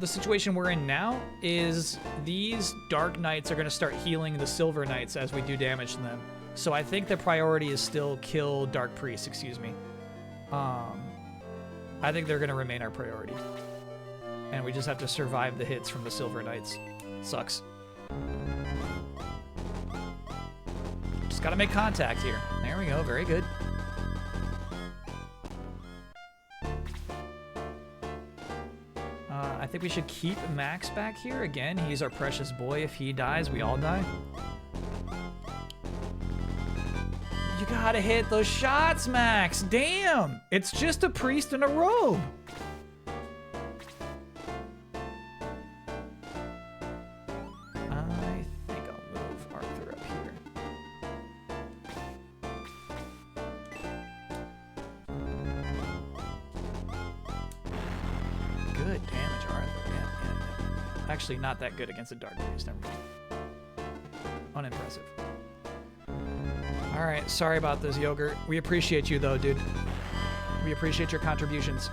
the situation we're in now is these Dark Knights are going to start healing the Silver Knights as we do damage to them. So I think the priority is still kill Dark Priest, excuse me. I think they're going to remain our priority. And we just have to survive the hits from the Silver Knights. Sucks. Just got to make contact here. There we go, very good. I think we should keep Max back here. Again, he's our precious boy. If he dies, we all die. You gotta hit those shots, Max. Damn. It's just a priest in a robe. I think I'll move Arthur up here. Good damage, Arthur. Yeah. Actually, not that good against a Dark Priest. Never mind. Unimpressive. All right, sorry about this, Yogurt. We appreciate you, though, dude. We appreciate your contributions.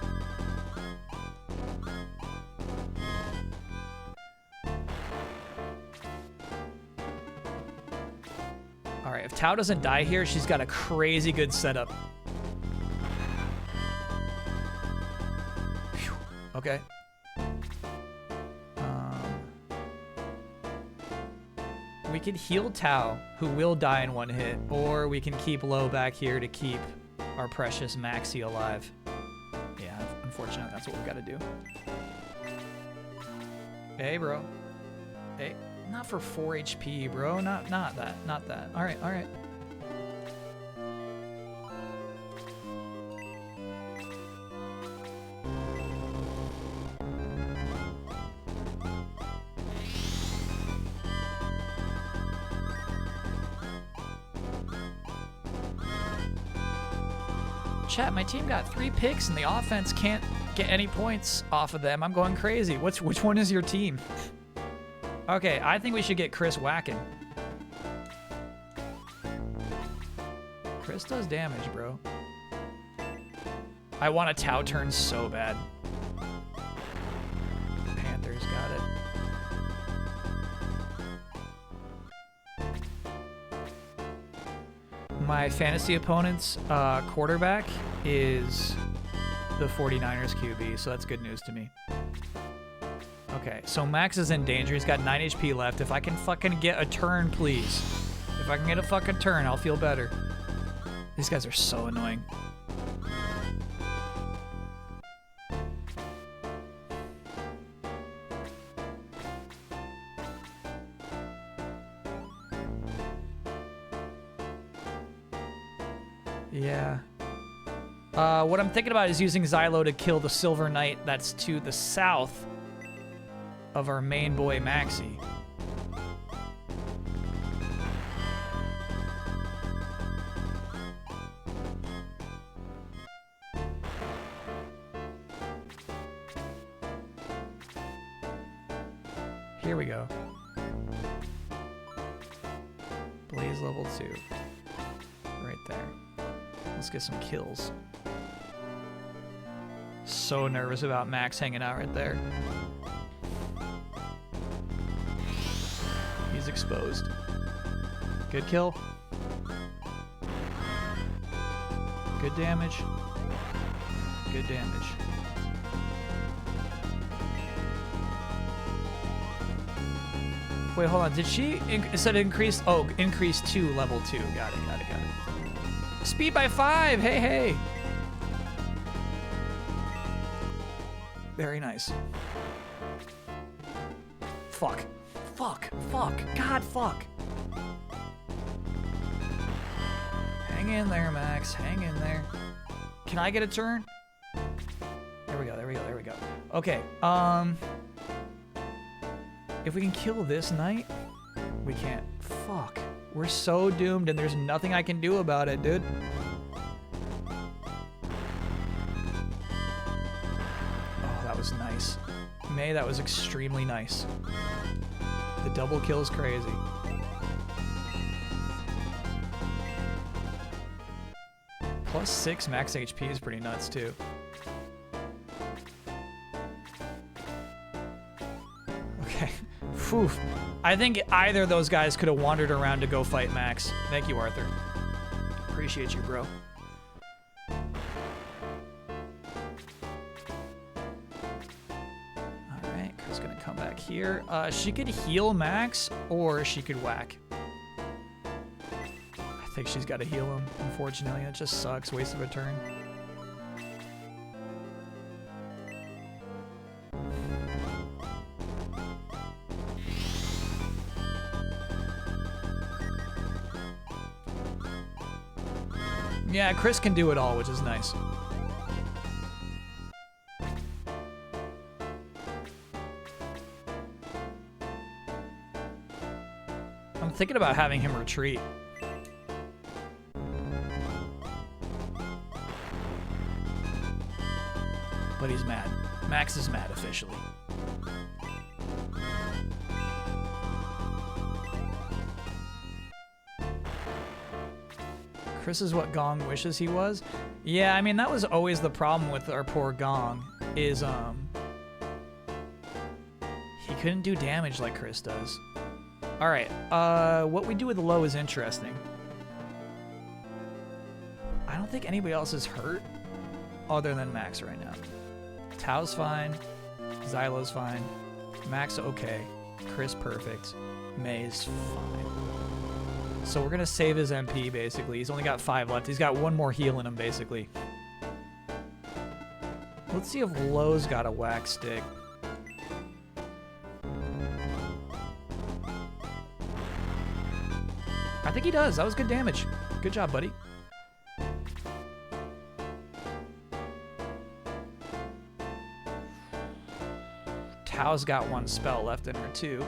right, if Tao doesn't die here, she's got a crazy good setup. Phew. Okay. We could heal Tao, who will die in one hit, or we can keep Low back here to keep our precious Maxie alive. Yeah, unfortunately, that's what we've got to do. Hey, bro. Hey, not for 4 HP, bro. Not that. Not that. All right, all right. Chat, my team got 3 picks and the offense can't get any points off of them. I'm going crazy. Which one is your team? Okay, I think we should get Chris whacking. Chris does damage, bro. I want a Tao turn so bad. Panthers got it. My fantasy opponent's quarterback is the 49ers QB, so that's good news to me. Okay, so Max is in danger. He's got 9 HP left. If I can fucking get a turn, please. If I can get a fucking turn, I'll feel better. These guys are so annoying. Yeah. What I'm thinking about is using Xylo to kill the Silver Knight that's to the south of our main boy Maxie. Here we go. Blaze level 2. Right there. Let's get some kills. So nervous about Max hanging out right there. He's exposed. Good kill. Good damage. Good damage. Wait, hold on. Did she instead of increase? Oh, increase to level 2. Got it. Got it. Got it. Speed by 5. Hey, hey. Very nice. Fuck. Fuck. Fuck. God, fuck. Hang in there, Max. Hang in there. Can I get a turn? There we go. There we go. There we go. Okay. If we can kill this knight, we can't. Fuck. We're so doomed, and there's nothing I can do about it, dude. Oh, that was nice. May, that was extremely nice. The double kill is crazy. Plus 6 max HP is pretty nuts, too. Okay. Phew. I think either of those guys could have wandered around to go fight Max. Thank you, Arthur. Appreciate you, bro. Alright, Chris gonna come back here. She could heal Max, or she could whack. I think she's got to heal him, unfortunately. It just sucks. Waste of a turn. Yeah, Chris can do it all, which is nice. I'm thinking about having him retreat. But he's mad. Max is mad officially. Chris is what Gong wishes he was. Yeah, I mean, that was always the problem with our poor Gong, is he couldn't do damage like Chris does. All right, what we do with the low is interesting. think anybody else is hurt other than Max right now. Tao's fine. Xylo's fine. Max okay. Chris perfect. May's fine. So we're gonna save his MP basically. He's only got 5 left. He's got 1 more heal in him basically. Let's see if Lowe's got a wax stick. I think he does. That was good damage. Good job, buddy. Tao's got 1 spell left in her too.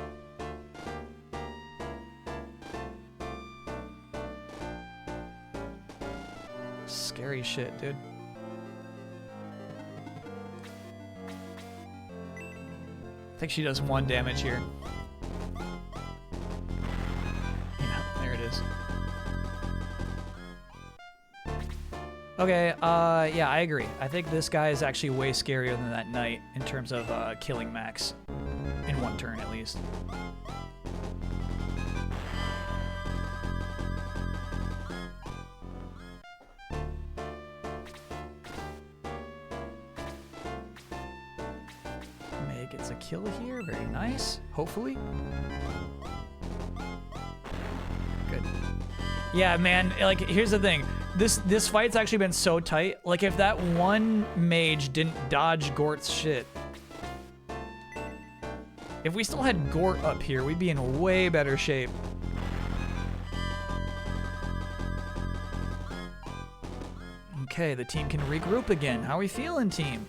Scary shit, dude. I think she does 1 damage here. Yeah, there it is. Okay, yeah, I agree. I think this guy is actually way scarier than that knight in terms of killing Max. In 1 turn, at least. May gets a kill here. Very nice. Hopefully. Good. Yeah, man, like, here's the thing. This fight's actually been so tight. Like, if that one mage didn't dodge Gort's shit. If we still had Gort up here, we'd be in way better shape. Okay, the team can regroup again. How are we feeling, team?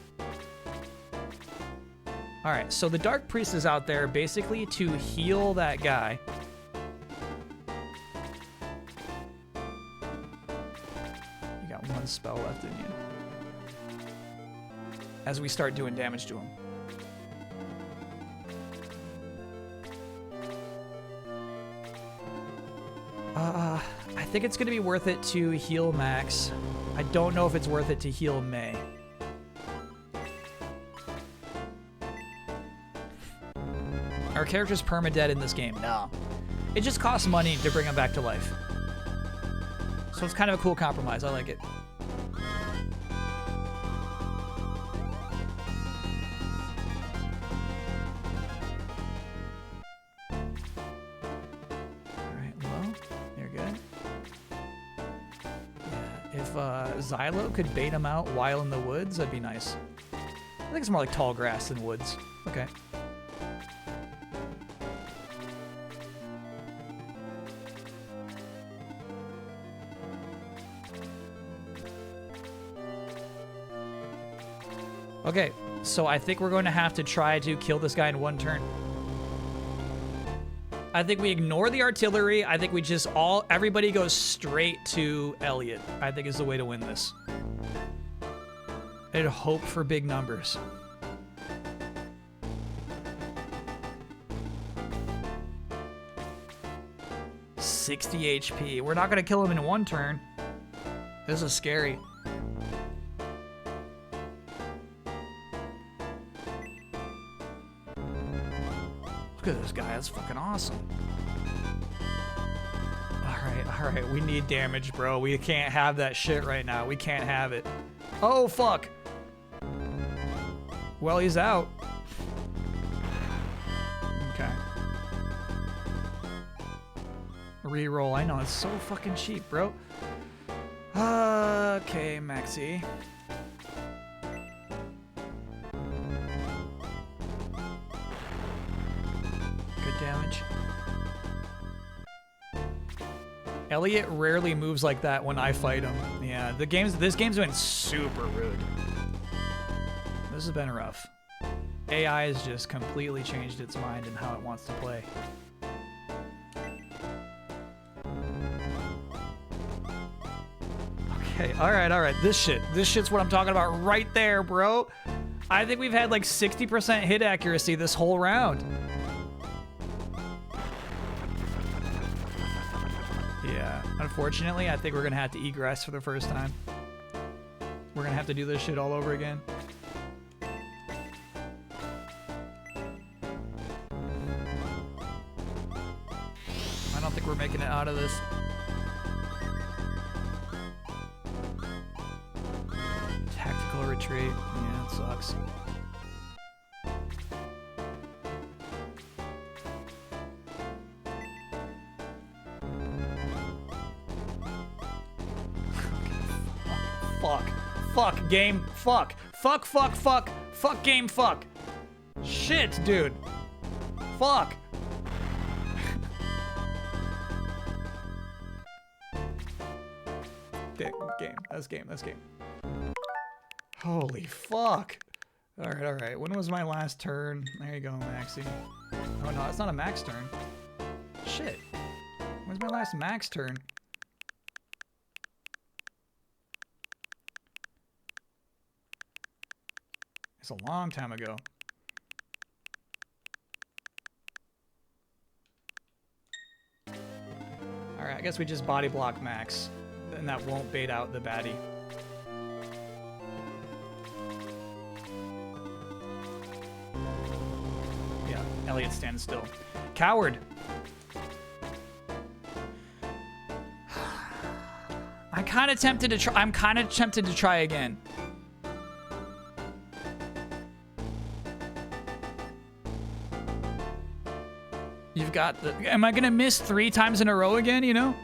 Alright, so the Dark Priest is out there basically to heal that guy. You got 1 spell left in you. As we start doing damage to him. I think it's going to be worth it to heal Max. I don't know if it's worth it to heal May. Our character's permadead in this game. No. It just costs money to bring him back to life. So it's kind of a cool compromise. I like it. Xylo could bait him out while in the woods, that'd be nice. I think it's more like tall grass than woods. Okay. Okay, so I think we're going to have to try to kill this guy in 1 turn. I think we ignore the artillery. I think we just everybody goes straight to Elliot, I think is the way to win this. And hope for big numbers. $60 HP. We're not going to kill him in 1 turn. This is scary. Look at this guy, that's fucking awesome. Alright, we need damage, bro. We can't have that shit right now. We can't have it. Oh, fuck. Well, he's out. Okay. Reroll, I know, it's so fucking cheap, bro. Okay, Maxi. Damage. Elliot rarely moves like that when I fight him. Yeah, this game's been super rude. This has been rough. AI has just completely changed its mind and how it wants to play. Okay, alright. This shit's what I'm talking about right there, bro. I think we've had like 60% hit accuracy this whole round. Yeah, unfortunately, I think we're gonna have to egress for the first time. We're gonna have to do this shit all over again. I don't think we're making it out of this. trait. Yeah, it sucks. Fuck. Fuck, game. Fuck. Fuck, fuck, fuck. Fuck, game, fuck. Shit, dude. Fuck. Game. That's game. That's game. Holy fuck. Alright, alright. When was my last turn? There you go, Maxie. Oh no, that's not a max turn. Shit. When's my last max turn? It's a long time ago. Alright, I guess we just body block Max. And that won't bait out the baddie. Yeah, Elliot stands still. Coward! I'm kind of tempted to try again. You've got the... Am I gonna miss 3 times in a row again, you know?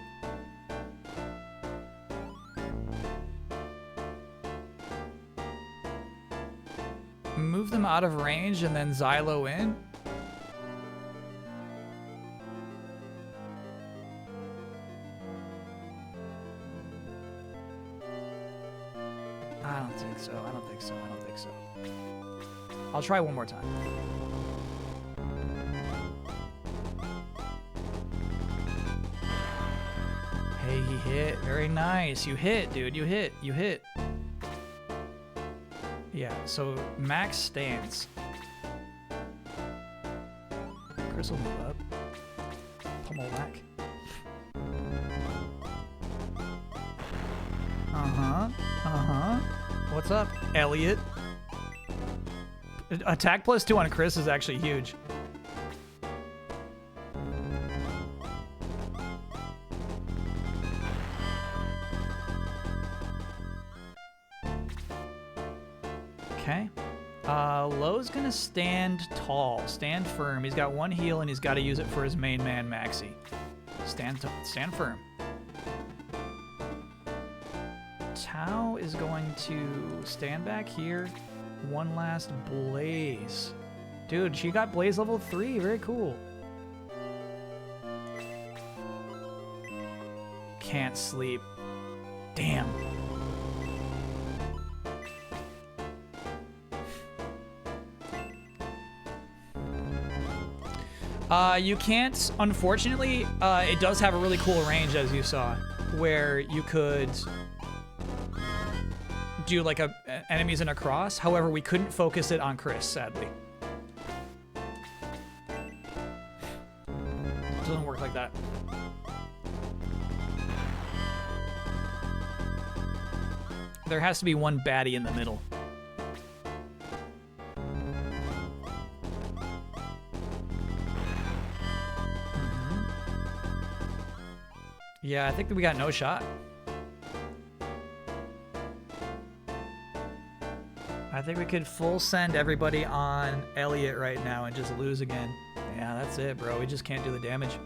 Move them out of range and then Xylo in? I don't think so. I don't think so. I don't think so. I'll try one more time. Hey, he hit. Very nice. You hit, dude. You hit. You hit. Yeah, so Max stands. Chris will move up. Pummel whack. Uh-huh. Uh-huh. What's up, Elliot? Attack +2 on Chris is actually huge. Okay. Lowe's gonna stand tall, stand firm. He's got 1 heal and he's got to use it for his main man, Maxi. Stand firm. Tao is going to stand back here. 1 last Blaze. Dude, she got Blaze level 3. Very cool. Can't sleep. Damn. You can't, unfortunately, it does have a really cool range, as you saw, where you could do like enemies in a cross. However, we couldn't focus it on Chris, sadly. It doesn't work like that. There has to be 1 baddie in the middle. Yeah, I think that we got no shot. I think we could full send everybody on Elliot right now and just lose again. Yeah, that's it, bro. We just can't do the damage.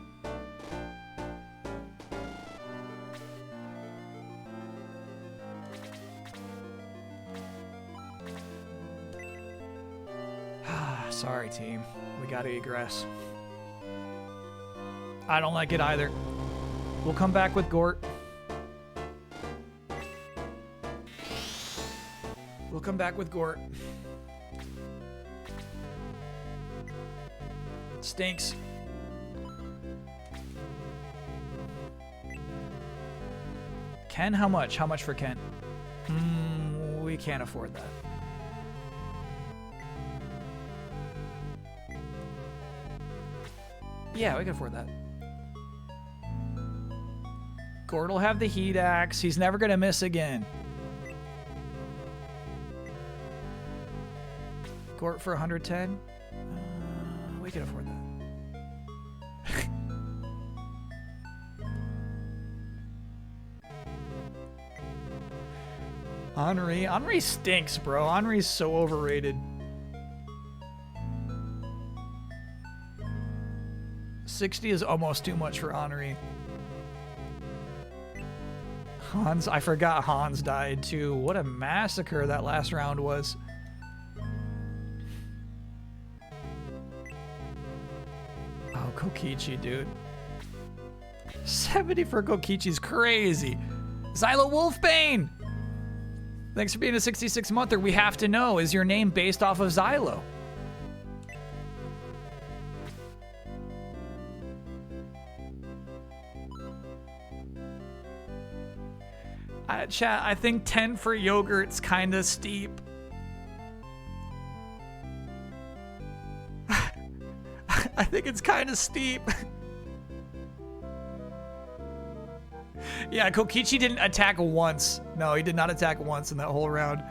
Sorry, team. We gotta egress. I don't like it either. We'll come back with Gort. We'll come back with Gort. Stinks. Ken, how much? How much for Ken? We can't afford that. Yeah, we can afford that. Gort will have the heat axe. He's never gonna miss again. Gort for 110? We can afford that. Henri stinks, bro. Henri's so overrated. 60 is almost too much for Henri. Hans, I forgot Hans died too. What a massacre that last round was. Oh, Kokichi, dude. 70 for Kokichi's crazy. Xylo Wolfbane! Thanks for being a 66-monther. We have to know, is your name based off of Xylo? Chat, I think 10 for Yogurt's kind of steep. I think it's kind of steep. Yeah, Kokichi didn't attack once. No, he did not attack once in that whole round.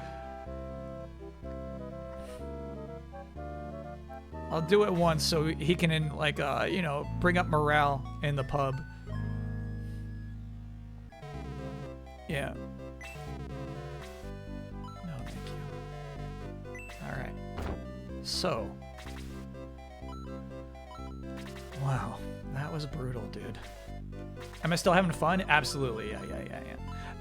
I'll do it once so he can, like, you know, bring up morale in the pub. Yeah. No, thank you. Alright. So. Wow. That was brutal, dude. Am I still having fun? Absolutely. Yeah.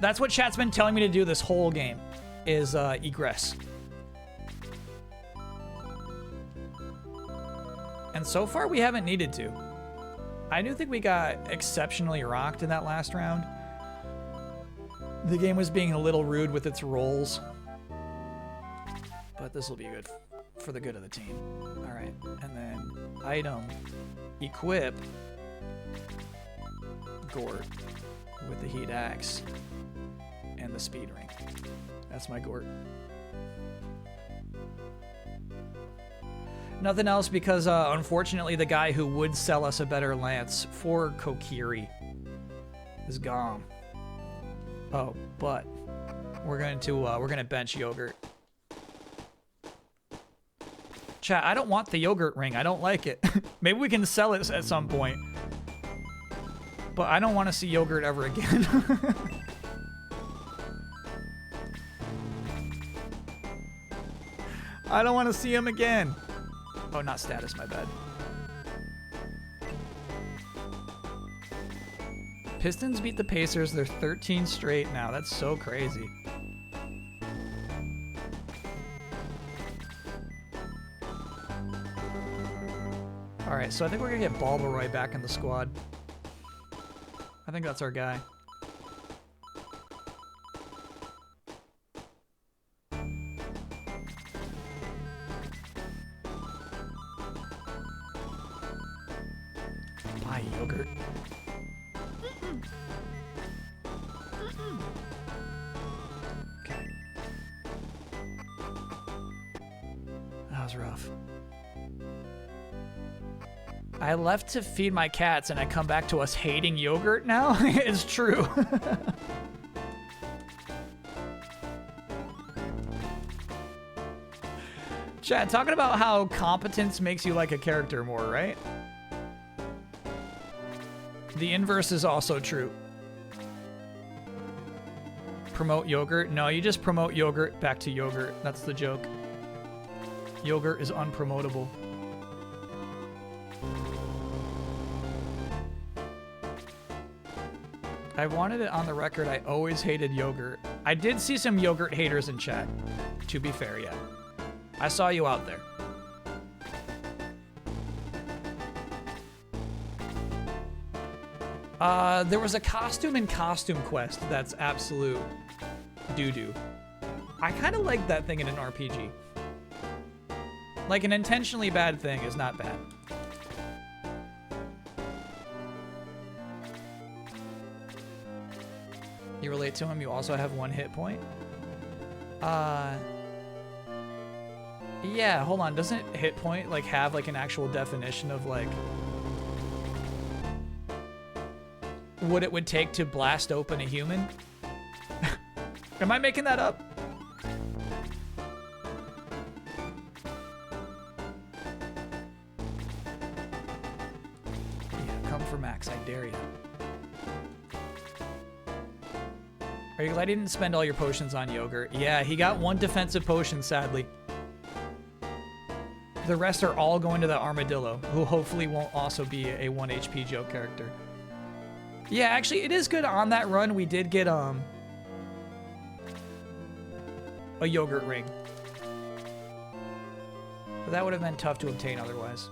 That's what chat's been telling me to do this whole game, is egress. And so far, we haven't needed to. I do think we got exceptionally rocked in that last round. The game was being a little rude with its rolls. But this will be good for the good of the team. All right. And then item, equip, Gort with the heat axe and the speed ring. That's my Gort. Nothing else because unfortunately the guy who would sell us a better lance for Kokiri is gone. Oh, but we're gonna bench Yogurt. Chat, I don't want the Yogurt ring. I don't like it. Maybe we can sell it at some point. But I don't want to see Yogurt ever again. I don't want to see him again. Oh, not status, my bad. Pistons beat the Pacers. They're 13 straight now. That's so crazy. All right, so I think we're going to get Balbaroy back in the squad. I think that's our guy. Bye, Yogurt. Okay. That was rough. I left to feed my cats and I come back to us hating Yogurt now? It's true. Chat, talking about how competence makes you like a character more, right? The inverse is also true. Promote Yogurt? No, you just promote Yogurt back to Yogurt. That's the joke. Yogurt is unpromotable. I wanted it on the record, I always hated Yogurt. I did see some Yogurt haters in chat, to be fair, yeah. I saw you out there. There was a costume in Costume Quest that's absolute doo-doo. I kind of like that thing in an RPG. Like, an intentionally bad thing is not bad. You relate to him, you also have 1 hit point. Yeah, hold on, doesn't hit point like have like an actual definition of like what it would take to blast open a human? Am I making that up? Yeah, come for Max, I dare you. Are you glad you didn't spend all your potions on Yogurt? Yeah, he got 1 defensive potion, sadly. The rest are all going to the Armadillo, who hopefully won't also be a 1 HP joke character. Yeah, actually, it is good on that run. We did get a Yogurt ring. But that would have been tough to obtain otherwise.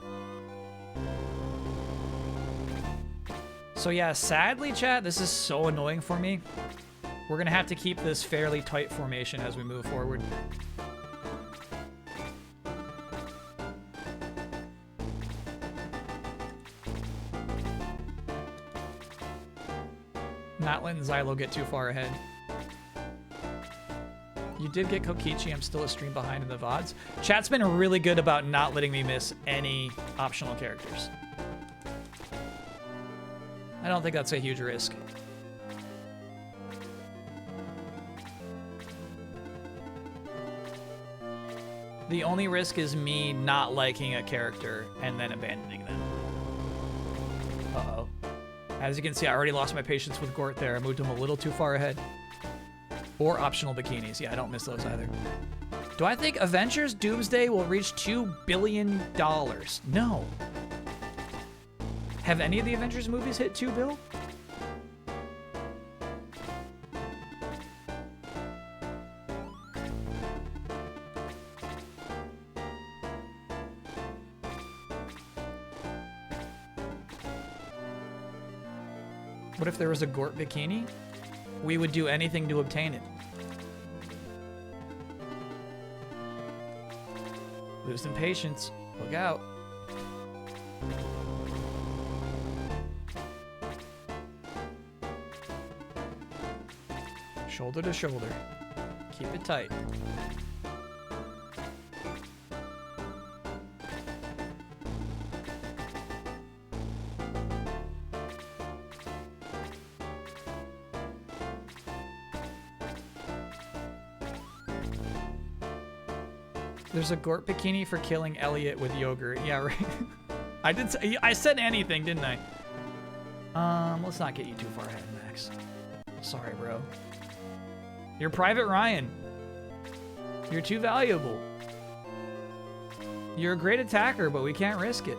So yeah, sadly, chat, this is so annoying for me. We're going to have to keep this fairly tight formation as we move forward. Not letting Xylo get too far ahead. You did get Kokichi. I'm still a stream behind in the VODs. Chat's been really good about not letting me miss any optional characters. I don't think that's a huge risk. The only risk is me not liking a character and then abandoning them. Uh-oh. As you can see, I already lost my patience with Gort there. I moved him a little too far ahead. Or optional bikinis. Yeah, I don't miss those either. Do I think Avengers Doomsday will reach $2 billion? No. Have any of the Avengers movies hit $2 billion? What if there was a Gort bikini? We would do anything to obtain it. Losing patience. Look out. Shoulder to shoulder. Keep it tight. There's a Gort bikini for killing Elliot with yogurt. Yeah, right. I said anything, didn't I? Let's not get you too far ahead, Max. Sorry, bro. You're Private Ryan. You're too valuable. You're a great attacker, but we can't risk it.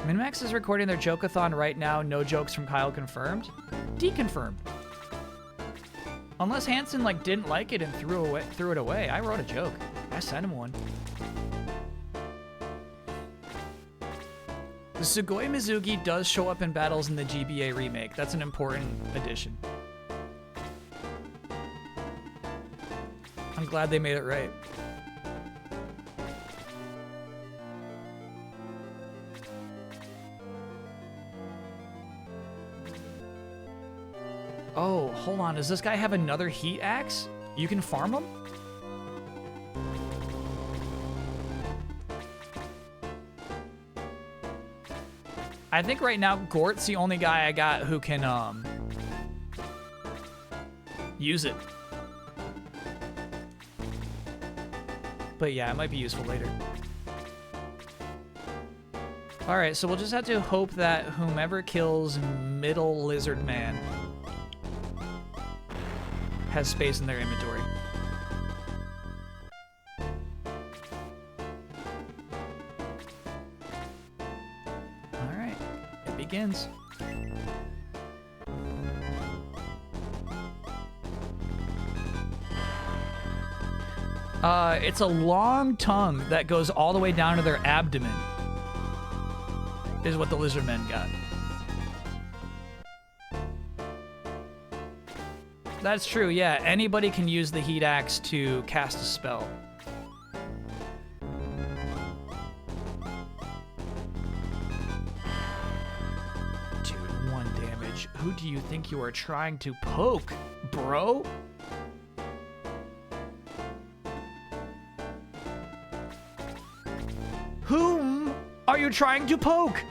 Minmax is recording their joke-a-thon right now. No jokes from Kyle confirmed. Deconfirmed. Unless Hansen didn't like it and threw it away. I wrote a joke. I sent him one. The Sugoi Mizugi does show up in battles in the GBA remake. That's an important addition. I'm glad they made it right. Oh, hold on. Does this guy have another heat axe? You can farm him? I think right now Gort's the only guy I got who can use it. But yeah, it might be useful later. Alright, so we'll just have to hope that whomever kills Middle Lizard Man has space in their inventory. Alright, it begins. It's a long tongue that goes all the way down to their abdomen, is what the lizard men got. That's true, yeah. Anybody can use the heat axe to cast a spell. Dude, 1 damage. Who do you think you are trying to poke, bro? Whom are you trying to poke?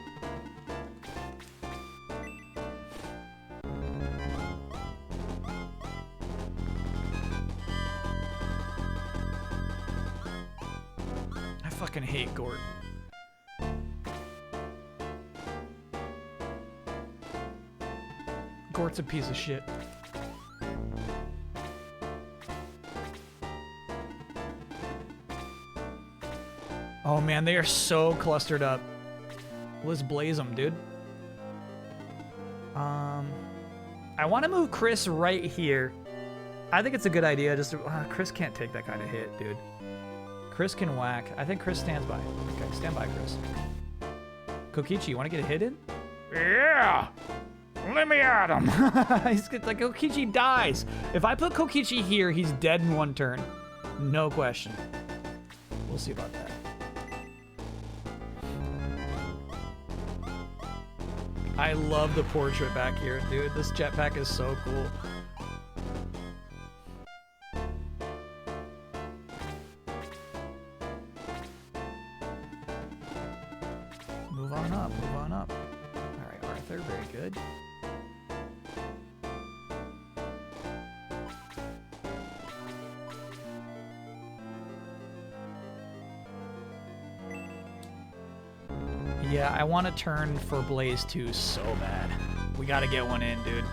I fucking hate Gort. Gort's a piece of shit. Oh man, they are so clustered up. Let's blaze them, dude. I want to move Chris right here. I think it's a good idea. Just to, Chris can't take that kind of hit, dude. Chris can whack. I think Chris stands by. Okay, stand by, Chris. Kokichi, you want to get a hit in? Yeah! Let me at him! He's like, Kokichi dies. If I put Kokichi here, he's dead in one turn. No question. We'll see about that. I love the portrait back here, dude. This jetpack is so cool. Move on up, move on up. All right, Arthur, very good. Yeah, I want to turn for Blaze 2 so bad. We got to get one in, dude.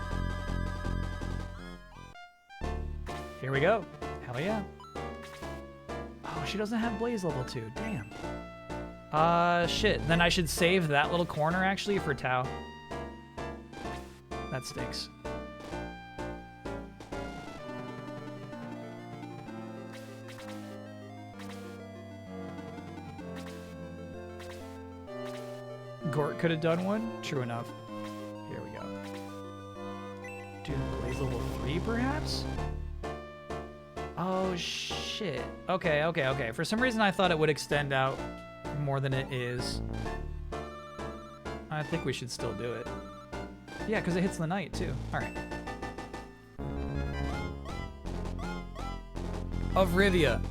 Here we go. Hell yeah. Oh, she doesn't have Blaze level 2. Damn. Shit. Then I should save that little corner, actually, for Tao. That stinks. Gort could have done one. True enough. Here we go. Dude, Blaze level 3, perhaps? Oh, shit. Okay. For some reason, I thought it would extend out more than it is. I think we should still do it. Yeah, because it hits the night, too. All right. Of Rivia.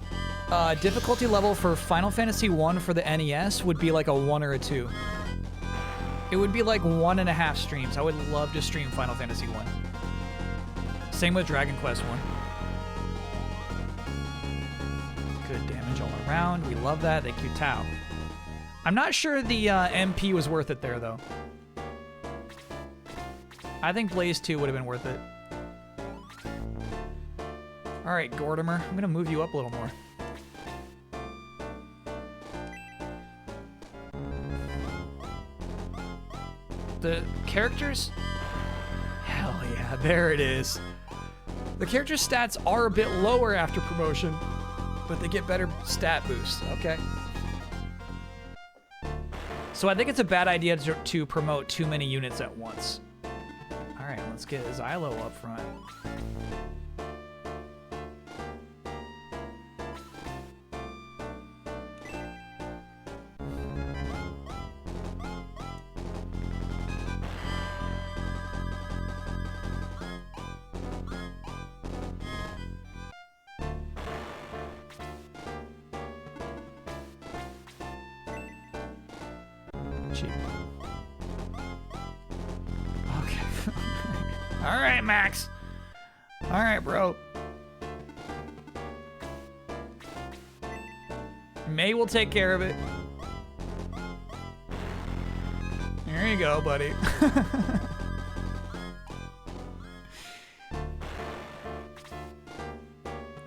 Difficulty level for Final Fantasy 1 for the NES would be like a 1 or a 2. It would be like 1.5 streams. I would love to stream Final Fantasy 1. Same with Dragon Quest 1. Good damage all around. We love that. Thank you, Tao. I'm not sure the MP was worth it there, though. I think Blaze 2 would have been worth it. All right, Gortimer. I'm going to move you up a little more. The characters? Hell yeah, there it is. The character stats are a bit lower after promotion, but they get better stat boosts. Okay. So I think it's a bad idea to promote too many units at once. All right, let's get Xylo up front. Cheap. Okay. All right, Max. All right, bro. May will take care of it. There you go, buddy.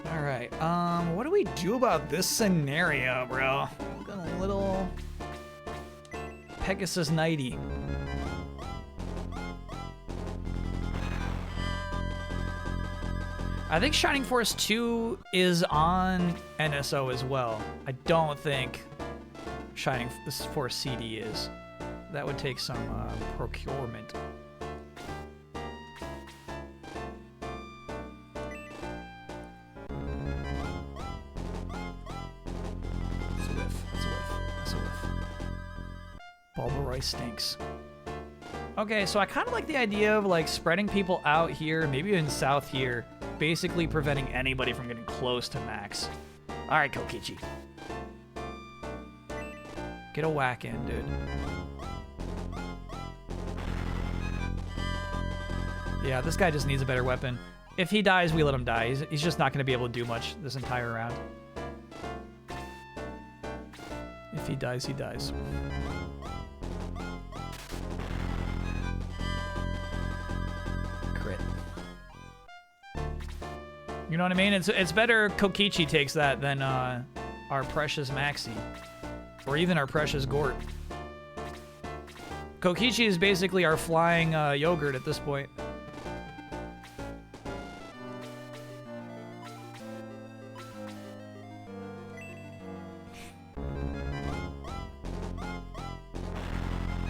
All right. What do we do about this scenario, bro? Got a little Pegasus Knighty. I think Shining Force 2 is on NSO as well. I don't think Shining Force CD is. That would take some procurement. That's a whiff. That's a whiff. Bulbaroy stinks. Okay, so I kind of like the idea of like spreading people out here, maybe even south here, basically preventing anybody from getting close to max. All right, Kokichi. Get a whack in, dude. Yeah, this guy just needs a better weapon. If he dies, we let him die. He's just not going to be able to do much this entire round. If he dies, he dies. You know what I mean? It's better Kokichi takes that than our precious Maxi. Or even our precious Gort. Kokichi is basically our flying yogurt at this point.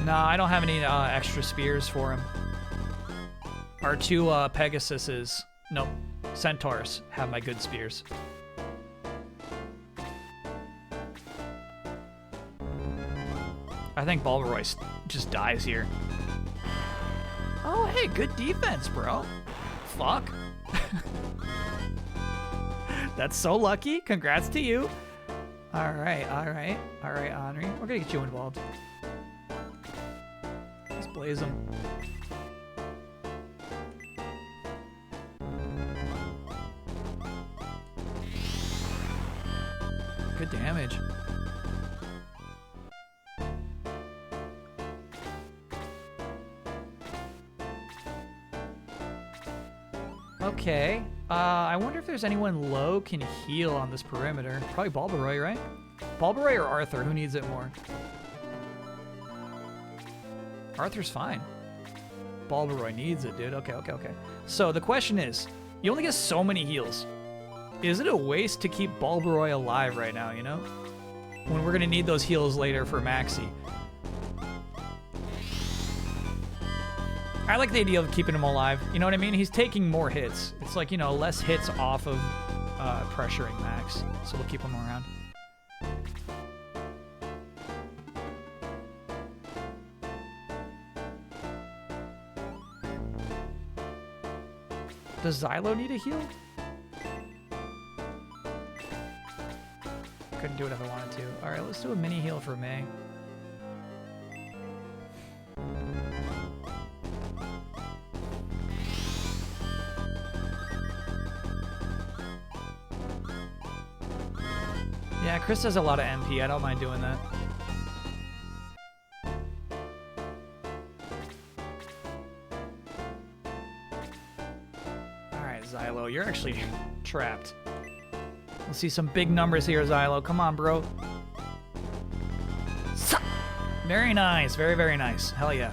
Nah, I don't have any extra spears for him. Our two Pegasuses, nope, Centaurs have my good spears. I think Bulbaroy just dies here. Oh, hey, good defense, bro. Fuck. That's so lucky. Congrats to you. All right, Henri. We're gonna get you involved. Let's blaze him. Good damage. Okay. I wonder if there's anyone low can heal on this perimeter. Probably Bulbaroy, right? Bulbaroy or Arthur? Who needs it more? Arthur's fine. Bulbaroy needs it, dude. Okay. So the question is, you only get so many heals. Is it a waste to keep Bulbaroy alive right now, you know? When we're gonna need those heals later for Maxi. I like the idea of keeping him alive. You know what I mean? He's taking more hits. It's like, you know, less hits off of pressuring Max. So we'll keep him around. Does Xylo need a heal? Couldn't do it if I wanted to. All right, let's do a mini heal for May. Yeah, Chris has a lot of MP. I don't mind doing that. Alright, Xylo, you're actually trapped. Let's see some big numbers here, Xylo. Come on, bro. Very nice. Very, very nice. Hell yeah.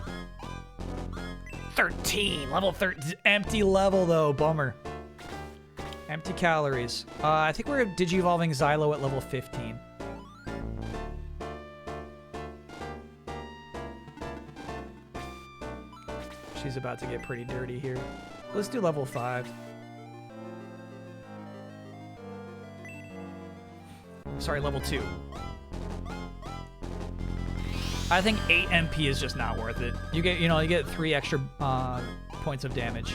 13. Level 13. Empty level, though. Bummer. Empty calories. I think we're Digi-evolving Xylo at level 15. She's about to get pretty dirty here. Let's do level 5. Sorry, level 2. I think 8 MP is just not worth it. You get 3 extra points of damage.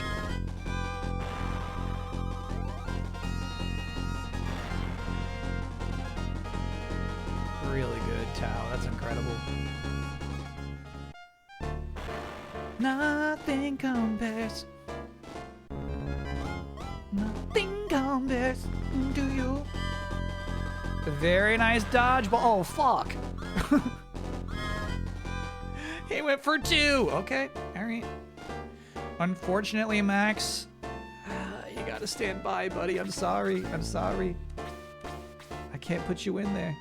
Really good, Tao. That's incredible. Nothing compares. Nothing compares to you. Very nice dodgeball. Oh, fuck. He went for 2. Okay. All right. Unfortunately, Max, you gotta stand by, buddy. I'm sorry. I'm sorry. I can't put you in there.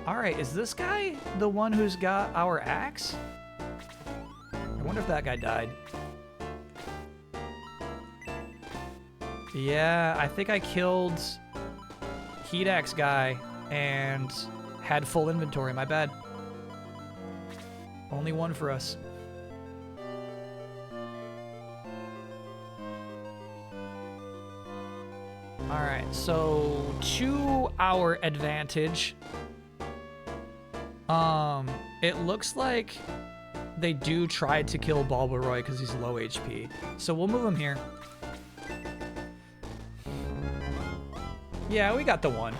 Alright, is this guy the one who's got our axe? I wonder if that guy died. Yeah, I think I killed Heat Axe guy and had full inventory. My bad. Only one for us. Alright, so to our advantage, it looks like they do try to kill Bulbaroy because he's low HP. So we'll move him here. Yeah, we got the one.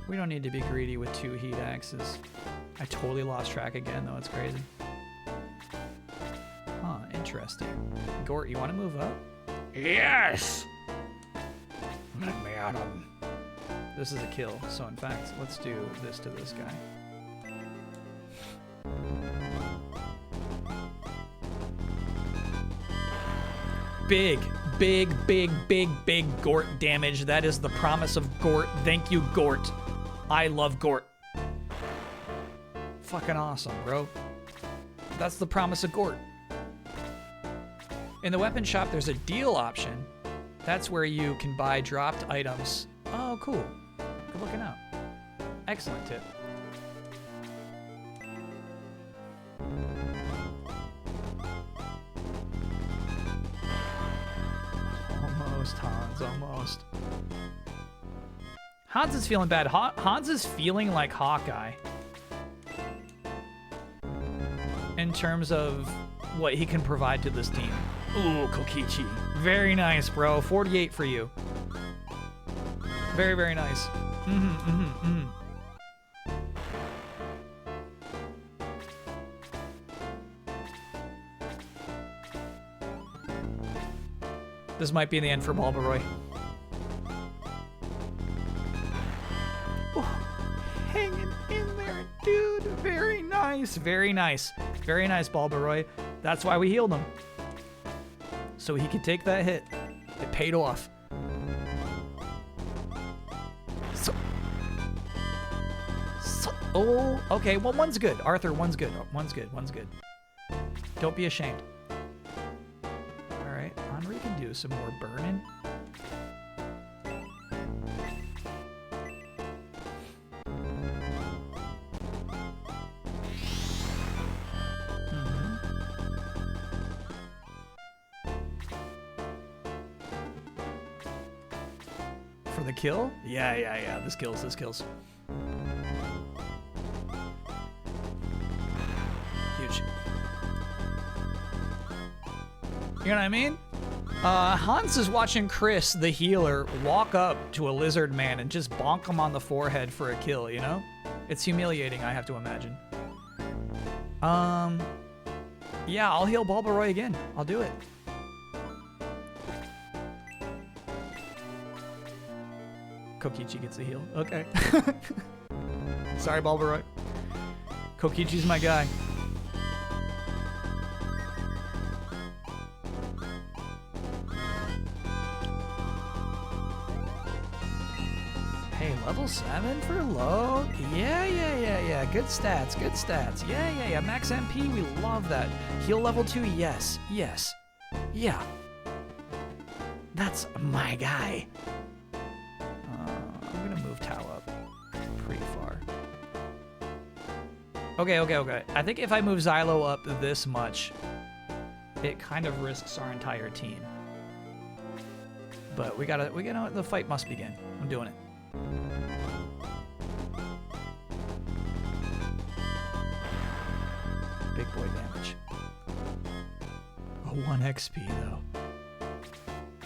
We don't need to be greedy with 2 Heat Axes. I totally lost track again, though. It's crazy. Huh, interesting. Gort, you want to move up? Yes! Let me at him. This is a kill. So in fact, let's do this to this guy. Big, big, big, big, big Gort damage. That is the promise of Gort. Thank you, Gort. I love Gort. Fucking awesome, bro. That's the promise of Gort. In the weapon shop, there's a deal option. That's where you can buy dropped items. Oh, cool. Good looking out. Excellent tip. Almost, Hans, almost. Hans is feeling bad. Hans is feeling like Hawkeye. In terms of what he can provide to this team. Ooh, Kokichi. Very nice, bro. 48 for you. Very, very nice. This might be the end for Balbaroy. Hanging in there, dude. Very nice. Very nice. Very nice, Balbaroy. That's why we healed him. So he could take that hit. It paid off. Oh, okay. Well, one's good. Arthur, one's good. One's good. One's good. Don't be ashamed. All right. Henri can do some more burning. For the kill? Yeah. This kills. Huge. You know what I mean? Hans is watching Chris, the healer, walk up to a lizard man and just bonk him on the forehead for a kill, you know? It's humiliating, I have to imagine. Yeah, I'll heal Balbaroy again. I'll do it. Kokichi gets a heal. Okay. Sorry, Balbaroy. Kokichi's my guy. Hey, level 7 for low? Yeah. Good stats. Yeah. Max MP, we love that. Heal level 2, yes. Yeah. That's my guy. I'm gonna move Tau up pretty far. Okay. I think if I move Xylo up this much, it kind of risks our entire team. But we gotta, the fight must begin. I'm doing it. Big boy damage. Oh, 1 XP though.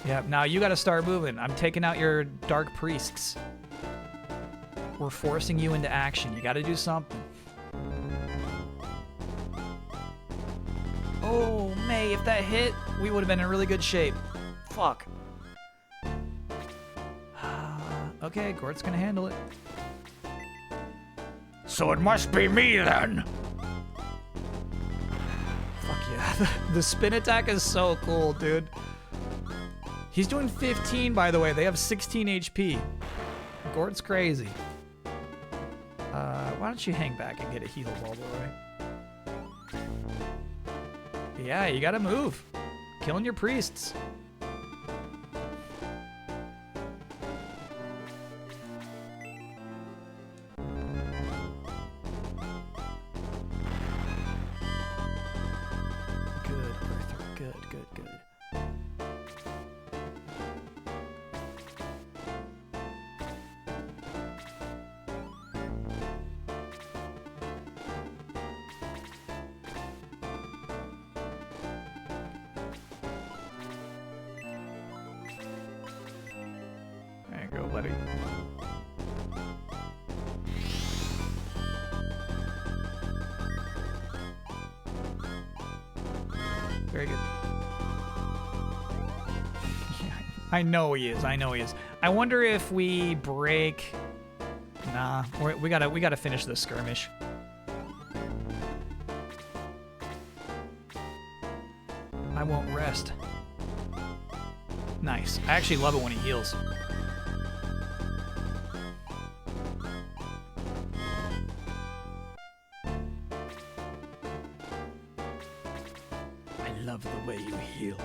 Yeah, now you gotta start moving. I'm taking out your Dark Priests. We're forcing you into action. You gotta do something. Oh, May, if that hit, we would have been in really good shape. Fuck. Okay, Gort's gonna handle it. So it must be me then. Fuck yeah. The spin attack is so cool, dude. He's doing 15, by the way. They have 16 HP. Gort's crazy. Why don't you hang back and get a heal, Balbaroy? Yeah, you gotta move. Killing your priests. Good, Arthur. Good. There you go, buddy. Very good. Yeah, I know he is. I wonder if we break. Nah, we gotta finish this skirmish. I won't rest. Nice. I actually love it when he heals. I love the way you heal.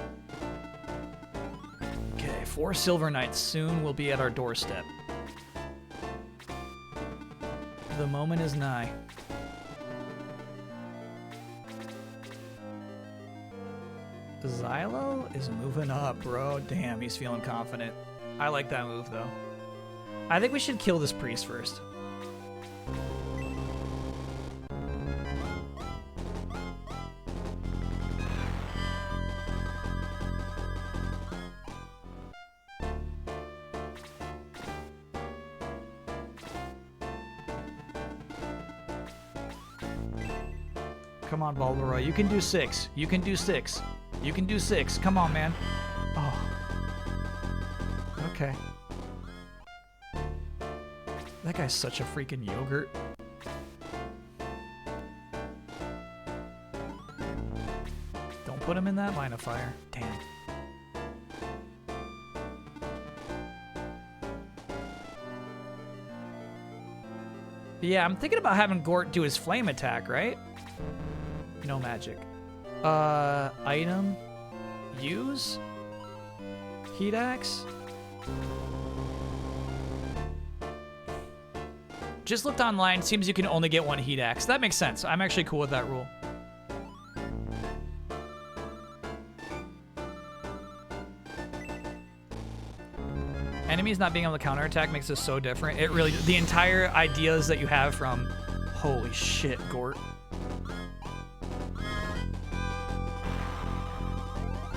Okay, 4 Silver Knights soon will be at our doorstep. The moment is nigh. Xylo is moving up, bro. Damn, he's feeling confident. I like that move, though. I think we should kill this priest first. Come on, Balderoy. You can do 6. You can do 6. You can do 6. Come on, man. Oh. Okay. That guy's such a freaking yogurt. Don't put him in that line of fire. Damn. Yeah, I'm thinking about having Gort do his flame attack, right? No magic. Item. Use. Heat axe. Just looked online. Seems you can only get 1 heat axe. That makes sense. I'm actually cool with that rule. Enemies not being able to counterattack makes this so different. It really, the entire ideas that you have from, holy shit, Gort.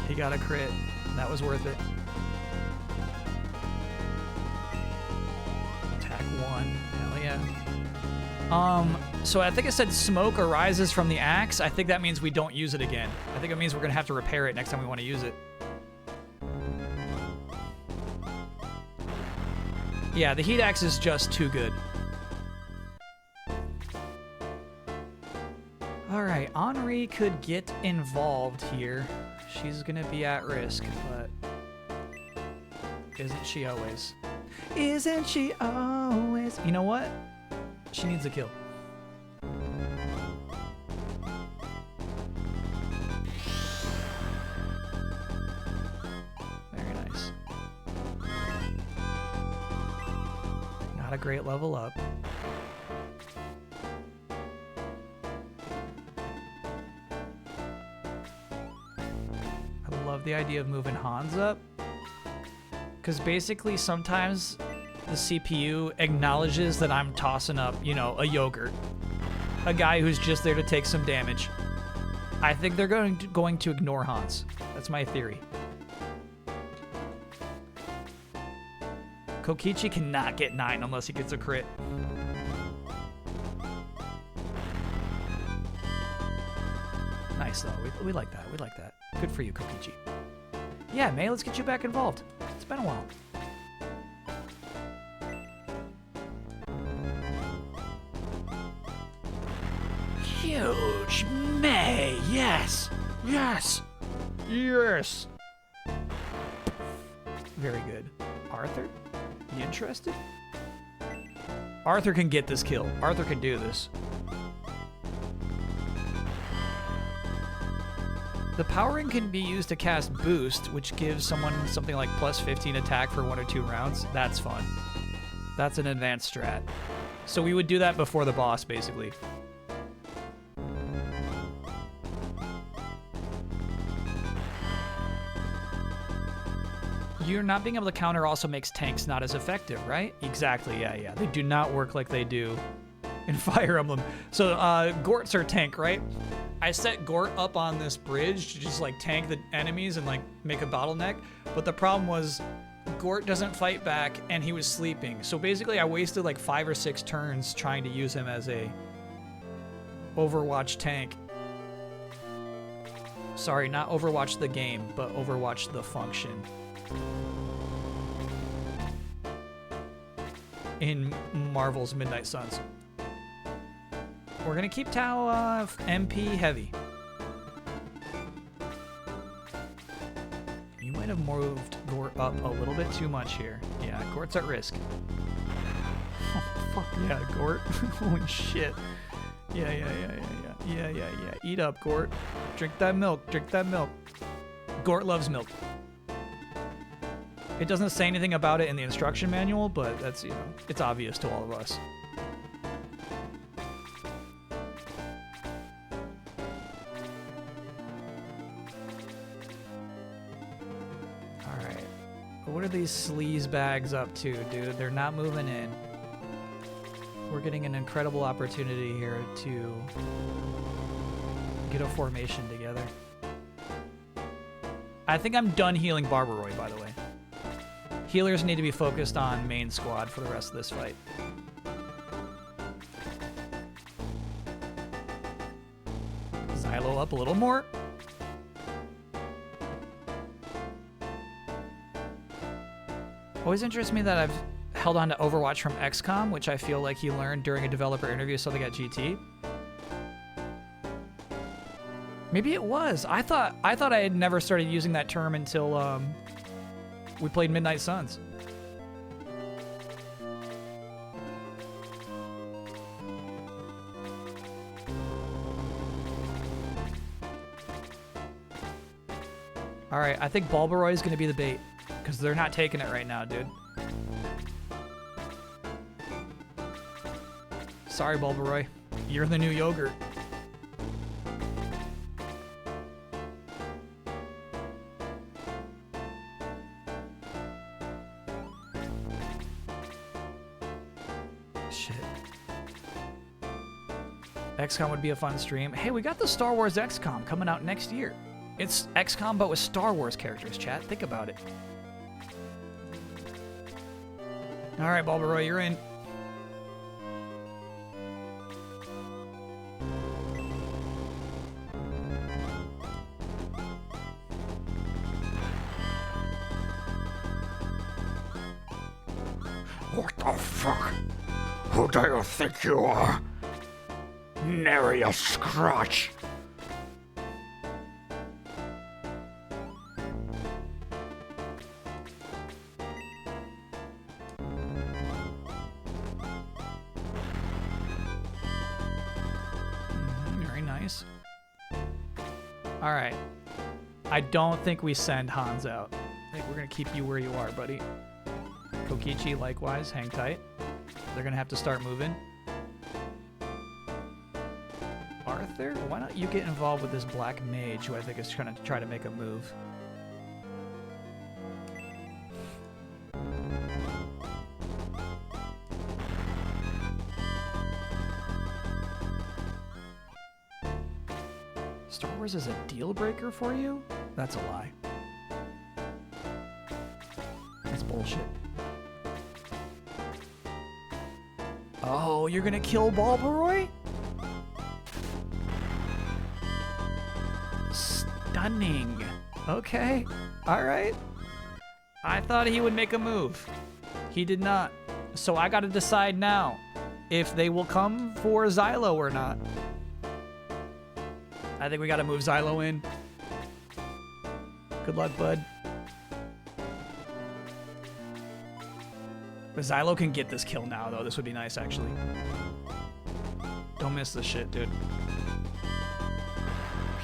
He got a crit. That was worth it. Attack 1. Hell yeah. So I think I said smoke arises from the axe. I think that means we don't use it again. I think it means we're gonna have to repair it next time we want to use it. Yeah, the heat axe is just too good. Alright, Henri could get involved here. She's gonna be at risk, but isn't she always? Isn't she always? You know what? She needs a kill. Very nice. Not a great level up. The idea of moving Hans up, because basically sometimes the CPU acknowledges that I'm tossing up, you know, a yogurt, a guy who's just there to take some damage. I think they're going to ignore Hans. That's my theory. Kokichi cannot get 9 unless he gets a crit. Nice though. We like that. We like that. Good for you, Kokichi. Yeah, May, let's get you back involved. It's been a while. Huge May, yes, yes, yes. Very good. Arthur, you interested? Arthur can get this kill. Arthur can do this. The powering can be used to cast Boost, which gives someone something like plus 15 attack for 1 or 2 rounds. That's fun. That's an advanced strat. So we would do that before the boss, basically. You're not being able to counter also makes tanks not as effective, right? Exactly, yeah. They do not work like they do in Fire Emblem. So Gort's our tank, right? I set Gort up on this bridge to just like tank the enemies and like make a bottleneck. But the problem was Gort doesn't fight back and he was sleeping. So basically I wasted like 5 or 6 turns trying to use him as a Overwatch tank. Sorry, not Overwatch the game, but Overwatch the function. in Marvel's Midnight Suns. We're gonna keep Tao MP heavy. You might have moved Gort up a little bit too much here. Yeah, Gort's at risk. Oh, fuck yeah, Gort. Holy shit. Yeah. Eat up, Gort. Drink that milk. Drink that milk. Gort loves milk. It doesn't say anything about it in the instruction manual, but that's, you know, it's obvious to all of us. Alright. What are these sleaze bags up to, dude? They're not moving in. We're getting an incredible opportunity here to get a formation together. I think I'm done healing Barbaroy, by the way. Healers need to be focused on main squad for the rest of this fight. Xylo up a little more. Always interests me that I've held on to Overwatch from XCOM, which I feel like he learned during a developer interview something at GT. Maybe it was. I thought I had never started using that term until we played Midnight Suns. All right, I think Bulbaroy is going to be the bait because they're not taking it right now, dude. Sorry, Bulbaroy. You're the new yogurt. Shit. XCOM would be a fun stream. Hey, we got the Star Wars XCOM coming out next year. It's XCOM, but with Star Wars characters, chat. Think about it. All right, Bulbaroy, you're in. What the fuck? Who do you think you are? Nary a scratch. Very nice. All right. I don't think we send Hans out. I think we're going to keep you where you are, buddy. Kokichi, likewise, hang tight. They're going to have to start moving. Arthur, why don't you get involved with this black mage who I think is trying to try to make a move? Star Wars is a deal breaker for you? That's a lie. That's bullshit. Oh, you're gonna kill Bulbaroy? Stunning. Okay. Alright. I thought he would make a move. He did not. So I gotta decide now if they will come for Xylo or not. I think we gotta move Xylo in. Good luck, bud. But Xylo can get this kill now, though. This would be nice, actually. Don't miss this shit, dude.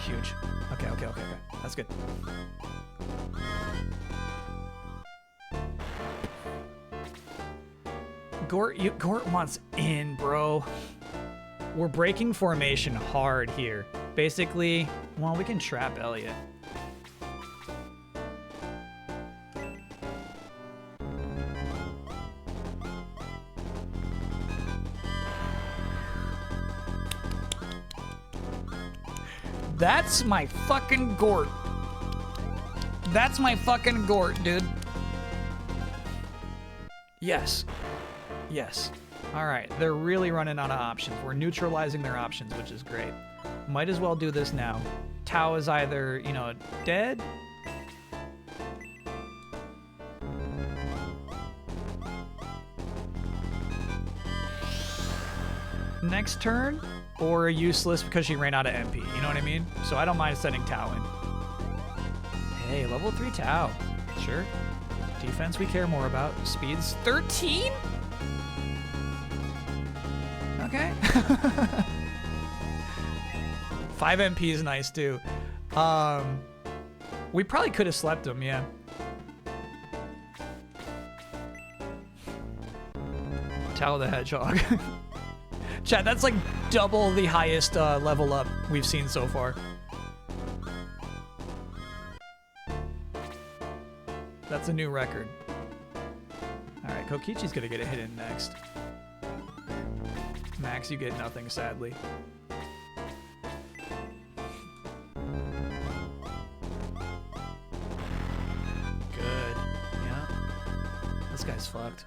Huge. Okay. That's good. Gort wants in, bro. We're breaking formation hard here. Basically, well, we can trap Elliot. That's my fucking Gort. That's my fucking Gort, dude. Yes. Yes. All right, they're really running out of options. We're neutralizing their options, which is great. Might as well do this now. Tao is either, you know, dead. next turn, or useless because she ran out of MP. You know what I mean? So I don't mind sending Tao in. Hey, level 3 Tao. Sure. Defense we care more about. Speed's 13? Okay. 5 MP is nice too. We probably could have slept him, yeah. Tao the Hedgehog. Chat, that's like double the highest level up we've seen so far. That's a new record. All right, Kokichi's gonna get a hit in next. Max, you get nothing, sadly. Good. Yeah. This guy's fucked.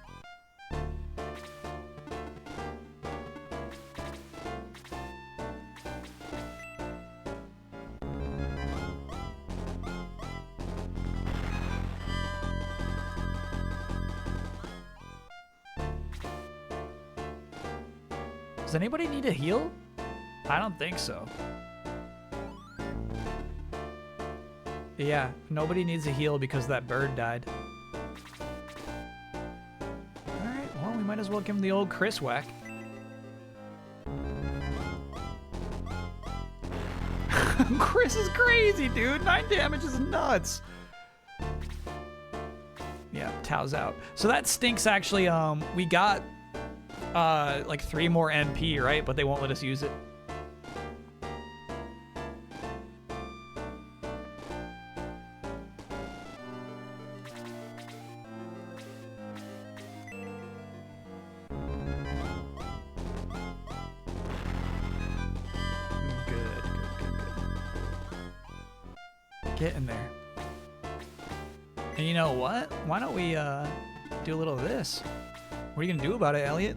Does anybody need a heal? I don't think so. Yeah, nobody needs a heal because that bird died. Alright, well, we might as well give him the old Chris whack. Chris is crazy, dude. 9 damage is nuts. Yeah, Tao's out. So that stinks, actually. We got like 3 more MP, right? But they won't let us use it. Good. Get in there. And you know what? Why don't we do a little of this? What are you gonna do about it, Elliot?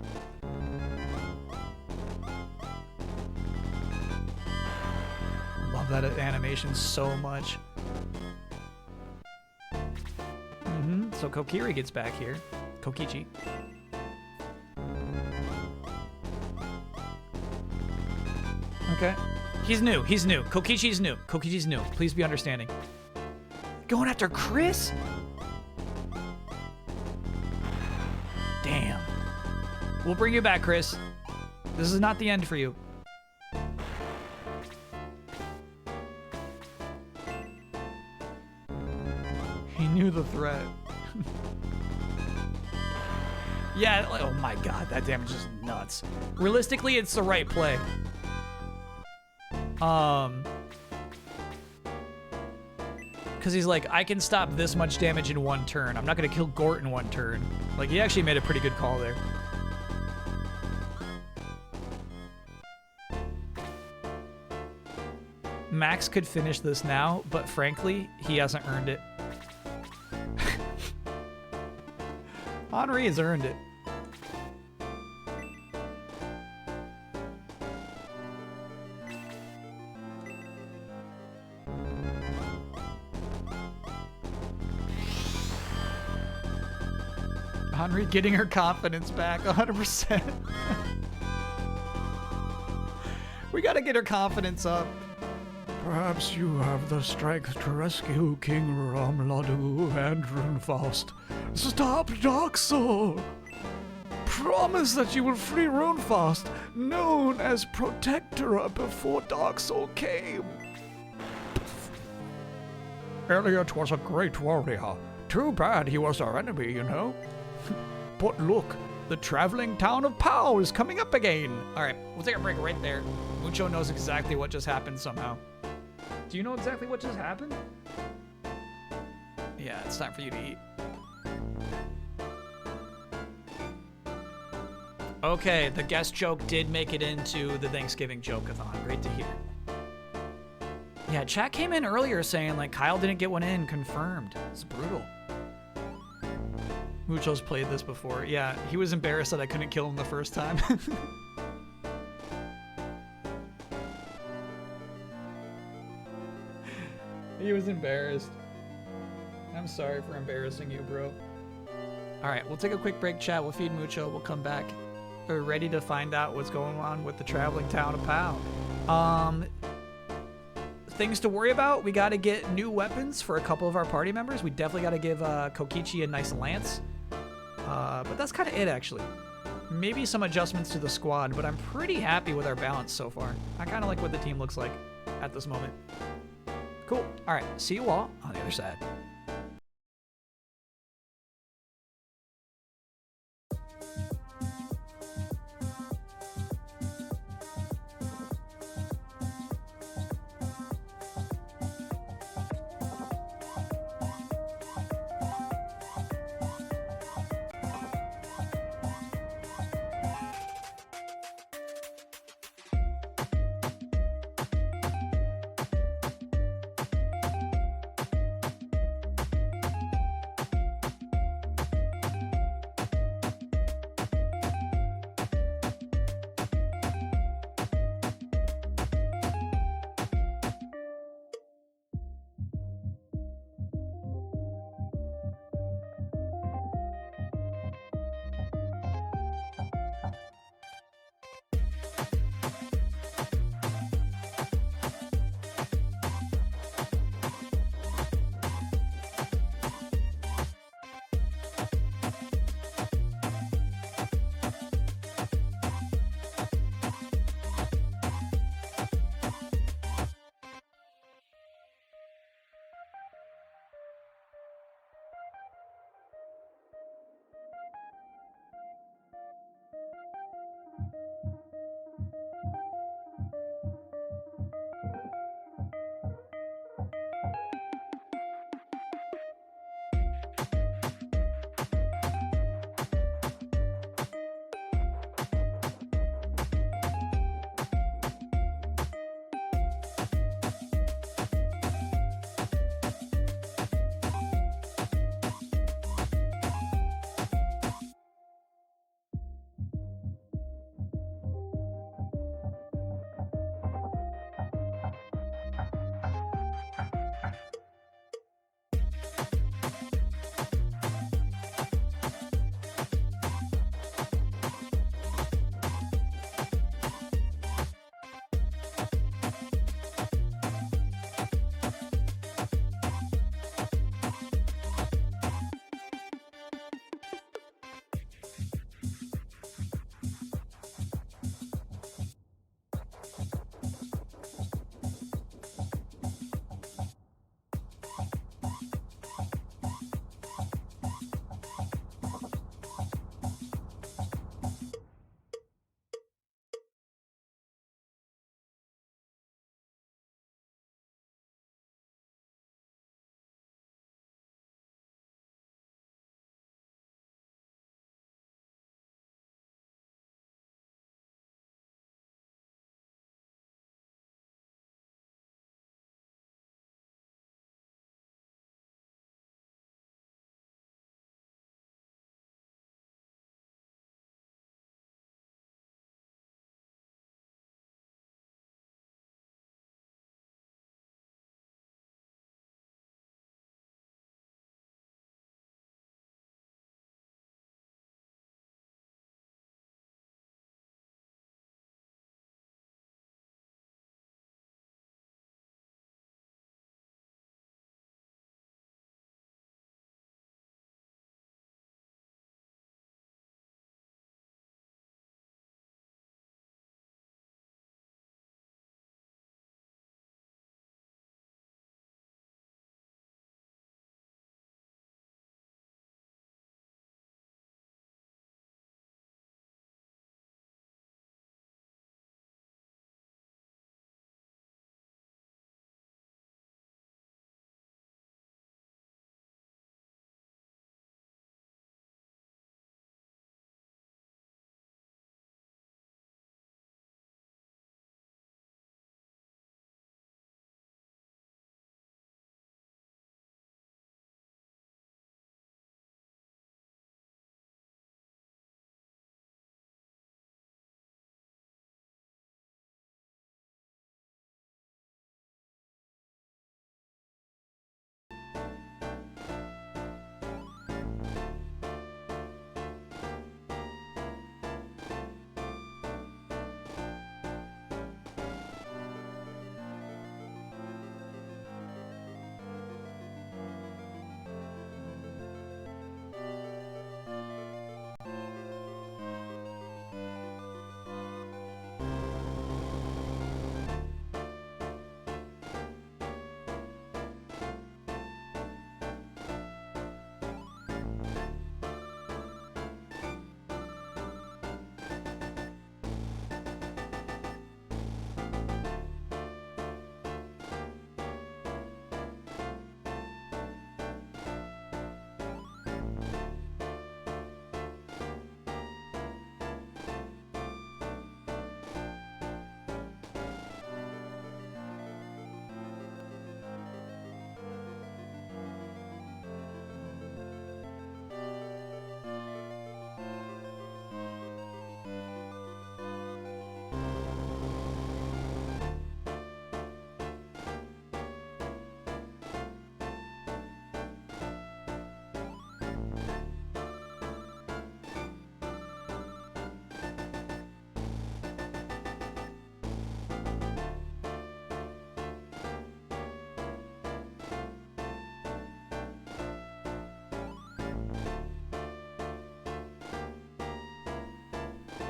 Love that animation so much. So Kokiri gets back here. Kokichi. Okay. He's new. He's new. Kokichi's new. Kokichi's new. Please be understanding. Going after Chris? Damn. We'll bring you back, Chris. This is not the end for you. He knew the threat. Yeah, oh my god, that damage is nuts. Realistically, it's the right play. Because he's like, I can stop this much damage in 1 turn. I'm not going to kill Gort in 1 turn. Like, he actually made a pretty good call there. Max could finish this now, but frankly, he hasn't earned it. Henri has earned it. Henri getting her confidence back 100%. We gotta get her confidence up. Perhaps you have the strength to rescue King Ramladu and Runefast. Stop Dark Soul! Promise that you will free Runefast, known as Protectora before Dark Soul came. Elliot was a great warrior. Too bad he was our enemy, you know. But look, the traveling town of Pau is coming up again. All right, we'll take a break right there. Mucho knows exactly what just happened somehow. Do you know exactly what just happened? Yeah, it's time for you to eat. Okay, the guest joke did make it into the Thanksgiving joke-a-thon. Great to hear. Yeah, chat came in earlier saying, like, Kyle didn't get one in. Confirmed. It's brutal. Mucho's played this before. Yeah, he was embarrassed that I couldn't kill him the first time. He was embarrassed. I'm sorry for embarrassing you, bro. All right, we'll take a quick break, chat. We'll feed Mucho. We'll come back. ready to find out what's going on with the traveling town of Pau. Things to worry about. We got to get new weapons for a couple of our party members. We definitely got to give Kokichi a nice lance. But that's kind of it, actually. Maybe some adjustments to the squad, but I'm pretty happy with our balance so far. I kind of like what the team looks like at this moment. Cool. All right. See you all on the other side.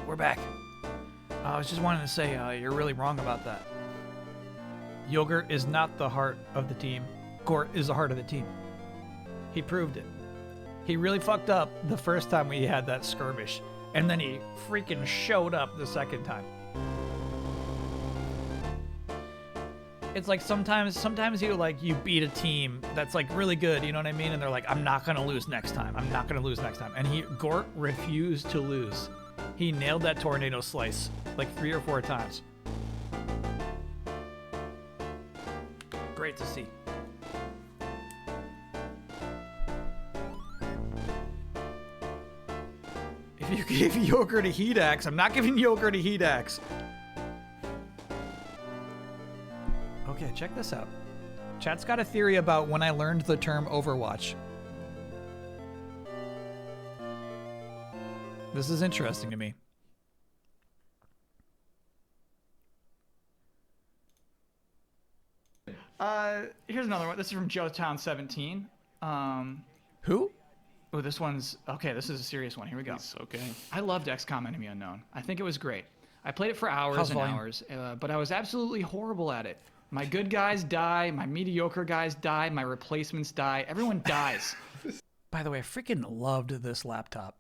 we're back. I was just wanting to say you're really wrong about that. Yogurt is not the heart of the team. Gort is the heart of the team. He proved it. He really fucked up the first time we had that skirmish, and then he freaking showed up the second time. It's like sometimes you beat a team that's like really good, you know what I mean? And they're like, I'm not gonna lose next time. I'm not gonna lose next time. And Gort refused to lose. He nailed that tornado slice like 3 or 4 times. Great to see. If you gave Yogurt a heat axe, I'm not giving Yogurt a heat axe. Okay, check this out. Chat's got a theory about when I learned the term Overwatch. This is interesting to me. Here's another one. This is from JoeTown17. Who? Oh, this one's... Okay, this is a serious one. Here we go. Okay. I loved XCOM Enemy Unknown. I think it was great. I played it for hours and hours, but I was absolutely horrible at it. My good guys die, my mediocre guys die, my replacements die. Everyone dies. By the way, I freaking loved this laptop.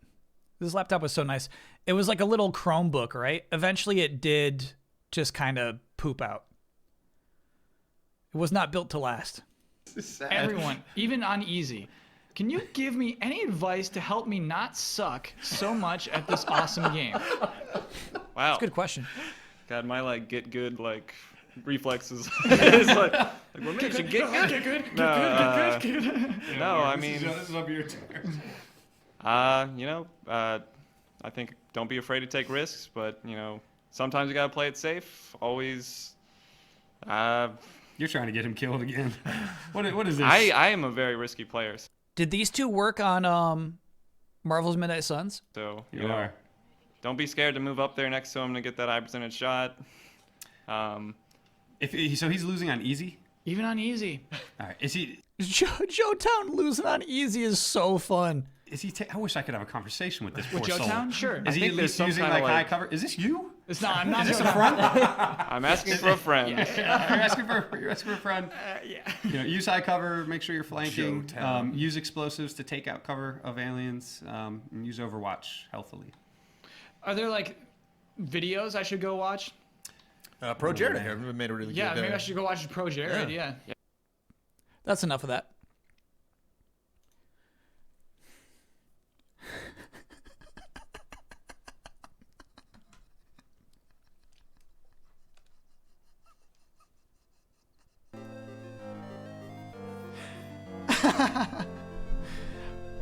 This laptop was so nice. It was like a little Chromebook, right? Eventually it did just kind of poop out. It was not built to last. Everyone, even on easy. Can you give me any advice to help me not suck so much at this awesome game? Wow. That's a good question. God, my get good reflexes. It's like what makes you get good? Get good. No, Get good. no, I mean, this is up your turn. I think don't be afraid to take risks, but sometimes you gotta play it safe. Always. You're trying to get him killed again. What is this? I am a very risky player. Did these two work on Marvel's Midnight Suns? So you are. Don't be scared to move up there next to him to get that high percentage shot. So he's losing on easy? Even on easy. All right. Is he? JoeTown losing on easy is so fun. Is he? I wish I could have a conversation with this With poor soul. JoeTown? Sure. Is he at least using high cover? Is this you? It's not. I'm not. Is this a friend? I'm asking for a friend. Yeah. You're asking for a friend. Yeah. Use high cover. Make sure you're flanking. Use explosives to take out cover of aliens. And use Overwatch healthily. Are there videos I should go watch? Pro Jared here made a really good. Yeah, maybe I should go watch Pro Jared. Yeah. That's enough of that.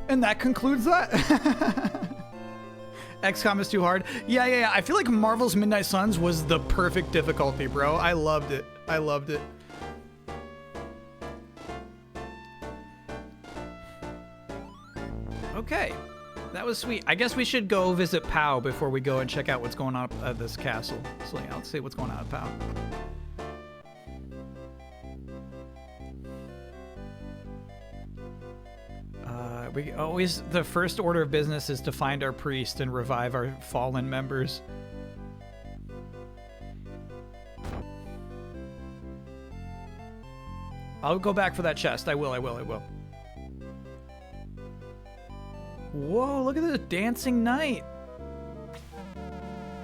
And that concludes that. XCOM is too hard. Yeah. I feel like Marvel's Midnight Suns was the perfect difficulty, bro. I loved it. Okay. That was sweet. I guess we should go visit Pow before we go and check out what's going on at this castle. So yeah, let's see what's going on at Pow. The first order of business is to find our priest and revive our fallen members. I'll go back for that chest. I will. Whoa, look at this dancing knight.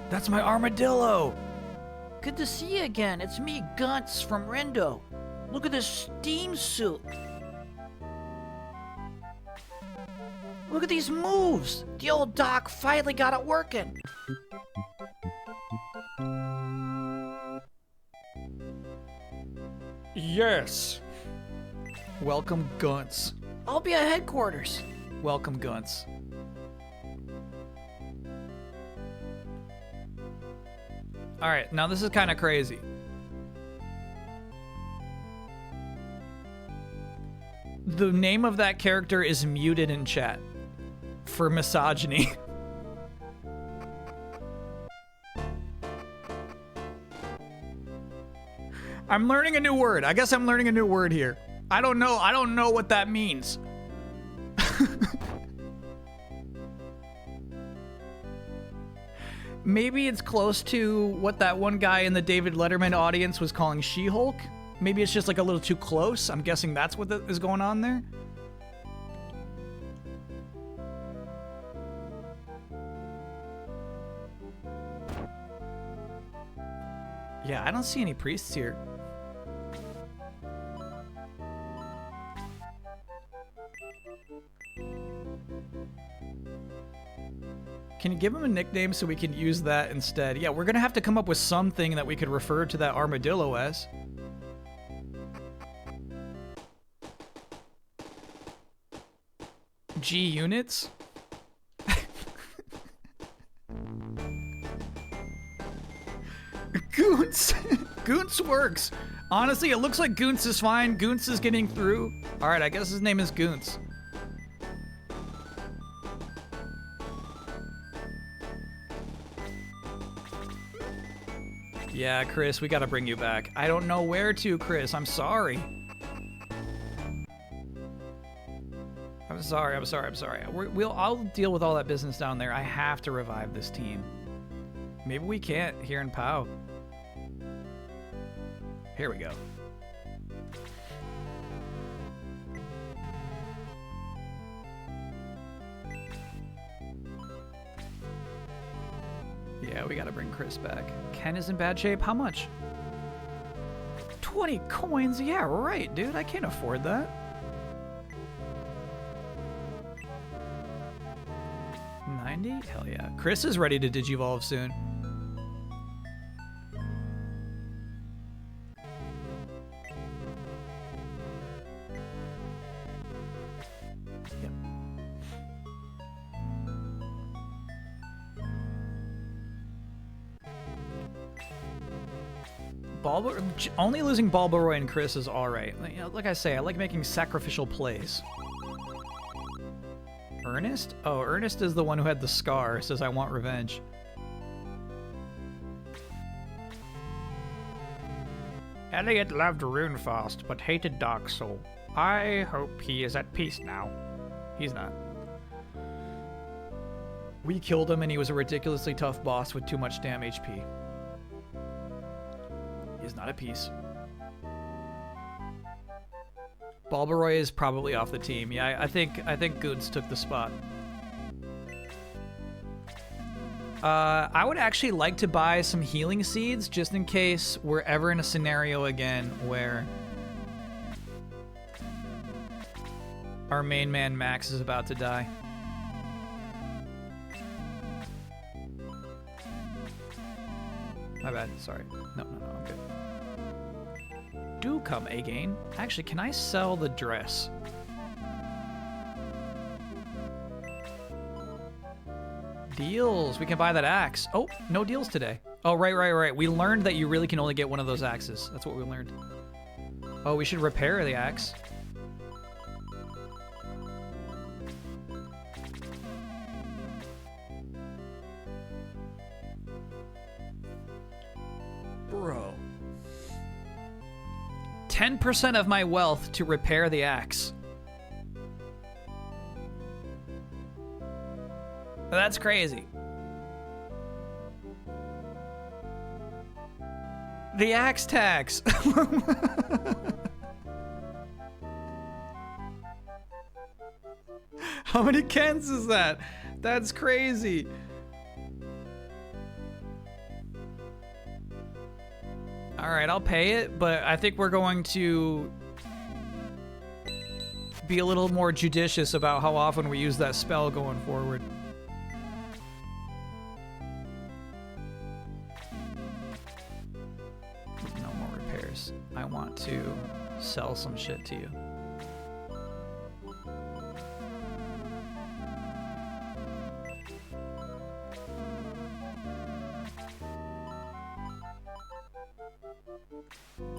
That's my armadillo. Good to see you again. It's me, Gunts from Rendo. Look at this steam suit. Look at these moves. The old doc finally got it working. Yes. Welcome, Gunts. I'll be at headquarters. Welcome, Gunts. All right, now this is kind of crazy. The name of that character is muted in chat for misogyny. I'm learning a new word. I guess I'm learning a new word here. I don't know what that means. Maybe it's close to what that one guy in the David Letterman audience was calling She-Hulk. Maybe it's just like a little too close. I'm guessing that's what is going on there. Yeah, I don't see any priests here. Can you give him a nickname so we can use that instead? Yeah, we're gonna have to come up with something that we could refer to that armadillo as. G units? Goons! Goons works! Honestly, it looks like Goons is fine. Goons is getting through. Alright, I guess his name is Goons. Yeah, Chris, we gotta bring you back. I don't know where to, Chris. I'm sorry. I'm sorry. I'll deal with all that business down there. I have to revive this team. Maybe we can't here in POW. Here we go. Yeah, we gotta bring Chris back. Ken is in bad shape. How much? 20 coins? Yeah, right, dude. I can't afford that. 90? Hell yeah. Chris is ready to digivolve soon. Only losing Balboroy and Chris is alright. You know, like I say, I like making sacrificial plays. Ernest? Oh, Ernest is the one who had the scar. Says, I want revenge. Elliot loved Runefast, but hated Dark Soul. I hope he is at peace now. He's not. We killed him and he was a ridiculously tough boss with too much damn HP. He's not at peace. Balboroy is probably off the team. Yeah, I think Goons took the spot. I would actually like to buy some healing seeds just in case we're ever in a scenario again where our main man Max is about to die. My bad. Sorry. No, I'm good. Do come again. Actually, can I sell the dress? Deals. We can buy that axe. Oh, no deals today. Oh, right. We learned that you really can only get one of those axes. That's what we learned. Oh, we should repair the axe. Bro. 10% of my wealth to repair the axe. That's crazy. The axe tax. How many Kens is that? That's crazy. All right, I'll pay it, but I think we're going to be a little more judicious about how often we use that spell going forward. No more repairs. I want to sell some shit to you.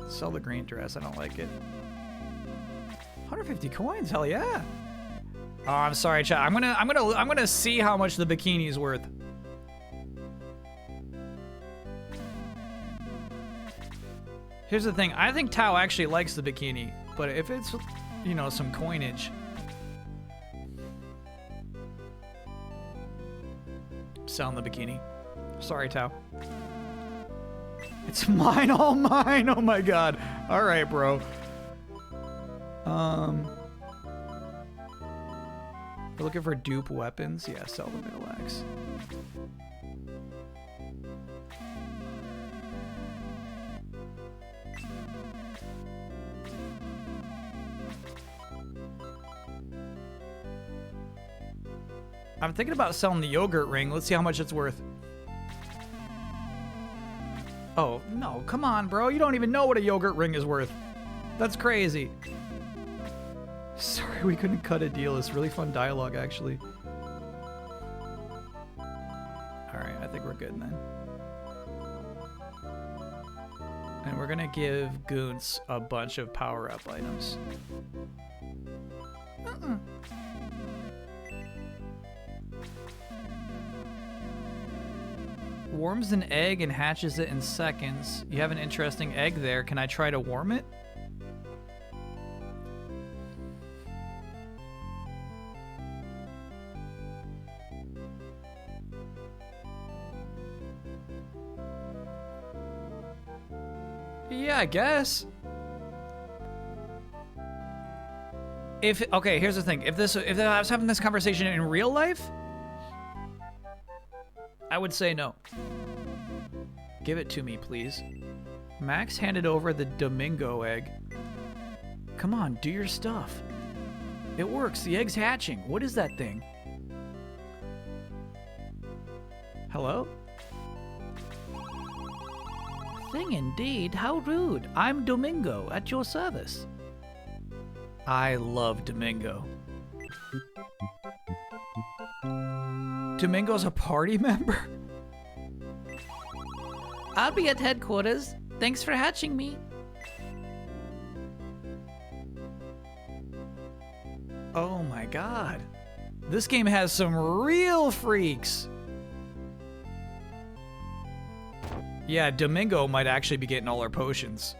Sell the green dress. I don't like it. 150 coins. Hell yeah. Oh, I'm sorry, chat. I'm gonna see how much the bikini is worth. Here's the thing. I think Tao actually likes the bikini, but if it's, you know, some coinage. Selling the bikini. Sorry, Tao. It's mine, all mine. Oh my god. All right, bro. We're looking for dupe weapons. Yeah, sell the middle axe. I'm thinking about selling the yogurt ring. Let's see how much it's worth. Oh, no. Come on, bro. You don't even know what a yogurt ring is worth. That's crazy. Sorry we couldn't cut a deal. It's really fun dialogue, actually. Alright, I think we're good then. And we're gonna give Goons a bunch of power-up items. Warms an egg and hatches it in seconds. You have an interesting egg there. Can I try to warm it? Yeah, I guess. Okay, here's the thing. If I was having this conversation in real life, I would say no. Give it to me, please. Max handed over the Domingo egg. Come on, do your stuff. It works. The egg's hatching. What is that thing? Hello? Thing indeed. How rude. I'm Domingo, at your service. I love Domingo. Domingo's a party member? I'll be at headquarters. Thanks for hatching me. Oh my god. This game has some real freaks. Yeah, Domingo might actually be getting all our potions.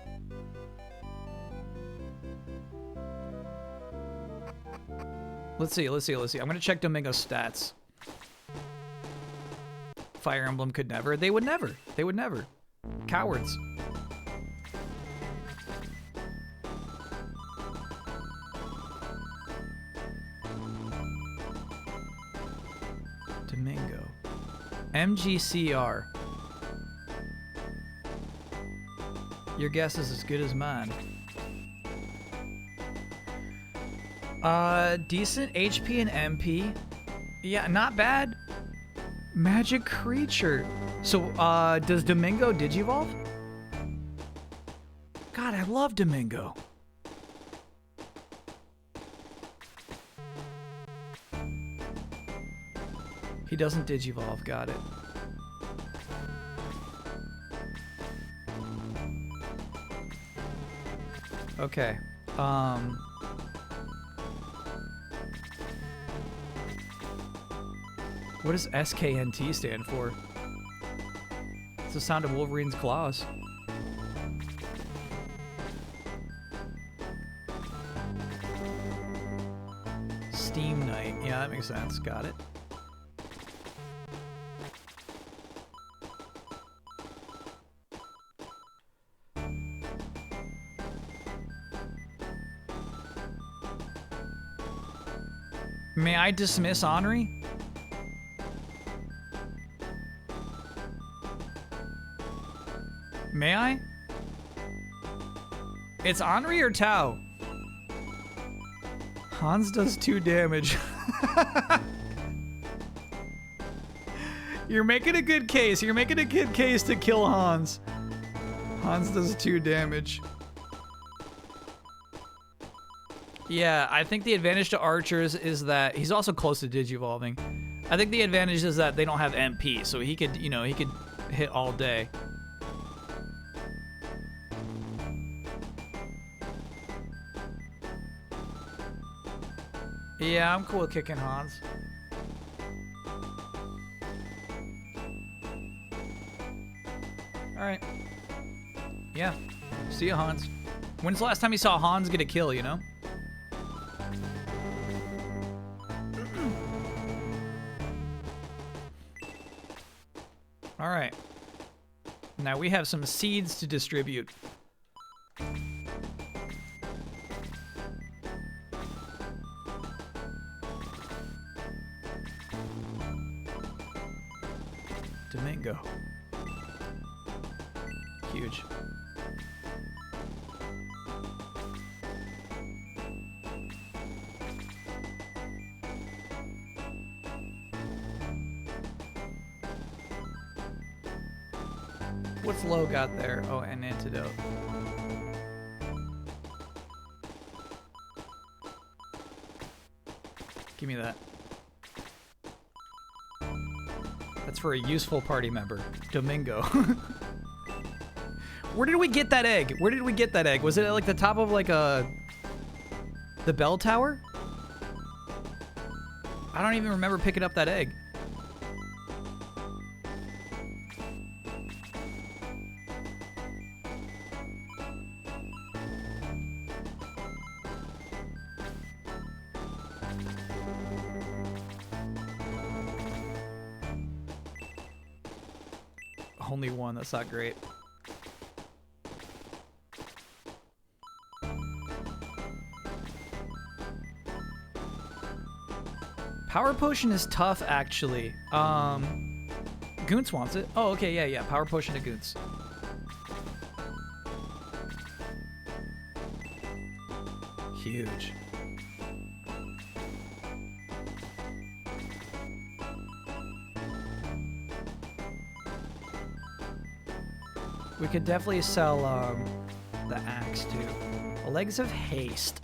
Let's see. I'm gonna check Domingo's stats. Fire Emblem could never. They would never. Cowards. Domingo. MGCR. Your guess is as good as mine. Decent HP and MP. Yeah, not bad. Magic creature. So, does Domingo digivolve? God, I love Domingo. He doesn't digivolve, got it. Okay. What does SKNT stand for? It's the sound of Wolverine's claws. Steam Knight. Yeah, that makes sense. Got it. May I dismiss Henri? May I? It's Henri or Tao? Hans does 2 damage. You're making a good case. You're making a good case to kill Hans. Hans does 2 damage. Yeah, I think the advantage to archers is that he's also close to digivolving. I think the advantage is that they don't have MP, so he could, he could hit all day. Yeah, I'm cool with kicking Hans. Alright. Yeah. See ya, Hans. When's the last time you saw Hans get a kill, you know? All right. Now we have some seeds to distribute. Domingo. Huge. What's Lo got there? Oh, an antidote. Give me that. That's for a useful party member. Domingo. Where did we get that egg? Where did we get that egg? Was it at like the top of like the bell tower? I don't even remember picking up that egg. Only one, that's not great. Power potion is tough, actually. Goonts wants it. Oh, okay, yeah. Power potion to Goonts. Huge. We could definitely sell the axe too. Legs of haste.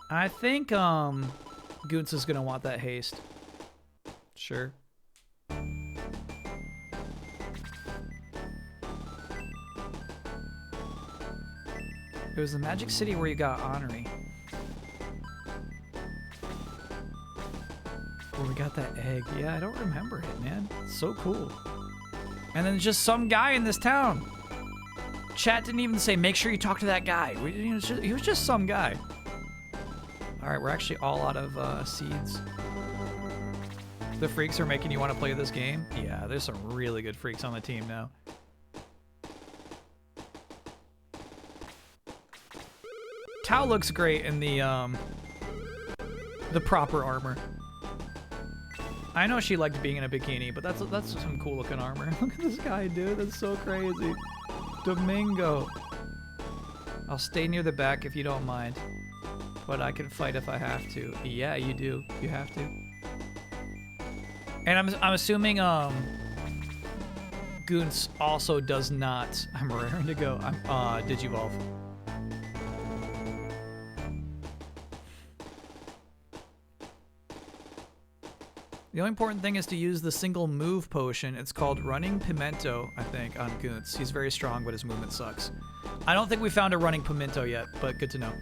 I think Goonts is gonna want that haste. Sure. It was the Magic City where you got Honorary. Where we got that egg. Yeah, I don't remember it, man. It's so cool. And then just some guy in this town. Chat didn't even say, make sure you talk to that guy. He was just some guy. All right, we're actually all out of seeds. The freaks are making you want to play this game? Yeah, there's some really good freaks on the team now. Tao looks great in the proper armor. I know she liked being in a bikini, but that's some cool looking armor. Look at this guy, dude. That's so crazy. Domingo. I'll stay near the back if you don't mind. But I can fight if I have to. Yeah, you do. You have to. And I'm assuming Goonts also does not. I'm raring to go. I'm Digivolve. The only important thing is to use the single move potion. It's called Running Pimento, I think, on Goonts. He's very strong, but his movement sucks. I don't think we found a Running Pimento yet, but good to know.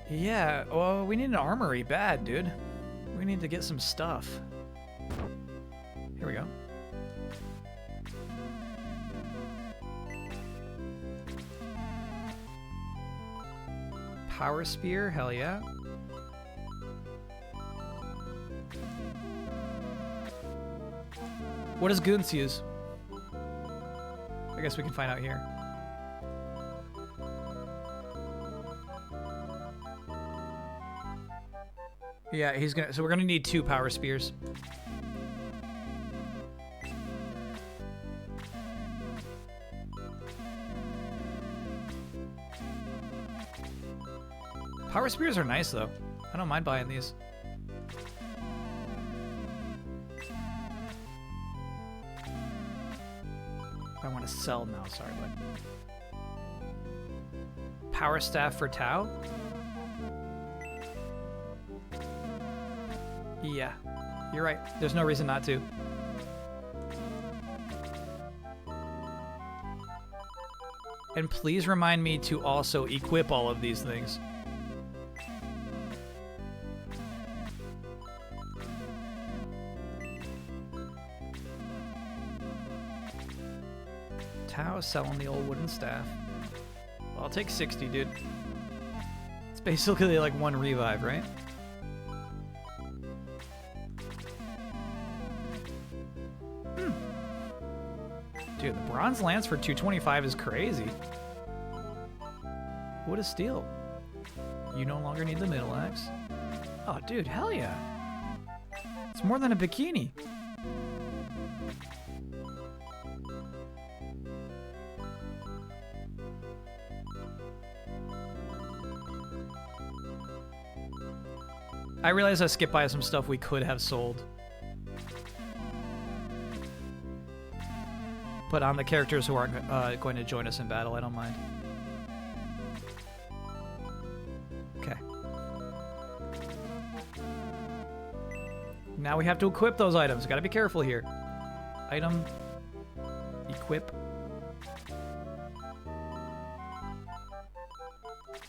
Yeah, well, we need an armory bad, dude. We need to get some stuff. Here we go. Power Spear, hell yeah. What does Goonts use? I guess we can find out here. Yeah, so we're gonna need 2 power spears. Power spears are nice though. I don't mind buying these. I want to sell now, sorry, bud. Power staff for Tao? Yeah, you're right. There's no reason not to. And please remind me to also equip all of these things. Tao is selling the old wooden staff. Well, I'll take 60, dude. It's basically like 1 revive, right? Dude, the bronze lance for 225 is crazy. What a steal. You no longer need the middle axe. Oh, dude, hell yeah. It's more than a bikini. I realized I skipped by some stuff we could have sold. But on the characters who aren't going to join us in battle, I don't mind. Okay. Now we have to equip those items. Gotta be careful here. Item. Equip.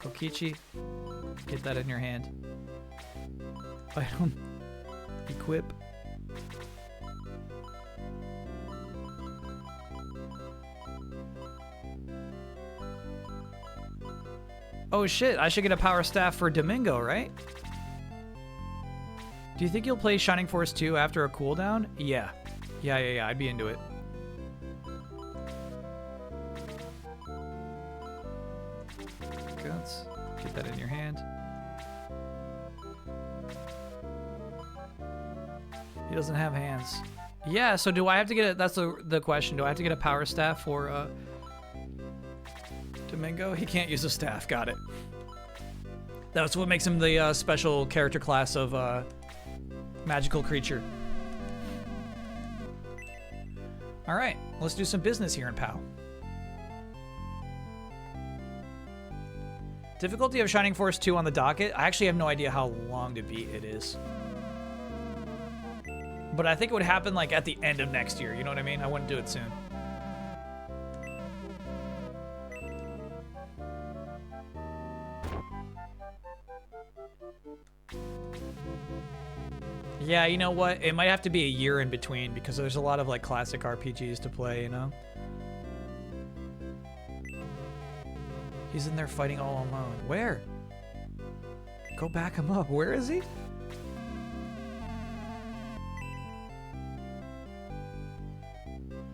Kokichi. Get that in your hand. Item. Equip. Oh shit, I should get a power staff for Domingo, right? Do you think you'll play Shining Force 2 after a cooldown? Yeah. Yeah, I'd be into it. Guts. Get that in your hand. He doesn't have hands. Yeah, so do I have to get a... That's the question. Do I have to get a power staff for Domingo? He can't use a staff. Got it. That's what makes him the special character class of magical creature. All right, let's do some business here in POW. Difficulty of Shining Force 2 on the docket. I actually have no idea how long to beat it is. But I think it would happen like at the end of next year. You know what I mean? I wouldn't do it soon. Yeah, you know what? It might have to be a year in between because there's a lot of like classic RPGs to play, you know? He's in there fighting all alone. Where? Go back him up. Where is he?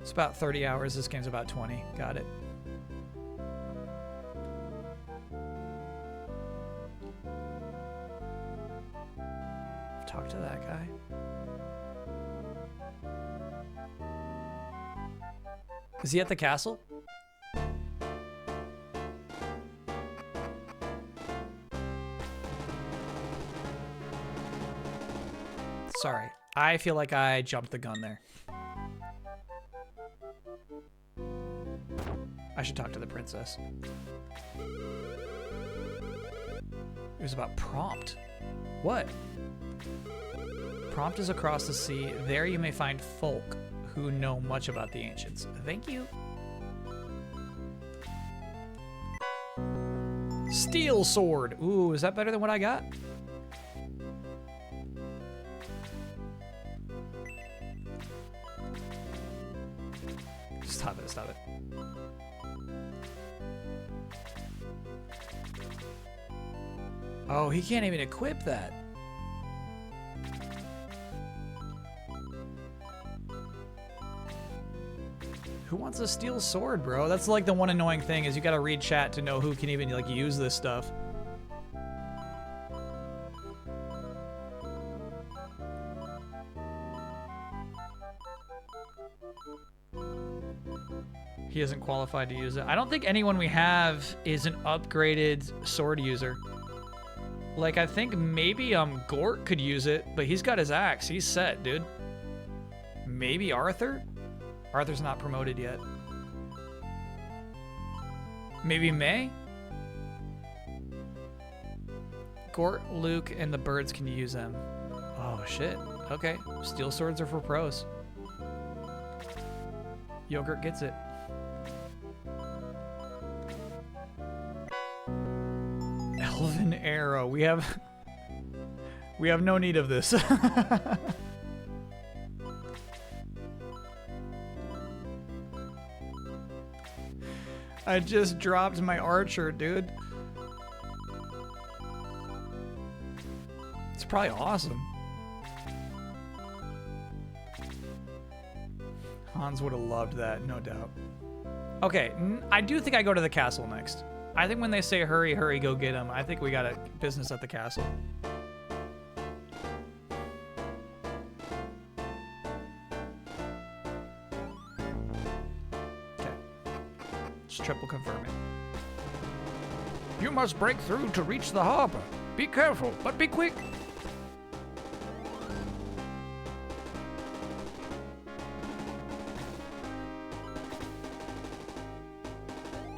It's about 30 hours. This game's about 20. Got it. Talk to that guy. Is he at the castle? Sorry. I feel like I jumped the gun there. I should talk to the princess. It was about prompt. What? Prompt is across the sea. There you may find folk who know much about the ancients. Thank you. Steel sword. Ooh, is that better than what I got? Stop it, stop it. Oh, he can't even equip that. Who wants a steel sword, bro? That's like the one annoying thing is you gotta read chat to know who can even like use this stuff. He isn't qualified to use it. I don't think anyone we have is an upgraded sword user. Like, I think maybe Gort could use it, but he's got his axe. He's set, dude. Maybe Arthur? Arthur's not promoted yet. Maybe May? Gort, Luke, and the birds can use them. Oh, shit. Okay. Steel swords are for pros. Yogurt gets it. Elven arrow. We have no need of this. I just dropped my archer, dude. It's probably awesome. Hans would have loved that, no doubt. Okay, I do think I go to the castle next. I think when they say hurry, hurry, go get him, I think we got a business at the castle. Okay. Just triple confirm it. You must break through to reach the harbor. Be careful, but be quick.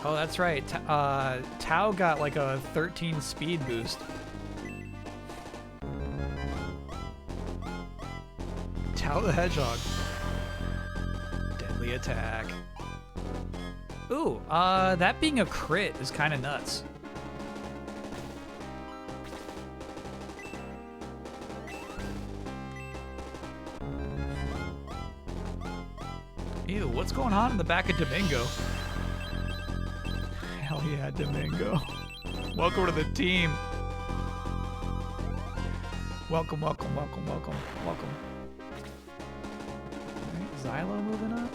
Oh, that's right. Tao got like a 13 speed boost. Tao the Hedgehog. Deadly attack. Ooh, that being a crit is kind of nuts. Ew, what's going on in the back of Domingo? Hell yeah, Domingo. Welcome to the team. Welcome, welcome, welcome, welcome, welcome. Alright, Xylo moving up.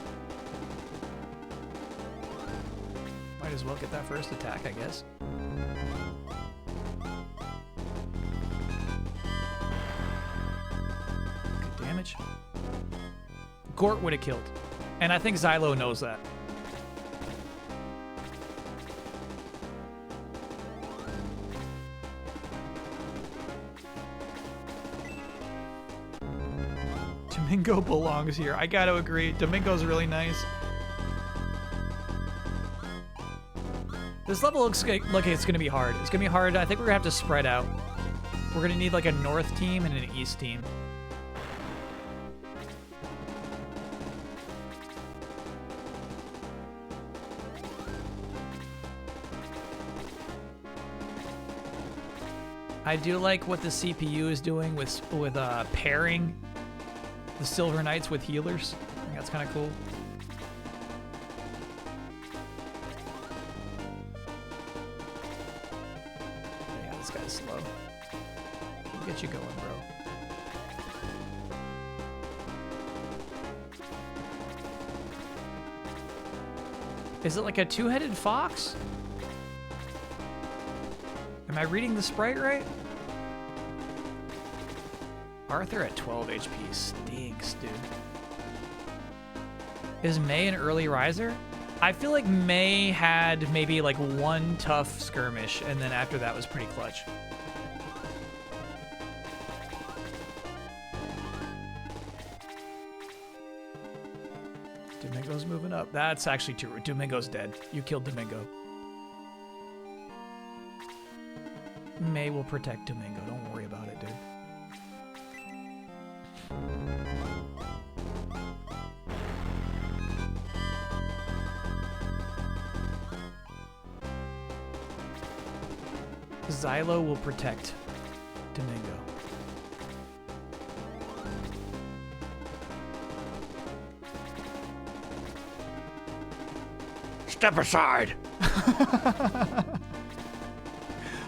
Might as well get that first attack, I guess. Good damage. Gort would have killed. And I think Xylo knows that. Domingo belongs here. I gotta agree. Domingo's really nice. This level looks like it's gonna be hard. It's gonna be hard. I think we're gonna have to spread out. We're gonna need like a north team and an east team. I do like what the CPU is doing with pairing the Silver Knights with healers. I think that's kind of cool. Yeah, this guy's slow. We'll get you going, bro. Is it like a two-headed fox? Am I reading the sprite right? Arthur at 12 HP stinks, dude. Is May an early riser? I feel like May had maybe like one tough skirmish, and then after that was pretty clutch. Domingo's moving up. That's actually too rude. Domingo's dead. You killed Domingo. May will protect Domingo. Don't worry about it, dude. Xylo will protect Domingo. Step aside.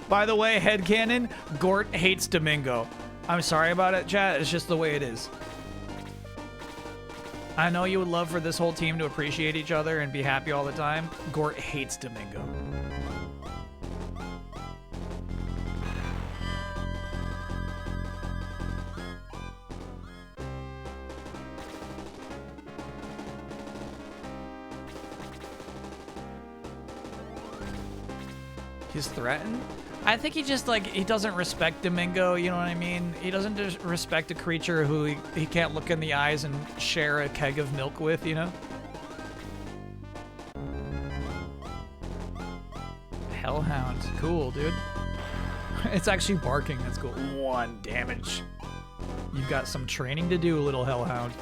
By the way, headcanon, Gort hates Domingo. I'm sorry about it, chat. It's just the way it is. I know you would love for this whole team to appreciate each other and be happy all the time. Gort hates Domingo. He's threatened? I think he just, like, he doesn't respect Domingo, you know what I mean? He doesn't just respect a creature who he can't look in the eyes and share a keg of milk with, you know? Hellhound. Cool, dude. It's actually barking. That's cool. 1 damage. You've got some training to do, little Hellhound.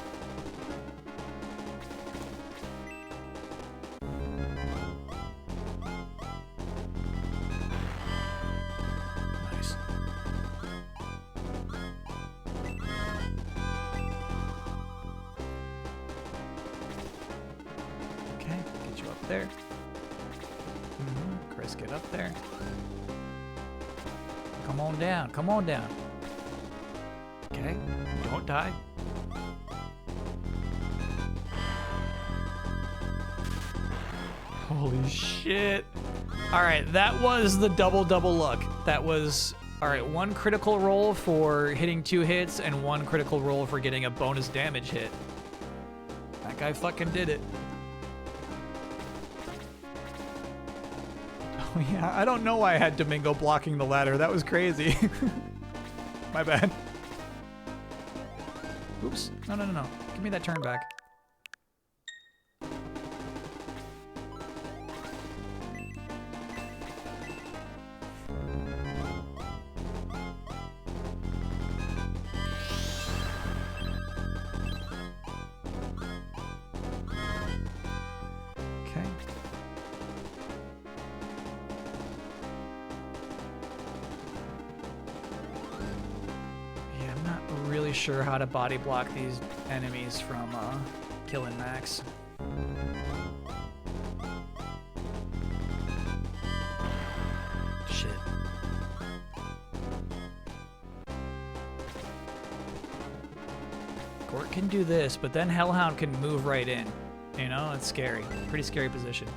There. Chris, get up there. Come on down. Come on down. Okay. Don't die. Holy shit. All right, that was the double luck. That was, all right, 1 critical roll for hitting 2 hits and 1 critical roll for getting a bonus damage hit. That guy fucking did it. Oh yeah, I don't know why I had Domingo blocking the ladder. That was crazy. My bad. Oops. No. Give me that turn back. Okay. Yeah, I'm not really sure how to body block these enemies from killing Max. Shit. Gort can do this, but then Hellhound can move right in. You know, it's scary. Pretty scary position.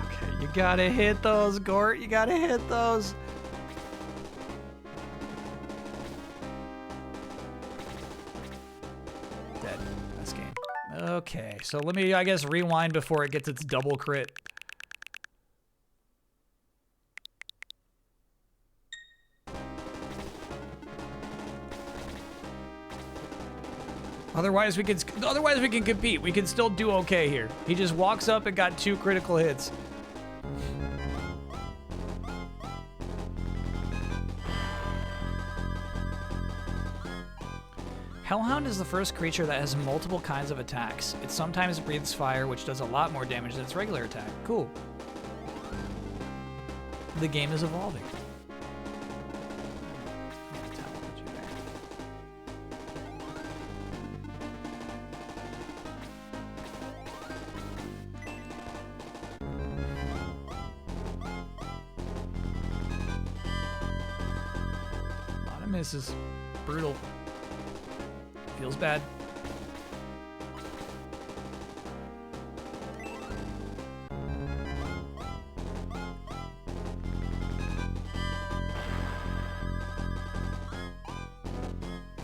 Okay, you gotta hit those, Gort. You gotta hit those. Dead. That's game. Okay, so let me, I guess, rewind before it gets its double crit. Otherwise we can compete. We can still do okay here. He just walks up and got 2 critical hits. Hellhound is the first creature that has multiple kinds of attacks. It sometimes breathes fire, which does a lot more damage than its regular attack. Cool. The game is evolving. This is brutal. Feels bad.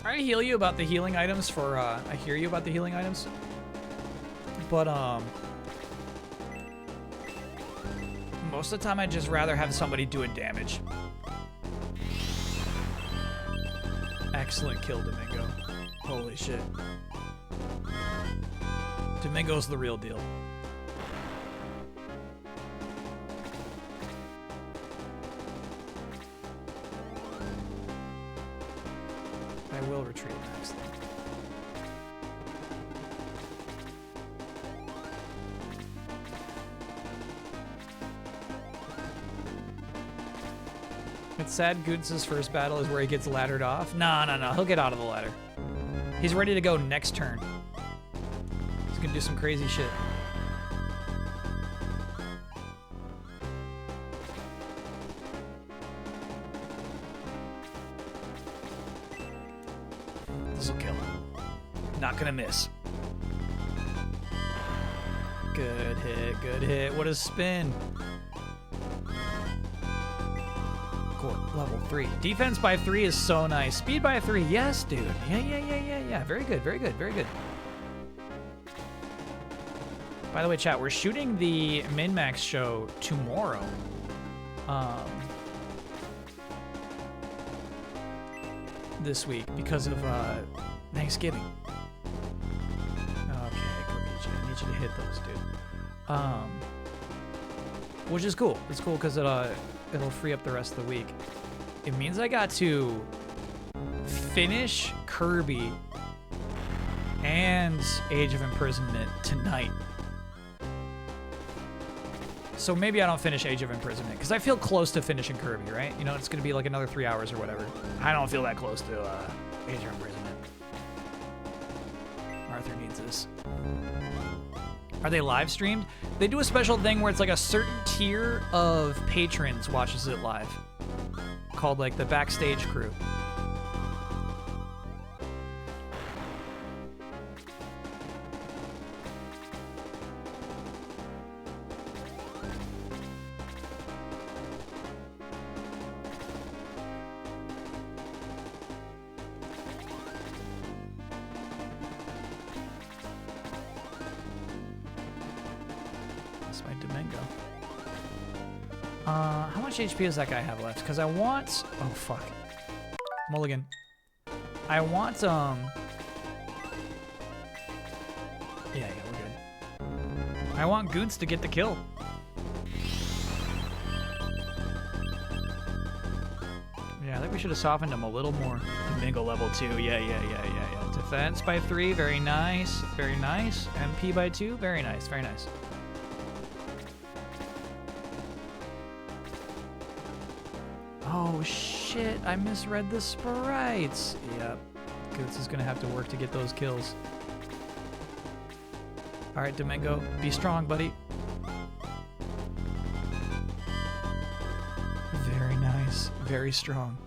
I heal you about the healing items for I hear you about the healing items. But most of the time I'd just rather have somebody doing damage. Excellent kill, Domingo. Holy shit. Domingo's the real deal. I will retreat next. It's sad Goods' first battle is where he gets laddered off. No. He'll get out of the ladder. He's ready to go next turn. He's gonna do some crazy shit. This'll kill him. Not gonna miss. Good hit. What a spin. Level 3. Defense by 3 is so nice. Speed by 3. Yes, dude. Yeah. Very good. By the way, chat, we're shooting the Min-Max show tomorrow. This week because of Thanksgiving. Okay, Kokichi, I need you to hit those, dude. Which is cool. It's cool because it'll free up the rest of the week. It means I got to finish Kirby and Age of Imprisonment tonight. So maybe I don't finish Age of Imprisonment because I feel close to finishing Kirby, right? You know, it's going to be like another 3 hours or whatever. I don't feel that close to Age of Imprisonment. Arthur needs this. Are they live streamed? They do a special thing where it's like a certain tier of patrons watches it live, called like the backstage crew. That's my Domingo. How much HP does that guy have left? Because I want... Oh, fuck. Mulligan. I want, Yeah, we're good. I want Goons to get the kill. Yeah, I think we should have softened him a little more. Domingo level 2. Yeah. Defense by 3. Very nice. Very nice. MP by 2. Very nice. Very nice. Oh, shit. I misread the sprites. Yep. Goots is going to have to work to get those kills. All right, Domingo. Be strong, buddy. Very nice. Very strong.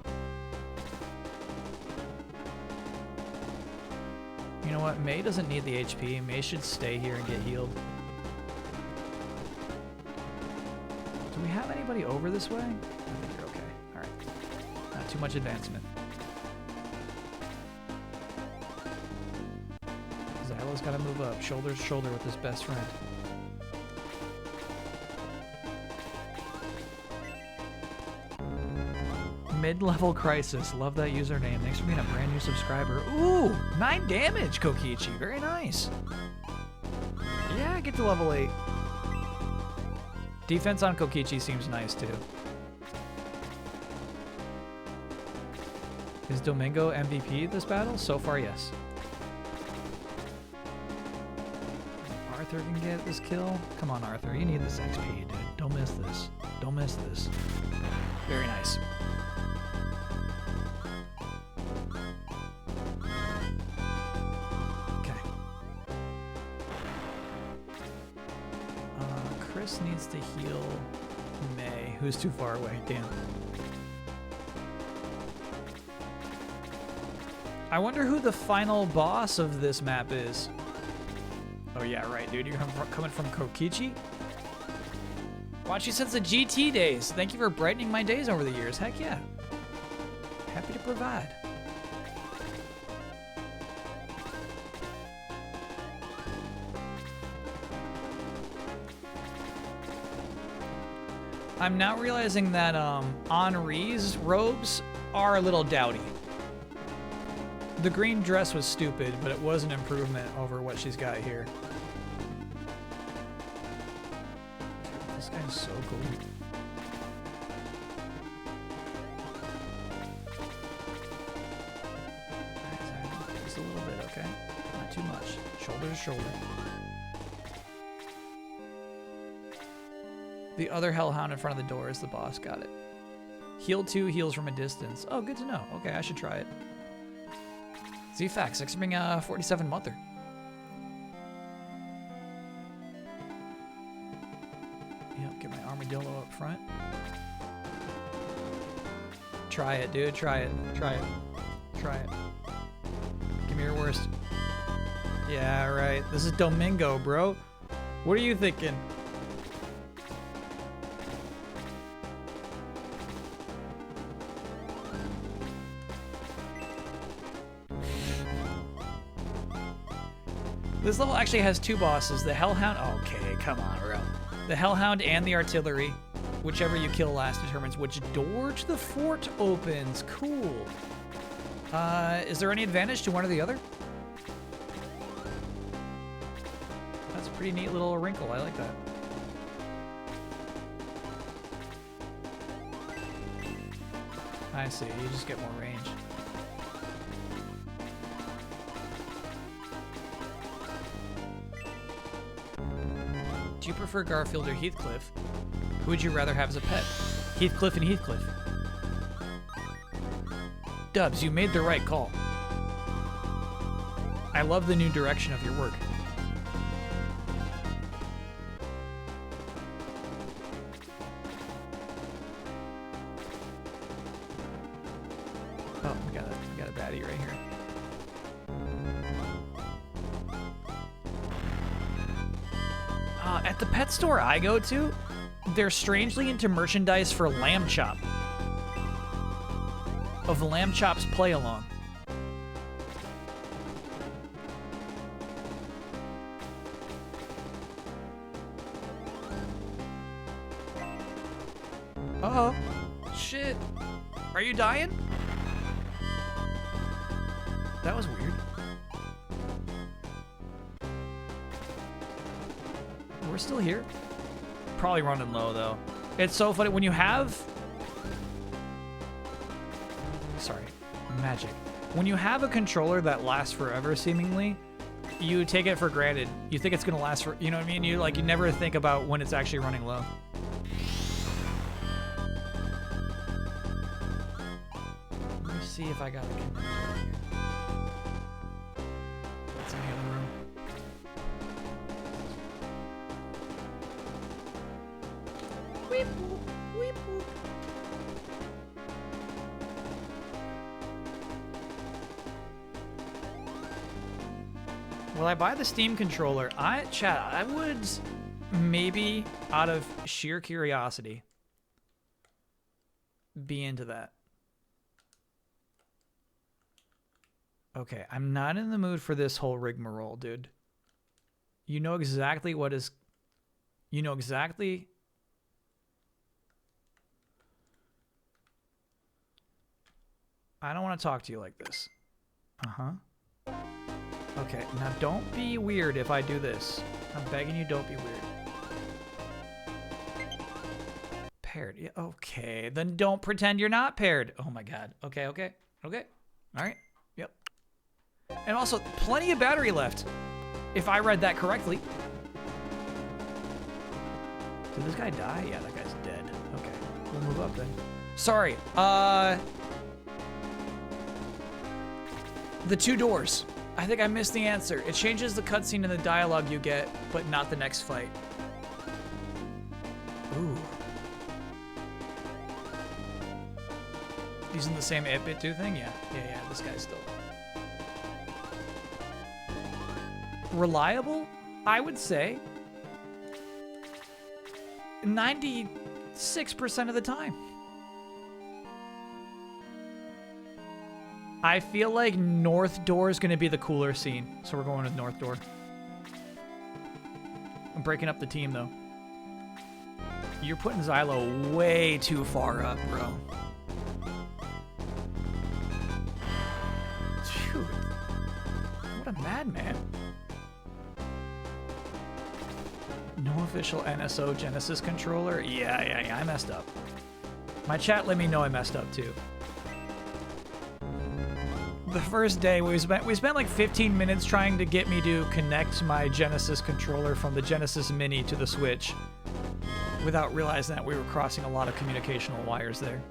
You know what? May doesn't need the HP. May should stay here and get healed. Do we have anybody over this way? I think you're okay. All right. Not too much advancement. Zylo's got to move up. Shoulder to shoulder with his best friend. Mid-level crisis. Love that username. Thanks for being a brand new subscriber. Ooh, 9 damage, Kokichi. Very nice. Yeah, get to level 8. Defense on Kokichi seems nice too. Is Domingo MVP this battle? So far, yes. Arthur can get this kill. Come on, Arthur. You need this XP, dude. Don't miss this. Don't miss this. Very nice. Chris needs to heal May, who's too far away. Damn. I wonder who the final boss of this map is. Oh yeah, right, dude. You're coming from Kokichi? Watch you since the GT days. Thank you for brightening my days over the years. Heck yeah. Happy to provide. I'm now realizing that Henri's robes are a little dowdy. The green dress was stupid, but it was an improvement over what she's got here. This guy's so cool. Alright, just a little bit, okay? Not too much. Shoulder to shoulder. The other Hellhound in front of the door is the boss. Got it. Heal 2 heals from a distance. Oh, good to know. Okay, I should try it. Z-Fax, expecting a 47 monther. Yep, get my armadillo up front. Try it, dude. Try it. Try it. Try it. Give me your worst. Yeah, right. This is Domingo, bro. What are you thinking? This level actually has 2 bosses. The Hellhound... Okay, come on, bro. The Hellhound and the Artillery. Whichever you kill last determines which door to the fort opens. Cool. Is there any advantage to one or the other? That's a pretty neat little wrinkle. I like that. I see. You just get more range. Do you prefer Garfield or Heathcliff? Who would you rather have as a pet? Heathcliff and Heathcliff. Dubs, you made the right call. I love the new direction of your work. Oh, we got a baddie right here. At the pet store I go to, they're strangely into merchandise for Lamb Chop. Of Lamb Chop's play along. Uh-oh. Shit. Are you dying? That was weird. We're still here. Probably running low, though. It's so funny. When you have... Sorry. Magic. When you have a controller that lasts forever, seemingly, you take it for granted. You think it's going to last for... You know what I mean? You never think about when it's actually running low. Let me see if I got a connector here. That's in the other room. Weep, boop, weep, boop. Will I buy the Steam controller? I would maybe, out of sheer curiosity, be into that. Okay, I'm not in the mood for this whole rigmarole, dude. You know exactly what is... You know exactly... I don't want to talk to you like this. Uh-huh. Okay, now don't be weird if I do this. I'm begging you, don't be weird. Paired. Yeah, okay, then don't pretend you're not paired. Oh my god. Okay. All right. Yep. And also, plenty of battery left. If I read that correctly. Did this guy die? Yeah, that guy's dead. Okay, we'll move up then. Sorry. The 2 doors. I think I missed the answer. It changes the cutscene and the dialogue you get, but not the next fight. Ooh. Using the same 8-bit 2 thing? Yeah, this guy's still... Reliable? I would say 96% of the time. I feel like North Door is going to be the cooler scene, so we're going with North Door. I'm breaking up the team, though. You're putting Xylo way too far up, bro. Dude, what a madman. No official NSO Genesis controller? Yeah, I messed up. My chat let me know I messed up, too. The first day we spent like 15 minutes trying to get me to connect my Genesis controller from the Genesis Mini to the Switch without realizing that we were crossing a lot of communicational wires there.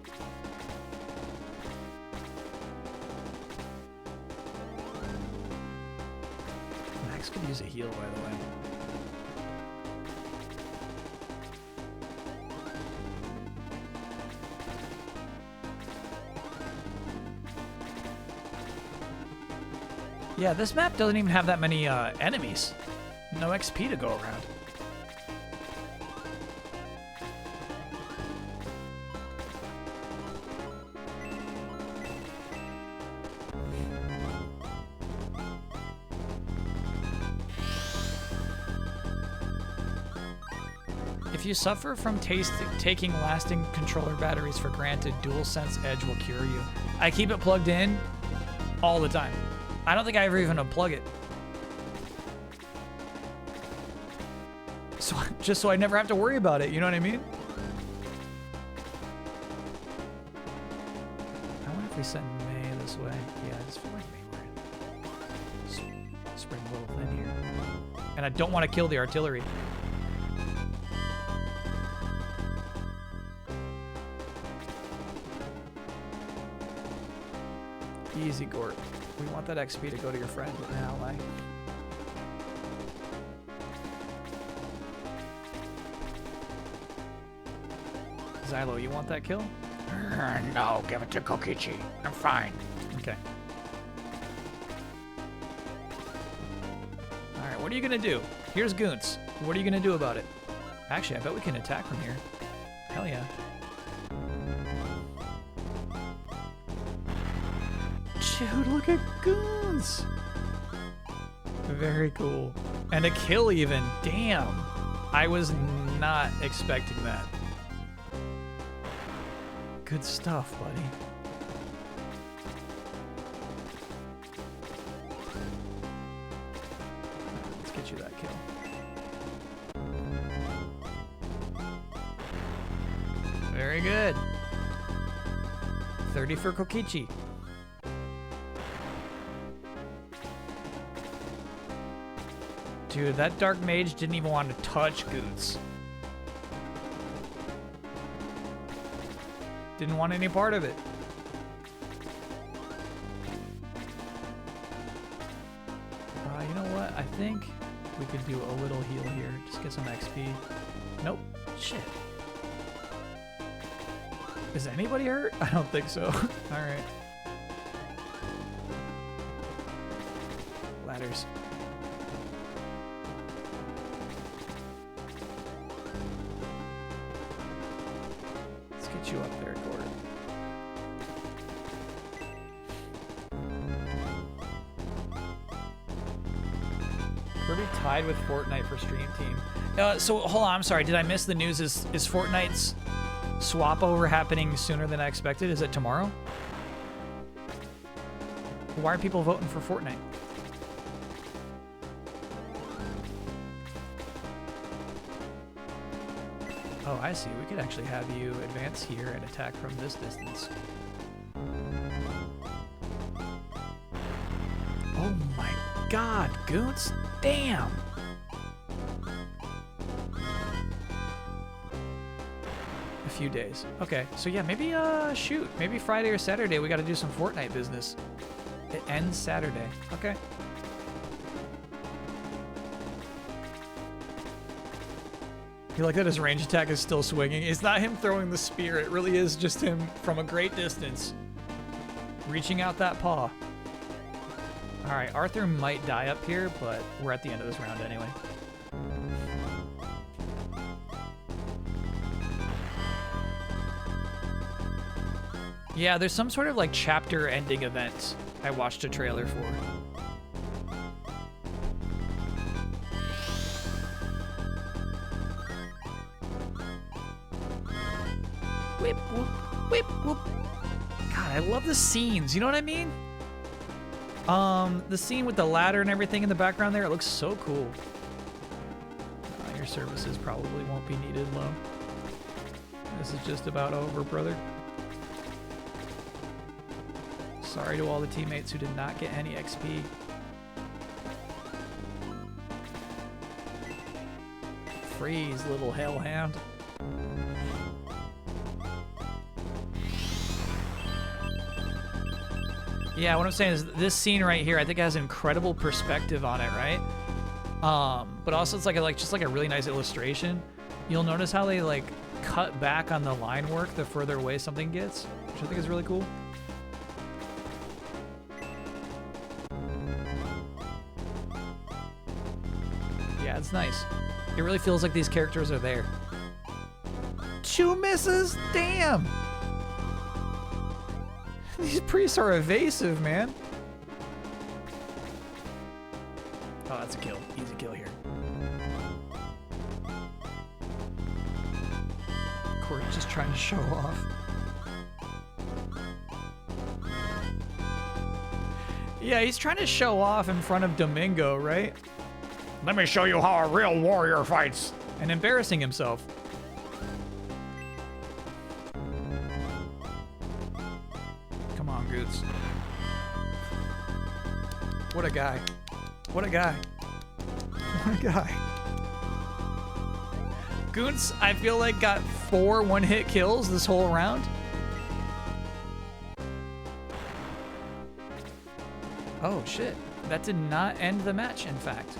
Max could use a heal, by the way. Yeah, this map doesn't even have that many enemies. No XP to go around. If you suffer from taking lasting controller batteries for granted, DualSense Edge will cure you. I keep it plugged in all the time. I don't think I ever even unplug it. So, just so I never have to worry about it, you know what I mean? I wonder if we send May this way. Yeah, I just feel like May we're spread a little thin here. And I don't want to kill the artillery. Easy, Gort. We want that XP to go to your friend and ally. Xylo, you want that kill? No, give it to Kokichi. I'm fine. Okay. Alright, what are you gonna do? Here's Goons. What are you gonna do about it? Actually, I bet we can attack from here. Hell yeah. Dude, look at Goons! Very cool. And a kill even. Damn. I was not expecting that. Good stuff, buddy. Let's get you that kill. Very good. 30 for Kokichi. Dude, that Dark Mage didn't even want to touch Goots. Didn't want any part of it. You know what? I think we could do a little heal here. Just get some XP. Nope. Shit. Is anybody hurt? I don't think so. Alright. Ladders. Let's get you up there, Gordon. We're be tied with Fortnite for stream team. So hold on, I'm sorry. Did I miss the news? Is Fortnite's swap over happening sooner than I expected? Is it tomorrow? Why are people voting for Fortnite? Oh, I see. We could actually have you advance here and attack from this distance. Oh my god, Goons! Damn! A few days. Okay, so yeah, maybe, shoot. Maybe Friday or Saturday we gotta do some Fortnite business. It ends Saturday. Okay. You like that his range attack is still swinging? It's not him throwing the spear. It really is just him from a great distance. Reaching out that paw. Alright, Arthur might die up here, but we're at the end of this round anyway. Yeah, there's some sort of like chapter ending event I watched a trailer for. Whip, whoop, whip, whoop. God, I love the scenes. You know what I mean? The scene with the ladder and everything in the background there, it looks so cool. Your services probably won't be needed, Lo. This is just about over, brother. Sorry to all the teammates who did not get any XP. Freeze, little hellhound. Yeah, what I'm saying is this scene right here, I think it has incredible perspective on it, right? But also it's like just like a really nice illustration. You'll notice how they like cut back on the line work the further away something gets, which I think is really cool. Yeah, it's nice. It really feels like these characters are there. 2 misses? Damn! These priests are evasive, man. Oh, that's a kill. Easy kill here. Corey's just trying to show off. Yeah, he's trying to show off in front of Domingo, right? Let me show you how a real warrior fights. And embarrassing himself. Come on, Goots. What a guy. What a guy. What a guy. Goots, I feel like, got 4 one-hit kills this whole round. Oh, shit. That did not end the match, in fact.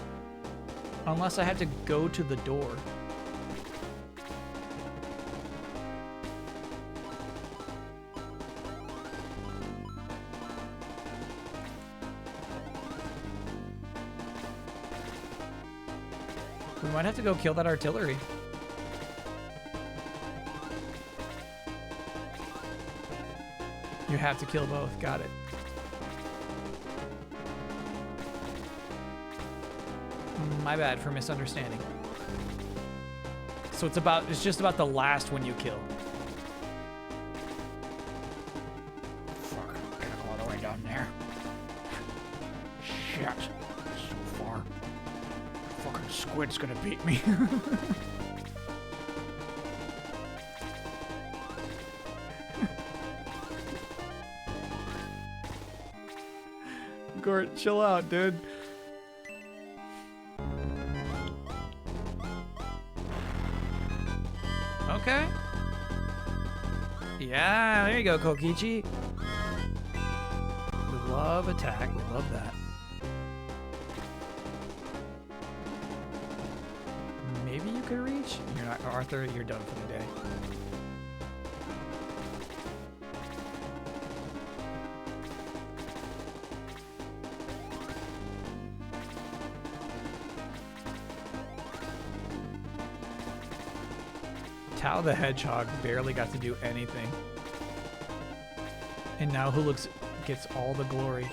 Unless I had to go to the door. We might have to go kill that artillery. You have to kill both. Got it. My bad for misunderstanding. So it's just about the last one you kill. Squid's gonna beat me. Gort, chill out, dude. Okay. Yeah, there you go, Kokichi. We love attack. We love that. Maybe you could reach? You're not, Arthur, you're done for the day. Tao the Hedgehog barely got to do anything. And now Hulux gets all the glory.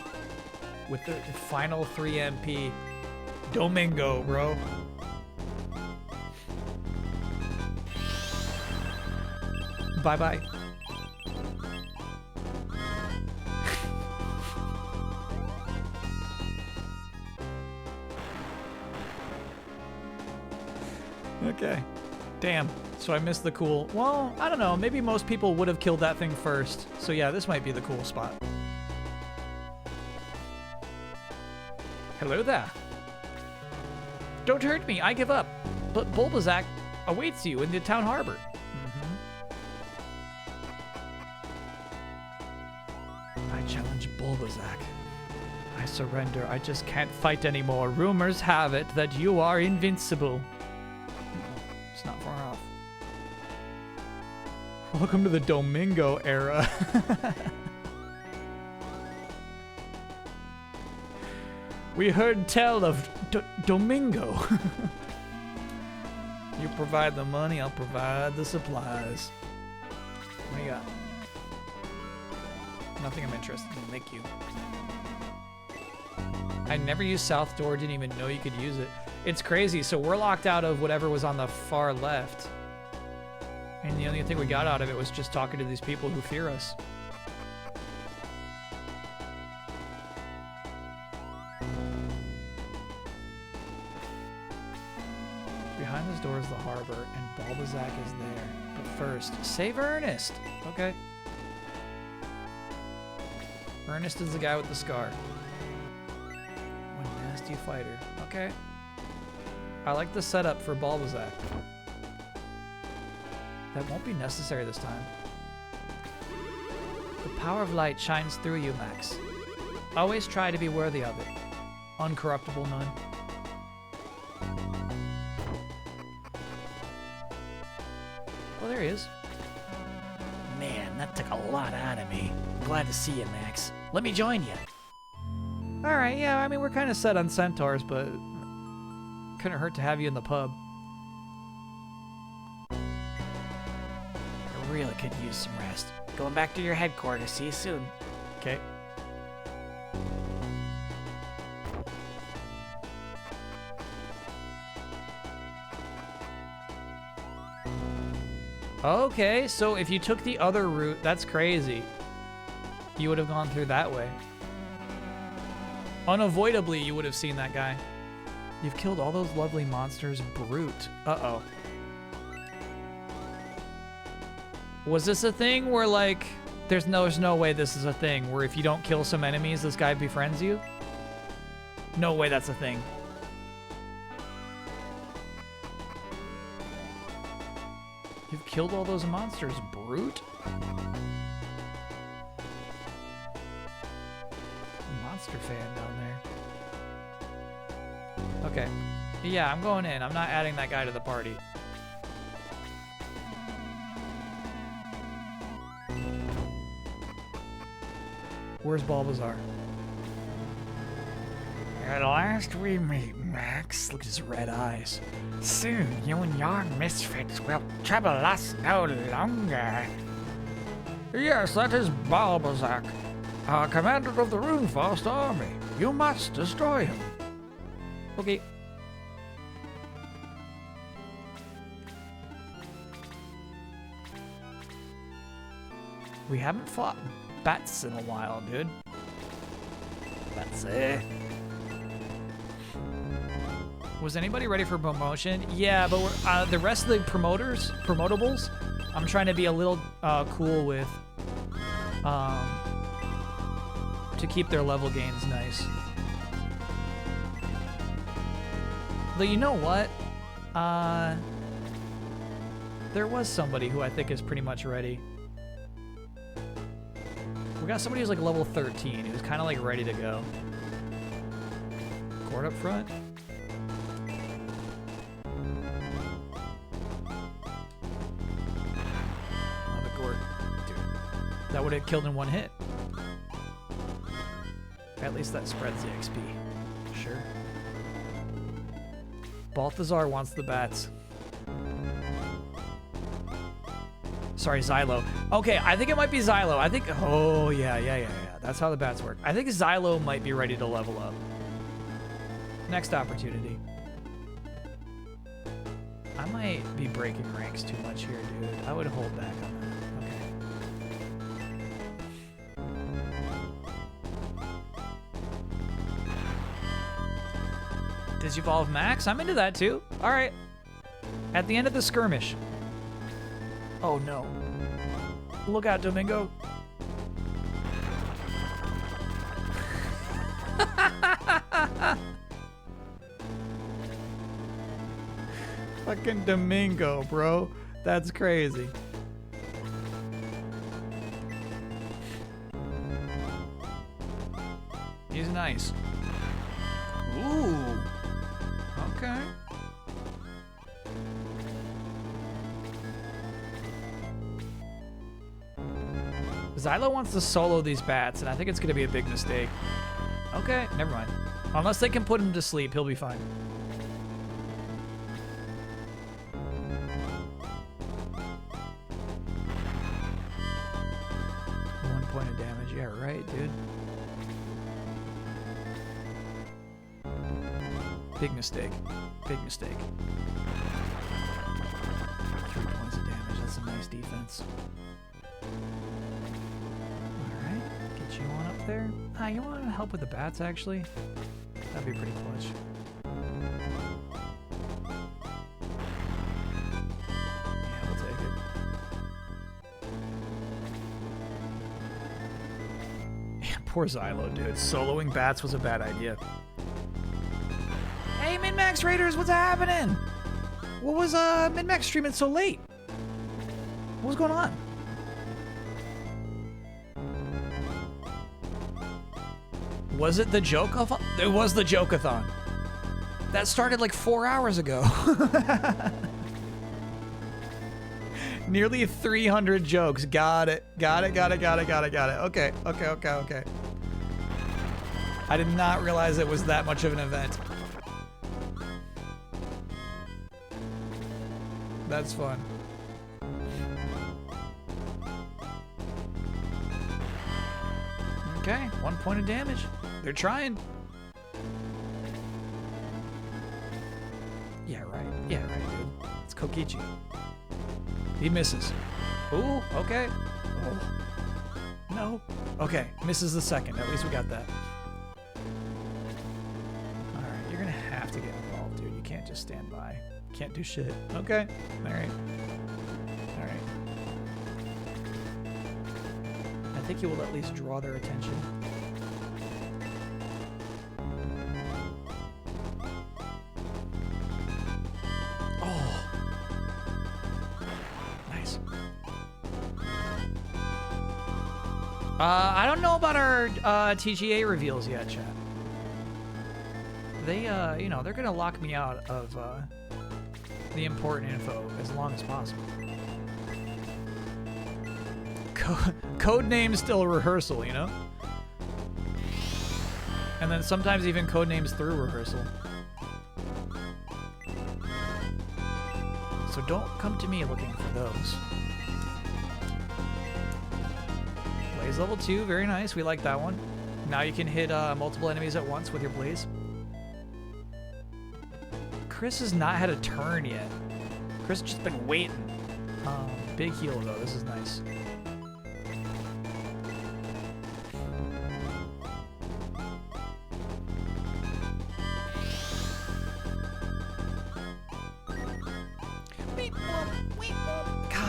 With the final 3 MP. Domingo, bro. Bye-bye. Okay. Damn. So I missed the cool. Well, I don't know. Maybe most people would have killed that thing first. So yeah, this might be the cool spot. Hello there. Don't hurt me. I give up. But Bulbasaur awaits you in the town harbor. I challenge Bulbasaur. I surrender. I just can't fight anymore. Rumors have it that you are invincible. It's not far off. Welcome to the Domingo era. We heard tell of Domingo. You provide the money, I'll provide the supplies. What do you got? Nothing I'm interested in. Thank you. I never used South Door, didn't even know you could use it. It's crazy. So we're locked out of whatever was on the far left. And the only thing we got out of it was just talking to these people who fear us. Behind this door is the harbor, and Bulbasaur is there. But first, save Ernest! Okay. Ernest is the guy with the scar. One nasty fighter. Okay. I like the setup for Bulbasaur. That won't be necessary this time. The power of light shines through you, Max. Always try to be worthy of it. Uncorruptible none. Well, there he is. Man, that took a lot out of me. Glad to see you, Max. Let me join you. Alright, yeah, I mean, we're kind of set on centaurs, but couldn't hurt to have you in the pub. I really could use some rest. Going back to your headquarters. See you soon. Okay. Okay, so if you took the other route, that's crazy. You would have gone through that way. Unavoidably, you would have seen that guy. You've killed all those lovely monsters, brute. Uh-oh. Was this a thing where, like, there's no way this is a thing, where if you don't kill some enemies, this guy befriends you? No way that's a thing. You've killed all those monsters, brute. Monster fan down there. Okay. Yeah, I'm going in. I'm not adding that guy to the party. Where's Bulbasaur? At last we meet, Max. Look at his red eyes. Soon you and your misfits will trouble us no longer. Yes, that is Bulbasaur, commander of the Runefast army. You must destroy him. Okay. We haven't fought bats in a while, dude. That's it. Was anybody ready for promotion? Yeah, but the rest of the promotables, I'm trying to be a little cool with, to keep their level gains nice. Though you know what? There was somebody who I think is pretty much ready. We got somebody who's like level 13, who's kind of like ready to go. Court up front. That would have killed in one hit. At least that spreads the XP. Sure. Balthazar wants the bats. Sorry, Xylo. Okay, I think it might be Xylo. I think... Oh, yeah. That's how the bats work. I think Xylo might be ready to level up. Next opportunity. I might be breaking ranks too much here, dude. I would hold back on that. Digivolve Max? I'm into that too. All right. At the end of the skirmish. Oh no. Look out, Domingo. Fucking Domingo, bro. That's crazy. He's nice. Ooh. Okay. Xylo wants to solo these bats, and I think it's going to be a big mistake. Okay, never mind. Unless they can put him to sleep, he'll be fine. One point of damage. Yeah, right, dude. Big mistake. Big mistake. 3 points of damage. That's a nice defense. Alright. Get you on up there. Ah, you want to help with the bats, actually? That'd be pretty clutch. Yeah, we'll take it. Yeah, poor Xylo, dude. Soloing bats was a bad idea. Hey, Min-Max Raiders, what's happening? What was Min-Max streaming so late? What was going on? Was it the joke-a-thon? It was the joke-a-thon. That started like 4 hours ago. Nearly 300 jokes. Got it. Okay. I did not realize it was that much of an event. That's fun. Okay, 1 point of damage. They're trying. Yeah, right, dude. It's Kokichi. He misses. Ooh, okay. Oh. No. Okay, misses the second. At least we got that. Alright, you're gonna have to get involved, dude. You can't just stand by. Can't do shit. Okay. Alright. I think you will at least draw their attention. Oh. Nice. I don't know about our TGA reveals yet, chat. They, you know, they're gonna lock me out of the important info as long as possible. Code names still a rehearsal, you know? And then sometimes even code names through rehearsal. So don't come to me looking for those. Blaze level 2, very nice. We like that one. Now you can hit multiple enemies at once with your Blaze. Chris has not had a turn yet. Chris has just been waiting. Big heal though, this is nice.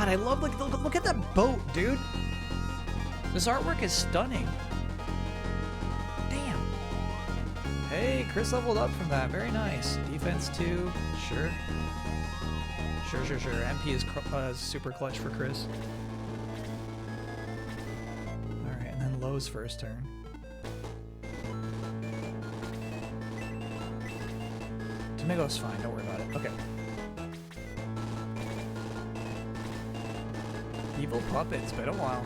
God, I love look at that boat, dude. This artwork is stunning. Damn. Hey, Chris leveled up from that. Very nice. Defense 2. Sure. Sure. MP is super clutch for Chris. Alright, and then Lowe's first turn. Domingo's fine, don't worry about it. Okay. Evil puppet, it's been a while.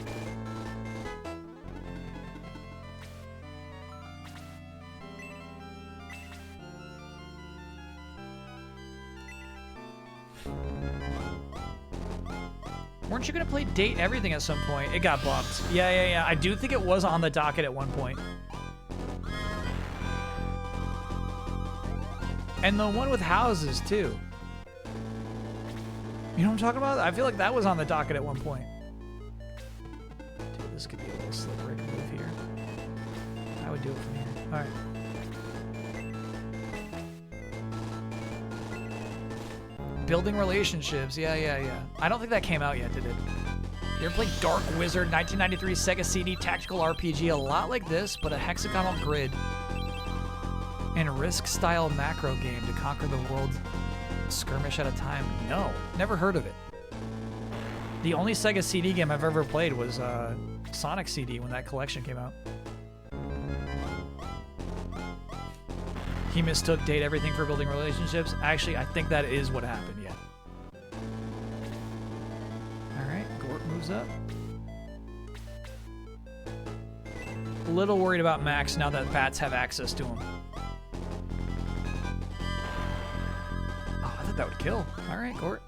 Weren't you gonna play Date Everything at some point? It got bumped. Yeah. I do think it was on the docket at one point. And the one with houses, too. You know what I'm talking about? I feel like that was on the docket at one point. Dude, this could be a little slippery to move here. I would do it from here. All right. Building relationships. Yeah. I don't think that came out yet, did it? You ever played Dark Wizard 1993 Sega CD tactical RPG? A lot like this, but a hexagonal grid and Risk-style macro game to conquer the world skirmish at a time. No, never heard of it. The only Sega CD game I've ever played was Sonic CD when that collection came out. He mistook Date Everything for building relationships. Actually, I think that is what happened, yeah. Alright, Gort moves up. A little worried about Max now that bats have access to him. Oh, I thought that would kill. Alright, Gort.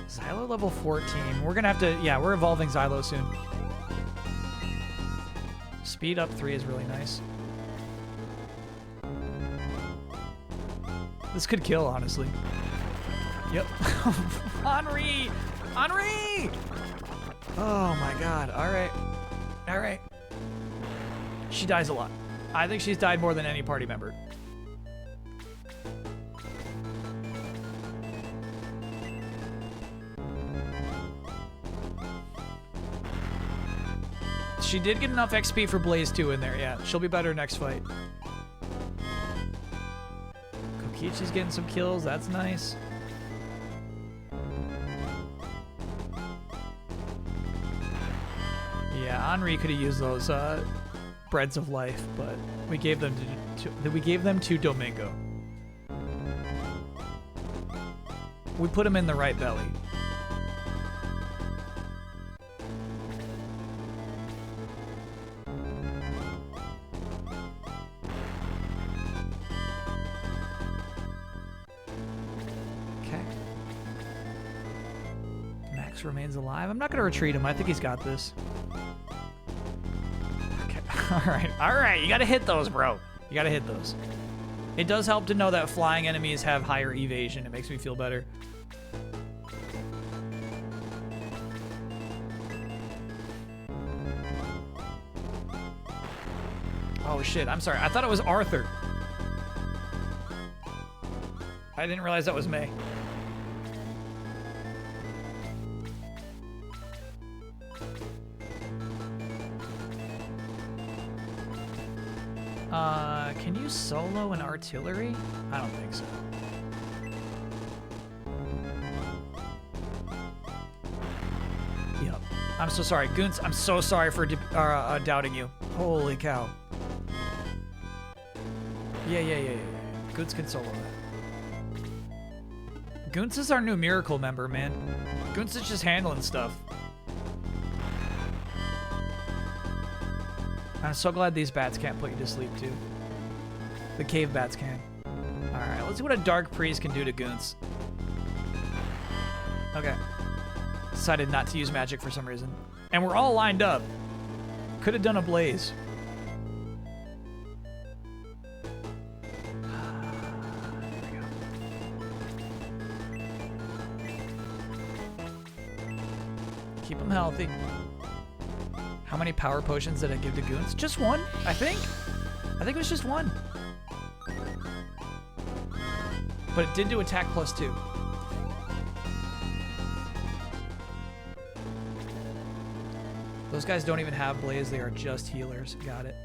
Xylo level 14. We're gonna have to, yeah, we're evolving Xylo soon. Speed up 3 is really nice. This could kill, honestly. Yep. Henri! Henri! Oh my god. Alright. Alright. She dies a lot. I think she's died more than any party member. She did get enough XP for Blaze 2 in there, yeah. She'll be better next fight. Kokichi's getting some kills, that's nice. Yeah, Henri could have used those breads of life, but we gave them to Domingo. We put him in the right belly. Remains alive. I'm not gonna retreat him. I think he's got this. Okay. All right. You gotta hit those, bro. You gotta hit those. It does help to know that flying enemies have higher evasion. It makes me feel better. Oh shit. I'm sorry. I thought it was Arthur. I didn't realize that was May. Can you solo an artillery? I don't think so. Yep. I'm so sorry. Goons, I'm so sorry for doubting you. Holy cow. Yeah. Goons can solo that. Goons is our new miracle member, man. Goons is just handling stuff. I'm so glad these bats can't put you to sleep, too. The cave bats can. Alright, let's see what a Dark Priest can do to Goons. Okay. Decided not to use magic for some reason. And we're all lined up. Could have done a Blaze. There we go. Keep them healthy. How many power potions did I give to goons? Just one, I think. I think it was just one. But it did do attack +2. Those guys don't even have blaze, they are just healers. Got it.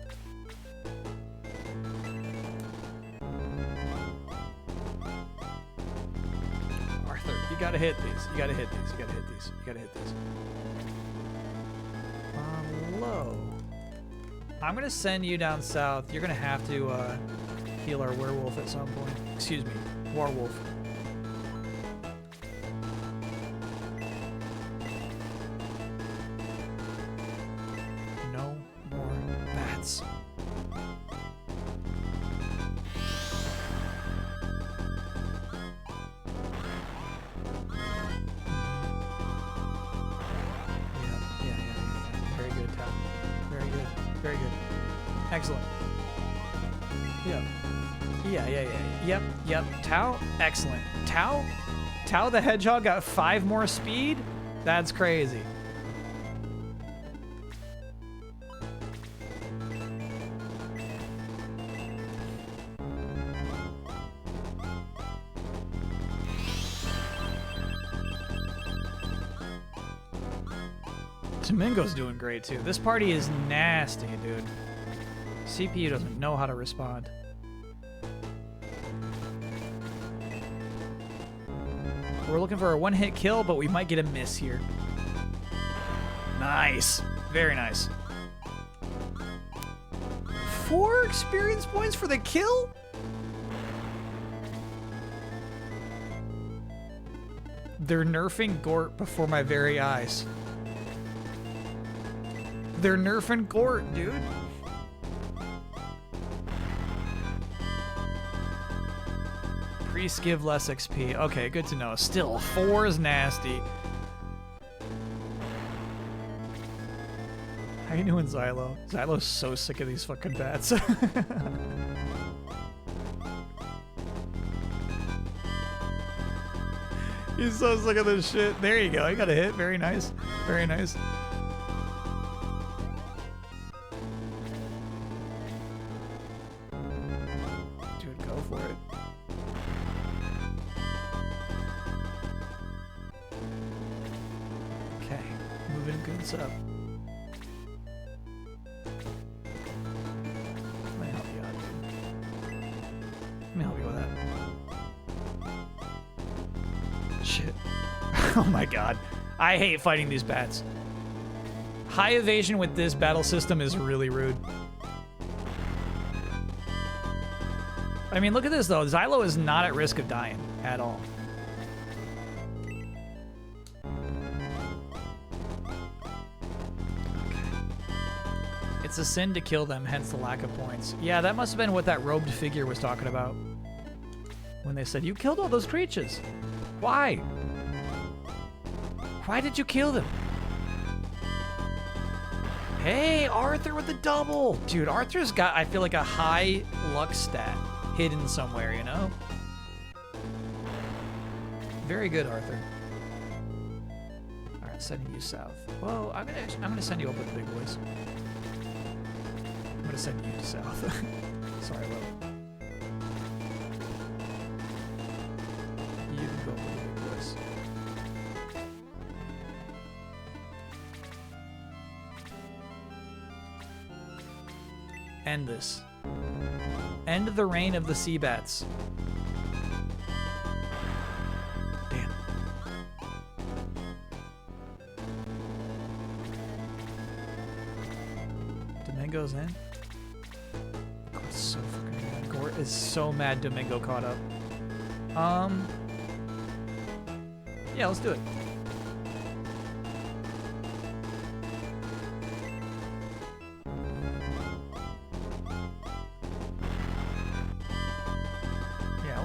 Arthur, you gotta hit these. You gotta hit these. You gotta hit these. You gotta hit these. Low. I'm gonna send you down south. You're gonna have to heal our werewolf at some point. Excuse me, warwolf. No more bats. Yeah. Very good, Tao. Very good. Very good. Excellent. Yeah. Yep. Tao, excellent. Tao the Hedgehog got 5 more speed? That's crazy. Domingo's doing great too. This party is nasty, dude. CPU doesn't know how to respond. We're looking for a one-hit kill, but we might get a miss here. Nice. Very nice. 4 experience points for the kill? They're nerfing Gort before my very eyes. They're nerfing Gort, dude. Priests give less XP. Okay, good to know. Still, 4 is nasty. How you doing, Xylo? Xylo's so sick of these fucking bats. He's so sick of this shit. There you go. You got a hit. Very nice. Very nice. Dude, go for it. Okay. Moving goons up. Let me help you out, dude. Let me help you with that. Shit. Oh my god. I hate fighting these bats. High evasion with this battle system is really rude. I mean, look at this though. Xylo is not at risk of dying at all. It's a sin to kill them, hence the lack of points. Yeah, that must have been what that robed figure was talking about. When they said, you killed all those creatures. Why? Why did you kill them? Hey, Arthur with the double. Dude, Arthur's got, I feel like, a high luck stat hidden somewhere, you know? Very good, Arthur. All right, sending you south. Whoa, I'm gonna send you up with the big boys. I'm gonna send you to south. Sorry, Lo. You can go up with the big boys. End this. End the reign of the sea bats. Damn. Domingo's in. Gort's so fucking mad. Gort is so mad Domingo caught up. Yeah, let's do it.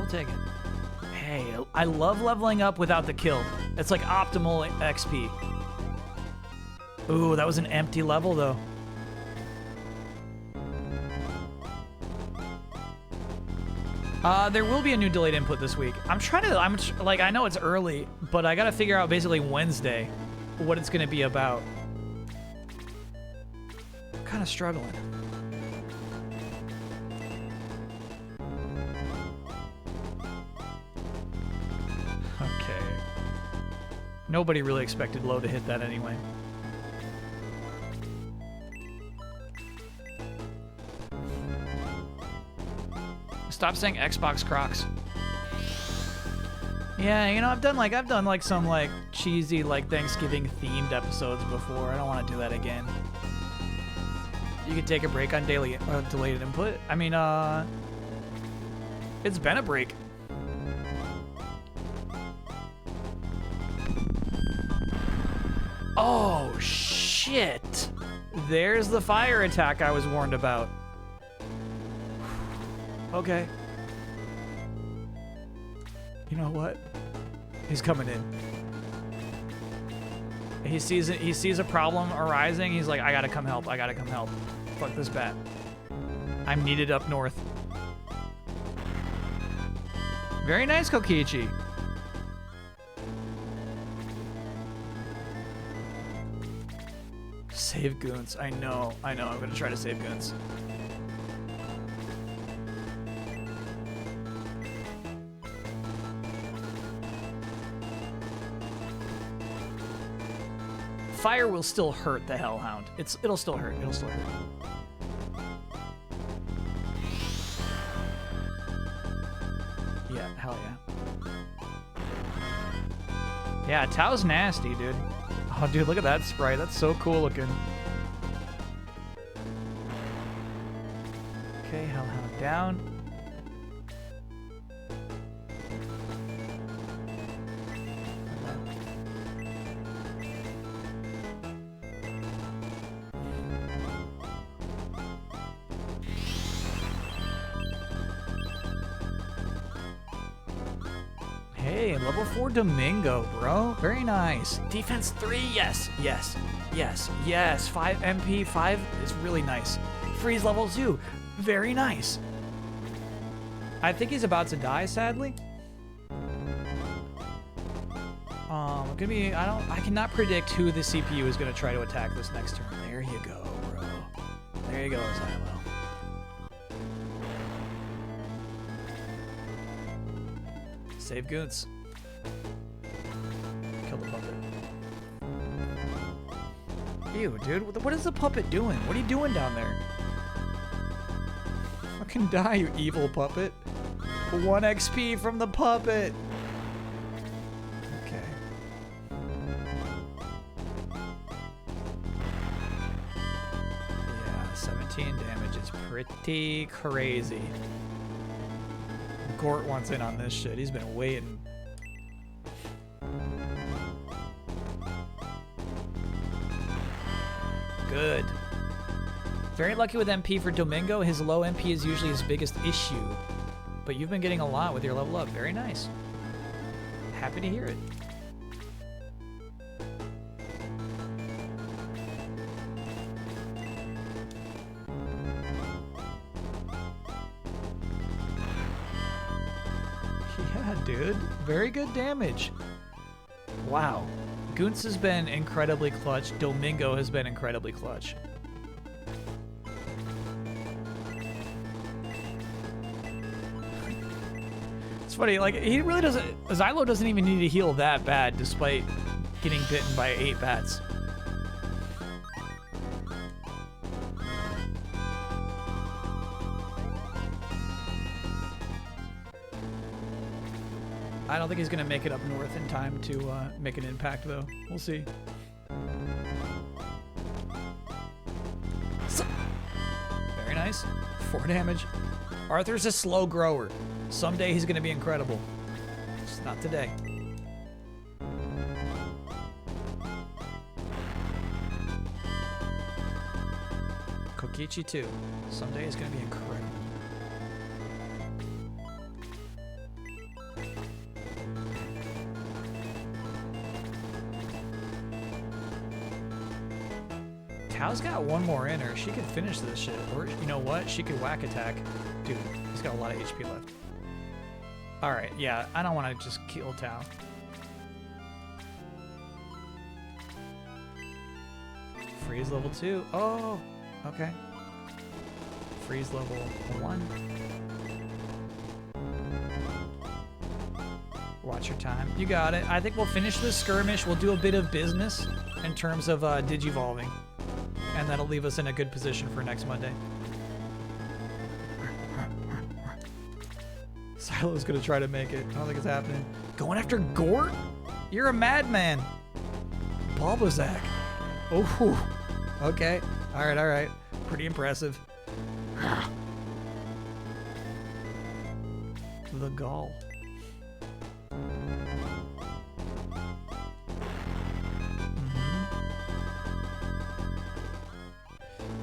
Take it. Hey, I love leveling up without the kill. It's like optimal XP. Ooh, that was an empty level though. There will be a new delayed input this week. I know it's early, but I gotta figure out basically Wednesday what it's going to be about. I'm kind of struggling. Okay. Nobody really expected Low to hit that anyway. Stop saying Xbox Crocs. Yeah, you know, I've done like some like cheesy like Thanksgiving themed episodes before. I don't want to do that again. You could take a break on delayed input. I mean, it's been a break. Oh shit! There's the fire attack I was warned about. Okay. You know what? He's coming in. He sees it. He sees a problem arising. He's like, I gotta come help. I gotta come help. Fuck this bat. I'm needed up north. Very nice, Kokichi. Save Goons. I know. I'm gonna try to save Goons. Fire will still hurt the Hellhound. It'll still hurt. It'll still hurt. Yeah, hell yeah. Yeah, Tao's nasty, dude. Oh, dude, look at that sprite. That's so cool looking. Okay, Hellhound down. Hey, level 4 Domingo, bro. Very nice. Defense 3, yes, yes, yes, yes. 5 MP, 5 is really nice. Freeze level 2, very nice. I think he's about to die, sadly. I cannot predict who the CPU is gonna try to attack this next turn. There you go, bro. There you go, Xylo. Save Goons. Kill the puppet. Ew, dude. What is the puppet doing? What are you doing down there? Fucking die, you evil puppet. 1 XP from the puppet. Okay. Yeah, 17 damage is pretty crazy. Gort wants in on this shit. He's been waiting. Good. Very lucky with MP for Domingo. His low MP is usually his biggest issue. But you've been getting a lot with your level up. Very nice. Happy to hear it. Yeah, dude. Very good damage. Wow. Goons has been incredibly clutch. Domingo has been incredibly clutch. It's funny, like, he really doesn't... Xylo doesn't even need to heal that bad despite getting bitten by 8 bats. I don't think he's going to make it up north in time to make an impact, though. We'll see. Very nice. 4 damage. Arthur's a slow grower. Someday he's going to be incredible. Just not today. Kokichi too. Someday he's going to be incredible. Tao's got one more in her. She could finish this shit. Or, you know what? She could whack attack. Dude, he's got a lot of HP left. Alright, yeah. I don't want to just kill Tao. Freeze level 2. Oh, okay. Freeze level 1. Watch your time. You got it. I think we'll finish this skirmish. We'll do a bit of business in terms of digivolving. And that'll leave us in a good position for next Monday. Silo's gonna try to make it. I don't think it's happening. Going after Gort? You're a madman. Bulbasac. Oh, okay. All right, all right. Pretty impressive. The Gall.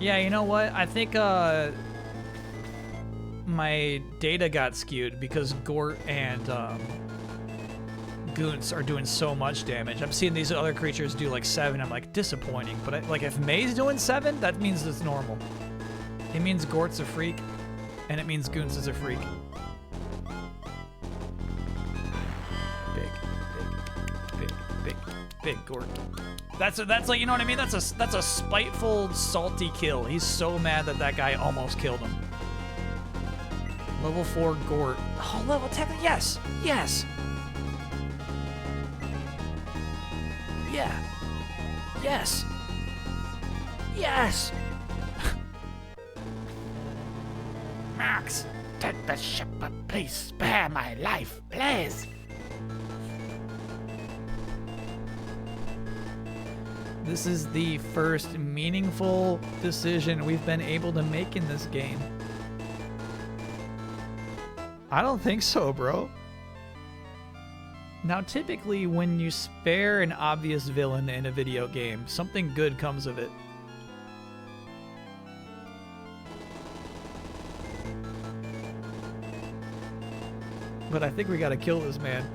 Yeah, you know what? I think my data got skewed because Gort and Goonts are doing so much damage. I'm seeing these other creatures do like 7. I'm like, disappointing. But like if May's doing 7, that means it's normal. It means Gort's a freak, and it means Goonts is a freak. Big Gort. That's like, you know what I mean? That's a spiteful, salty kill. He's so mad that that guy almost killed him. Level 4 Gort. Oh, level 10. Yes. Yes. Yeah. Yes. Yes. Max, take the ship, but please spare my life, please. This is the first meaningful decision we've been able to make in this game. I don't think so, bro. Now, typically, when you spare an obvious villain in a video game, something good comes of it. But I think we gotta kill this man.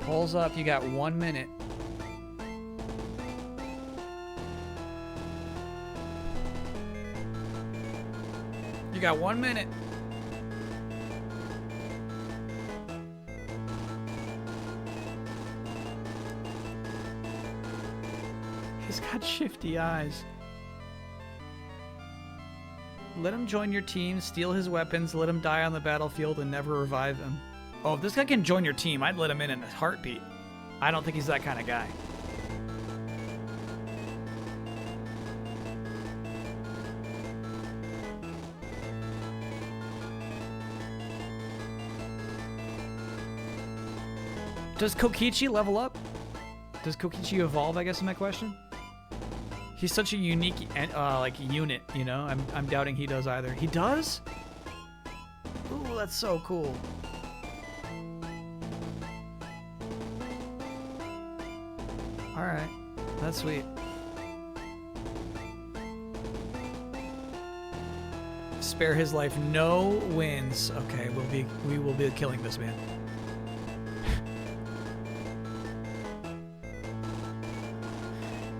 Pulls up, you got 1 minute. You got 1 minute. He's got shifty eyes. Let him join your team, steal his weapons, let him die on the battlefield, and never revive him. Oh, if this guy can join your team, I'd let him in a heartbeat. I don't think he's that kind of guy. Does Kokichi level up? Does Kokichi evolve, I guess is my question? He's such a unique like unit, you know? I'm doubting he does either. He does? Ooh, that's so cool. Alright, that's sweet. Spare his life, no wins. Okay, we will be killing this man.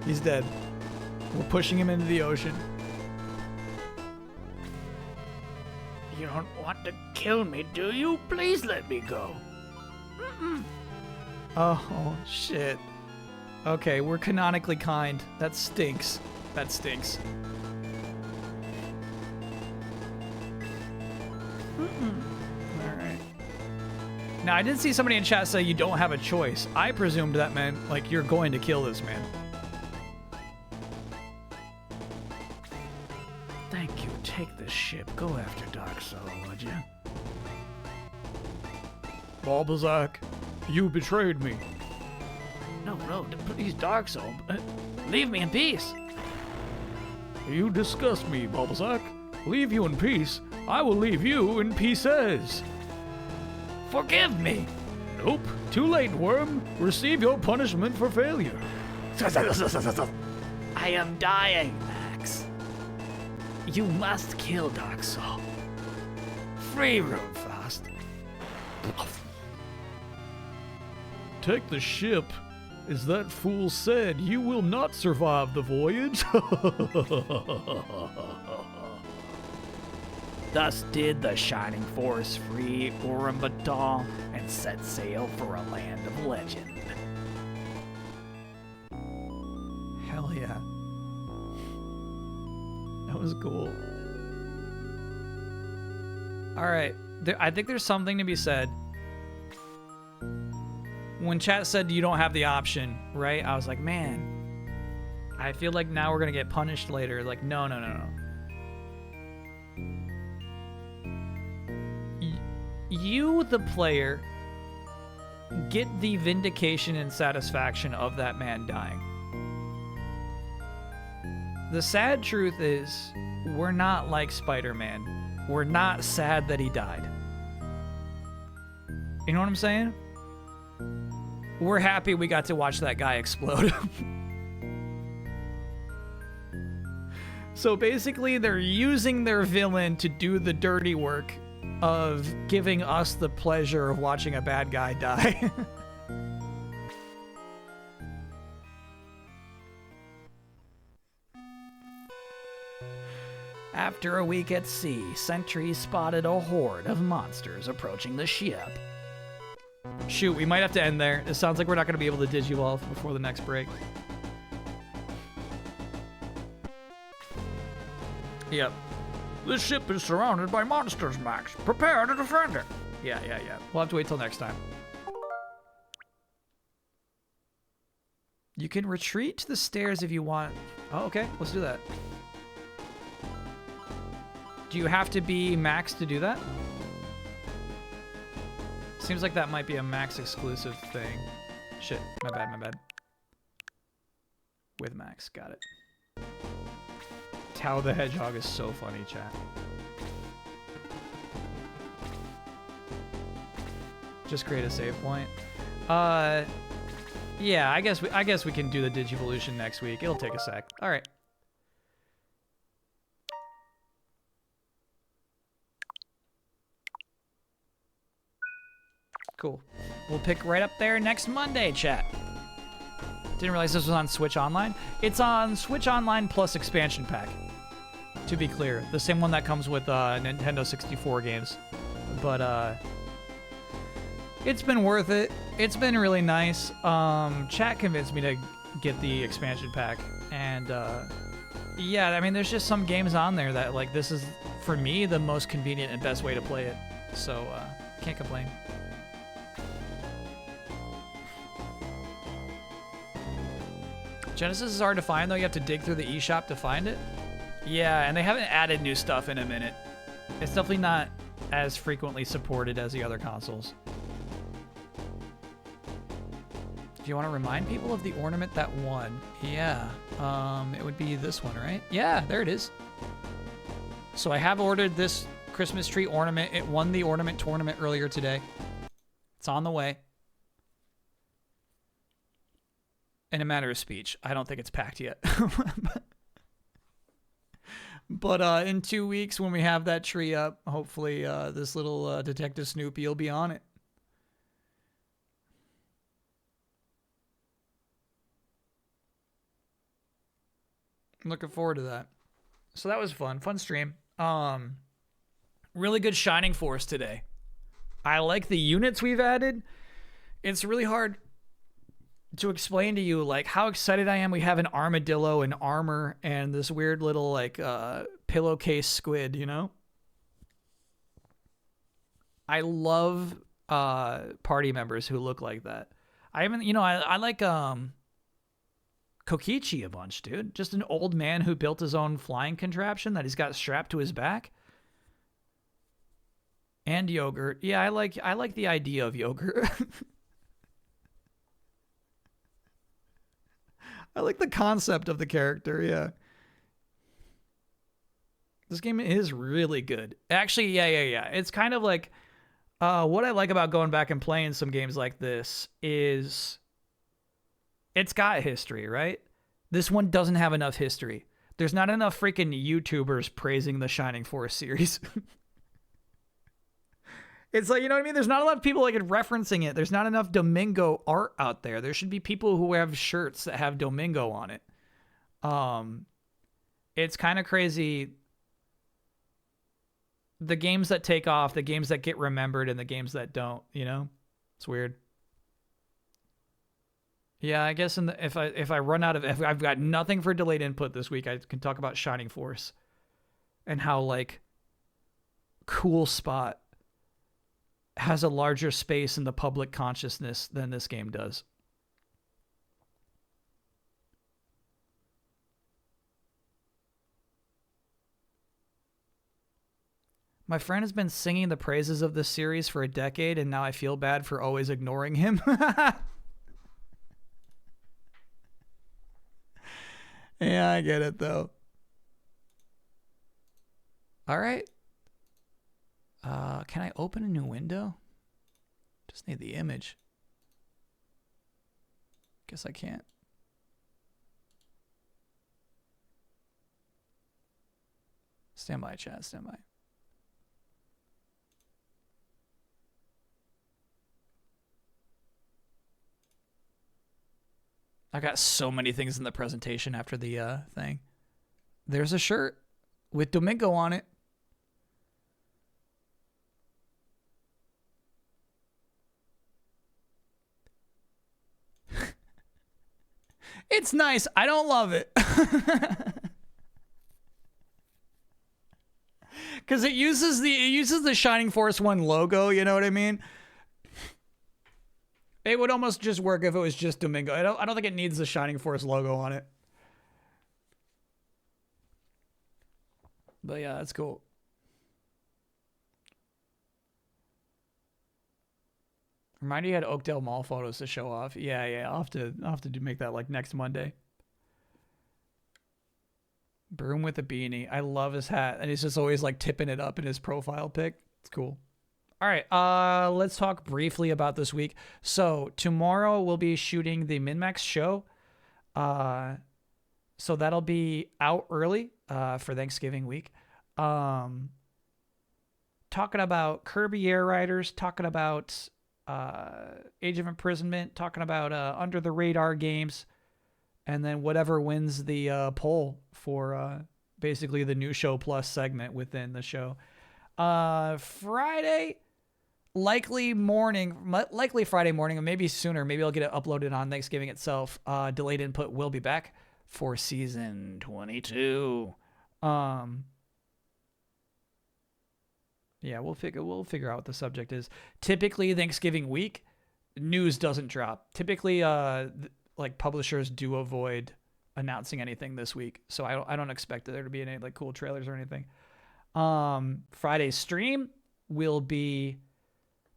He's dead. We're pushing him into the ocean. You don't want to kill me, do you? Please let me go. Oh, shit. Okay, we're canonically kind. That stinks. That stinks. Alright. Now, I did see somebody in chat say you don't have a choice. I presumed that meant, like, you're going to kill this man. Thank you. Take the ship. Go after Dark Soul, would you? Bulbasac, you betrayed me. No, please, Dark Soul. Leave me in peace. You disgust me, Bulbasac. Leave you in peace. I will leave you in pieces. Forgive me. Nope. Too late, Worm. Receive your punishment for failure. I am dying, Max. You must kill Dark Soul. free, Runefast. Take the ship. As that fool said, you will not survive the voyage. Thus did the Shining Force free Ornament and set sail for a land of legend. Hell yeah. That was cool. All right. I think there's something to be said. When chat said you don't have the option, right? I was like, man, I feel like now we're going to get punished later. Like, no. You, the player, get the vindication and satisfaction of that man dying. The sad truth is, we're not like Spider-Man. We're not sad that he died. You know what I'm saying? We're happy we got to watch that guy explode. So basically, they're using their villain to do the dirty work of giving us the pleasure of watching a bad guy die. After a week at sea, sentries spotted a horde of monsters approaching the ship. Shoot, we might have to end there. It sounds like we're not going to be able to digivolve before the next break. Yep. This ship is surrounded by monsters, Max. Prepare to defend it. Yeah. We'll have to wait till next time. You can retreat to the stairs if you want. Oh, okay. Let's do that. Do you have to be Max to do that? Seems like that might be a Max exclusive thing. Shit, my bad. With Max, got it. Tao the Hedgehog is so funny, chat. Just create a save point. Yeah, I guess we can do the Digivolution next week. It'll take a sec. All right. Cool. We'll pick right up there next Monday, chat. Didn't realize this was on Switch Online. It's on Switch Online plus expansion pack. To be clear, the same one that comes with Nintendo 64 games. But it's been worth it. It's been really nice. Chat convinced me to get the expansion pack, and yeah, I mean, there's just some games on there that, like, this is for me the most convenient and best way to play it. So can't complain. Genesis is hard to find, though. You have to dig through the eShop to find it. Yeah, and they haven't added new stuff in a minute. It's definitely not as frequently supported as the other consoles. Do you want to remind people of the ornament that won? Yeah, it would be this one, right? Yeah, there it is. So I have ordered this Christmas tree ornament. It won the ornament tournament earlier today. It's on the way. In a matter of speech, I don't think it's packed yet. But in 2 weeks, when we have that tree up, hopefully this little Detective Snoopy will be on it. I'm looking forward to that. So that was fun. Fun stream. Really good Shining Force today. I like the units we've added. It's really hard to explain to you, like, how excited I am. We have an armadillo and armor and this weird little, like, pillowcase squid, you know? I love party members who look like that. I like Kokichi a bunch, dude. Just an old man who built his own flying contraption that he's got strapped to his back. And Yogurt. Yeah, I like the idea of Yogurt. I like the concept of the character, yeah. This game is really good. Actually, yeah. It's kind of like, what I like about going back and playing some games like this is it's got history, right? This one doesn't have enough history. There's not enough freaking YouTubers praising the Shining Force series. It's like, you know what I mean? There's not a lot of people like referencing it. There's not enough Domingo art out there. There should be people who have shirts that have Domingo on it. It's kind of crazy. The games that take off, the games that get remembered, and the games that don't, you know? It's weird. Yeah, I guess if I run out of, if I've got nothing for delayed input this week, I can talk about Shining Force and how like Cool Spot has a larger space in the public consciousness than this game does. My friend has been singing the praises of this series for a decade, and now I feel bad for always ignoring him. Yeah, I get it, though. All right. Can I open a new window? Just need the image. Guess I can't. Stand by, chat. Stand by. I got so many things in the presentation after the thing. There's a shirt with Domingo on it. It's nice. I don't love it. Cuz it uses the Shining Force 1 logo, you know what I mean? It would almost just work if it was just Domingo. I don't think it needs the Shining Force logo on it. But yeah, that's cool. Remind you had Oakdale Mall photos to show off. Yeah, I'll have to make that like next Monday. Broom with a beanie. I love his hat, and he's just always like tipping it up in his profile pic. It's cool. All right, let's talk briefly about this week. So tomorrow we'll be shooting the MinMax show. So that'll be out early for Thanksgiving week. Talking about Kirby Air Riders, talking about Age of Imprisonment, talking about Under the Radar games, and then whatever wins the poll for basically the new show plus segment within the show. Friday, likely Friday morning, or maybe sooner. Maybe I'll get it uploaded on Thanksgiving itself. Delayed input will be back for season 22. Yeah, we'll figure out what the subject is. Typically, Thanksgiving week, news doesn't drop. Typically, like publishers do avoid announcing anything this week, so I don't expect there to be any like cool trailers or anything. Friday's stream will be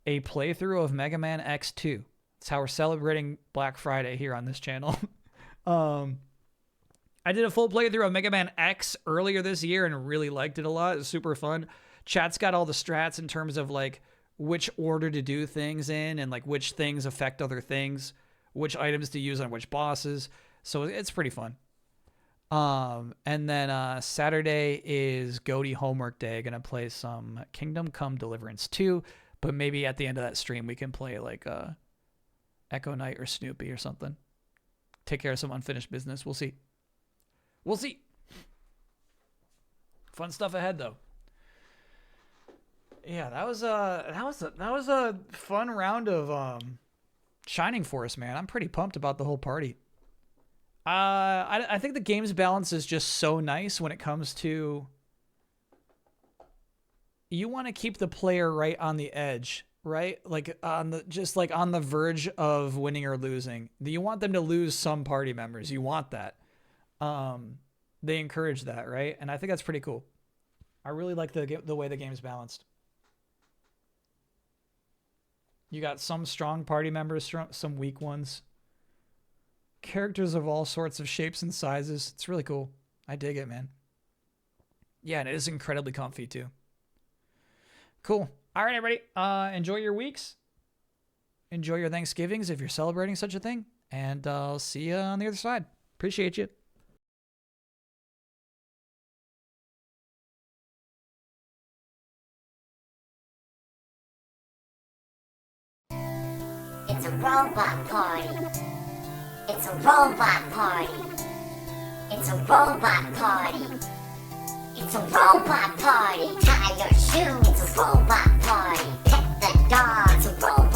a playthrough of Mega Man X2. That's how we're celebrating Black Friday here on this channel. I did a full playthrough of Mega Man X earlier this year and really liked it a lot. It was super fun. Chat's got all the strats in terms of like which order to do things in and like which things affect other things, which items to use on which bosses. So it's pretty fun. And then Saturday is Goaty homework day. Gonna play some Kingdom Come Deliverance 2, but maybe at the end of that stream we can play like Echo Knight or Snoopy or something. Take care of some unfinished business. We'll see. We'll see. Fun stuff ahead though. Yeah, that was a fun round of Shining Force, man. I'm pretty pumped about the whole party. I think the game's balance is just so nice when it comes to you want to keep the player right on the edge, right? Like on the verge of winning or losing. You want them to lose some party members. You want that. They encourage that, right? And I think that's pretty cool. I really like the way the game's balanced. You got some strong party members, some weak ones. Characters of all sorts of shapes and sizes. It's really cool. I dig it, man. Yeah, and it is incredibly comfy, too. Cool. All right, everybody. Enjoy your weeks. Enjoy your Thanksgivings if you're celebrating such a thing. And I'll see you on the other side. Appreciate you. robot party. It's a robot party. It's a robot party. It's a robot party. Tie your shoe. It's a robot party. Pet the dog. It's a robot